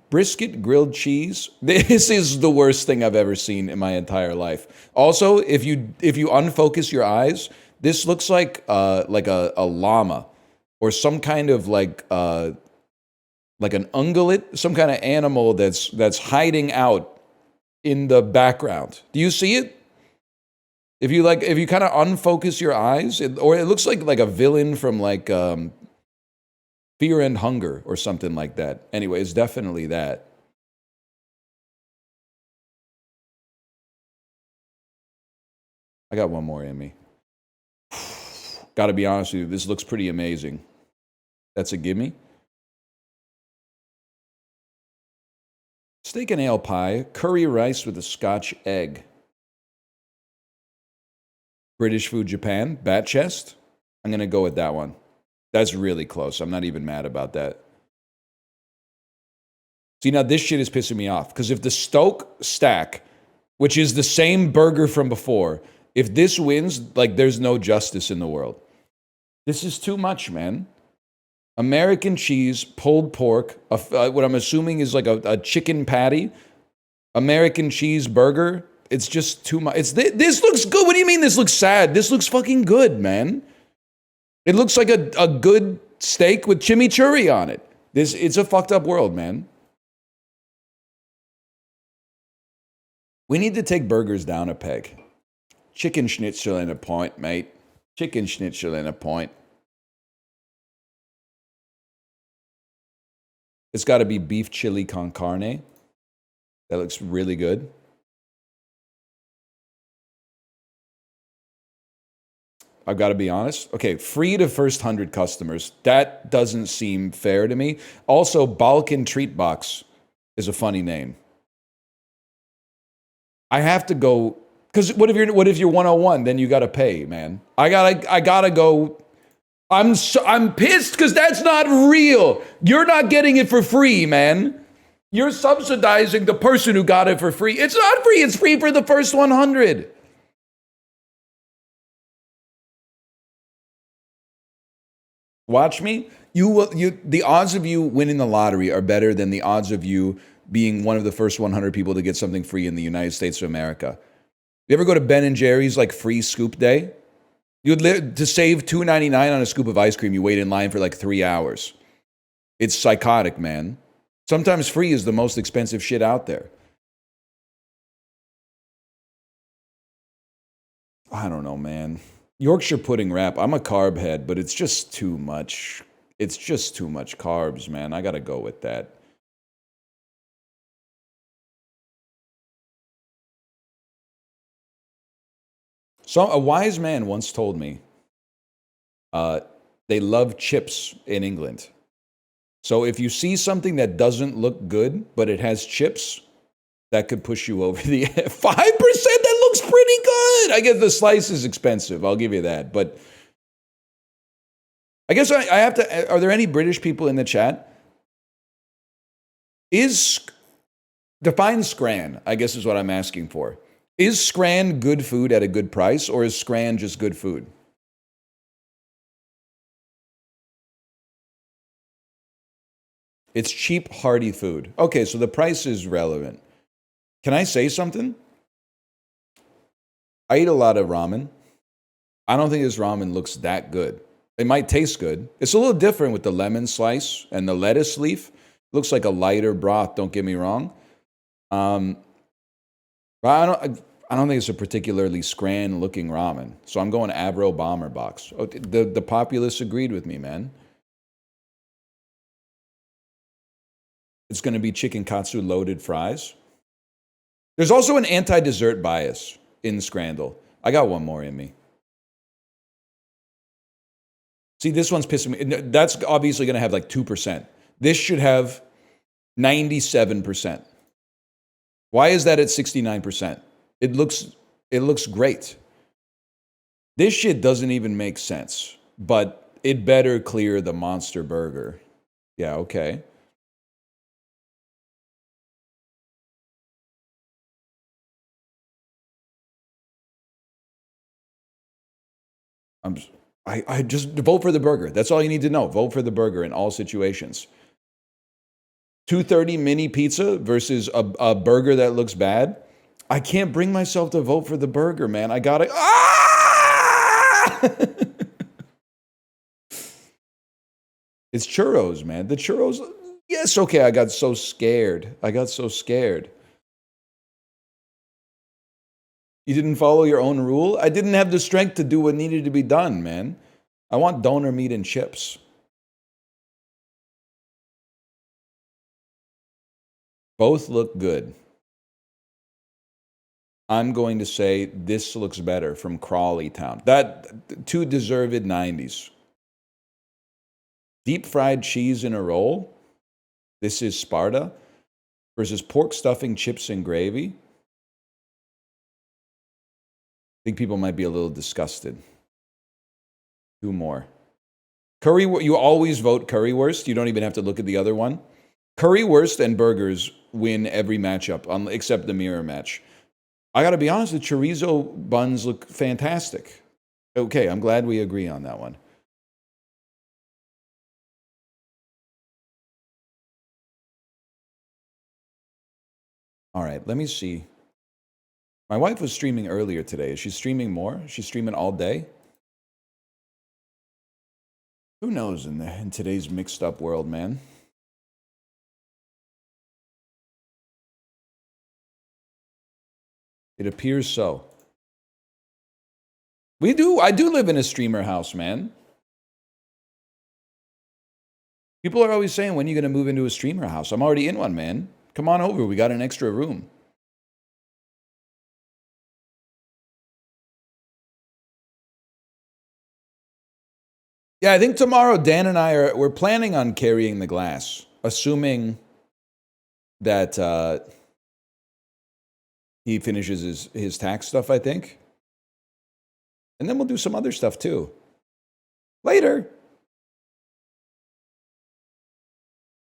Brisket grilled cheese. This is the worst thing I've ever seen in my entire life. Also, if you unfocus your eyes, this looks like a llama or some kind of like an ungulate, some kind of animal that's hiding out in the background. Do you see it? If you kind of unfocus your eyes, it looks like a villain from like Fear and Hunger or something like that. Anyway, it's definitely that. I got one more in me. Gotta be honest with you, this looks pretty amazing. That's a gimme. Steak and ale pie, curry rice with a Scotch egg. British Food Japan, bat chest. I'm going to go with that one. That's really close. I'm not even mad about that. See, now this shit is pissing me off. Because if the Stoke stack, which is the same burger from before, if this wins, like, there's no justice in the world. This is too much, man. American cheese, pulled pork, what I'm assuming is like a chicken patty, American cheese burger. It's just too much. This looks good. What do you mean this looks sad? This looks fucking good, man. It looks like a good steak with chimichurri on it. It's a fucked up world, man. We need to take burgers down a peg. Chicken schnitzel and a point, mate. Chicken schnitzel and a point. It's got to be beef chili con carne. That looks really good. I've got to be honest. Okay, free to first 100 customers. That doesn't seem fair to me. Also, Balkan Treat Box is a funny name. I have to go, because what if you're 101? Then you got to pay, man. I gotta go. I'm pissed because that's not real. You're not getting it for free, man. You're subsidizing the person who got it for free. It's not free. It's free for the first 100. Watch me. The odds of you winning the lottery are better than the odds of you being one of the first 100 people to get something free in the United States of America. You ever go to Ben & Jerry's like free scoop day? To save $2.99 on a scoop of ice cream, you wait in line for like 3 hours. It's psychotic, man. Sometimes free is the most expensive shit out there. I don't know, man. Yorkshire pudding wrap. I'm a carb head, but it's just too much. It's just too much carbs, man. I gotta go with that. So a wise man once told me they love chips in England. So if you see something that doesn't look good, but it has chips, that could push you over the 5%. That looks pretty good. I guess the slice is expensive. I'll give you that. But I guess I have to. Are there any British people in the chat? Define Scran, I guess is what I'm asking for. Is Scran good food at a good price, or is Scran just good food? It's cheap, hearty food. Okay, so the price is relevant. Can I say something? I eat a lot of ramen. I don't think this ramen looks that good. It might taste good. It's a little different with the lemon slice and the lettuce leaf. Looks like a lighter broth, don't get me wrong. But I don't think it's a particularly Scran-looking ramen. So I'm going Avro Bomber Box. Oh, the populace agreed with me, man. It's going to be chicken katsu loaded fries. There's also an anti-dessert bias in Scrandle. I got one more in me. See, this one's pissing me. That's obviously going to have like 2%. This should have 97%. Why is that at 69%? It looks great. This shit doesn't even make sense, but it better clear the monster burger. Yeah, okay. I just vote for the burger. That's all you need to know. Vote for the burger in all situations. $2.30 mini pizza versus a burger that looks bad. I can't bring myself to vote for the burger, man. I gotta. It's churros, man. The churros. Yes, okay. I got so scared. You didn't follow your own rule? I didn't have the strength to do what needed to be done, man. I want donor meat and chips. Both look good. I'm going to say this looks better from Crawley Town. That two deserved 90s. Deep fried cheese in a roll. This is Sparta versus pork stuffing, chips, and gravy. I think people might be a little disgusted. Two more. You always vote currywurst. You don't even have to look at the other one. Currywurst and burgers win every matchup, except the mirror match. I got to be honest, the chorizo buns look fantastic. Okay, I'm glad we agree on that one. All right, let me see. My wife was streaming earlier today. Is she streaming more? Is she streaming all day? Who knows in today's mixed up world, man? It appears so. I do live in a streamer house, man. People are always saying, when are you going to move into a streamer house? I'm already in one, man. Come on over. We got an extra room. Yeah, I think tomorrow Dan and we're planning on carrying the glass, assuming that he finishes his tax stuff, I think. And then we'll do some other stuff too. Later.